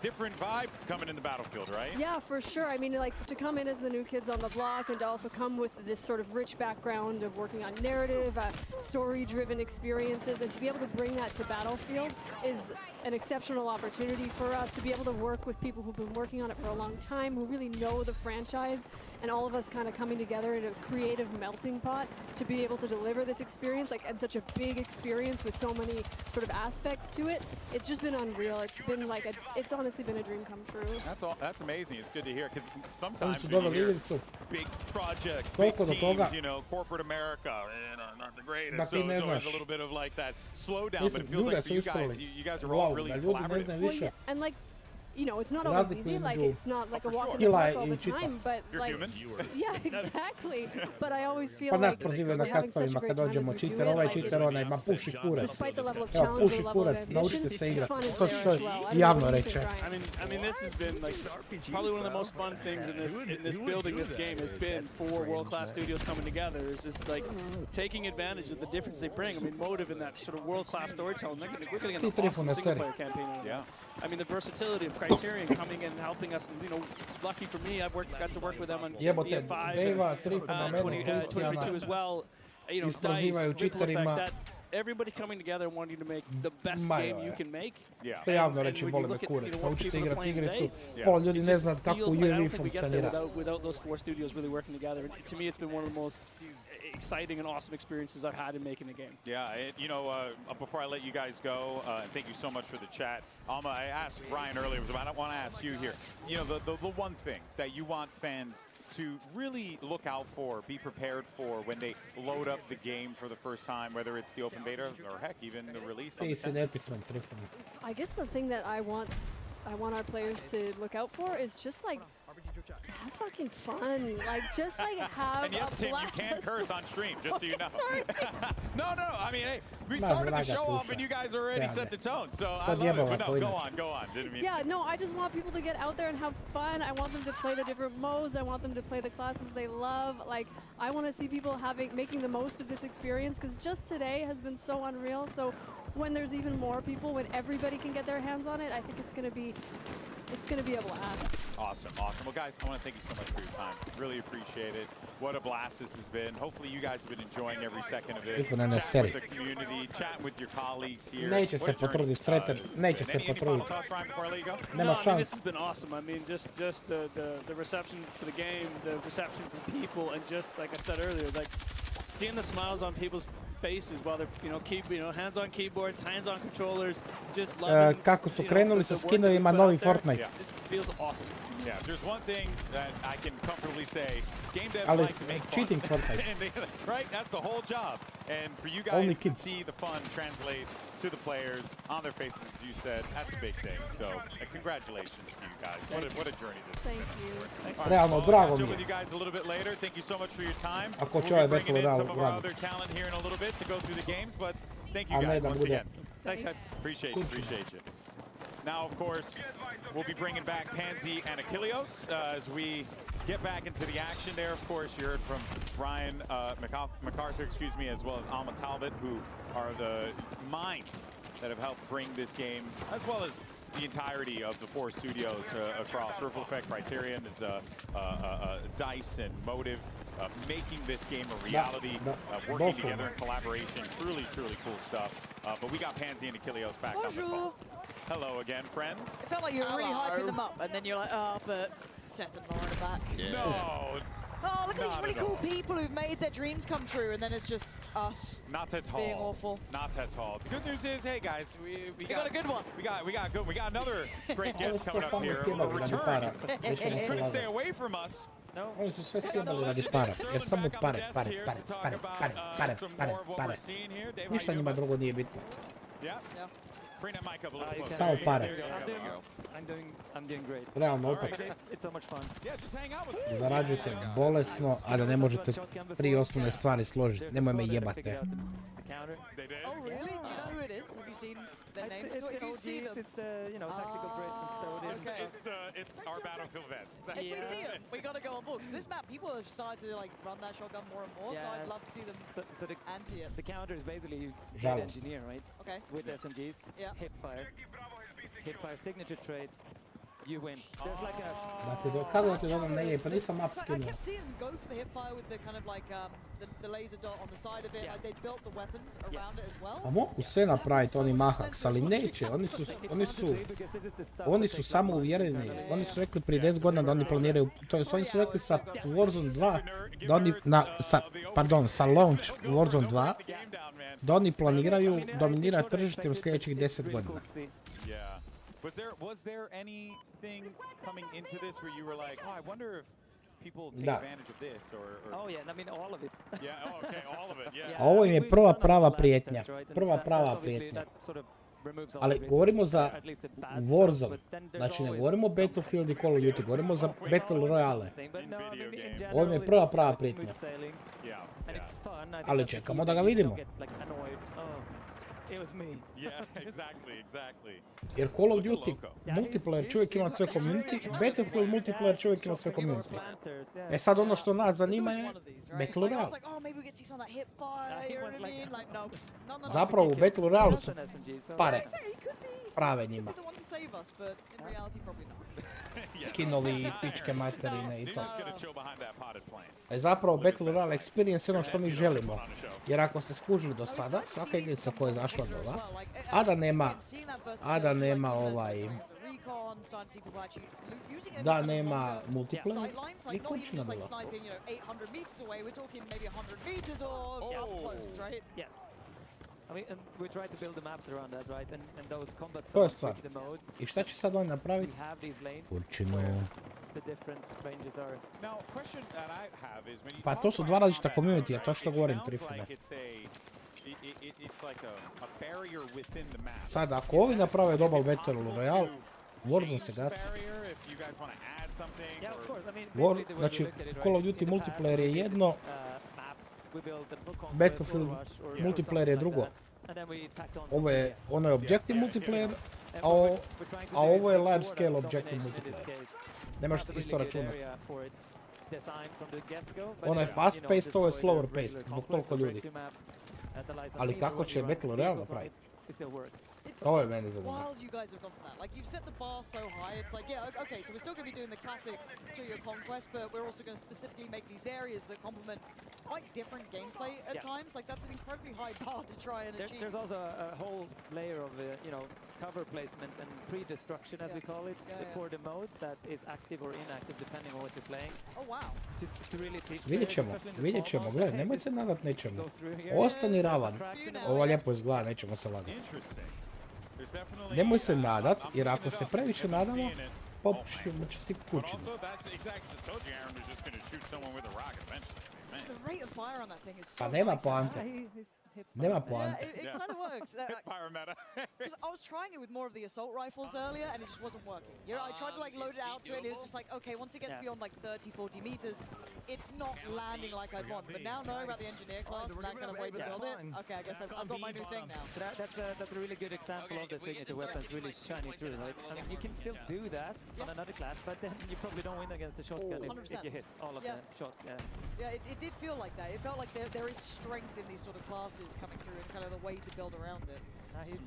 Speaker 9: Different vibe coming in the Battlefield, right?
Speaker 23: Yeah, for sure. I mean, like, to come in as the new kids on the block and to also come with this sort of rich background of working on narrative, story-driven experiences, and to be able to bring that to Battlefield is an exceptional opportunity for us to be able to work with people who've been working on it for a long time, who really know the franchise, and all of us kind of coming together in a creative melting pot to be able to deliver this experience, like, and such a big experience with so many sort of aspects to it. It's just been unreal. It's been like it's honestly been a dream come true.
Speaker 9: That's amazing. It's good to hear, because sometimes when you hear big projects, big teams, you know, corporate America, not the greatest, so there's always a little bit of like that slowdown, but it feels like for you guys are all really collaborative.
Speaker 23: Well, yeah, and like, you know, it's not always easy, like it's not like a walk in the park all the time, but like, yeah, exactly, but I always feel like we're having such a great time as we do it, despite the level of challenge and level of ambition, fun is there as well.
Speaker 14: I mean, this has been like probably one of the most fun things in this building this game has been 4 world-class studios coming together. Is just like taking advantage of the difference they bring. I mean, Motive in that sort of world-class storytelling. We're going to get an awesome single-player campaign out of it. I mean, the versatility of Criterion coming in and helping us. And, you know, lucky for me, I've got to work with them on BF5 and 2022 as well. You know, DICE, Ripple Effect, that everybody coming together and wanting to make the best game you can make.
Speaker 1: Što javno reći, vole me kurac. Naučite igrati igricu, pola ljudi ne zna kako UAV funkcionira.
Speaker 14: Without those 4 studios really working together, to me, it's been one of the most exciting and awesome experiences I've had in making the game.
Speaker 9: Yeah, you know, before I let you guys go, and thank you so much for the chat. Alma, I asked Brian earlier, but I want to ask you here. You know, the one thing that you want fans to really look out for, be prepared for when they load up the game for the first time, whether it's the open beta or heck, even the release.
Speaker 23: I guess the thing that I want our players to look out for is just like to have fucking fun, like just like have
Speaker 9: and yes,
Speaker 23: a
Speaker 9: Tim,
Speaker 23: blast.
Speaker 9: you can curse on stream, just so you know.
Speaker 23: Sorry.
Speaker 9: No, I mean, hey, we started the show off and you guys already set the tone, so I love it. But no, go on. Didn't mean.
Speaker 23: Yeah, no, I just want people to get out there and have fun. I want them to play the different modes. I want them to play the classes they love. Like, I want to see people making the most of this experience, because just today has been so unreal. So when there's even more people, when everybody can get their hands on it, I think it's going to be it's going to be able to act.
Speaker 9: Awesome, awesome. Well, guys, I want to thank you so much for your time. Really appreciate it. What a blast this has been. Hopefully, you guys have been enjoying every second of it. Chatting with the community, chatting with your colleagues here.
Speaker 1: Neće se potruditi, Sretan, neće se potruditi. Nema
Speaker 14: This
Speaker 1: šans.
Speaker 14: has been awesome. I mean, just the reception for the game, the reception from people, and just like I said earlier, like seeing the smiles on people's faces while they're, hands on keyboards, hands on controllers, just loving.
Speaker 1: Kako su krenuli sa skinovima novi Fortnite.
Speaker 14: This feels awesome.
Speaker 9: Yeah, if there's one thing that I can comfortably say, game devs
Speaker 1: Ali
Speaker 9: like to make
Speaker 1: cheating
Speaker 9: fun.
Speaker 1: Fortnite.
Speaker 9: Right? That's the whole job. And for you
Speaker 1: Only
Speaker 9: guys to
Speaker 1: kids.
Speaker 9: see the fun translate to the players on their faces, as you said, that's a big thing. So, congratulations to you guys. What a journey this has been. All right,
Speaker 1: Realno,
Speaker 9: well,
Speaker 1: drago
Speaker 9: I'll
Speaker 1: mi
Speaker 9: catch up with
Speaker 1: je.
Speaker 9: you guys a little bit later. Thank you so much for your time.
Speaker 1: Ako će
Speaker 9: We'll
Speaker 1: ovaj
Speaker 9: be bringing
Speaker 1: Battle
Speaker 9: in some of our
Speaker 1: Royale
Speaker 9: other talent here in a little bit to go through the games, but thank you
Speaker 1: A ne
Speaker 9: guys
Speaker 1: da
Speaker 9: once
Speaker 1: bude.
Speaker 9: again.
Speaker 14: Thanks, guys.
Speaker 9: Appreciate you. Now, of course, we'll be bringing back Pansy and Achilleos as we get back into the action there. Of course, you heard from Ryan MacArthur, as well as Alma Talbot, who are the minds that have helped bring this game, as well as the entirety of the 4 studios across Reflex, Criterion, DICE, and Motive, making this game a reality, working together in collaboration. Truly, truly cool stuff. But we got Pansy and Achilleos back on the phone. Hello again, friends.
Speaker 12: It felt like you were really hyping them up, and then you're like, oh, but Seth and Lauren are back.
Speaker 9: Yeah. No.
Speaker 12: Oh, look at these really cool people who've made their dreams come true, and then it's just us
Speaker 9: Not at all.
Speaker 12: being awful.
Speaker 9: Not at all. The good news is, hey guys, we
Speaker 12: got a good one.
Speaker 9: We got another great guest coming up here. A return. He couldn't stay away from us.
Speaker 1: Oni su sve sjebali radi para, jer samo pare. Ništa njima drugo nije bitno.
Speaker 9: Bring that mic up a little closer.
Speaker 1: Samo pare.
Speaker 11: I'm doing great.
Speaker 1: Realno opet.
Speaker 11: It's so much fun.
Speaker 1: Zarađujete bolesno, ali ne možete 3 osnovne stvari složiti. Nemoj me jebate.
Speaker 12: Oh, really? Do you know who it is? Have you seen their names? If you see them.
Speaker 11: It's the, tactical greatness.
Speaker 9: It's our Battlefield vets.
Speaker 12: If we see them, we gotta go on board. Because this map, people have started to run that shotgun more and more, so I'd love to see them anti it.
Speaker 11: The counter is basically
Speaker 1: Žalost.
Speaker 11: engineer, right?
Speaker 12: Okay.
Speaker 11: With SMGs, hipfire signature trade. You win. There's like a...
Speaker 1: Kako da ti dodam ne je, pa nisam map
Speaker 12: I
Speaker 1: skinuo.
Speaker 12: kept seeing them go for the hipfire with the kind of the laser dot on the side of it. Like they built the weapons around it as well.
Speaker 1: A mogu sve napraviti oni mahaks, ali neće. Oni su samo uvjereni. Oni su rekli prije 10 godina da oni planiraju, to jest oni su rekli sa Warzone 2, da oni, sa launch Warzone 2, da oni planiraju dominirati tržište u sljedećih 10 godina.
Speaker 9: Was there anything coming into this where you were like, oh, I wonder if people take advantage of this or...
Speaker 11: Oh yeah, I mean all of it.
Speaker 9: Yeah, oh, okay, all of it, yeah.
Speaker 1: Ovo im je prva prava prijetnja. Prva prava prijetnja. Ali govorimo za Warzone. Znači ne govorimo o Battlefield i Call of Duty, govorimo za Battle Royale. Ovo im je prva prava prijetnja. Ali čekamo da ga vidimo.
Speaker 11: It was me.
Speaker 9: Yeah, exactly.
Speaker 1: Jer Call of Duty multiplayer čovjek ima sve community, Battlefield multiplayer čovjek ima sve community. E sad ono što nas zanima je Battle Royale. Zapravo u Battle Royale su pare prave njima. Skinovi i pičke materine i to. Zapravo Battle Royale experience je ono što mi želimo. Jer ako ste skužili do sada, svaka igrica koja je zašla do ova, da nema multiplayer i kućna bila. To je stvar. I šta će sad oni napraviti? Kurčinu. Pa to su dva različita community, a to što govorim Trifune. Sad, ako ovi naprave dobar Battle Royale, Warzone se gasi. Znači, Call of Duty multiplayer je jedno, Battlefield multiplayer je drugo. Ono je objective multiplayer, a ovo je large scale objective multiplayer. Nemaš isto računati. Ono je fast paced, ovo je slower paced, zbog toliko ljudi. Ali kako će Battle Royale napraviti?
Speaker 8: still works.
Speaker 12: It's wild you guys have gone for that. Like, you've set the bar so high, it's like, yeah, okay, so we're still going to be doing the classic Studio Conquest, but we're also going to specifically make these areas that complement quite different gameplay at times. Like, that's an incredibly high bar to try and achieve.
Speaker 8: There's also a whole layer of, you know, cover placement and pre-destruction, as we call it, for the modes that is active or inactive depending on what you're playing.
Speaker 12: Oh, wow.
Speaker 8: To really teach
Speaker 1: Vidjet ćemo, gledaj, nemoj se nadat nečemu. Ostani ravan. Ovo lijepo izgleda, nećemo se lagat. Nemoj se nadat, jer ako se previše nadamo, popušimo će stik kućinu. Pa nema poante. Nema poante.
Speaker 12: It kind of works. Because I was trying it with more of the assault rifles earlier, and it just wasn't working. You know, I tried to like load it out to it, and it was just like, okay, once it gets beyond like 30, 40 meters, it's not landing like I'd want. But now knowing about the engineer class and that kind of way to build it, okay, I guess I've got my new thing now.
Speaker 8: So that's a really good example of the signature weapons really shining through, right? I mean, you can still do that on another class, but then you probably don't win against the shotgun if you hit all of the shots.
Speaker 12: Yeah, it did feel like that. It felt like there is strength in these sort of classes coming through and kind of the way to build around it.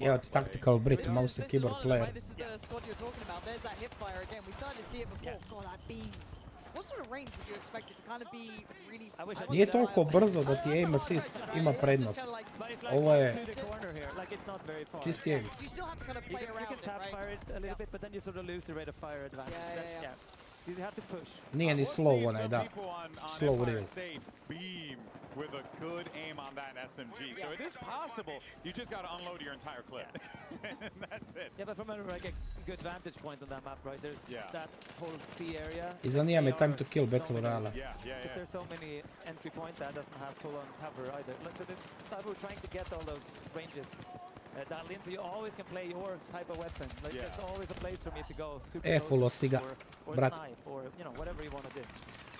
Speaker 1: Evo ti tactical Brit, mouse a keyboard player.
Speaker 12: Right? This is the squad you're talking about. There's that hip fire again. We started to see it before. God, that beams. What sort of range would you expect it to kind of be really...
Speaker 1: Nije toliko brzo da ti aim assist ima prednost. Ovo je čisti aim.
Speaker 12: So you still have to kind of play around
Speaker 8: it, right? You can tap fire it a little bit, but then you sort of lose the rate of fire advantage.
Speaker 12: Yeah.
Speaker 8: So you have to push.
Speaker 1: Nije ni slow onaj, da. Slow real.
Speaker 9: With a good aim on that SMG. So it is possible. You just got to unload your entire clip. And that's it.
Speaker 8: Yeah, but from like a good vantage point on that map, right? There's that whole C area.
Speaker 1: I zanima me time to kill Battle Royale.
Speaker 8: Because there's so many entry points that doesn't have full-on cover either. So we're trying to get all those ranges dialed in, so you always can play your type of weapon. Like there's always a place for me to go. Super
Speaker 1: Full of cigar,
Speaker 8: or
Speaker 1: brat.
Speaker 8: snipe, or you know whatever you want to do.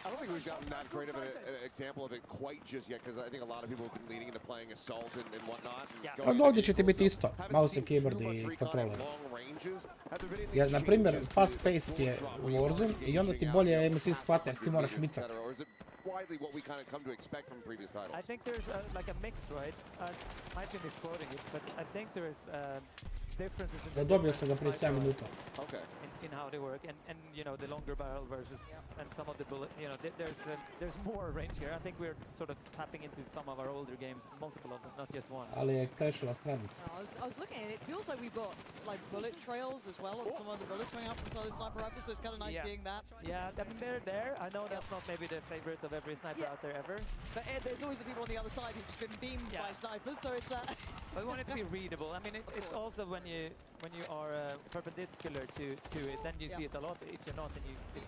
Speaker 16: I don't think we've gotten that great of an example of it quite just yet, because I think a lot of people have been leading into playing Assault and whatnot.
Speaker 1: Ali ovdje će ti biti isto, mouse and keyboard i controller. Jer, na primjer, fast paced je u Warzone i onda ti bolje aim assist hvata jer ti moraš micat.
Speaker 16: Widely what we kind of come to expect from previous titles.
Speaker 8: I think there's like a mix, right? Might be misquoting it, but I think there's differences in
Speaker 1: Da dobio sam ga prije 7 minuta.
Speaker 8: In how they work, and you know the longer barrel versus and some of the bullet. You know, there's more range here. I think we're sort of tapping into some of our older games, multiple of them, not just one.
Speaker 1: Ali je crashila stranica.
Speaker 12: I was looking at it. It feels like we've got like bullet trails as well, and some of the bullets coming out from some of the sniper rifles. So it's kind of nice seeing that.
Speaker 8: Yeah, I mean they're there. I know that's not maybe the favorite of every sniper out there ever.
Speaker 12: But there's always the people on the other side who've just been beamed by snipers. So it's.
Speaker 8: But we want it to be readable. I mean, it's also when you are perpendicular to it, then you see it a lot. If you're not, then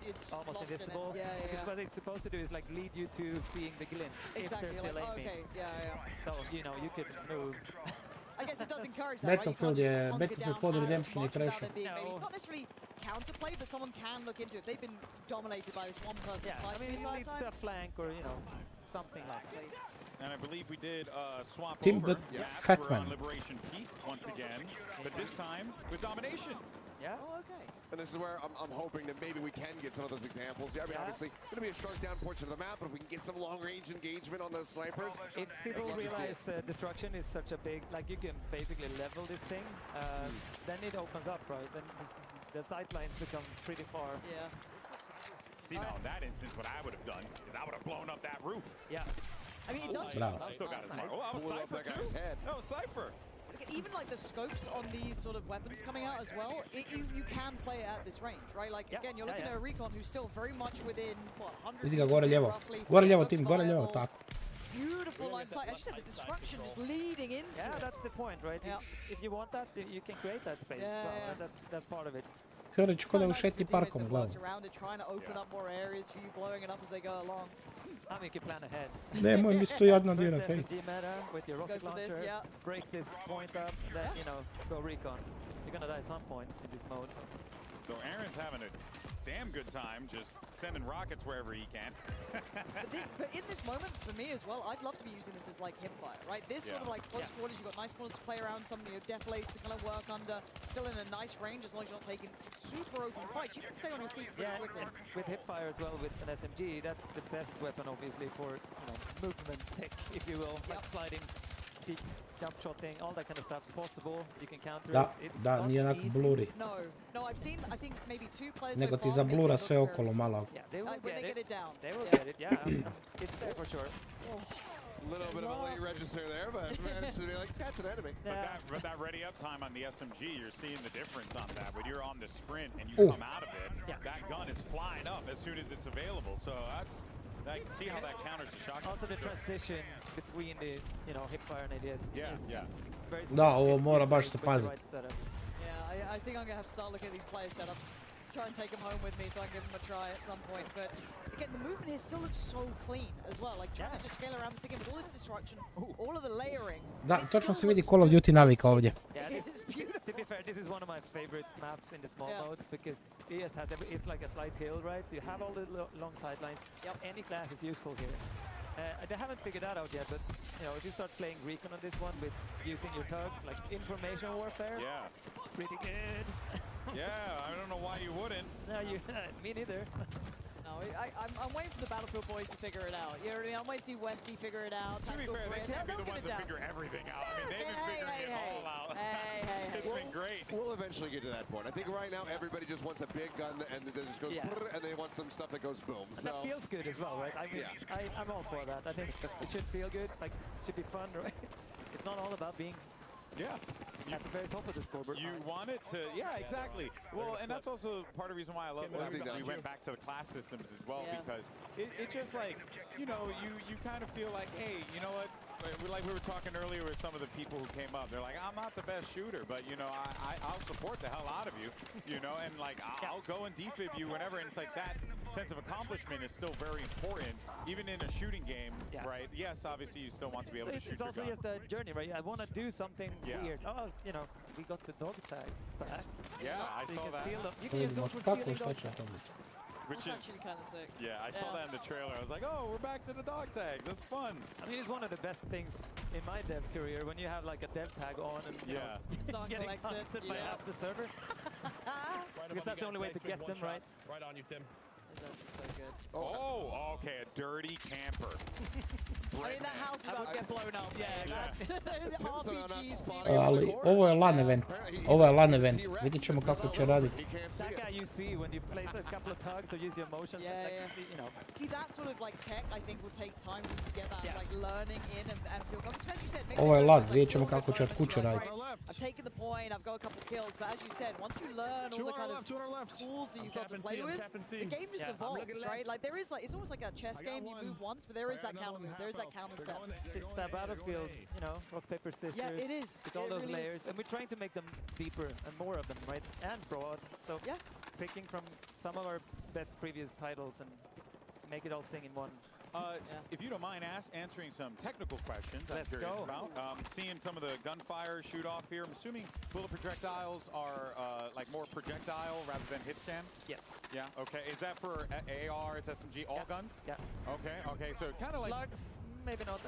Speaker 8: it's almost invisible. Because what it's supposed to do is like lead you to seeing the glint if they're still aiming. So you know you could move.
Speaker 12: I guess it does encourage that,
Speaker 1: Battlefield je Battlefield pod Redemption i Trasher.
Speaker 12: Not necessarily counterplay, but someone can look into it. They've been dominated by this one person.
Speaker 8: I mean, it leads to a flank or you know something like that.
Speaker 9: And I believe we did swap
Speaker 1: Team
Speaker 9: over
Speaker 1: the Fat
Speaker 9: for
Speaker 1: Man.
Speaker 9: Liberation Peak once again, but this time with domination.
Speaker 8: Yeah.
Speaker 12: Oh, okay.
Speaker 16: And this is where I'm hoping that maybe we can get some of those examples. I mean, obviously, going to be a shrunk down portion of the map, but if we can get some long-range engagement on those snipers.
Speaker 8: If people realize destruction is such a big, like you can basically level this thing, then it opens up, right? Then the sight lines become pretty far.
Speaker 12: Yeah.
Speaker 9: See, now in that instance, what I would have done is I would have blown up that roof.
Speaker 8: Yeah.
Speaker 12: I mean, it does.
Speaker 9: I still got a sniper. Oh, I was Cypher too. That was Cypher.
Speaker 12: Even like the scopes on these sort of weapons coming out as well, you can play it at this range, right? Like again, you're looking at a recon who's still very much within what 100
Speaker 1: Vidi ga gore lijevo.
Speaker 12: roughly.
Speaker 1: Gore lijevo tim, gore lijevo, tako.
Speaker 12: Beautiful line sight. As you said, the destruction just leading into it.
Speaker 8: Yeah, that's the point, right? If you want that, you can create that space. Well, that's part of it.
Speaker 1: Krlić ko da ušeti parkom, gledam.
Speaker 12: Trying to open up more areas for you, blowing it up as they go along.
Speaker 8: I mean, you can plan ahead.
Speaker 1: Nemoj mi sto jadno dirati.
Speaker 8: SMG meta with your rocket launcher, break this point up, then you know, go recon. You're gonna die at some point in this mode.
Speaker 9: So Aaron's having a damn good time just sending rockets wherever he can.
Speaker 12: but in this moment, for me as well, I'd love to be using this as like hipfire, right? This sort of like close quarters, you've got nice corners to play around, some of your deflates to kind of work under, still in a nice range as long as you're not taking super open fights. You can stay on your feet pretty quickly.
Speaker 8: With hipfire as well, with an SMG, that's the best weapon obviously for movement tech, if you will, like sliding peek jump shotting, all that kind of stuff is possible. You can counter
Speaker 1: Da,
Speaker 8: it. It's
Speaker 1: da,
Speaker 8: not
Speaker 1: nije onak
Speaker 8: easy.
Speaker 1: blurry.
Speaker 12: No, I've seen, I think maybe 2 players
Speaker 1: Nego
Speaker 12: so
Speaker 1: ti
Speaker 12: far make
Speaker 1: zablura
Speaker 12: it
Speaker 1: sve
Speaker 12: look
Speaker 1: okolo malo.
Speaker 8: Yeah, they will
Speaker 12: when they get it down.
Speaker 8: They will
Speaker 12: Yeah.
Speaker 8: get it, yeah. It's there for sure.
Speaker 16: A little bit of a late register there, but managed to be like, that's an enemy.
Speaker 9: But that ready up time on the SMG, you're seeing the difference on that. When you're on the sprint and you come out of it, that gun is flying up as soon as it's available. So that's, I can see how that counters the shotgun.
Speaker 8: Also the transition between the, hipfire and ADS.
Speaker 9: Yeah.
Speaker 8: Very
Speaker 1: Da, ovo mora baš se paziti.
Speaker 12: Yeah, I think I'm going to have to start looking at these player setups. Try and take them home with me so I can give them a try at some point. But again, the movement here still looks so clean as well. Like trying to just scale around this again with all this destruction, all of the layering.
Speaker 1: Da, točno se vidi Call of Duty navika ovdje.
Speaker 8: Yeah, to be fair, this is one of my favorite maps in the small modes because ES has it's like a slight hill, right? So you have all the long sidelines. Any class is useful here. They haven't figured that out yet, but if you start playing Recon on this one with using your tugs, like information warfare, pretty good.
Speaker 9: Yeah, I don't know why you wouldn't.
Speaker 8: No, me neither.
Speaker 12: No, I'm waiting for the Battlefield boys to figure it out. You know what I mean? I'm waiting to see Westy figure it out.
Speaker 9: To be fair, they can't be the ones that figure everything out. I mean, they've been figuring it all out. It's been great.
Speaker 16: We'll eventually get to that point. I think right now everybody just wants a big gun and then just goes and they want some stuff that goes boom.
Speaker 8: And that feels good as well, right? I mean, I'm all for that. I think it should feel good. Like, it should be fun, right? It's not all about being at the very top of the scoreboard.
Speaker 9: You want it to, exactly. Well, and that's also part of the reason why I love that we went back to the class systems as well, because it just like, you kind of feel like, hey, you know what? Like we were talking earlier with some of the people who came up, they're like, I'm not the best shooter, but I'll support the hell out of you, and like I'll go and defib you whenever, and it's like that sense of accomplishment is still very important, even in a shooting game, right? Yes, obviously you still want to be able to shoot.
Speaker 8: It's also just a journey, right? I want to do something weird. Oh, we got the dog tags back.
Speaker 9: Yeah, I saw that.
Speaker 8: You can just go for stealing dog tags.
Speaker 9: Which is
Speaker 12: actually kind of sick.
Speaker 9: Yeah, I saw that in the trailer. I was like, oh, we're back to the dog tags. That's fun.
Speaker 8: I mean, it's one of the best things in my dev career when you have like a dev tag on and getting hunted by half the server. Because that's the only way to get them, right?
Speaker 21: Right on you, Tim.
Speaker 12: It's actually so good.
Speaker 9: Oh, okay, a dirty camper.
Speaker 12: I mean, that house is about to get blown up.
Speaker 1: Ali ovo je LAN event. Ovo je LAN event. Vidjet ćemo kako će raditi.
Speaker 8: That guy you see when you place a couple of tugs or use your motions.
Speaker 12: See, that sort of like tech, I think, will take time to get that like learning in and feel comfortable. Because as you said,
Speaker 1: Ovo je LAN, vidjet ćemo kako će od kuće raditi.
Speaker 12: I've taken the point, I've got a couple kills, but as you said, once you learn all the kind of tools that you've got to play with, the game just evolves, right? Like there is like, it's almost like a chess game. You move once, but there is that counter move. There is that counter step.
Speaker 8: It's that Battlefield, rock, paper, scissors.
Speaker 12: Yeah, it is.
Speaker 8: It's all those layers, and we're trying to make them deeper and more of them, right? And broad. So picking from some of our best previous titles and make it all sing in one.
Speaker 9: If you don't mind answering some technical questions, I'm curious about. Seeing some of the gunfire shoot off here, I'm assuming bullet projectiles are like more projectile rather than hit scan?
Speaker 8: Yes.
Speaker 9: Yeah, okay. Is that for ARs, SMG, all guns?
Speaker 8: Yeah.
Speaker 9: Okay, so kind of like...
Speaker 8: Slugs, maybe not.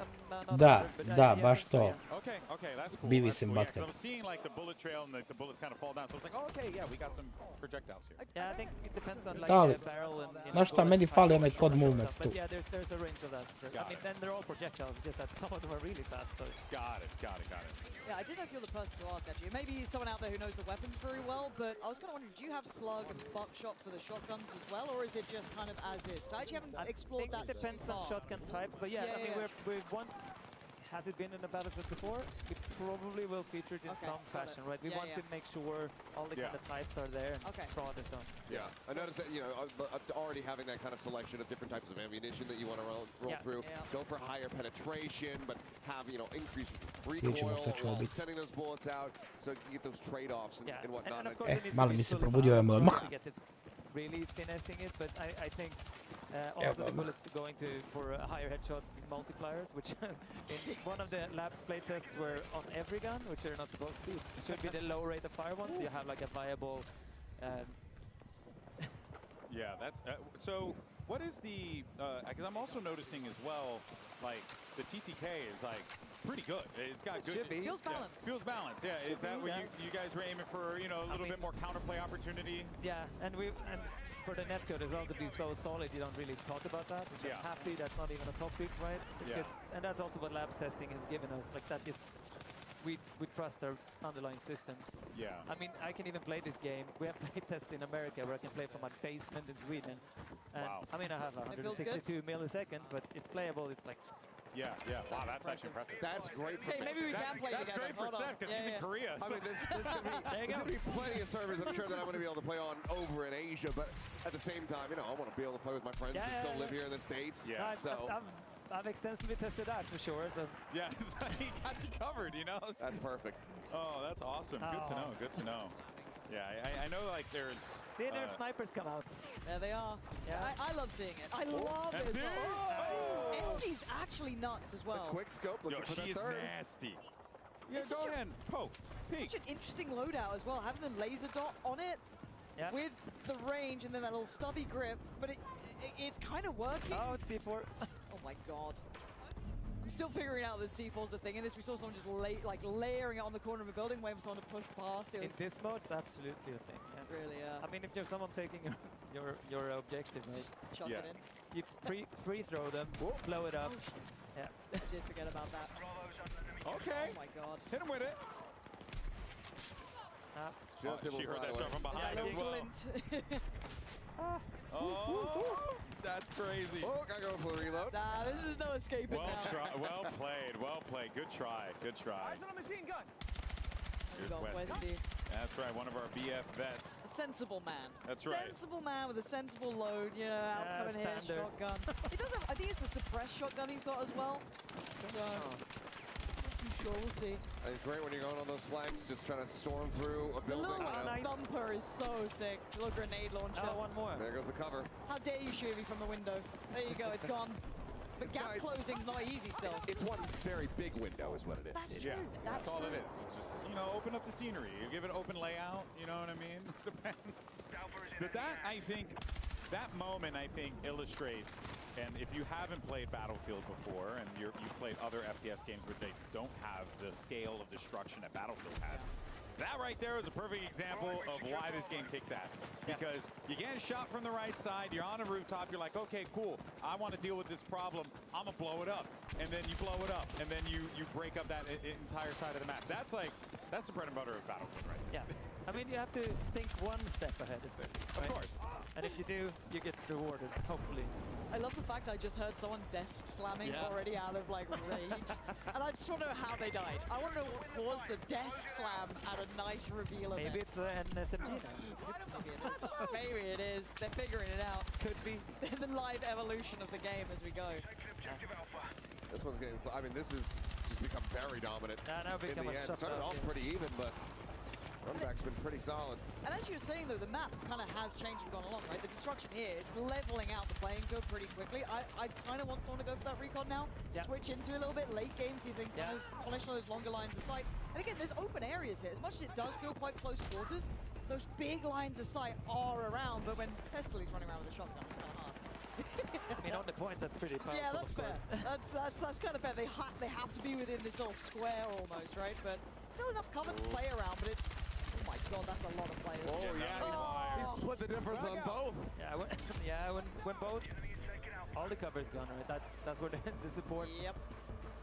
Speaker 1: Da, baš to.
Speaker 9: Okay, that's cool.
Speaker 1: Beavis and Butthead.
Speaker 9: I'm seeing like the bullet trail and the bullets kind of fall down, so it's like, oh, okay, we got some projectiles here.
Speaker 8: Yeah, I think it depends on like
Speaker 1: Da,
Speaker 8: the barrel and...
Speaker 1: znaš šta, meni fali onaj pod movement tu.
Speaker 8: But yeah, there's a range of that. I mean, then they're all projectiles, just that some of them are really fast, so...
Speaker 9: Got it.
Speaker 12: Yeah, I didn't know if you're the person to ask, actually. Maybe someone out there who knows the weapons very well, but I was kind of wondering, do you have slug and buckshot for the shotguns as well, or is it just kind of as is? I actually haven't explored that.
Speaker 8: It depends on shotgun type, but yeah, I mean, we're one... Has it been in the Battlefield before? It probably will feature it in some fashion, right? We want to make sure all the kind of types are there and broad is on.
Speaker 16: Yeah, I noticed that, already having that kind of selection of different types of ammunition that you want to roll through. Go for higher penetration, but have, increased recoil, sending those bullets out, so you get those trade-offs and whatnot.
Speaker 1: Malo mi se probudio je odmah.
Speaker 8: Really finessing it, but I think also the bullets going for higher headshot multipliers, which in one of the labs playtests were on every gun, which they're not supposed to be. It should be the low rate of fire ones. So you have like a viable.
Speaker 9: Yeah, that's so. What is the? Because I'm also noticing as well, like the TTK is like pretty good. It's got good.
Speaker 8: Should be.
Speaker 12: Feels balanced.
Speaker 9: Yeah, feels balanced. Yeah. Is that what you guys were aiming for? You know, a little bit more counterplay opportunity.
Speaker 8: Yeah, and for the netcode as well to be so solid, you don't really talk about that. We're just happy that's not even a topic, right? Because, and that's also what labs testing has given us. Like that is, we trust our underlying systems.
Speaker 9: Yeah.
Speaker 8: I mean, I can even play this game. We have play tests in America where I can play from my basement in Sweden. And
Speaker 9: wow.
Speaker 8: I mean, I have 162 milliseconds, but it's playable. It's like.
Speaker 9: Yeah. Wow, that's actually impressive.
Speaker 16: That's great for
Speaker 12: maybe we can play
Speaker 9: That's
Speaker 12: together.
Speaker 9: great for Seth because he's in Korea.
Speaker 16: I mean, there's going to be plenty of servers I'm sure that I'm going to be able to play on over in Asia, but at the same time, you know, I want to be able to play with my friends who still live here in the States.
Speaker 9: Yeah.
Speaker 8: So I've extensively tested that for sure. So
Speaker 9: yeah, he got you covered, you know?
Speaker 16: That's perfect.
Speaker 9: Oh, that's awesome. Good to know. Good to know. Yeah, I know like there's...
Speaker 8: Their snipers come out.
Speaker 12: There they are. Yeah, I love seeing it. I love it as well. NZ's actually nuts as well.
Speaker 16: A quick scope looking for the third.
Speaker 9: Nasty. Yeah, go ahead. Poke.
Speaker 12: Such an interesting loadout as well. Having the laser dot on it with the range and then that little stubby grip, but it's kind of working.
Speaker 8: Oh, it's C4.
Speaker 12: Oh my god. I'm still figuring out that C4's a thing. In this, we saw someone just layering it on the corner of a building, waiting for someone to push past.
Speaker 8: In this mode, it's absolutely a thing. Yeah.
Speaker 12: Really, yeah.
Speaker 8: I mean, if there's someone taking your objective, right?
Speaker 12: Chuck it in.
Speaker 8: You pre-throw them, blow it up. Yeah.
Speaker 12: I did forget about that.
Speaker 9: Okay.
Speaker 12: Oh my god.
Speaker 9: Hit him with it. She heard that shot from behind as well. Oh, that's crazy.
Speaker 16: Oh, gotta go for the reload.
Speaker 12: Nah, this is no escaping now.
Speaker 9: Well played, well played. Good try, good try.
Speaker 7: Eyes on a machine gun.
Speaker 9: Here's Westy. That's right, one of our BF vets.
Speaker 12: A sensible man.
Speaker 9: That's right.
Speaker 12: Sensible man with a sensible load, you know, out coming here, shotgun. He does have, I think it's the suppressed shotgun he's got as well. So, sure, we'll see.
Speaker 16: It's great when you're going on those flanks, just trying to storm through a building.
Speaker 12: The little thumper is so sick. The little grenade launcher.
Speaker 8: Oh, one more.
Speaker 16: There goes the cover.
Speaker 12: How dare you shoot me from the window? There you go, it's gone. But gap closing's not easy still.
Speaker 16: It's one very big window is what it is.
Speaker 12: That's true.
Speaker 9: That's all it is. Just, you know, open up the scenery. You give it open layout, you know what I mean? Depends. But that, I think, that moment, I think, illustrates, and if you haven't played Battlefield before, and you've played other FPS games where they don't have the scale of destruction that Battlefield has, that right there is a perfect example of why this game kicks ass. Because you get shot from the right side, you're on a rooftop, you're like, okay, cool, I want to deal with this problem, I'm gonna blow it up. And then you blow it up, and then you break up that entire side of the map. That's the bread and butter of Battlefield, right?
Speaker 8: Yeah. I mean, you have to think one step ahead at first, right?
Speaker 9: Of course.
Speaker 8: And if you do, you get rewarded, hopefully.
Speaker 12: I love the fact I just heard someone desk slamming already out of like rage. And I just want to know how they died. I want to know what caused the desk slam at a nice reveal event.
Speaker 8: Maybe it's an SMG now.
Speaker 12: Maybe it is. Maybe it is. They're figuring it out.
Speaker 8: Could be.
Speaker 12: The live evolution of the game as we go.
Speaker 16: This one's getting, I mean, this has just become very dominant
Speaker 8: now
Speaker 16: in the end. Started off pretty even, but runback's been pretty solid.
Speaker 12: And as you were saying, though, the map kind of has changed as we've gone along, right? The destruction here, it's leveling out the playing field pretty quickly. I kind of want someone to go for that recon now, switch into a little bit late game, so you think kind of polish on those longer lines of sight. And again, there's open areas here. As much as it does feel quite close quarters, those big lines of sight are around, but when Pestely's running around with a shotgun, it's kind of hard.
Speaker 8: I mean, on the point, that's pretty powerful.
Speaker 12: Yeah, that's fair. That's kind of fair. They have to be within this little square almost, right? But still enough cover to play around, but it's... Oh my god, that's a lot of players.
Speaker 16: Oh yeah, he split the difference on both.
Speaker 8: Yeah, when both... All the cover's gone, right? That's where the support...
Speaker 12: Yep.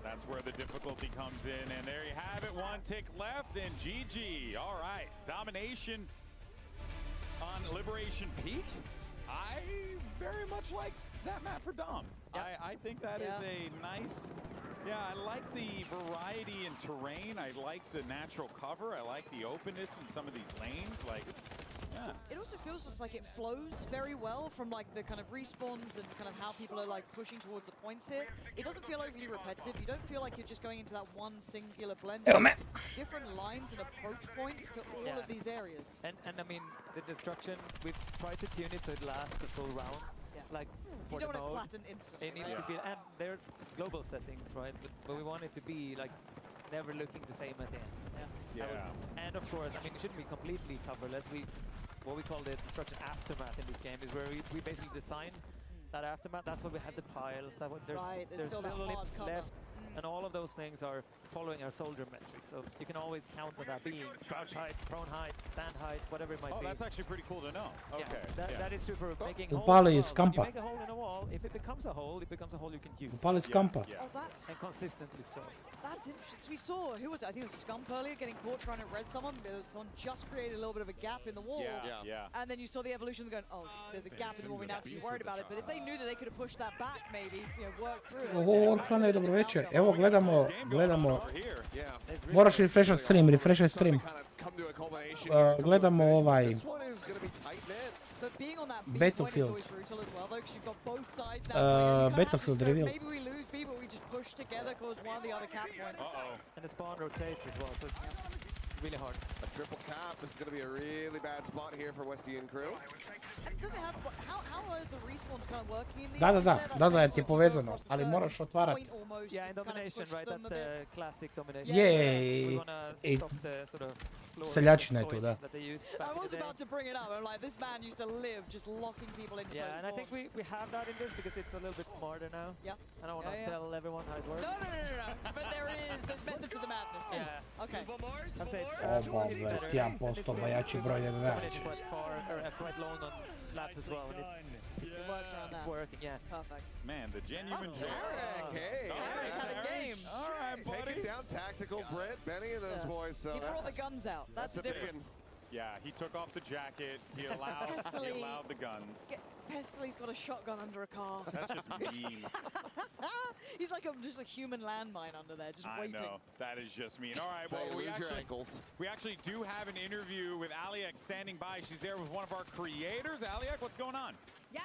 Speaker 9: That's where the difficulty comes in, and there you have it. One tick left, and GG. All right, domination on Liberation Peak. I very much like that map for Dom. I think that is a nice... Yeah, I like the variety in terrain. I like the natural cover. I like the openness in some of these lanes. Like, it's... Yeah.
Speaker 12: It also feels just like it flows very well from like the kind of respawns and kind of how people are like pushing towards the points here. It doesn't feel overly repetitive. You don't feel like you're just going into that one singular blend. Different lines and approach points to all of these areas.
Speaker 8: And I mean, the destruction, we've tried to tune it so it lasts the full round. Like,
Speaker 12: you don't want to flatten instantly.
Speaker 8: It needs to be, and they're global settings, right? But we want it to be like never looking the same at the end. And of course, I mean, it shouldn't be completely coverless. What we call the destruction aftermath in this game is where we basically design that aftermath. That's where we have the piles. There's
Speaker 12: still
Speaker 8: little
Speaker 12: that hard
Speaker 8: lips
Speaker 12: cover.
Speaker 8: left. And all of those things are following our soldier metrics. So you can always count on that being crouch height, prone height, stand height, whatever it might be.
Speaker 9: Oh, that's actually pretty cool to know. Okay.
Speaker 8: That is true for making holes.
Speaker 1: Upali iz
Speaker 8: When you
Speaker 1: kampa.
Speaker 8: make a hole in a wall, if it becomes a hole you can use.
Speaker 1: Upali iz kampa.
Speaker 12: Oh, that's...
Speaker 8: And consistently so.
Speaker 12: That's interesting. 'Cause we saw, who was it? I think it was Scump earlier, getting caught trying to res someone. There was someone just created a little bit of a gap in the wall.
Speaker 9: Yeah.
Speaker 12: And then you saw the evolution going, oh, there's a gap in the wall, we now have to be worried about it. But if they knew that they could have pushed that back, maybe, you know, worked through it.
Speaker 1: Orkane, dobro večer. Evo gledamo. Moraš refreshat stream, gledamo ovaj Battlefield. Battlefield reveal.
Speaker 12: Maybe we lose B, but we just push together cause one of the other cap points.
Speaker 8: And the spawn rotates as well, so it's really hard.
Speaker 16: A triple cap. This is going to be a really bad spot here for Westian crew.
Speaker 12: And does it have, how are the respawns kind of working in these?
Speaker 1: Da, jer ti je povezano, ali moraš otvarat.
Speaker 8: Yeah, in domination, right? That's the classic domination.
Speaker 1: Je, i seljačina je tu, da.
Speaker 12: I was about to bring it up. I'm like, this man used to live just locking people into those
Speaker 8: and I think we have that in this because it's a little bit smarter now.
Speaker 12: Yeah.
Speaker 8: I don't want to tell everyone how it works.
Speaker 12: No. But there's method to the madness. Yeah. Okay.
Speaker 1: Oba, 21% bajači broj ne znači.
Speaker 8: Quite long on laps as well, and
Speaker 12: it works around that.
Speaker 8: Working, yeah.
Speaker 12: Perfect.
Speaker 9: Man, the genuine
Speaker 16: Tarek, hey.
Speaker 12: Tarek had a game.
Speaker 16: All right, taking down tactical Brit, Benny and those boys. So
Speaker 12: he brought the guns out. That's the difference.
Speaker 9: Yeah, he took off the jacket. He allowed the guns.
Speaker 12: Pestily's got a shotgun under a car.
Speaker 9: That's just mean.
Speaker 12: He's like just a human landmine under there, just waiting.
Speaker 9: I know. That is just mean. All right, well, we actually do have an interview with Aliak standing by. She's there with one of our creators. Aliak, what's going on?
Speaker 10: Yeah,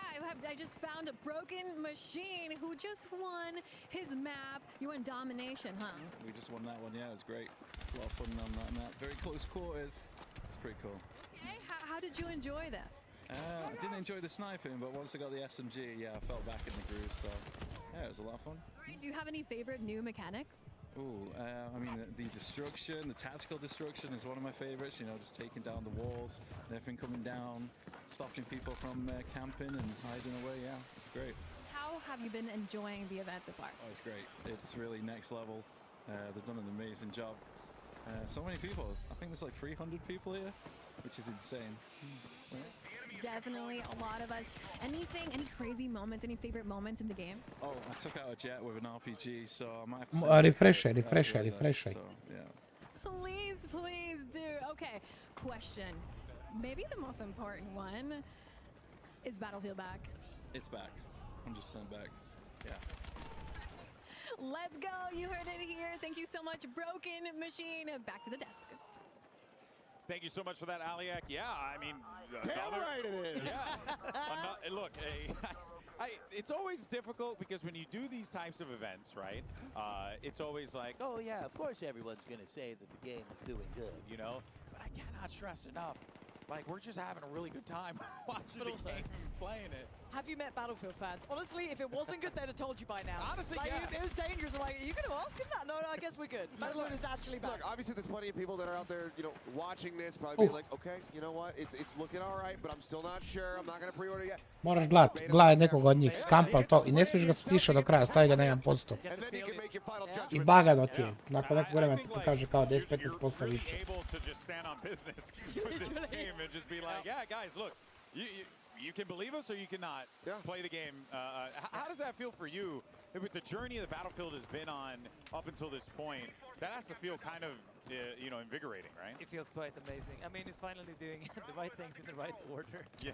Speaker 10: I just found a broken machine who just won his map. You won domination, huh?
Speaker 18: We just won that one, yeah, it was great. A lot of fun on that map. Very close quarters. It's pretty cool.
Speaker 10: Hey, how did you enjoy that?
Speaker 18: I didn't enjoy the sniping, but once I got the SMG, yeah, I felt back in the groove, so yeah, it was a lot of fun.
Speaker 10: All right, do you have any favorite new mechanics?
Speaker 18: Ooh, I mean, the destruction, the tactical destruction is one of my favorites, you know, just taking down the walls, and everything coming down, stopping people from camping and hiding away, yeah, it's great.
Speaker 10: How have you been enjoying the event so far?
Speaker 18: Oh, it's great. It's really next level. They've done an amazing job. So many people. I think there's like 300 people here, which is insane.
Speaker 10: Definitely a lot of us. Any crazy moments, any favorite moments in the game?
Speaker 18: Oh, I took out a jet with an RPG, so I might have to
Speaker 1: Refresh.
Speaker 18: So, yeah.
Speaker 10: Please do. Okay, question. Maybe the most important one. Is Battlefield back?
Speaker 18: It's back. 100% back. Yeah.
Speaker 10: Let's go. You heard it here. Thank you so much, Broken Machine. Back to the desk.
Speaker 9: Thank you so much for that, Aliak. Yeah, I mean...
Speaker 16: Damn right it is.
Speaker 9: Yeah. Look, it's always difficult because when you do these types of events, right, it's always like, oh, yeah, of course everyone's going to say that the game is doing good, you know? But I cannot stress enough. Like, we're just having a really good time watching the game, playing it.
Speaker 12: Have you met Battlefield fans? Honestly, if it wasn't good, they'd have told you by now.
Speaker 9: Honestly,
Speaker 12: like, it was dangerous. Like, are you going to ask him that? No, I guess we're good. Battlefield is actually back.
Speaker 16: Look, obviously there's plenty of people that are out there, you know, watching this, probably being like, okay, you know what, it's looking all right, but I'm still not sure. I'm not going to pre-order yet.
Speaker 1: Moraš gledaj nekog od njih, skampal to i ne smiješ ga stiša do kraja, stavi ga na 1%. I bagano ti je, nakon nekog vremena ti pokaže kao 10-15% više.
Speaker 9: Guys, look, you can believe us or you cannot play the game. How does that feel for you? With the journey the Battlefield has been on up until this point, that has to feel kind of, you know, invigorating, right?
Speaker 8: It feels quite amazing. I mean, it's finally doing the right things in the right order.
Speaker 9: Yeah.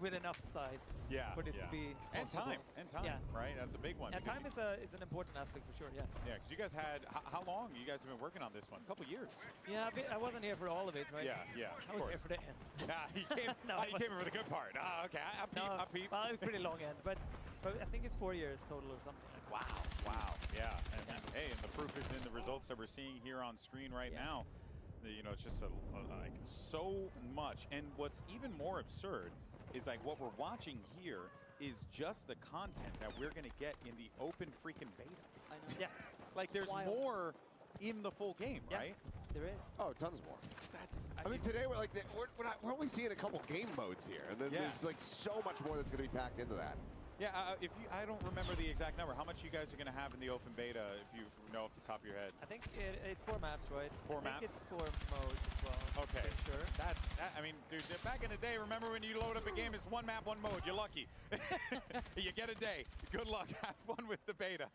Speaker 8: with enough size.
Speaker 9: Yeah.
Speaker 8: For this to be possible.
Speaker 9: And time, right? That's a big one.
Speaker 8: And time is an important aspect for sure, yeah.
Speaker 9: Yeah, because you guys had, how long you guys have been working on this one? A couple years.
Speaker 8: Yeah, I wasn't here for all of it, right?
Speaker 9: Yeah.
Speaker 8: I was here for the end.
Speaker 9: He came in for the good part. Okay, I peep.
Speaker 8: Well, it was pretty long end, but I think it's 4 years total or something.
Speaker 9: Wow. Yeah. And hey, and the proof is in the results that we're seeing here on screen right now. You know, it's just like so much. And what's even more absurd is like what we're watching here is just the content that we're going to get in the open freaking beta.
Speaker 12: I know.
Speaker 9: Yeah. Like there's more in the full game, right?
Speaker 8: There is.
Speaker 16: Oh, tons more. I mean, today we're like we're only seeing a couple game modes here, and then there's like so much more that's going to be packed into that.
Speaker 9: Yeah, I don't remember the exact number. How much you guys are going to have in the open beta, if you know off the top of your head?
Speaker 8: I think it's 4 maps, right?
Speaker 9: 4 maps?
Speaker 8: I think it's 4 modes as well.
Speaker 9: Okay.
Speaker 8: Sure.
Speaker 9: I mean, dude, back in the day, remember when you load up a game, it's 1 map, 1 mode. You're lucky. You get a day. Good luck. Have fun with the beta.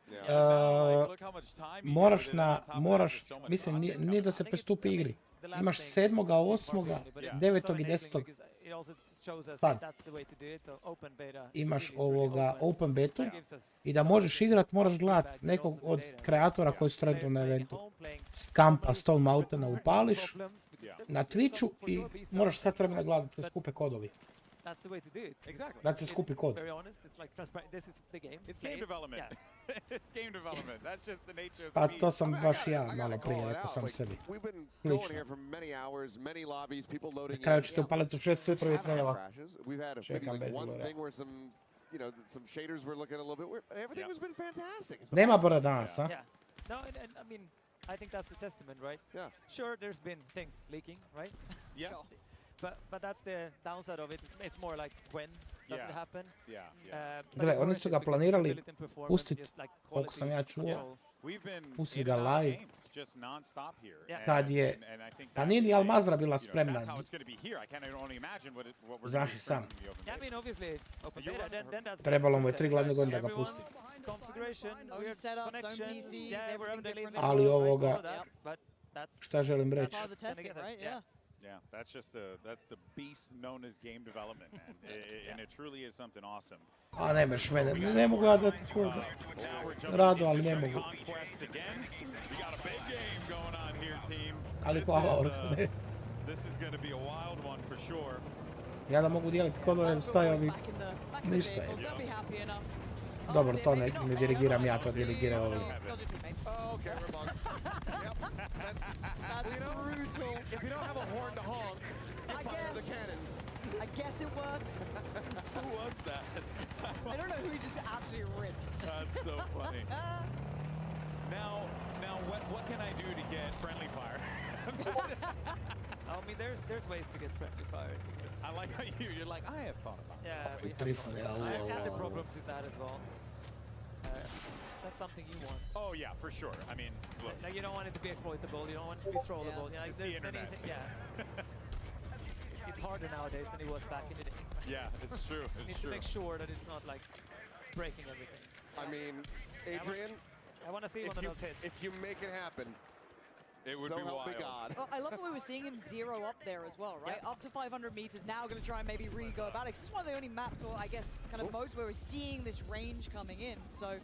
Speaker 1: Mislim, nije da se pristupi igri. Imaš 7., 8., 9. i 10. Sad. Imaš ovoga open betu i da možeš igrat moraš gledat nekog od kreatora koji su trenutno na eventu. Scampa, Stone Mountaina upališ na Twitchu i moraš sad vremena gledat da se skupe kodovi.
Speaker 8: That's the way to do it.
Speaker 9: Exactly.
Speaker 1: Da se skupi kod.
Speaker 8: Very honest, it's like transparent. This is the game.
Speaker 9: It's game development. It's game development. That's just the nature of the
Speaker 1: Pa
Speaker 9: beast.
Speaker 1: to sam baš ja malo prije rekao sam sebi. Slično. Na kraju ćete upaliti u 6 ujutro i treba. Čekam bezilo.
Speaker 16: Some shaders were looking a little bit weird. Everything has been fantastic.
Speaker 1: Nema bora danas, a?
Speaker 8: Yeah. No, and I mean, I think that's the testament, right?
Speaker 16: Yeah.
Speaker 8: Sure, there's been things leaking, right?
Speaker 9: Yeah.
Speaker 8: But that's the downside of it. It's more like when does it happen?
Speaker 1: Gle, oni su ga planirali pustit, koliko sam ja čuo, pustit ga live, kad je, pa nije ni Almazra bila spremna. Znaš i sam. Trebalo mu je 3 glavne godine da ga pusti. Ali ovoga, šta želim reći?
Speaker 9: Yeah, that's the beast known as game development, man. And it truly is something awesome.
Speaker 1: A nemaš mene, ne mogu ja dati kod. Rado, ali ne mogu. Ali hvala Orfane. Ja da mogu dijeliti kodove, stajao bi ništa je. Dobro, to ne dirigiram ja, to dirigiraju ovi.
Speaker 3: That's brutal. If you don't have a horn to honk, fire the cannons.
Speaker 12: I guess it works.
Speaker 9: Who was that?
Speaker 12: I don't know who he just absolutely rinsed.
Speaker 9: That's so funny. Now, what can I do to get friendly fire?
Speaker 8: I mean, there's ways to get friendly fire.
Speaker 9: I like how you're like, I have thought about it.
Speaker 8: Yeah, I've had the problems with that as well. That's something you want.
Speaker 9: Oh yeah, for sure. I mean, look.
Speaker 8: Like you don't want it to be exploitable. You don't want it to be trollable.
Speaker 9: Yeah.
Speaker 8: Like,
Speaker 9: it's the internet.
Speaker 8: It's harder nowadays than it was back in the day.
Speaker 9: Yeah, it's true.
Speaker 8: You need to make sure that it's not like breaking everything.
Speaker 16: I mean, Adrian,
Speaker 8: I want to see one of those hits.
Speaker 16: If you make it happen,
Speaker 9: it would be wild.
Speaker 12: Well, I love the way we're seeing him zero up there as well, right? Up to 500 meters, now going to try and maybe re-go about it. It's just one of the only maps, or I guess, kind of modes where we're seeing this range coming in. So,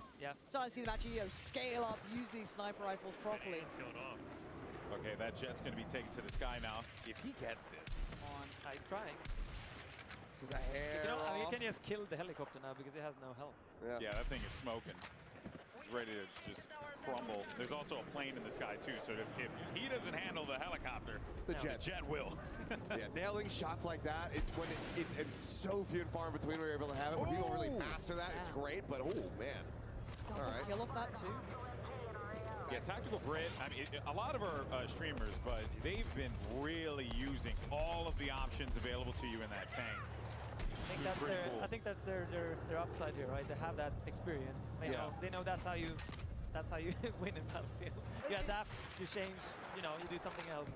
Speaker 12: starting to see them actually scale up, use these sniper rifles properly.
Speaker 9: Okay, that jet's going to be taken to the sky now. If he gets this.
Speaker 8: He's trying.
Speaker 16: This is a hair
Speaker 8: you can just kill the helicopter now because it has no health.
Speaker 9: Yeah, that thing is smoking. It's ready to just crumble. There's also a plane in the sky too, so if he doesn't handle the helicopter, the jet will.
Speaker 16: Yeah, nailing shots like that, it's so few and far in between where you're able to have it. When people really master that, it's great, but oh man.
Speaker 12: All right. Kill off that too.
Speaker 9: Yeah, Tactical Grid, I mean, a lot of our streamers, but they've been really using all of the options available to you in that tank.
Speaker 8: I think that's their upside here, right? They have that experience. They know that's how you win in Battlefield. You adapt, you change, you do something else.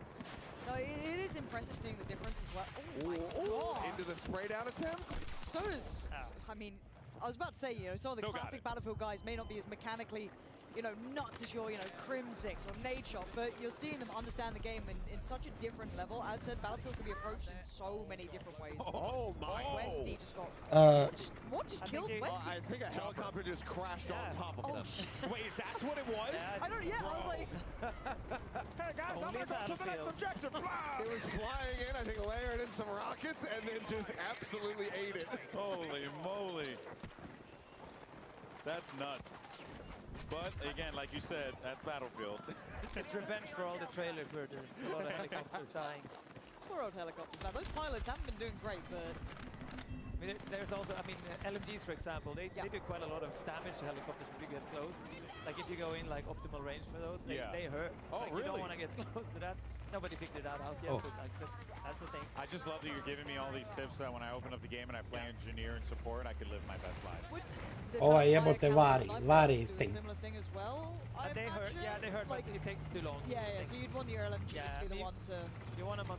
Speaker 12: No, it is impressive seeing the difference as well. Oh my God.
Speaker 16: Into the spray down attempt?
Speaker 12: So does, I mean, I was about to say, some of the classic Battlefield guys may not be as mechanically, nuts as your, Crim6 or Nadeshot, but you're seeing them understand the game in such a different level. As said, Battlefield can be approached in so many different ways.
Speaker 16: Oh my!
Speaker 12: Westy just got what just killed Westy?
Speaker 16: I think a helicopter just crashed on top of him.
Speaker 9: Wait, that's what it was?
Speaker 12: I don't. Yeah, I was like,
Speaker 9: hey guys, I'm gonna go to the next objective.
Speaker 16: It was flying in. I think layered in some rockets and then just absolutely ate it.
Speaker 9: Holy moly! That's nuts. But again, like you said, that's Battlefield.
Speaker 8: It's revenge for all the trailers where there's a lot of helicopters dying.
Speaker 12: Poor old helicopters, man. Those pilots haven't been doing great, but
Speaker 8: mean, there's also, I mean, LMGs, for example, they do quite a lot of damage to helicopters if you get close. Like if you go in like optimal range for those, they hurt.
Speaker 9: Oh,
Speaker 8: like,
Speaker 9: really?
Speaker 8: You don't want to get close to that. Nobody figured that out yet, but like, that's the thing.
Speaker 9: I just love that you're giving me all these tips so that when I open up the game and I play engineer and support, I could live my best life.
Speaker 1: Jebote vari thing.
Speaker 12: Similar thing as well.
Speaker 8: And they hurt, they hurt, like, but it takes too long.
Speaker 12: Yeah, so you'd want your LMG to be the one to...
Speaker 8: You want them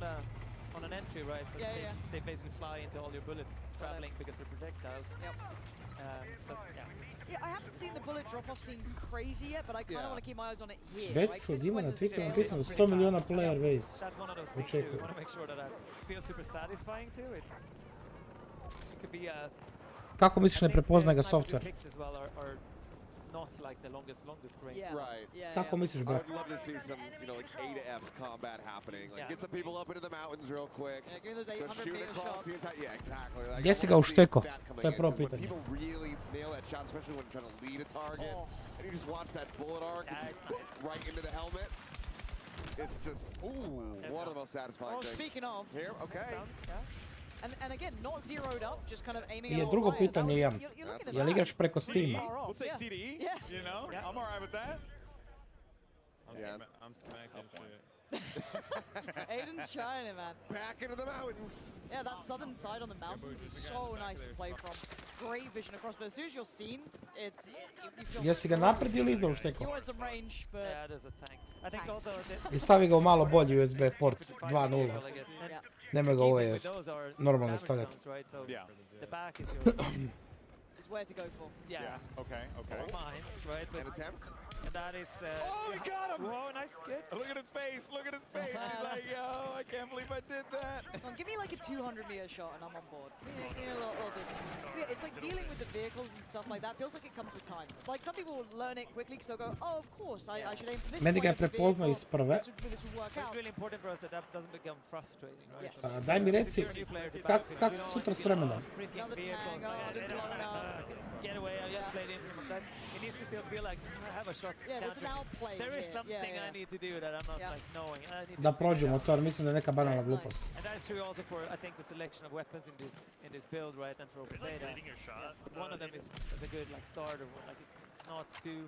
Speaker 8: on an entry, right? So they basically fly into all your bullets traveling because they're projectiles.
Speaker 12: Yep.
Speaker 8: So,
Speaker 12: yeah, I haven't seen the bullet drop-off scene crazy yet, but I kind of want to keep my eyes on it here.
Speaker 1: Već su ima na Twitteru napisano 100 miliona player base.
Speaker 8: That's one of those things too. We want to make sure that that feels super satisfying too. It could be a...
Speaker 1: Kako misliš ne prepoznaje ga software?
Speaker 8: Not like the longest range.
Speaker 16: Right.
Speaker 1: Kako misliš, bro?
Speaker 16: I would love to see some, you know, like A to F combat happening. Like get some people up into the mountains real quick.
Speaker 12: Yeah, give those 800
Speaker 16: shoot
Speaker 12: meter
Speaker 16: across
Speaker 12: shots.
Speaker 16: the entire, yeah, exactly. Like,
Speaker 1: Gdje si ga uštekao? To je prvo
Speaker 16: when
Speaker 1: pitanje.
Speaker 16: people really nail that shot, especially when trying to lead a target, and you just watch that bullet arc and just right into the helmet. It's just, one of the most satisfying things.
Speaker 12: Speaking of.
Speaker 16: Here, okay.
Speaker 12: And again, not zeroed up, just kind of aiming
Speaker 1: I
Speaker 12: a
Speaker 1: drugo
Speaker 12: little
Speaker 1: pitanje imam. Jel igraš preko Steama?
Speaker 9: We'll take CDE, you know? I'm alright with that.
Speaker 2: I'm smacking shit.
Speaker 12: Aiden's shining, man.
Speaker 16: Back into the mountains.
Speaker 12: Yeah, that southern side on the mountains is so nice to play from. Great vision across, but as soon as you're seen, it's...
Speaker 1: Jesi ga napred ili izdal uštekao?
Speaker 12: You want some range, but...
Speaker 8: Yeah, there's a tank. I think also...
Speaker 1: I stavi ga u malo bolji USB port 2.0. Nemoj ga ovaj normalno stavljati.
Speaker 8: The back is your...
Speaker 12: is where to go for.
Speaker 9: Yeah. Okay.
Speaker 8: All mines, right?
Speaker 16: An attempt?
Speaker 8: And that is...
Speaker 9: oh, he got him!
Speaker 8: Whoa, nice kid.
Speaker 9: Look at his face, look at his face. He's like, yo, I can't believe I did that.
Speaker 12: Give me like a 200 meter shot and I'm on board. Give me a little distance. Yeah, it's like dealing with the vehicles and stuff like that. Feels like it comes with time. Like some people will learn it quickly because they'll go, oh, of course, I should aim for this
Speaker 1: Meni ga je
Speaker 12: point of the
Speaker 1: prepoznao
Speaker 12: vehicle.
Speaker 1: iz prve.
Speaker 8: It's really important for us that that doesn't become frustrating, right?
Speaker 12: Yes.
Speaker 1: Daj mi reci, kak si sutra s vremenom?
Speaker 8: Get away, I just played in from that. It needs to still feel like I have a shot. There is something I need to do that I'm not like knowing.
Speaker 1: Da prođu motor, mislim da je neka banalna glupost.
Speaker 8: And that is true also for I think the selection of weapons in this build, right? And for open beta. One of them is a good like starter one. Like it's not too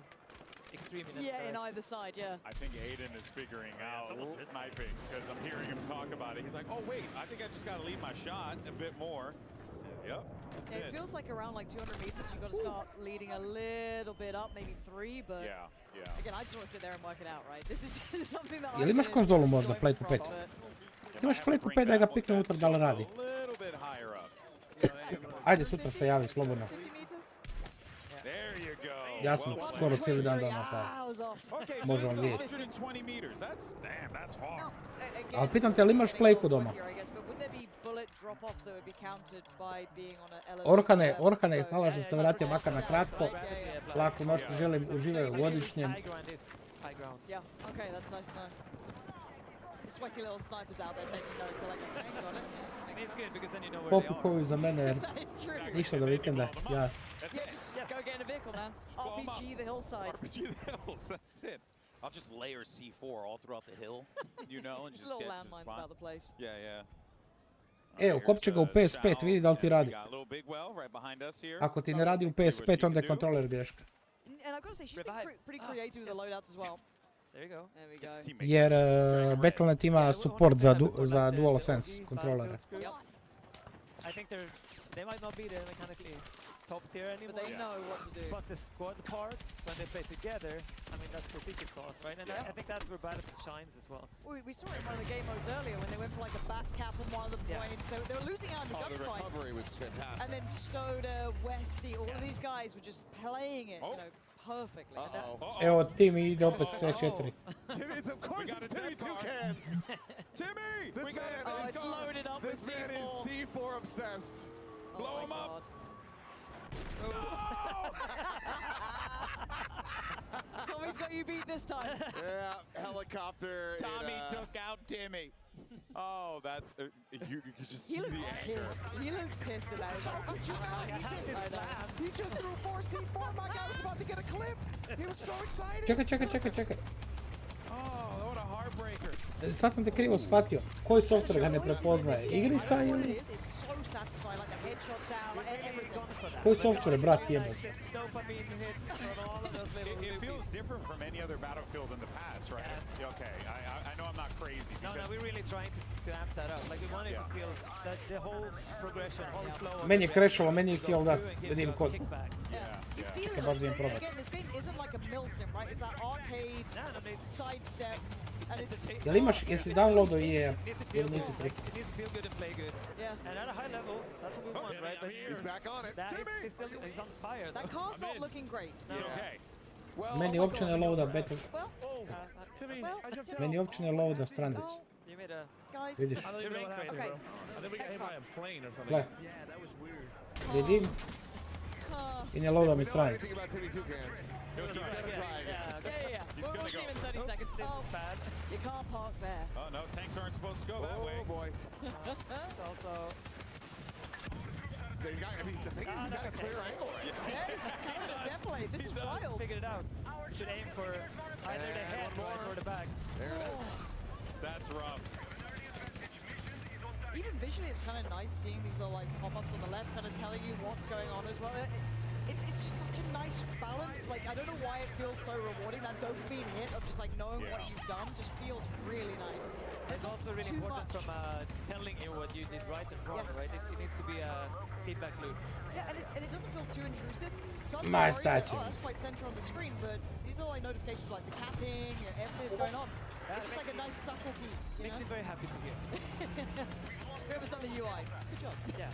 Speaker 8: extreme in
Speaker 12: in either side,
Speaker 9: I think Aiden is figuring out sniping because I'm hearing him talk about it. He's like, oh wait, I think I just got to lead my shot a bit more. Yep.
Speaker 12: It feels like around like 200 meters, you've got to start leading a little bit up, maybe 3, but again, I just want to sit there and work it out, right? This is something that
Speaker 1: Jel imaš konzolu možda, Playku 5? Imaš Playku 5 da ga pikne unutra da li radi? Ajde sutra se javi slobodno. Ja sam skoro cijeli dan napao. Možemo vidjeti. Ali pitam te, ali imaš Playku doma? Orhane, hvala što ste vratio makar na kratko. Lako noć, želim uživaju u godišnjem.
Speaker 12: Sweaty little snipers out there taking notes. They're like, hang on it.
Speaker 8: It's good because then you know where
Speaker 1: Popu koju za mene jer ništa do vikenda. Ja.
Speaker 12: Just go get in a vehicle, man. RPG the hillside.
Speaker 9: RPG the hills, that's it.
Speaker 17: I'll just layer C4 all throughout the hill, you know, and just
Speaker 12: little
Speaker 17: get
Speaker 12: landmines about the place.
Speaker 9: Yeah.
Speaker 1: Evo, kopče ga u PS5, vidi da li ti radi. Ako ti ne radi u PS5, onda je kontroler greška.
Speaker 12: And I've got to say, she's been pretty creative with the loadouts as well.
Speaker 8: There you go.
Speaker 12: There we go.
Speaker 1: Jer Battle.net ima support za Dualsense kontrolere.
Speaker 8: I think they might not be the mechanically top tier anymore.
Speaker 12: But they know what to do.
Speaker 8: But the squad part, when they play together, I mean, that's the secret sauce, right? And I think that's where Battlefield shines as well.
Speaker 12: We saw it in one of the game modes earlier when they went for like a back cap on one of the points. They were losing out in the gunfights.
Speaker 16: The recovery was fantastic.
Speaker 12: And then Stoda, Westy, all of these guys were just playing it, you know, perfectly.
Speaker 1: Evo, Tim ide opet s C4.
Speaker 16: Timmy, of course it's Timmy Toucans. Timmy!
Speaker 12: It's loaded up with
Speaker 16: C4. This man is C4 obsessed.
Speaker 9: Blow him up.
Speaker 12: Tommy's got you beat this time.
Speaker 16: Yeah, helicopter.
Speaker 9: Tommy took out Timmy. Oh, that's you could just see the anger.
Speaker 12: He looked pissed about it.
Speaker 3: He just threw 4 C4. My guy was about to get a clip. He was so excited.
Speaker 1: Čekaj.
Speaker 9: Oh, what a
Speaker 1: Sad sam te krivo shvatio. Koji software ga ne prepoznaje? Igrica ili? Koji software, brat, jebeš?
Speaker 9: It feels different from any other Battlefield in the past, right? Okay, I know I'm not crazy.
Speaker 8: No, we're really trying to amp that up. Like we wanted to feel that the whole progression, whole flow.
Speaker 1: Meni je crashalo, meni je htjelo da vidim kod.
Speaker 12: Čekaj, baš vidim probat. Again, this game isn't like a mill sim, right? It's that arcade, sidestep, and it's...
Speaker 1: Jel imaš, jesi downloadao je ili nisi prikli?
Speaker 8: It needs to feel good and play good.
Speaker 12: Yeah.
Speaker 8: And at a high level, that's what we want, right? But
Speaker 16: he's back on it.
Speaker 8: He's on fire.
Speaker 12: That car's not looking great.
Speaker 8: No.
Speaker 9: Okay.
Speaker 1: Meni uopće ne loada battle. Meni uopće ne loada stranicu. Vidiš? Gle. Vidim. I ne loada mi stranicu.
Speaker 12: We'll see him in 30 seconds. Oh, you can't park there.
Speaker 9: Oh no, tanks aren't supposed to go that way.
Speaker 16: Oh boy.
Speaker 8: Also...
Speaker 16: I mean, the thing is, he's got a clear angle right now.
Speaker 12: Yes, definitely. This is wild.
Speaker 8: Figured it out. Should aim for either the head or the back.
Speaker 16: There it is.
Speaker 9: That's rough.
Speaker 12: Even visually, it's kind of nice seeing these little like pop-ups on the left, kind of telling you what's going on as well. It's just such a nice balance. Like, I don't know why it feels so rewarding. That dopamine hit of just like knowing what you've done just feels really nice.
Speaker 8: It's also really important from telling you what you did right and wrong, right? It needs to be a feedback loop.
Speaker 12: Yeah, and it doesn't feel too intrusive. So
Speaker 1: Nice touching.
Speaker 12: That's quite central on the screen, but these are like notifications like the capping, everything's going on. It's just like a nice subtlety.
Speaker 8: Makes me very happy to hear.
Speaker 12: Whoever's done the UI, good job.
Speaker 8: Yeah.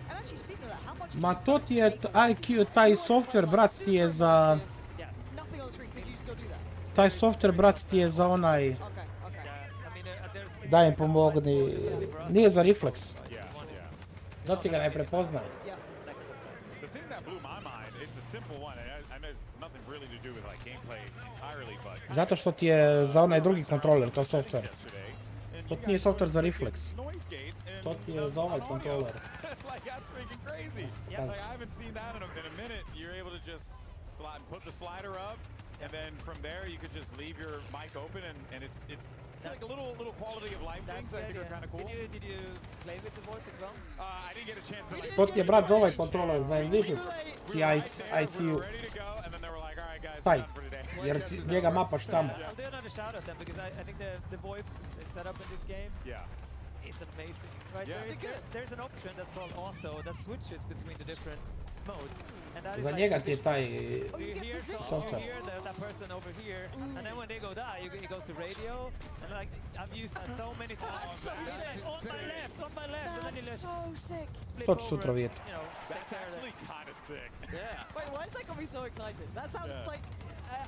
Speaker 12: And actually, speaking of that, how much?
Speaker 1: Ma to ti je IQ, taj software, brat, ti je za...
Speaker 12: Nothing on the screen. Could you still do that?
Speaker 1: Taj software, brat, ti je za onaj... Daj mi pomogni... Nije za reflex. Da ti ga ne prepoznaje.
Speaker 9: The thing that blew my mind, it's a simple one. I know it's nothing really to do with like gameplay entirely, but...
Speaker 1: Zato što ti je za onaj drugi kontroler, to software. To ti nije software za reflex. To ti je za ovaj kontroler.
Speaker 9: Like that's freaking crazy. Yeah, like I haven't seen that in a minute. You're able to just put the slider up, and then from there you could just leave your mic open, and it's like a little quality of life things I think are kind of cool.
Speaker 8: Did you play with the voice as well?
Speaker 9: I didn't get a chance to like...
Speaker 1: To ti je, brat, za ovaj kontroler, za Envision. Ti ICU. Taj, jer njega mapaš tamo.
Speaker 8: I'll do another shout at them because I think the VoIP setup in this game is amazing. Right? There's an option that's called auto that switches between the different modes. And that is
Speaker 1: Za
Speaker 8: like
Speaker 1: njega ti je taj
Speaker 8: so you hear that person over here, and then when they go die, it goes to radio, and like I've used that so many times. On my left, and then you
Speaker 12: That's so sick.
Speaker 1: To ću sutra vidjeti.
Speaker 9: That's actually kind of sick.
Speaker 12: Yeah. Wait, why is that got me so excited? That sounds like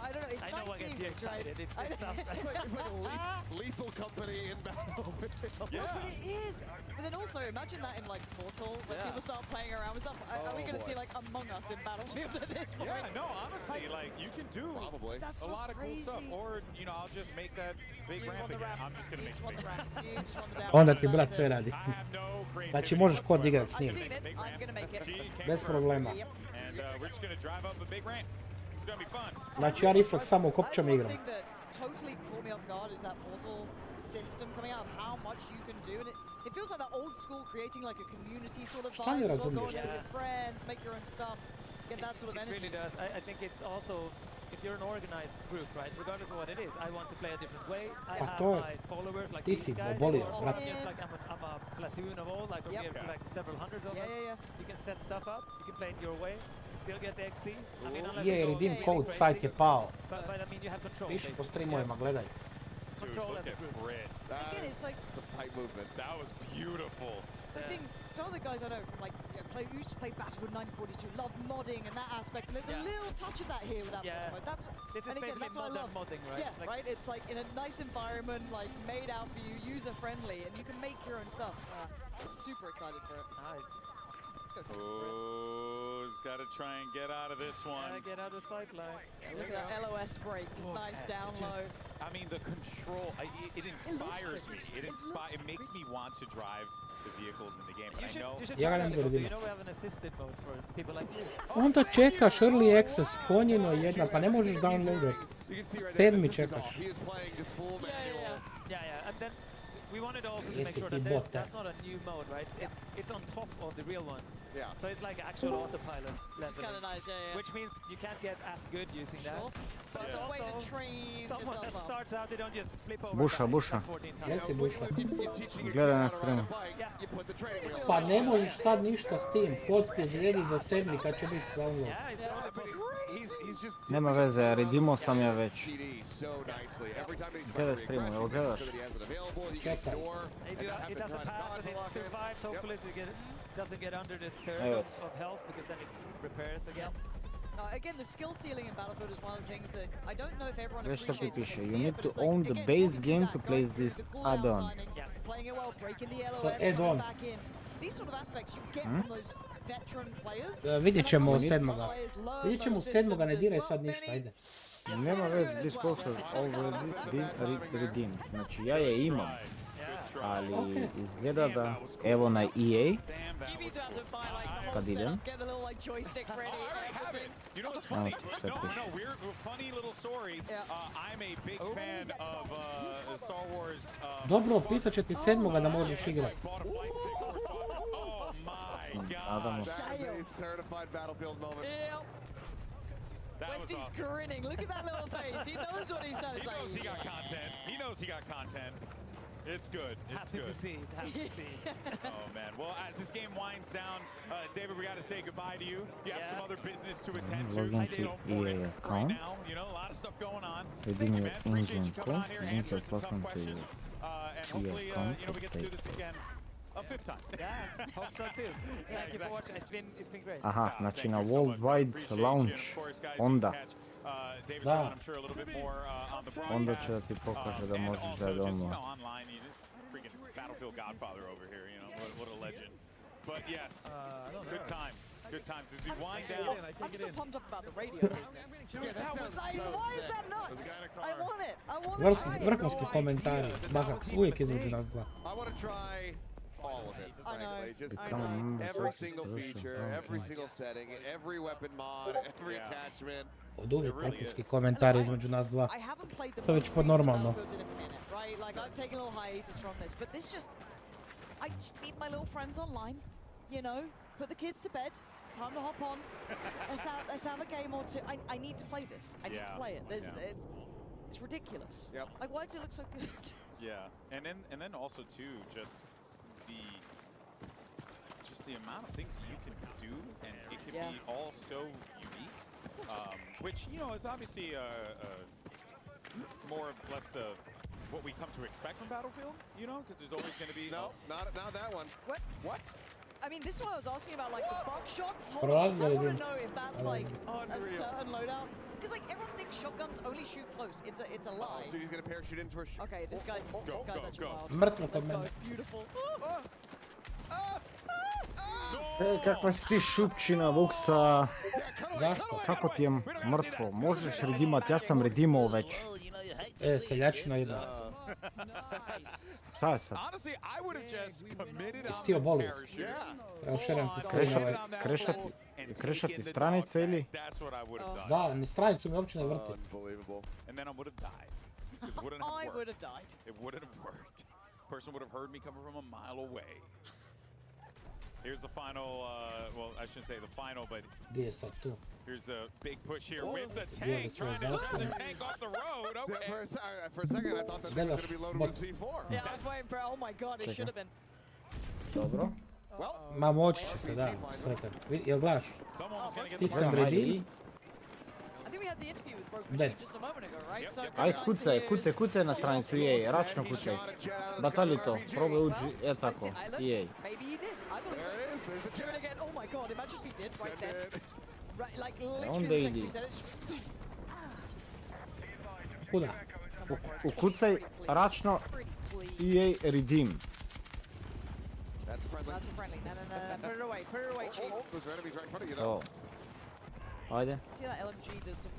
Speaker 12: I don't know. It's
Speaker 8: I know what gets you excited. It's tough.
Speaker 16: It's like a lethal company in Battlefield.
Speaker 12: Yeah, but it is. But then also imagine that in like Portal, when people start playing around with stuff. Are we going to see like Among Us in Battlefield at this point?
Speaker 9: Yeah, no, honestly, like you can do a lot of cool stuff, or you know, I'll just make that big ramp again. I'm just going to make it.
Speaker 1: Onda ti, brat, sve radi. Znači možeš kod igrat s njim. Bez problema.
Speaker 9: And we're just going to drive up a big ramp. It's going to be fun.
Speaker 1: Znači ja reflex samo u kopčama igram.
Speaker 12: Totally caught me off guard is that Portal system coming out of how much you can do, and it feels like that old school creating like a community sort of vibe. Going with your friends, make your own stuff, get that sort of energy.
Speaker 8: It really does. I think it's also, if you're an organized group, right, regardless of what it is, I want to play a different way. I have my followers like these guys, or just like I'm a platoon of all, like we're here like several hundreds of us. You can set stuff up, you can play it your way, you still get the XP. I mean, unless
Speaker 1: Je, redeem code, sajt je pao.
Speaker 8: But I mean, you have control.
Speaker 1: Piši po streamovima, gledaj.
Speaker 8: Control as a group.
Speaker 12: Again, it's like
Speaker 16: some tight movement.
Speaker 9: That was beautiful.
Speaker 12: So I think some of the guys I know from like who used to play Battlefield 942 love modding and that aspect, and there's a little touch of that here with that mod. That's
Speaker 8: this is basically modern modding, right?
Speaker 12: Yeah, like, right. It's like in a nice environment, like made out for you, user friendly, and you can make your own stuff. I'm super excited for it.
Speaker 8: Nice.
Speaker 9: Oh, he's got to try and get out of this one.
Speaker 8: Get out of the sight line.
Speaker 12: Look at that LOS break, just nice down low.
Speaker 9: I mean, the control, it inspires me. It makes me want to drive the vehicles in the game. But I know.
Speaker 1: Ja ga ne mogu da
Speaker 8: You know we have an assisted mode for people like you.
Speaker 1: Onda čekaš early access, konjino jedna, pa ne možeš downloadat. Sedmi čekaš.
Speaker 8: Yeah, and then we wanted also to make
Speaker 1: Jesi
Speaker 8: sure
Speaker 1: ti
Speaker 8: that
Speaker 1: bot,
Speaker 8: that's not a new mode, right? It's on top of the real one.
Speaker 16: Yeah.
Speaker 8: So it's like actual autopilot level.
Speaker 12: It's kind of nice, yeah.
Speaker 8: Which means you can't get as good using that. But
Speaker 12: It's a way to train
Speaker 8: someone that starts out, they don't just flip over.
Speaker 2: Buša, buša.
Speaker 1: Jesi buša.
Speaker 2: Gledaj na streamu.
Speaker 1: Pa ne možeš sad ništa s tim, kod ti zredi za sedmi kad će biti download.
Speaker 2: Nema veze, redimo sam ja već. Gledaj streamu, jel gledaš?
Speaker 1: Čekaj.
Speaker 8: It doesn't pass and it survives, hopefully so it doesn't get under the third of health because then it repairs again.
Speaker 12: Again, the skill ceiling in Battlefield is one of the things that I don't know if everyone
Speaker 2: Već što ti
Speaker 12: appreciates
Speaker 2: piše,
Speaker 12: when
Speaker 2: you
Speaker 12: they see
Speaker 2: need
Speaker 12: it,
Speaker 2: to
Speaker 12: but it's
Speaker 2: own
Speaker 12: like,
Speaker 2: the
Speaker 12: again,
Speaker 2: base game to place this add-on.
Speaker 12: playing it well, breaking the
Speaker 1: To
Speaker 12: LOS,
Speaker 1: add on.
Speaker 12: coming back in. These sort of aspects you get from those veteran players.
Speaker 1: Vidjet ćemo u sedmoga. Vidjet ćemo u sedmoga, ne diraj sad ništa, ajde.
Speaker 2: Nema veze, this box has already been redeemed. Znači ja je imam, ali izgleda da, evo na EA, kad idem.
Speaker 9: You know what's funny? No, we're funny little story. I'm a big fan of Star Wars.
Speaker 1: Dobro, pisat će ti sedmoga da možeš igrat.
Speaker 9: Oh my god.
Speaker 16: That is a certified Battlefield moment.
Speaker 12: Westy's grinning. Look at that little face. He knows what he's done.
Speaker 9: He knows he got content. He knows he got content. It's good. It's
Speaker 8: happy
Speaker 9: good.
Speaker 8: To see. Happy to see.
Speaker 9: Oh man. Well, as this game winds down, David, we got to say goodbye to you. You have some other business to attend to. I don't want it right now. You know, a lot of stuff going on. Thank you, man. Appreciate you coming on here, answering some tough questions. And hopefully, you know, we get to do this again a fifth time.
Speaker 8: Yeah, hope so too. Thank you for watching. It's been great.
Speaker 2: Aha, znači na worldwide launch, onda.
Speaker 1: Da.
Speaker 2: Onda će da ti pokaže da možeš da je domo.
Speaker 9: Battlefield Godfather over here, you know, what a legend. But yes, good times as we wind down.
Speaker 12: I'm so pumped up about the radio business. Why is that nuts? I want it. I want it.
Speaker 1: Vrhunski komentari, Bahaks, uvijek između nas dva.
Speaker 16: I want to try all of it, frankly. Just
Speaker 2: every
Speaker 16: single feature, every single setting, every weapon mod, every attachment.
Speaker 1: Od uvijek vrhunski komentari između nas dva. To je već pod normalno.
Speaker 12: Right, like I've taken a little hiatus from this, but this just, I just need my little friends online, you know, put the kids to bed, time to hop on, let's have a game or two. I need to play this. I need to play it. It's ridiculous.
Speaker 16: Yep.
Speaker 12: Like, why does it look so good?
Speaker 9: Yeah, and then also too, just the amount of things that you can do, and it can be all so unique, which, you know, is obviously more or less what we come to expect from Battlefield, you know, because there's always going to be...
Speaker 16: No, not that one.
Speaker 12: What? I mean, this is what I was asking about, like the buckshots. Hold on, I want to know if that's like a certain loadout. Because like everyone thinks shotguns only shoot close. It's a lie.
Speaker 16: Dude, he's going to parachute into a...
Speaker 12: Okay, this guy's actually wild.
Speaker 1: Mrtvo kod
Speaker 12: Let's
Speaker 1: mene.
Speaker 12: go, beautiful.
Speaker 2: Kakva si ti šupčina, Vuksa?
Speaker 1: Zašto?
Speaker 2: Kako ti je mrtvo? Možeš redimat, ja sam redimao već.
Speaker 1: Seljačina ide.
Speaker 2: Šta je sad?
Speaker 1: Jesi ti oboli? Evo šerem ti skrenove.
Speaker 2: Krešati stranice ili?
Speaker 1: Da, ni stranicu mi uopće ne vrti.
Speaker 9: And then I would have died. Because it wouldn't have worked.
Speaker 12: I would have died.
Speaker 9: It wouldn't have worked. Person would have heard me coming from a mile away. Here's the final, well, I shouldn't say the final, but
Speaker 1: Gdje je sad tu?
Speaker 9: here's a big push here with the tank, trying to let the tank off the road. Okay.
Speaker 16: For a second, I thought that they were going to be loaded with C4.
Speaker 12: Yeah, I was waiting for, oh my god, it should have been.
Speaker 1: Dobro.
Speaker 16: Well,
Speaker 1: Ma moći će se, da, sretan. Jel gledaš? Ti sam ready?
Speaker 12: I think we had the interview with Broken
Speaker 1: Dead.
Speaker 12: Machine just a moment ago, right? So
Speaker 2: Aj, kucaj na stranicu EA, račno kucaj. Batali to, probaj uđi, tako, EA.
Speaker 12: Maybe he did. I believe it. Do it again. Oh my god, imagine if he did right then. Right, like literally the second he said it.
Speaker 1: Kuda?
Speaker 2: Ukucaj račno EA redeem.
Speaker 16: That's a friendly.
Speaker 12: That's a friendly. No. Put it away. Put it away, Chief.
Speaker 16: Those enemies right in front of you, though.
Speaker 2: Ajde.
Speaker 12: See that LMG does some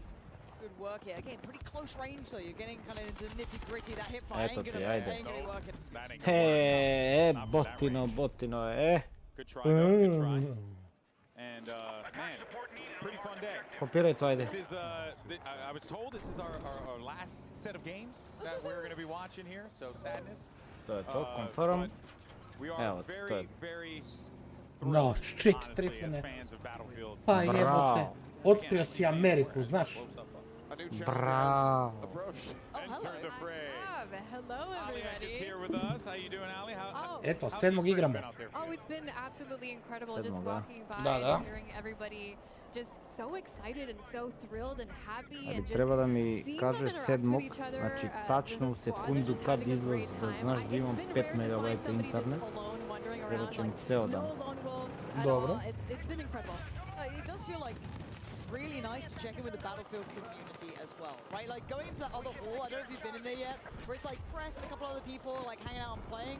Speaker 12: Good work here. Again, pretty close range though. You're getting kind of into the nitty-gritty. That hip fire
Speaker 2: Eto
Speaker 12: ain't
Speaker 2: ti,
Speaker 12: gonna
Speaker 2: ajde.
Speaker 12: work.
Speaker 2: Botino,
Speaker 9: Good try, though. Good try. And man, pretty fun day.
Speaker 2: Kopiraj to, ajde.
Speaker 9: This is I was told this is our last set of games that we're going to be watching here. So sadness.
Speaker 2: To je to, confirm.
Speaker 9: But we are
Speaker 2: Evo, to je.
Speaker 9: very
Speaker 1: No, shit,
Speaker 9: honestly, as
Speaker 1: trifune.
Speaker 9: fans of Battlefield.
Speaker 1: Pa jebote. Otkrio si Ameriku, znaš?
Speaker 2: Bravo.
Speaker 9: Enter the fray.
Speaker 10: Hello,
Speaker 9: Ali is
Speaker 10: everybody.
Speaker 9: here with us. How you doing, Ali?
Speaker 1: Eto, 7. igramo.
Speaker 10: Oh, it's been absolutely incredible just
Speaker 1: Sedmoga.
Speaker 10: walking by
Speaker 1: Da, da.
Speaker 10: and hearing everybody just so excited and so thrilled and happy
Speaker 2: Ali
Speaker 10: and just
Speaker 2: treba da mi
Speaker 10: seeing them
Speaker 2: kažeš
Speaker 10: interact with
Speaker 2: sedmog,
Speaker 10: each other,
Speaker 2: znači
Speaker 10: the
Speaker 2: tačno u
Speaker 10: squad, they're
Speaker 2: sekundu
Speaker 10: just
Speaker 2: kad
Speaker 10: having a great
Speaker 2: izlazi da
Speaker 10: time.
Speaker 2: znaš da
Speaker 10: It's
Speaker 2: imam
Speaker 10: been
Speaker 2: 5
Speaker 10: rare to find
Speaker 2: megabajta
Speaker 10: somebody just
Speaker 2: internet.
Speaker 10: alone wandering
Speaker 2: Treba
Speaker 10: around,
Speaker 2: će mi
Speaker 10: like,
Speaker 2: ceo
Speaker 10: no
Speaker 2: dan.
Speaker 10: lone wolves at
Speaker 1: Dobro.
Speaker 10: all. It's been incredible.
Speaker 12: It does feel like really nice to check in with the Battlefield community as well, right? Like going into that other hall, I don't know if you've been in there yet, where it's like Press and a couple other people like hanging out and playing.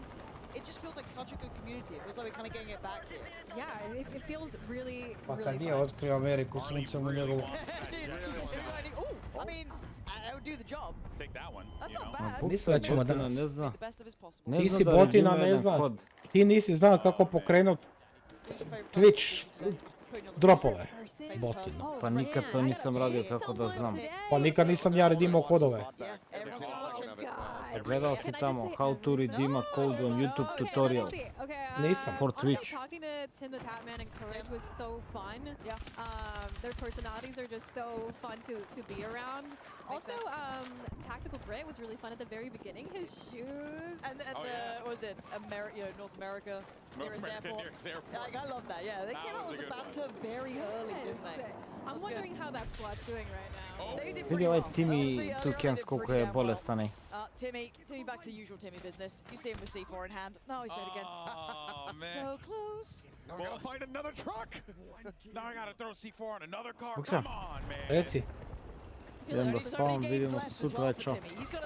Speaker 12: It just feels like such a good community. It feels like we're kind of getting it back here.
Speaker 10: Yeah, it feels really,
Speaker 1: Pa
Speaker 10: really
Speaker 1: kad je
Speaker 10: fun.
Speaker 1: otkrio Ameriku, sunce mu njegovo.
Speaker 12: Ooh, I mean, I would do the job.
Speaker 9: Take that one.
Speaker 12: That's
Speaker 9: you
Speaker 12: not
Speaker 9: know.
Speaker 12: bad.
Speaker 1: Mislim da ćemo danas.
Speaker 2: Ne zna.
Speaker 12: The best of his possible.
Speaker 2: Ne
Speaker 1: Ti
Speaker 2: zna
Speaker 1: si
Speaker 2: da
Speaker 1: botina,
Speaker 2: ima
Speaker 1: ne
Speaker 2: jedan
Speaker 1: znam.
Speaker 2: kod.
Speaker 1: Ti nisi znao kako pokrenut Twitch dropove. Botina.
Speaker 2: Pa nikad to nisam radio kako da znam.
Speaker 1: Pa nikad nisam ja redimao kodove.
Speaker 2: Gledao si tamo how to redeem a code on YouTube tutorial.
Speaker 1: Nisam.
Speaker 2: For Twitch.
Speaker 10: Talking to Tim the Tatman and Courage was so fun. Their personalities are just so fun to be around. Also, Tactical Grit was really fun at the very beginning. His shoes.
Speaker 12: And what was it? North America. Nearest airport. Like, I love that. Yeah, they came out with the banter very early, didn't they?
Speaker 10: I'm wondering how that squad's doing right now.
Speaker 12: They did
Speaker 2: Vidi
Speaker 12: pretty
Speaker 2: ovaj
Speaker 12: well.
Speaker 2: Timmy
Speaker 12: Honestly, early on, they
Speaker 2: Tukjans
Speaker 12: did
Speaker 2: koliko
Speaker 12: pretty
Speaker 2: je
Speaker 12: damn
Speaker 2: bolestan.
Speaker 12: well. Timmy, back to usual Timmy business. You see him with C4 in hand. No, he's dead again.
Speaker 9: Oh, man.
Speaker 12: So close.
Speaker 9: Now I gotta find another truck. Now I gotta throw C4 on another car.
Speaker 2: Buksa.
Speaker 9: Come on, man.
Speaker 1: Reci.
Speaker 2: Idem da spavam, vidimo se sutra večer.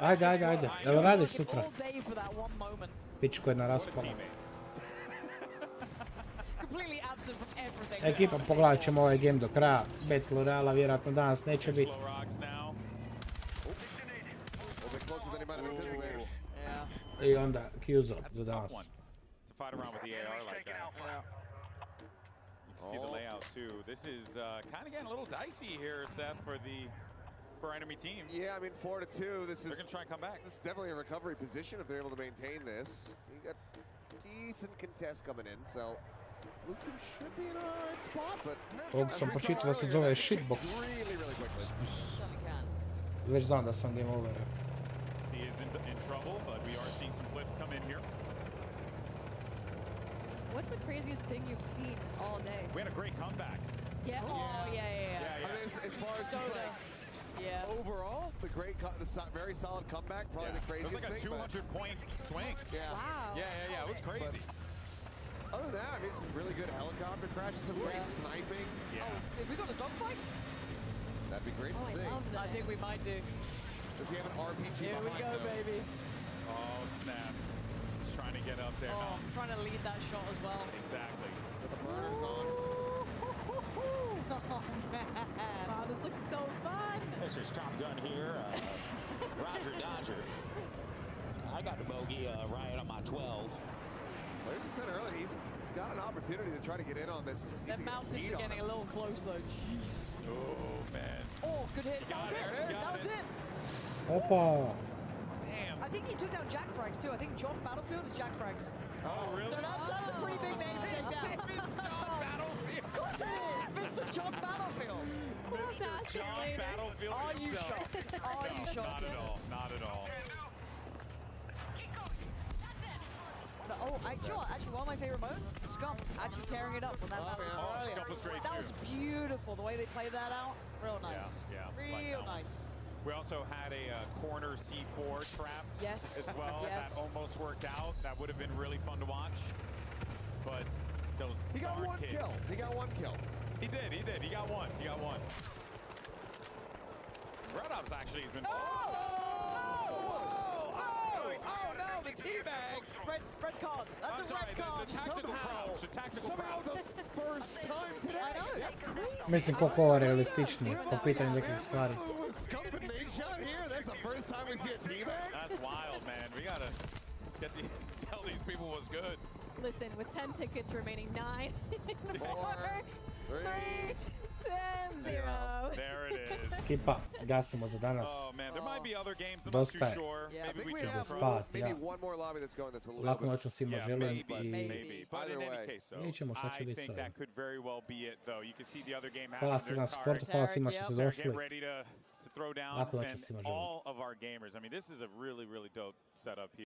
Speaker 1: Ajde. Jel radiš sutra?
Speaker 12: All day for that one moment.
Speaker 1: Pičko je na raspala.
Speaker 12: Completely absent from everything.
Speaker 1: Ekipa, pogledat ćemo ovaj game do kraja. Battle Royale vjerojatno danas neće biti. I onda Q-Zone za danas.
Speaker 9: To fight around with the AR like that. You can see the layout too. This is kind of getting a little dicey here, Seth, for enemy team.
Speaker 16: Yeah, I mean 4-2.
Speaker 9: They're gonna try and come back.
Speaker 16: This is definitely a recovery position if they're able to maintain this. You got decent contest coming in, so blue team should be in a right spot, but
Speaker 1: Ovdje sam počitao da se zove shitbox.
Speaker 16: really quickly.
Speaker 1: Već znam da sam game over.
Speaker 9: C is in trouble, but we are seeing some flips come in here.
Speaker 10: What's the craziest thing you've seen all day?
Speaker 9: We had a great comeback.
Speaker 10: Yeah.
Speaker 12: Oh, yeah.
Speaker 16: I mean, as far as just like overall, very solid comeback, probably the craziest
Speaker 9: It was like a 200-point swing.
Speaker 16: Yeah.
Speaker 10: Wow.
Speaker 9: Yeah, it was crazy.
Speaker 16: Other than that, I mean, some really good helicopter crashes, some great sniping.
Speaker 9: Yeah.
Speaker 12: Have we got a dogfight?
Speaker 16: That'd be great to see.
Speaker 12: I think we might do.
Speaker 16: Does he have an RPG
Speaker 12: Here we
Speaker 16: behind
Speaker 12: go,
Speaker 16: him?
Speaker 12: baby.
Speaker 9: Oh, snap. He's trying to get up there.
Speaker 12: Oh, trying to lead that shot as well.
Speaker 9: Exactly.
Speaker 16: With the burners on.
Speaker 12: Oh, man.
Speaker 10: Wow, this looks so fun.
Speaker 15: This is Top Gun here. Roger Dodger. I got the bogey right on my 12.
Speaker 16: Well, as I said earlier, he's got an opportunity to try to get in on this. He just needs
Speaker 12: The
Speaker 16: to get a
Speaker 12: mountains
Speaker 16: beat
Speaker 12: are
Speaker 16: on
Speaker 12: getting
Speaker 16: him.
Speaker 12: a little close though. Jeez.
Speaker 9: Oh, man.
Speaker 12: Oh, good hit. That was it. That was it.
Speaker 1: Opa!
Speaker 9: Damn.
Speaker 12: I think he took down Jack Frags too. I think John Battlefield is Jack Frags.
Speaker 9: Oh, really?
Speaker 12: So that's a pretty big name to take down. Of course it is. Mr. John Battlefield.
Speaker 9: Mr. John Battlefield
Speaker 12: Are you
Speaker 9: himself.
Speaker 12: shocked? Are you
Speaker 9: No,
Speaker 12: shocked?
Speaker 9: not at all. Not at all.
Speaker 12: But, actually, one of my favorite moments, Scuf actually tearing it up from that battle earlier.
Speaker 9: Scuf was great
Speaker 12: That
Speaker 9: too.
Speaker 12: was beautiful, the way they played that out. Real nice.
Speaker 9: Yeah,
Speaker 12: Real nice.
Speaker 9: We also had a corner C4 trap
Speaker 12: Yes.
Speaker 9: as well.
Speaker 12: Yes.
Speaker 9: That almost worked out. That would have been really fun to watch. But those
Speaker 16: He got
Speaker 9: darn
Speaker 16: one
Speaker 9: kids.
Speaker 16: kill. He got one kill.
Speaker 9: He did. He got one. Red Ops actually has been...
Speaker 16: Oh, no!
Speaker 9: Oh, the teabag!
Speaker 12: Red card. That's a red card.
Speaker 9: The tactical crouch. The tactical crouch.
Speaker 3: the first time today.
Speaker 12: I know.
Speaker 3: That's crazy.
Speaker 1: Mislim koliko ovo realistični po pitanju nekih stvari.
Speaker 3: Scuf and Nate shot here. That's the first time we see a teabag.
Speaker 9: That's wild, man. We gotta tell these people what's good.
Speaker 10: Listen, with 10 tickets remaining, 9, 4, 3, 10, 0.
Speaker 9: There it is.
Speaker 1: Ekipa, gasimo za danas.
Speaker 9: Oh man, there might be other games. I'm
Speaker 1: Dosta
Speaker 9: not
Speaker 1: je.
Speaker 9: too sure.
Speaker 3: Yeah, I
Speaker 9: Maybe
Speaker 3: think
Speaker 9: we
Speaker 3: we
Speaker 9: can
Speaker 3: have
Speaker 1: spat,
Speaker 16: Maybe
Speaker 1: ja.
Speaker 16: one more lobby that's going that's a little
Speaker 1: Laku
Speaker 16: bit.
Speaker 1: noću svima želim
Speaker 9: maybe,
Speaker 1: i
Speaker 9: maybe. But
Speaker 16: Either
Speaker 9: in any
Speaker 16: way.
Speaker 9: case, though,
Speaker 1: Vidjet ćemo šta će
Speaker 9: I
Speaker 1: biti
Speaker 9: think
Speaker 1: sa
Speaker 9: that could very well be it, though. You can see the other game
Speaker 1: Hvala
Speaker 9: happening.
Speaker 1: svima na
Speaker 9: There's
Speaker 1: sportu, hvala svima što ste
Speaker 9: Tarek,
Speaker 1: došli.
Speaker 9: get ready to throw down
Speaker 1: Laku noć
Speaker 9: and
Speaker 1: svima želim.
Speaker 9: all of our gamers. I mean, this is a really, really dope setup here.